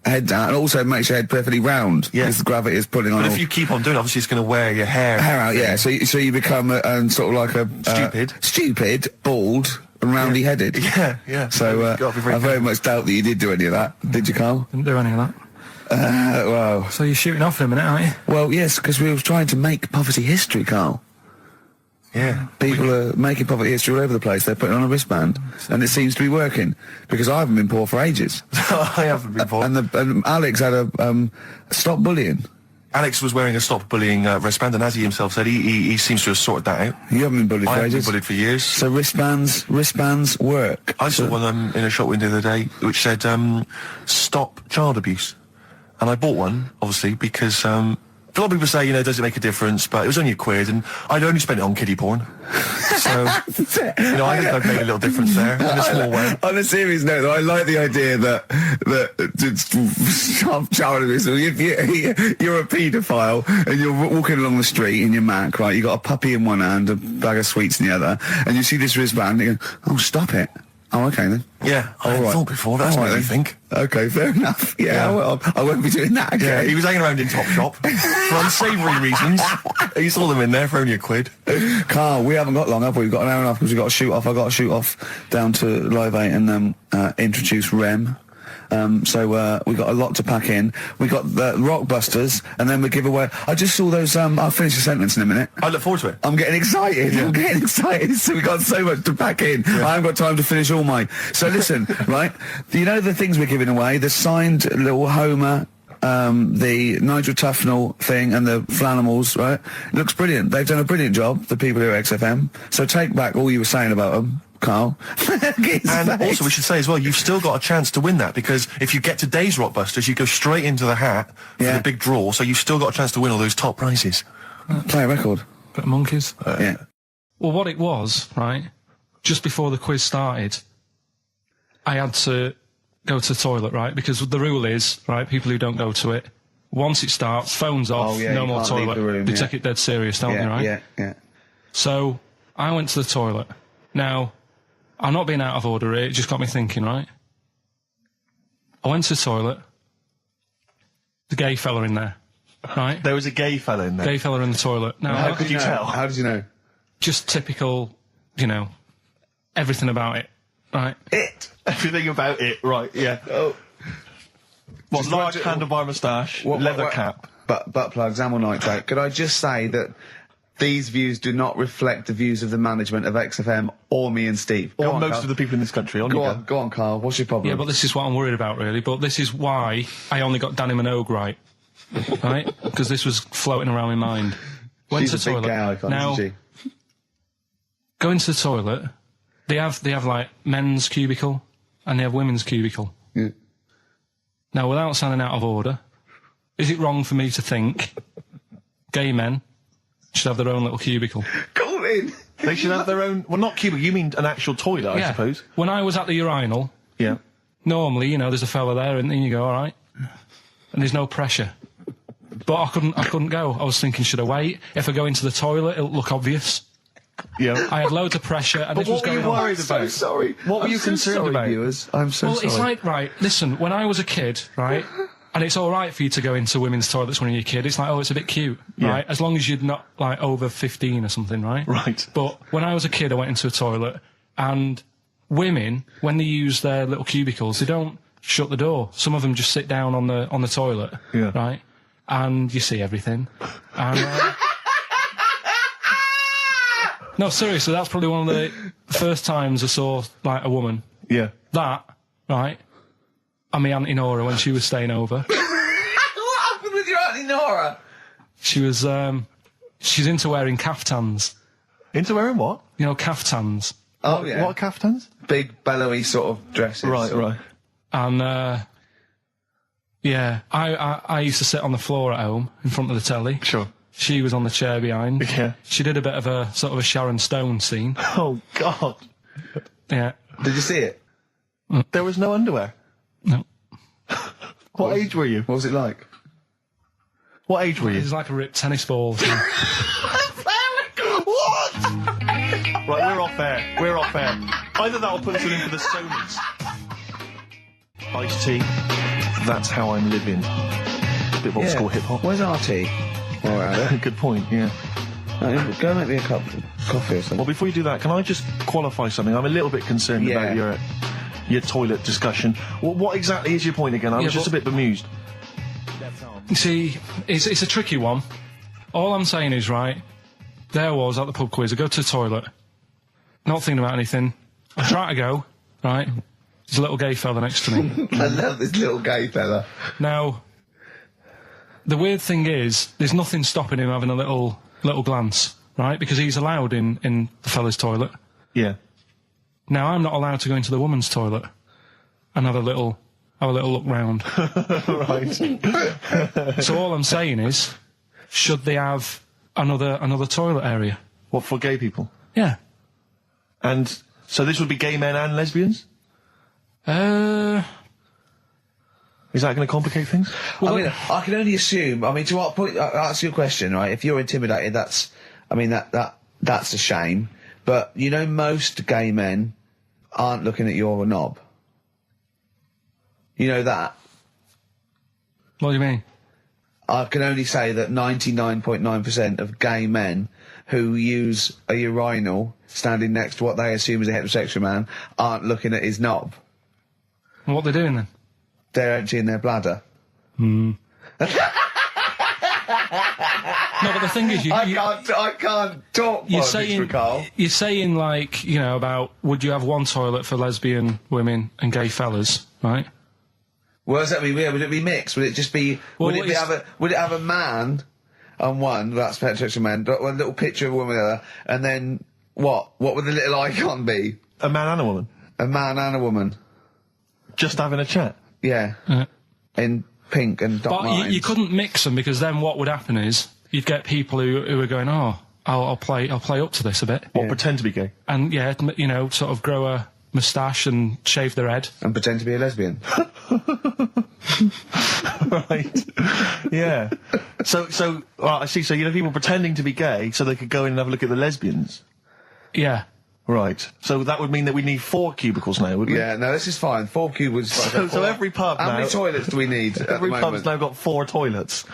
head down, and also it makes your head perfectly round. Yeah. Because the gravity is pulling on But all if you keep on doing it, obviously it's going to wear your hair out, yeah. So you become sort of like a... Stupid, bald, and roundy headed. Yeah. So I very much doubt that you did do any of that. Did you, Karl? Didn't do any of that. Well... So you're shooting off in a minute, aren't you? Well, yes, because we were trying to make poverty history, Karl. Yeah. People are making poverty history all over the place. They're putting on a wristband, and it seems to be working, because I haven't been poor for ages. I haven't been poor. And Alex had a stop bullying. Alex was wearing a stop bullying wristband, and as he himself said, he seems to have sorted that out. You haven't been bullied I for haven't been ages? bullied for years. So wristbands work. I saw one in a shop window the other day which said, stop child abuse. And I bought one, obviously, because a lot of people say, you know, does it make a difference? But it was only £1, and I'd only spent it on kiddie porn. So, you know, I think I've made a little difference there in a small way. On a serious note, though, I like the idea that stop child abuse. If you're a paedophile and you're walking along the street in your Mac, right, you got a puppy in one hand, a bag of sweets in the other, and you see this wristband, and you go, oh, stop it. Oh, okay then. Yeah, I hadn't thought before. That's what I think. Okay, fair enough. Yeah. Well, I won't be doing that again. Yeah, he was hanging around in Topshop for unsavoury reasons. You saw them in there for only £1. Karl, we haven't got long, have we? We've got an hour and a half because we've got to shoot off. I've got to shoot off down to Live 8 and introduce Rem. So we got a lot to pack in. We got the Rockbusters, and then we give away. I just saw those. I'll finish the sentence in a minute. I look forward to it. I'm getting excited. Yeah. I'm getting excited. So we got so much to pack in. Yeah. I haven't got time to finish all mine. So listen, right? You know the things we're giving away: the signed little Homer. The Nigel Tufnell thing and the Flanimals, right? It looks brilliant. They've done a brilliant job, the people here at XFM. So take back all you were saying about them, Karl. And also we should say as well, you've still got a chance to win that, because if you get today's Rockbusters, you go straight into the hat for the big draw, so you've still got a chance to win all those top prizes. Play a record. Bit of monkeys. Yeah. Well, what it was, right, just before the quiz started, I had to go to the toilet, right? Because the rule is, right, people who don't go to it, once it starts, phones off, no more toilet. They take it dead serious, don't they, right? Yeah. So I went to the toilet. Now, I'm not being out of order here, it just got me thinking, right? I went to the toilet. The gay fella in there, right? There was a gay fella in there. Gay fella in the toilet. Now, How could you tell? How did you know? just typical, you know, everything about it, right? Everything about it, right, yeah. Oh. What, large handlebar moustache, leather cap. Butt plugs, amyl nitrate. Could I just say that these views do not reflect the views of the management of XFM or me and Steve. Or most of the people in this country. Go on, Carl. What's your problem? Yeah, but this is what I'm worried about, really. But this is why I only got Danny Minogue right. Right? Because this was floating around my mind. Went to the toilet. Icon, now, go into the toilet. They have like men's cubicle and they have women's cubicle. Yeah. Now, without sounding out of order, is it wrong for me to think gay men should have their own little cubicle? Go in. They should have their own. Well, not cubicle. You mean an actual toilet, I suppose. When I was at the urinal, normally, you know, there's a fella there, and then you go, all right, and there's no pressure. But I couldn't go. I was thinking, should I wait? If I go into the toilet, it'll look obvious. Yeah. I had loads of pressure, and But this was what were going you on. worried about? I'm so sorry. What were you concerned about? Viewers? I'm so sorry. Well, it's like, right, listen, when I was a kid, right, and it's all right for you to go into women's toilets when you're a kid, it's like, oh, it's a bit cute, right, as long as you're not, like, over 15 or something, right? Right. But when I was a kid, I went into a toilet, and women, when they use their little cubicles, they don't shut the door. Some of them just sit down on the toilet, right, and you see everything. And, no, seriously, that's probably one of the first times I saw, like, a woman. Yeah. That, right, and my Auntie Nora when she was staying over. What happened with your Auntie Nora? She was, she's into wearing caftans. Into wearing what? You know, caftans. Oh, yeah. What caftans? Big, bellowy sort of dresses. Right. And, yeah, I used to sit on the floor at home in front of the telly. Sure. She was on the chair behind. Yeah. She did a bit of a sort of a Sharon Stone scene. Oh, God. Yeah. Did you see it? There was no underwear. No. What age were you? What was it like? What age were It you? was like a ripped tennis ball. What? Right, we're off air. We're off air. Either that or put us in for the Sonys. Iced tea. That's how I'm living. A bit of old school hip hop. Where's our tea? All right, Good point, yeah. go make me a cup of coffee or something. Well, before you do that, can I just qualify something? I'm a little bit concerned about your toilet discussion. What exactly is your point again? I was just a bit bemused. You see, it's a tricky one. All I'm saying is, right, there I was at the pub quiz. I go to the toilet, not thinking about anything. I try to go, right, there's a little gay fella next to me. I love this little gay fella. Now, the weird thing is, there's nothing stopping him having a little glance, right, because he's allowed in the fella's toilet. Yeah. Now, I'm not allowed to go into the woman's toilet and have a little look round. Right. So all I'm saying is, should they have another toilet area? What, for gay people? Yeah. And so this would be gay men and lesbians? Is that going to complicate things? Well, I mean, I can only assume. I mean, to what point? I'll ask you a question, right? If you're intimidated, that's a shame. But you know, most gay men aren't looking at your knob. You know that. What do you mean? I can only say that 99.9% of gay men who use a urinal standing next to what they assume is a heterosexual man aren't looking at his knob. What are they doing then? They're emptying their bladder. No, but the thing is, I can't talk politics for Carl. You're saying, like, you know, about would you have one toilet for lesbian women and gay fellas, right? What does that mean? Would it be mixed? Would it just be? Well, would it have a man on one? That's heterosexual man. One little picture of a woman on the other, and then what? What would the little icon be? A man and a woman? A man and a woman. Just having a chat? Yeah. In pink and dot lines. But you couldn't mix them, because then what would happen is you'd get people who are going, oh, I'll play up to this a bit. What, pretend to be gay? And yeah, you know, sort of grow a moustache and shave their head. And pretend to be a lesbian. Right. Yeah. So, I see. So you know, people pretending to be gay so they could go in and have a look at the lesbians. Yeah. Right. So that would mean that we need 4 cubicles now, wouldn't we? Yeah, no, this is fine. 4 cubicles. So every pub How now... many toilets do we need at Every the pub's moment? now got 4 toilets.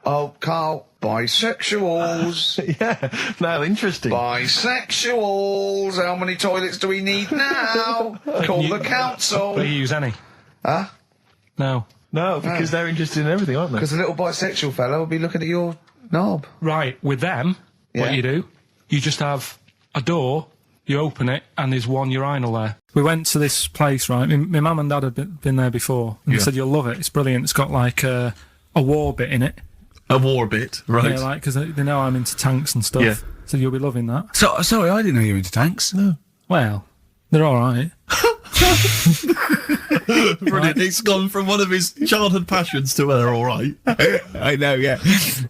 Oh, Carl, bisexuals. Yeah. Now, interesting. Bisexuals. How many toilets do we need now? Call the council. Do you use any? Huh? No. No, because they're interested in everything, aren't they? Because the little bisexual fella will be looking at your knob. Right, with them, Yeah. what you do, you just have a door, you open it, and there's one urinal there. We went to this place, right? My mum and dad had been there before, and they said, you'll love it, it's brilliant. It's got like a war bit in it. A war bit, right. Yeah, like, because they know I'm into tanks and stuff. Yeah. So you'll be loving that. So, sorry, I didn't know you were into tanks. No. Well, they're alright. Brilliant. It's gone from one of his childhood passions to they're all right. I know, yeah.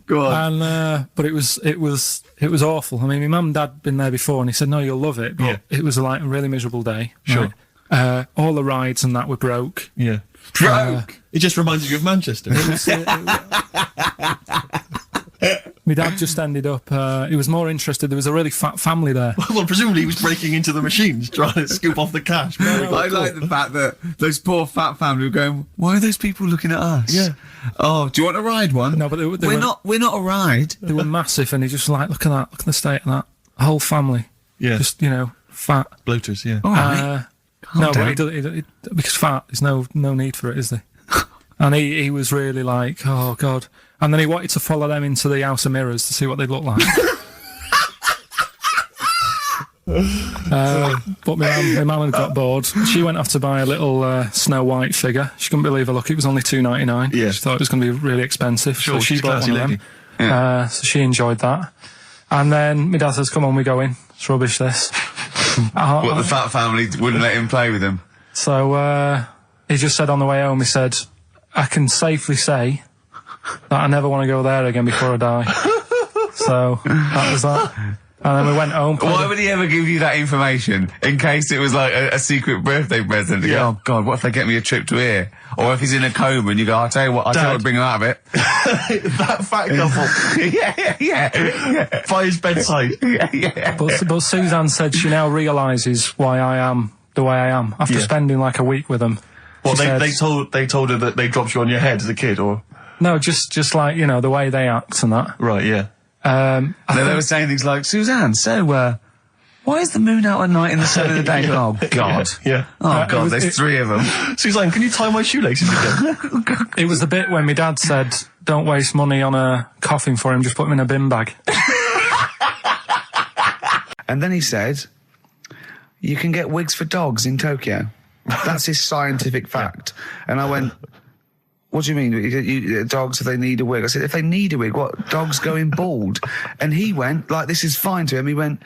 Go on. And but it was awful. I mean, my mum and dad had been there before, and he said, "No, you'll love it." But it was like a really miserable day. Sure. Right? All the rides and that were broke. Yeah. Broke. It just reminds you of Manchester. My dad just ended up. He was more interested. There was a really fat family there. Well, presumably he was breaking into the machines, trying to scoop off the cash. I like the fact that those poor fat family were going, why are those people looking at us? Yeah. Oh, do you want to ride one? No, but we're not a ride. They were massive, and he just like, look at that, look at the state of that whole family. Yeah. Just fat. Bloaters, yeah. All right. No, but because fat, there's no need for it, is there? And he was really like, oh God. And then he wanted to follow them into the House of Mirrors to see what they'd look like. But my mum had got bored. She went off to buy a little Snow White figure. She couldn't believe her luck. It was only $2.99. Yeah. She thought it was going to be really expensive. Sure, so she she's bought classy one of lady. them. So she enjoyed that. And then my dad says, come on, we go in. It's rubbish, this. What, the fat family wouldn't let him play with them? So he just said on the way home, he said, I can safely say that I never want to go there again before I die. So that was that. And then we went home. Why would he ever give you that information? In case it was like a secret birthday present. You go, oh God, what if they get me a trip to here? Or if he's in a coma and you go, I'll tell you what, bring him out of it. That fat couple. yeah. By his bedside. Yeah. But Suzanne said she now realises why I am the way I am after spending like a week with them. Well, She they said- told her that they dropped you on your head as a kid, or No, just like, the way they act and that. right, yeah. They were saying things like, Suzanne, so, why is the moon out at night and the sun in the day? Oh, God. Yeah. Oh, God, there's 3 of them. Suzanne, can you tie my shoelaces again? It was the bit when my dad said, don't waste money on a coffin for him, just put him in a bin bag. And then he said, you can get wigs for dogs in Tokyo. That's his scientific fact. And I went, what do you mean? Dogs, if they need a wig? I said, if they need a wig, what? Dogs going bald? And he went, like, this is fine to him. He went,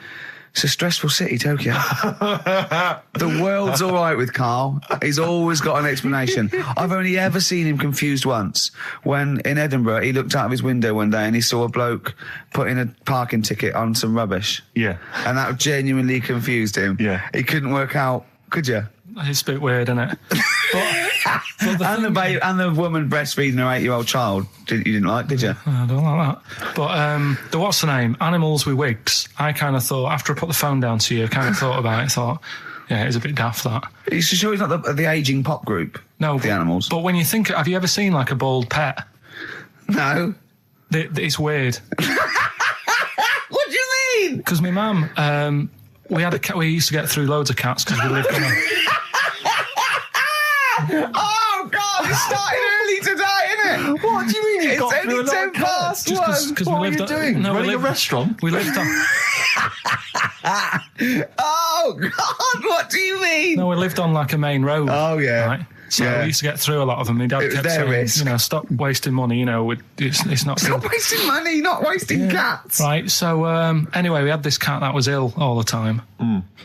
it's a stressful city, Tokyo. The world's all right with Carl. He's always got an explanation. I've only ever seen him confused once. When in Edinburgh, he looked out of his window one day and he saw a bloke putting a parking ticket on some rubbish. Yeah. And that genuinely confused him. Yeah. He couldn't work out, could you? It's a bit weird, isn't it? And the woman breastfeeding her 8-year-old child, you didn't like, did you? I don't like that. But the what's the name? Animals with wigs. I kind of thought, after I put the phone down to you, I kind of thought about it, thought, yeah, it's a bit daft, that. Are you sure he's not the ageing pop group? No. The Animals? But when you think, have you ever seen like a bald pet? No. It's weird. What do you mean? Because my mum, we had a cat, we used to get through loads of cats because we lived on a... Oh, God, it started early today, isn't it? What do you mean? It's only 10 past Just 1. because What we are lived you doing? No, Running a restaurant? We lived on... Oh, God, what do you mean? No, we lived on like a main road. Oh, yeah. Right? So Yeah. we used to get through a lot of them. My dad It was kept their saying, risk. stop wasting money, it's not Stop good. wasting money, not wasting cats. Right, so anyway, we had this cat that was ill all the time.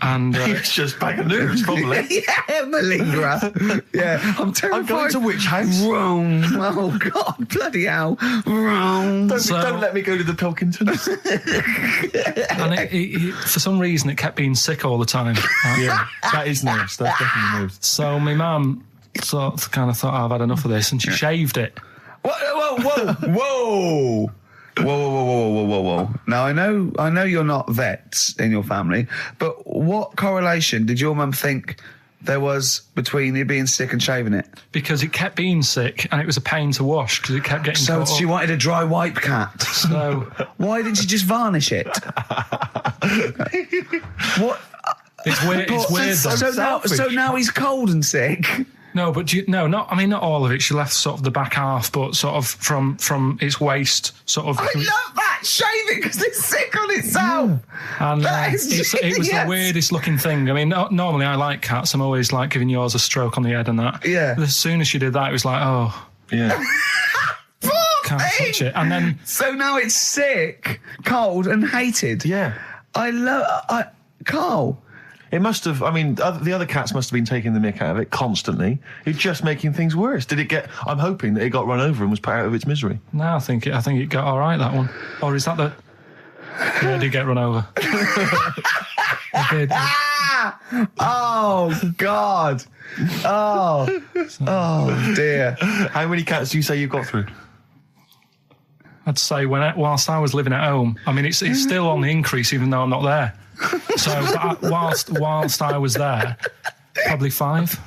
And It's just bag of nerves, probably. Yeah, malingerer. Yeah, I'm terrified. I'm going to which house? Rome. Oh, God, bloody hell. Rome. Don't let me go to the Pilkingtons. and it, for some reason, it kept being sick all the time. Right? Yeah, that is nerves. That's definitely nerves. So my mum kind of thought, I've had enough of this, and she shaved it. Whoa. Whoa. Now, I know you're not vets in your family, but what correlation did your mum think there was between you being sick and shaving it? Because it kept being sick and it was a pain to wash because it kept getting So caught she up. wanted a dry wipe cat. So Why didn't you just varnish it? What? it's weird. It's weird. Though. So now he's cold and sick. No, but not all of it. She left sort of the back half, but sort of from its waist, sort of. I love that. Shave it because it's sick on itself. And That is it was the genius. weirdest looking thing. I mean, normally I like cats. I'm always like giving yours a stroke on the head and that. Yeah. But as soon as she did that, it was like, oh, Yeah. can't touch it. And then So now it's sick, cold, and hated. Yeah. Carl. It must have. I mean, the other cats must have been taking the mick out of it constantly. It's just making things worse. Did it get? I'm hoping that it got run over and was put out of its misery. no, I think it got all right, that one. Or is that the? Yeah, it did get run over. It did. Oh God. Oh dear. How many cats do you say you've got through? I'd say whilst I was living at home, I mean, it's still on the increase even though I'm not there. So whilst I was there, probably 5.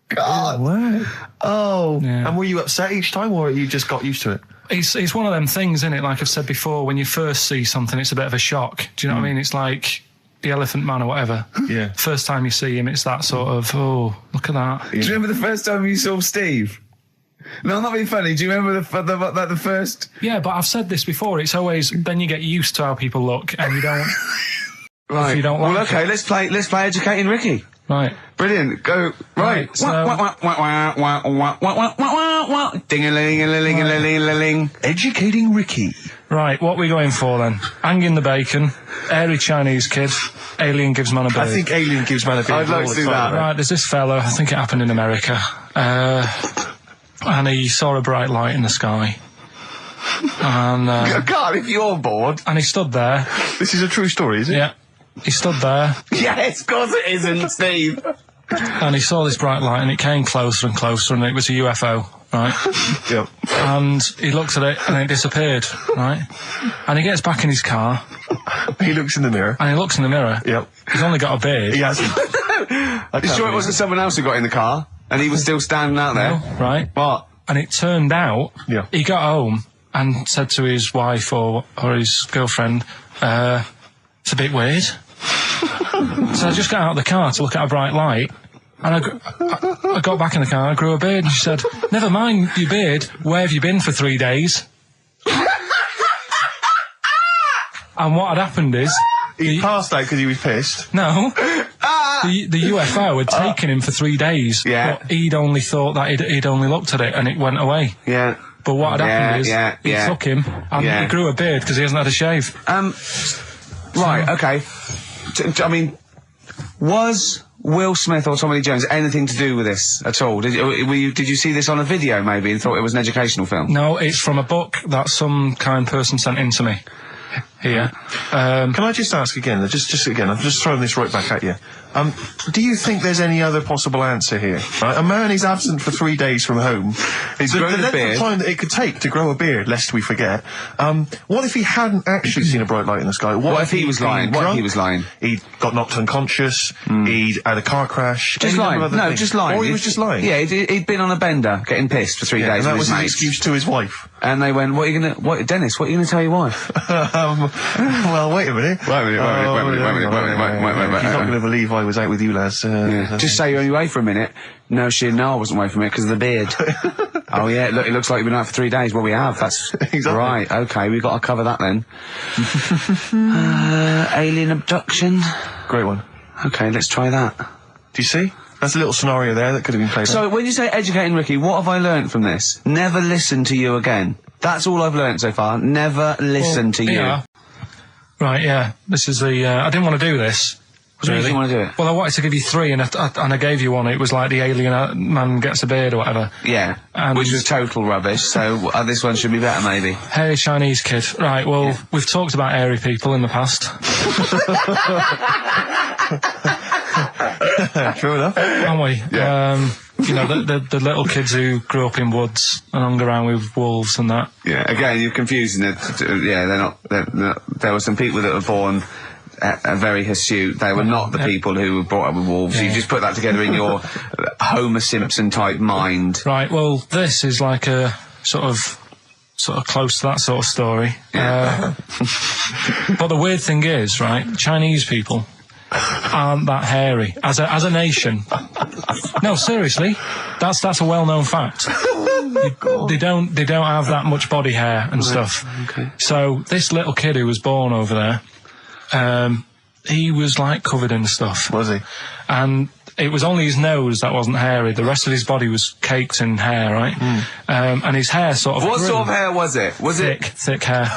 God. Wow. Oh. Yeah. And were you upset each time, or you just got used to it? It's one of them things, isn't it? Like I've said before, when you first see something, it's a bit of a shock. Do you know what I mean? It's like the Elephant Man or whatever. Yeah. First time you see him, it's that sort of, oh, look at that. Do you remember the first time you saw Steve? No, I'm not being funny. Do you remember the first? Yeah, but I've said this before. It's always then you get used to how people look, and you don't. Right. If you don't well, like okay. Let's play Educating Ricky. Right. Brilliant. Go. Right. So- Ding-a-ling-a-ling-a-ling-a-ling. Educating Ricky. Right. What are we going for then? Hanging the bacon, airy Chinese kid, alien gives man a beard. I think Alien gives man a beard. I'd like all to the do time. that. Right. There's this fella. I think it happened in America. And he saw a bright light in the sky. And God, if you're bored. he stood there. This is a true story, is it? Yeah. He stood there Yes, of course it isn't, Steve. and he saw this bright light and it came closer and closer and it was a UFO, right? Yep. And he looked at it and it disappeared, right? And he gets back in his car He looks in the mirror. and he looks in the mirror. Yep. He's only got a beard. He hasn't. You sure it wasn't someone else who got in the car and he was still standing out there? Right? What? And it turned out Yeah. he got home and said to his wife or his girlfriend, it's a bit weird. So I just got out of the car to look at a bright light, and I got back in the car and I grew a beard, and she said, never mind your beard, where have you been for 3 days? And what had happened is... He passed out because he was pissed. No. The UFO had taken him for 3 days. Yeah. But he'd only thought that he'd only looked at it and it went away. Yeah. But what had happened is he yeah. took him and he grew a beard because he hasn't had a shave. Right, okay. I mean, was Will Smith or Tommy Lee Jones anything to do with this at all? Did you see this on a video maybe and thought it was an educational film? No, it's from a book that some kind person sent in to me. Here. Can I just ask again, just again, I'm just throwing this right back at you. Do you think there's any other possible answer here? Right? A man is absent for 3 days from home. He's the grown a length beard. of time that it could take to grow a beard, lest we forget. What if he hadn't actually seen a bright light in the sky? What if he was he'd been lying? What if drunk? he was lying? He'd got knocked unconscious. He'd had a car crash. Just any lying. number of other No, things. just lying. Or he was just lying. Yeah, he'd been on a bender, getting pissed for 3 Yeah, days and that with was his his mates. excuse to his wife. And they went, Dennis, what are you going to tell your wife? Well, wait a minute. Wait a minute. He's not going to believe I was out with you, lads. Just say you're only away for a minute. No, I wasn't away from it because of the beard. Oh yeah, look, it looks like you've been out for 3 days. Well, we have. That's Exactly. right. Okay, we've got to cover that then. Alien abduction. Great one. Okay, let's try that. Do you see? That's a little scenario there that could have been played. So, when you say educating Ricky, what have I learnt from this? Never listen to you again. That's all I've learnt so far. Never listen to you. Yeah. Right, yeah. This is the... I didn't want to do this. What do you mean you want to do it? Well, I wanted to give you 3 and I gave you one. It was like the alien man gets a beard or whatever. Yeah, And- which was total rubbish, so this one should be better maybe. Hey, Chinese kid. Right, well, we've talked about airy people in the past. True enough. aren't we? Yeah. You know, the little kids who grew up in woods and hung around with wolves and that. Yeah, again, you're confusing it. Yeah, they're not, there were some people that were born very hirsute. They were not the people who were brought up with wolves. You just put that together in your Homer Simpson type mind. Right, well, this is like a sort of close to that sort of story. But the weird thing is, right, Chinese people aren't that hairy as a nation. No, seriously, that's a well-known fact. They don't have that much body hair and stuff. Okay. So this little kid who was born over there, he was like covered in stuff. Was he? And it was only his nose that wasn't hairy. The rest of his body was caked in hair, right? And his hair sort of What grew. sort of hair was it? Was thick hair.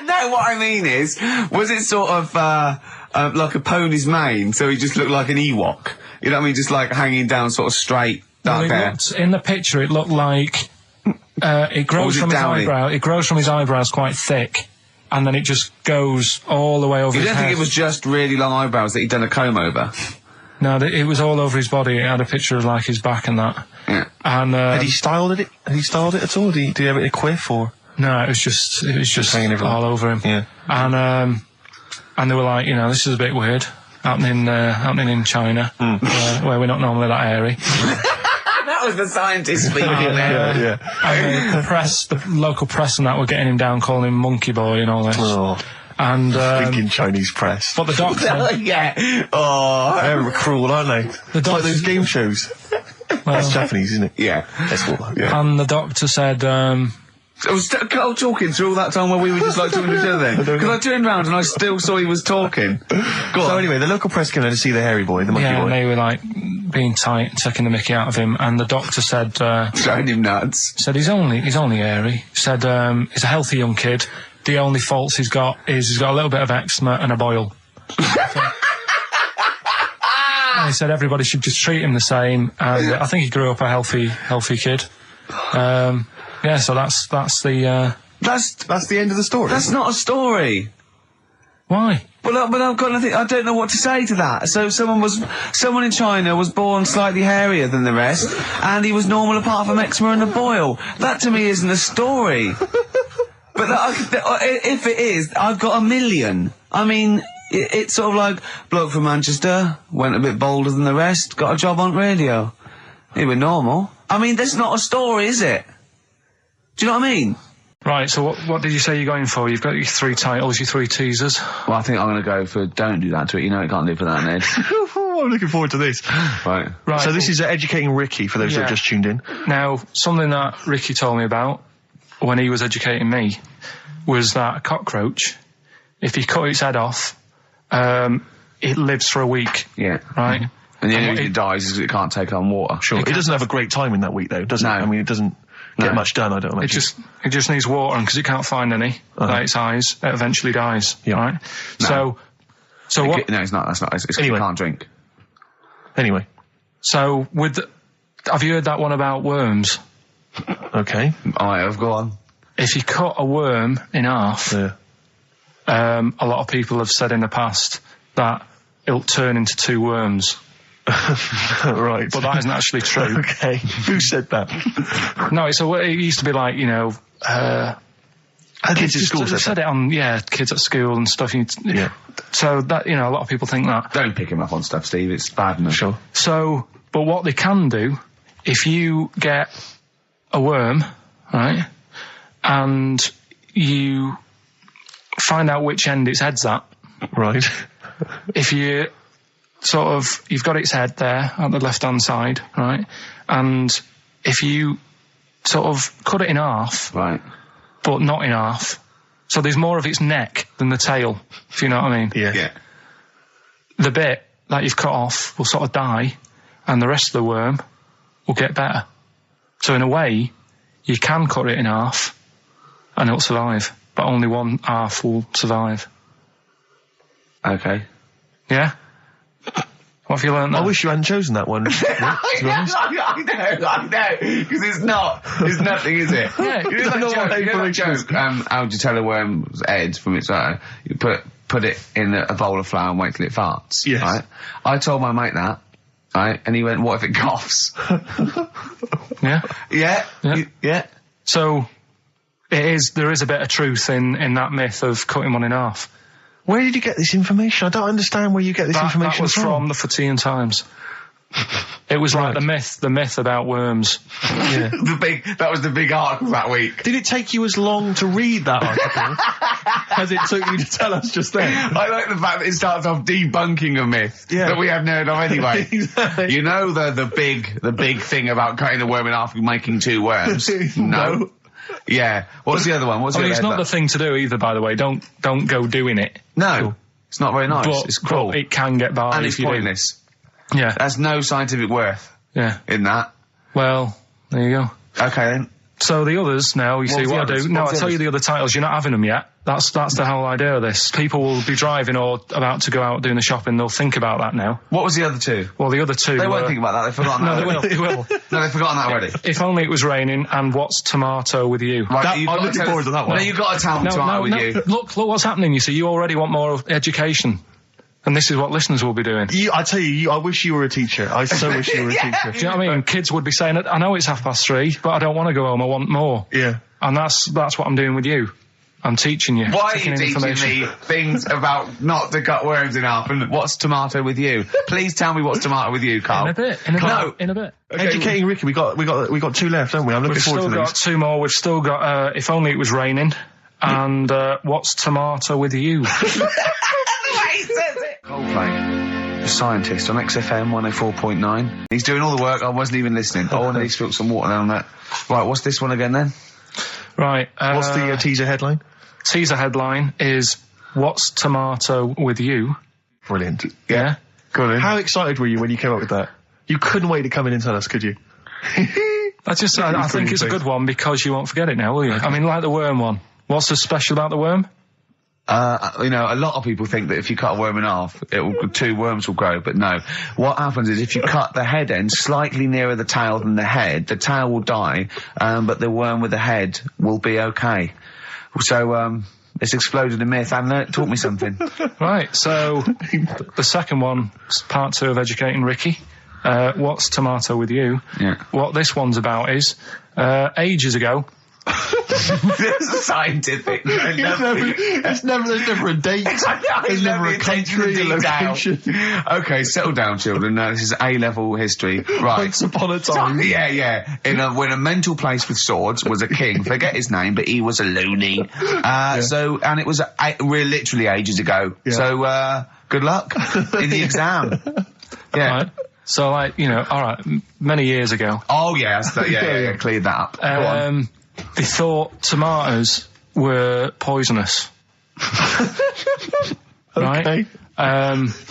No, what I mean is, was it sort of like a pony's mane, so he just looked like an Ewok? You know what I mean? Just like hanging down sort of straight, dark hair. In the picture, it looked like it grows from his eyebrow. It grows from his eyebrows quite thick, and then it just goes all the way over his head. You don't think it was just really long eyebrows that he'd done a comb over? No, it was all over his body. It had a picture of like his back and that. Yeah. And Had he styled it? Had he styled it at all? Did he have it in a quiff or? no, it was just hanging everywhere. all over him. Yeah. And they were like, you know, this is a bit weird happening in China, where we're not normally that hairy. That was the scientist speaking there. Yeah. And the local press and that were getting him down, calling him monkey boy and all this. Oh, And thinking Chinese press. but the doctor, Yeah. Oh. They're cruel, aren't they? It's like those game shows. That's Japanese, isn't it? Yeah. That's what. Yeah. and the doctor said, I was talking through all that time while we were just like talking to each other then. Because I turned around and I still saw he was talking. Go on. So anyway, the local press came there to see the hairy boy, the monkey yeah, boy. and they were like being tight, taking the mickey out of him, and the doctor said, Showing him nuts. he's only hairy. Said he's a healthy young kid. The only faults he's got is he's got a little bit of eczema and a boil. And he said everybody should just treat him the same, and I think he grew up a healthy kid. Yeah, so that's the That's the end of the story. That's not a story. why. But I've got nothing. I don't know what to say to that. So someone in China was born slightly hairier than the rest, and he was normal apart from eczema and a boil. That to me isn't a story. But if it is, I've got a million. I mean, it's sort of like bloke from Manchester went a bit bolder than the rest, got a job on radio. He was normal. I mean, that's not a story, is it? Do you know what I mean? Right, so what did you say you're going for? You've got your 3 titles, your 3 teasers. Well, I think I'm going to go for don't do that to it. You know it can't live for that, Ned. I'm looking forward to this. Right. Right. So this is educating Ricky, for those that have just tuned in. Now, something that Ricky told me about when he was educating me was that a cockroach, if you cut its head off, it lives for a week. Yeah. Right? And the only reason it dies is because it can't take on water. Sure. It doesn't have a great time in that week, though, does it? No. I mean, it doesn't get much done, I don't imagine. It just needs water, and because it can't find any, like its eyes, it eventually dies. Yeah. Right? No. So what? No, it's not. That's not. It's Anyway. you can't drink. Anyway. So have you heard that one about worms? Okay. I have. Go on. If you cut a worm in half, Yeah. a lot of people have said in the past that it'll turn into 2 worms. Right. But that isn't actually true. Okay. Who said that? No, it used to be like, you know, Kids at school said it on, kids at school and stuff. Yeah. So that, you know, a lot of people think that. Don't pick him up on stuff, Steve. It's bad enough. Sure. So, but what they can do, if you get a worm, right, and you find out which end its head's at, Right. if you you've got its head there at the left-hand side, right, and if you sort of cut it in half, Right. but not in half, so there's more of its neck than the tail, if you know what I mean. Yeah. Yeah. The bit that you've cut off will sort of die, and the rest of the worm will get better. So in a way, you can cut it in half, and it'll survive, but only one half will survive. Okay. Yeah? What have you learned there? I wish you hadn't chosen that one. To be honest. I know, because it's nothing, is it? Yeah, You know that no joke, information. how would you tell a worm's head from its eye? You put put it in a bowl of flour and wait till it farts. Yes. Right? I told my mate that, right? And he went, what if it coughs? Yeah. Yeah. Yeah. So, there is a bit of truth in that myth of cutting one in half. Where did you get this information? I don't understand where you get this information That was from the Fortean Times. It was like the myth about worms. Yeah. That was the big article that week. Did it take you as long to read that article as it took you to tell us just then? I like the fact that it starts off debunking a myth that we haven't heard of anyway. Exactly. You know the big thing about cutting a worm in half and making 2 worms? No. Yeah. What's the other one? It's not the thing to do either, by the way. Don't go doing it. No. It's not very nice. It's cruel. But it can get by. And it's pointless. Yeah. There's no scientific worth. Yeah. In that. Well, there you go. Okay then. So the others now, you see what I do. No, I'll tell you the other titles. You're not having them yet. That's the whole idea of this. People will be driving or about to go out doing the shopping. They'll think about that now. What was the other 2? Well, the other 2. They won't think about that. They've forgotten that. No, they will. No, they've forgotten that already. If only it was raining and what's tomato with you. Right, I'm looking forward to that one. No, you've got to tell them tomato with you. Look what's happening. You see, you already want more education. And this is what listeners will be doing. I tell you, I wish you were a teacher. I so wish you were a teacher. Do you know what I mean? Kids would be saying, I know it's 3:30, but I don't want to go home, I want more. Yeah. And that's what I'm doing with you. I'm teaching you. Why are you teaching me things about not to cut worms in half and what's tomato with you? Please tell me what's tomato with you, Carl. In a bit. Okay. Educating Ricky, we got 2 left, haven't we? I'm looking forward to these. We've still got 2 more. We've still got, if only it was raining. And, what's tomato with you? Coldplay, a scientist on XFM 104.9. He's doing all the work. I wasn't even listening. Oh, and he spilled some water down on that. Right, what's this one again then? Right. What's the teaser headline? Teaser headline is, what's tomato with you? Brilliant. Yeah. Go on. How excited were you when you came up with that? You couldn't wait to come in and tell us, could you? I think it's a good one because you won't forget it now, will you? I mean, like the worm one. What's so special about the worm? A lot of people think that if you cut a worm in half, 2 worms will grow, but no. What happens is if you cut the head end slightly nearer the tail than the tail will die, but the worm with the head will be okay. So, it's exploded a myth, and it taught me something. Right, so, the second one, part 2 of Educating Ricky. What's tomato with you? Yeah. What this one's about is, ages ago, This is scientific. There's never a date. There's never a country, a location. Okay, settle down, children. No, this is A-level history. Right. Once upon a time. Yeah. When a mental place with swords was a king, forget his name, but he was a loony. And it was literally ages ago. Yeah. So, good luck in the exam. Yeah. Right. So, alright, many years ago. Oh, yeah, cleared that up. Go on. They thought tomatoes were poisonous. Right? Okay.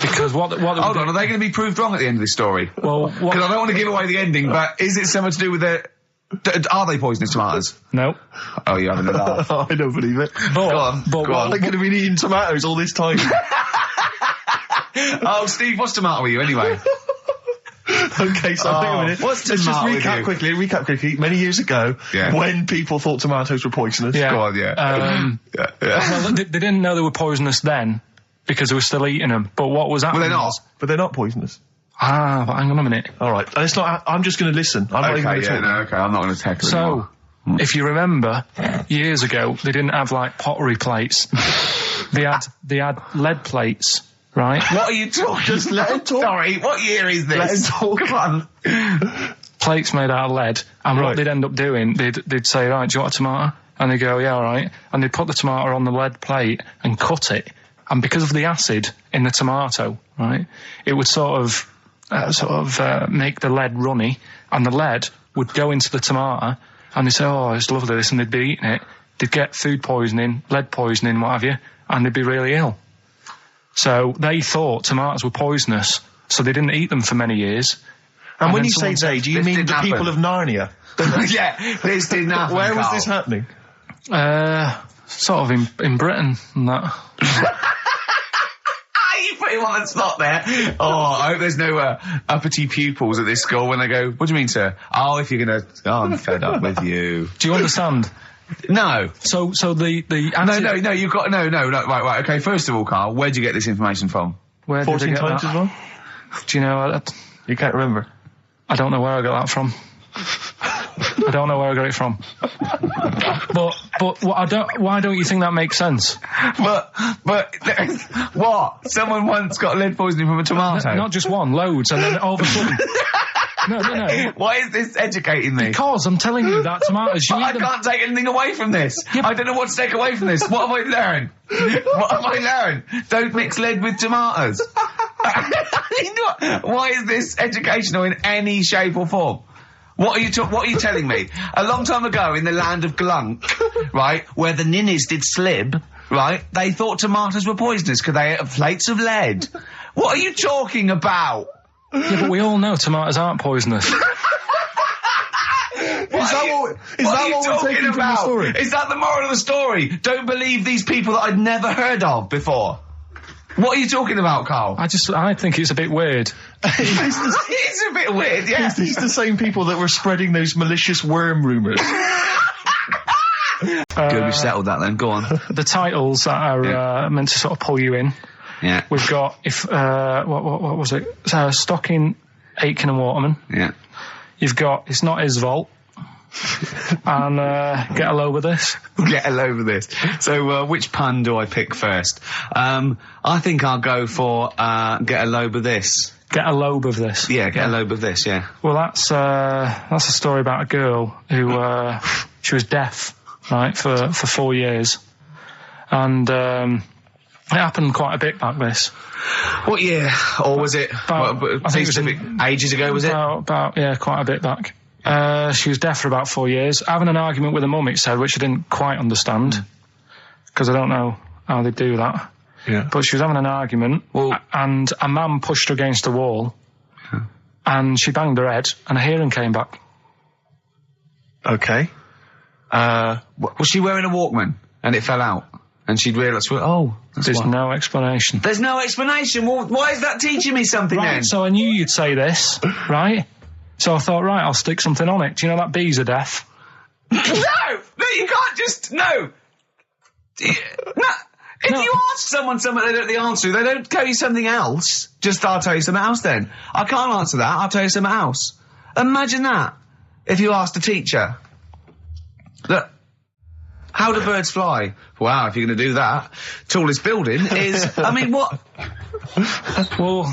Because what Hold on, are they going to be proved wrong at the end of this story? Well, because I don't want to give away the ending, but is it something to do with are they poisonous tomatoes? No. Oh, you're having a laugh. I don't believe it. Go on. They're going to be eating tomatoes all this time. Oh, Steve, what's tomato with you anyway? Okay, so hang on a minute. Let's just recap quickly. Many years ago, when people thought tomatoes were poisonous. Yeah. Go on, Well, they didn't know they were poisonous then because they were still eating them. But what was happening? Well, they're not. But they're not poisonous. But hang on a minute. All right, and it's not. I'm just going to listen. I'm not even going to talk. Okay, I'm not going to tackle it. So, if you remember, years ago they didn't have like pottery plates. They had lead plates. Right? What are you talking? Just let him talk. Sorry, what year is this? Let him talk. Come on. Plates made out of lead, and what they'd end up doing, they'd say, right, do you want a tomato? And they'd go, yeah, all right. And they'd put the tomato on the lead plate and cut it. And because of the acid in the tomato, right, it would sort of make the lead runny, and the lead would go into the tomato, and they'd say, oh, it's lovely this, and they'd be eating it. They'd get food poisoning, lead poisoning, what have you, and they'd be really ill. So they thought tomatoes were poisonous, so they didn't eat them for many years. And when you say they, do you mean the people of Narnia? Yeah, this didn't happen. Where was this happening? Sort of in Britain and that. You put him on the spot there. Oh, I hope there's no uppity pupils at this school when they go, what do you mean, sir? Oh, if you're going to... Oh, I'm fed up with you. Do you understand? No. So the No, you've got, no, right, okay, first of all, Carl, where'd you get this information from? Where did I 14 get times that? as well? Do you know, You can't remember. I don't know where I got that from. I don't know where I got it from. But why don't you think that makes sense? But, what? Someone once got lead poisoning from a tomato? Not just one, loads, and then all of a sudden... No. Why is this educating me? Because I'm telling you that tomatoes... I can't take anything away from this. Yeah, I don't know what to take away from this. What have I learned? What have I learned? Don't mix lead with tomatoes. Why is this educational in any shape or form? What are you telling me? A long time ago in the land of Glunk, right, where the ninnies did slib, right, they thought tomatoes were poisonous because they ate plates of lead. What are you talking about? Yeah, but we all know tomatoes aren't poisonous. Is that what we're taking from the story? Is that the moral of the story? Don't believe these people that I'd never heard of before. What are you talking about, Carl? I think it's a bit weird. It's a bit weird, yeah. Is these the same people that were spreading those malicious worm rumours? Good, we've settled that then. Go on. The titles that are meant to sort of pull you in. Yeah. We've got what was it? Stocking, Aitken and Waterman. Yeah. You've got It's Not His Fault. And Get a Load with This. Get a load with this. So, which pun do I pick first? I think I'll go for get a load with this. Get a lobe of this. Yeah, get a load with this. Yeah. Well, that's a story about a girl who she was deaf, right, for 4 years, and it happened quite a bit back this. What year? Or was it? I think it was ages ago. Was it? About quite a bit back. She was deaf for about 4 years, having an argument with her mum, it said, which I didn't quite understand, because I don't know how they do that. Yeah. But she was having an argument, and a man pushed her against the wall, and she banged her head, and her hearing came back. Okay. Was she wearing a Walkman, and it fell out? And she'd realised, There's no explanation. There's no explanation? Well, why is that teaching me something then? Right, so I knew you'd say this, right? So I thought, right, I'll stick something on it. Do you know that bees are deaf? No, you can't just, no. If you ask someone something they don't know the answer to, they don't tell you something else. Just, I'll tell you something else then. I can't answer that, I'll tell you something else. Imagine that, if you asked a teacher. Look, how do birds fly? Wow, if you're going to do that, tallest building is, I mean, what? Well...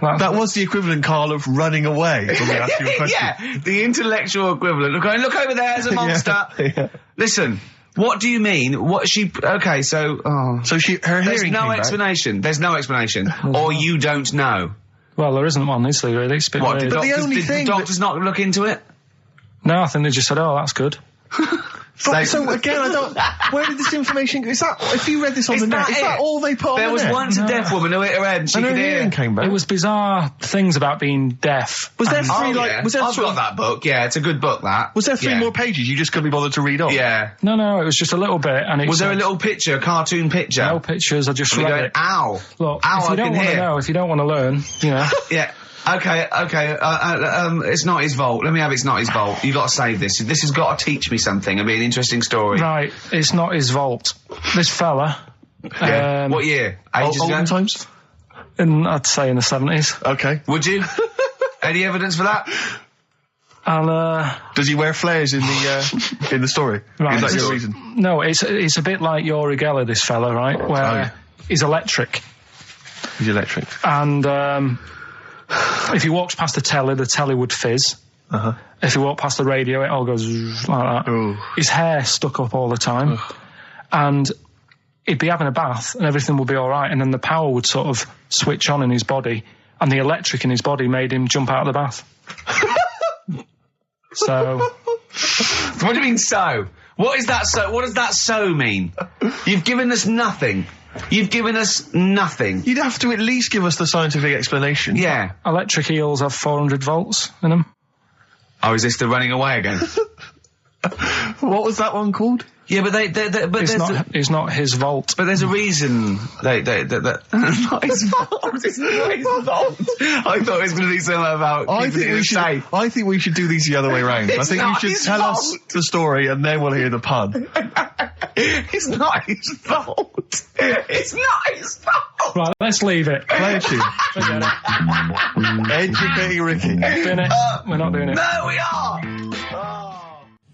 That was the equivalent, Carl, of running away when we asked you a question. Yeah, the intellectual equivalent. Look over there, there's a monster. Yeah. Listen, what do you mean? What she... Okay, so... So her there's hearing no came explanation. Back. There's no explanation. Or you don't know. Well, there isn't one, is there, really? It's a bit What, weird. But the only did thing the doctors not look into it? No, I think they just said, oh, that's good. So again, I don't... Where did this information go? Is that... If you read this on the net, is that all they put on There the was net? once a deaf woman who hit her head and she And could her hear. hearing came back. It was bizarre things about being deaf. Was there Oh, three, like... yeah. Was there I've got that book, yeah, it's a good book, that. Was there three Yeah. more pages you just couldn't be bothered to read on? Yeah. No, it was just a little bit, and it Was there a said- little picture, a cartoon picture? No pictures, I just And we read going, it. ow. Look, Ow, if you I don't can want to hear. know, if you don't want to learn, you know. Yeah. Okay, it's not his fault. Let me have It's Not His Fault. You got to save this. This has got to teach me something. It'll be an interesting story. Right, It's Not His Fault. This fella, Yeah. What year? Ages ago? Olden times? I'd say in the 70s, Okay. Would you? Any evidence for that? and Does he wear flares in the story? Right. Is that your reason? no, it's a bit like Yuri Geller, this fella, right, where Oh, yeah. he's electric, He's electric. and if he walks past the telly would fizz. Uh-huh. If he walked past the radio, it all goes like that. Ooh. His hair stuck up all the time. And he'd be having a bath and everything would be all right, and then the power would sort of switch on in his body, and the electric in his body made him jump out of the bath. So... What do you mean so? What is that so? What does that so mean? You've given us nothing. You've given us nothing. You'd have to at least give us the scientific explanation. Yeah. Electric eels have 400 volts in them. Oh, is this the running away again? What was that one called? Yeah, but It's not his vault. But there's a reason that not his fault. It's not his fault. I thought it was going to be something about keeping it safe. I think we should do these the other way round. I think you should tell us the story and then we'll hear the pun. It's not his fault. It's not his fault. Right, let's leave it. Play a tune. Forget it. Educating Ricky. Bin it. We're not doing it. No, we are.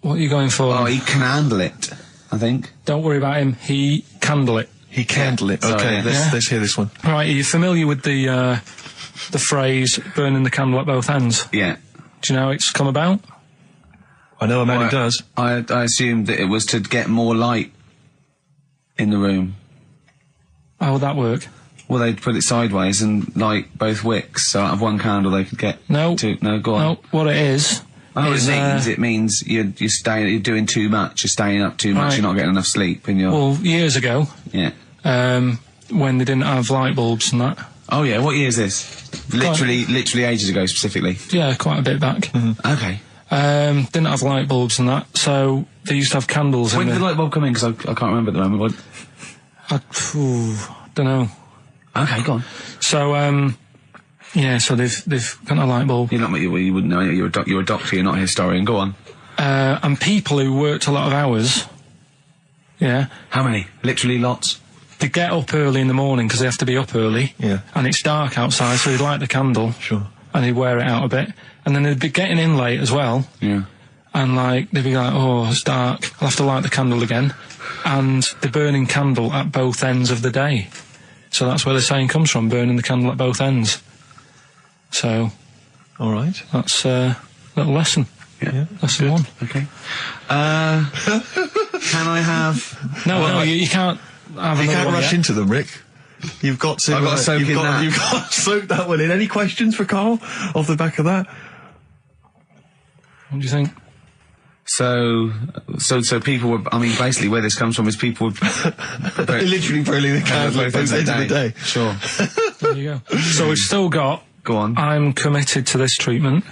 What are you going for? Oh, he can handle it, I think. Don't worry about him. He candle it. He candle it. Okay, let's hear this one. Right, are you familiar with the phrase burning the candle at both ends? Yeah. Do you know how it's come about? I know a man who does. I assumed that it was to get more light in the room. How would that work? Well, they'd put it sideways and light both wicks, so out of one candle they could get two. No, go on. No, what it is... it means you're doing too much, you're staying up too much, you're not getting enough sleep, and you're... Well, years ago... Yeah. When they didn't have light bulbs and that... Oh yeah, what year is this? Literally ages ago, specifically? Yeah, quite a bit back. Mm-hmm. Okay. Didn't have light bulbs and that, so they used to have candles When did the light bulb come in? Because I can't remember at the moment. Don't know. Okay, go on. So, yeah, so they've got a light bulb. You wouldn't know. You're a doctor. You're not a historian. Go on. And people who worked a lot of hours. Yeah. How many? Literally lots. They get up early in the morning because they have to be up early. Yeah. And it's dark outside, so they'd light the candle. Sure. And they'd wear it out a bit, and then they'd be getting in late as well. Yeah. And they'd be like, oh, it's dark. I'll have to light the candle again. And they're burning candle at both ends of the day. So that's where the saying comes from, burning the candle at both ends. So, all right, that's a little lesson. Yeah, lesson one. Okay. Can I have? No, you can't. Have you can't one rush yet. into them, Rick. You've got to. I've got to soak in that. You've got to soak that one in. Any questions for Karl off the back of that? What do you think? So people were. I mean, basically, where this comes from is people were literally burning the candle at both ends of the day. Sure. There you go. So we've still got. Go on. I'm committed to this treatment.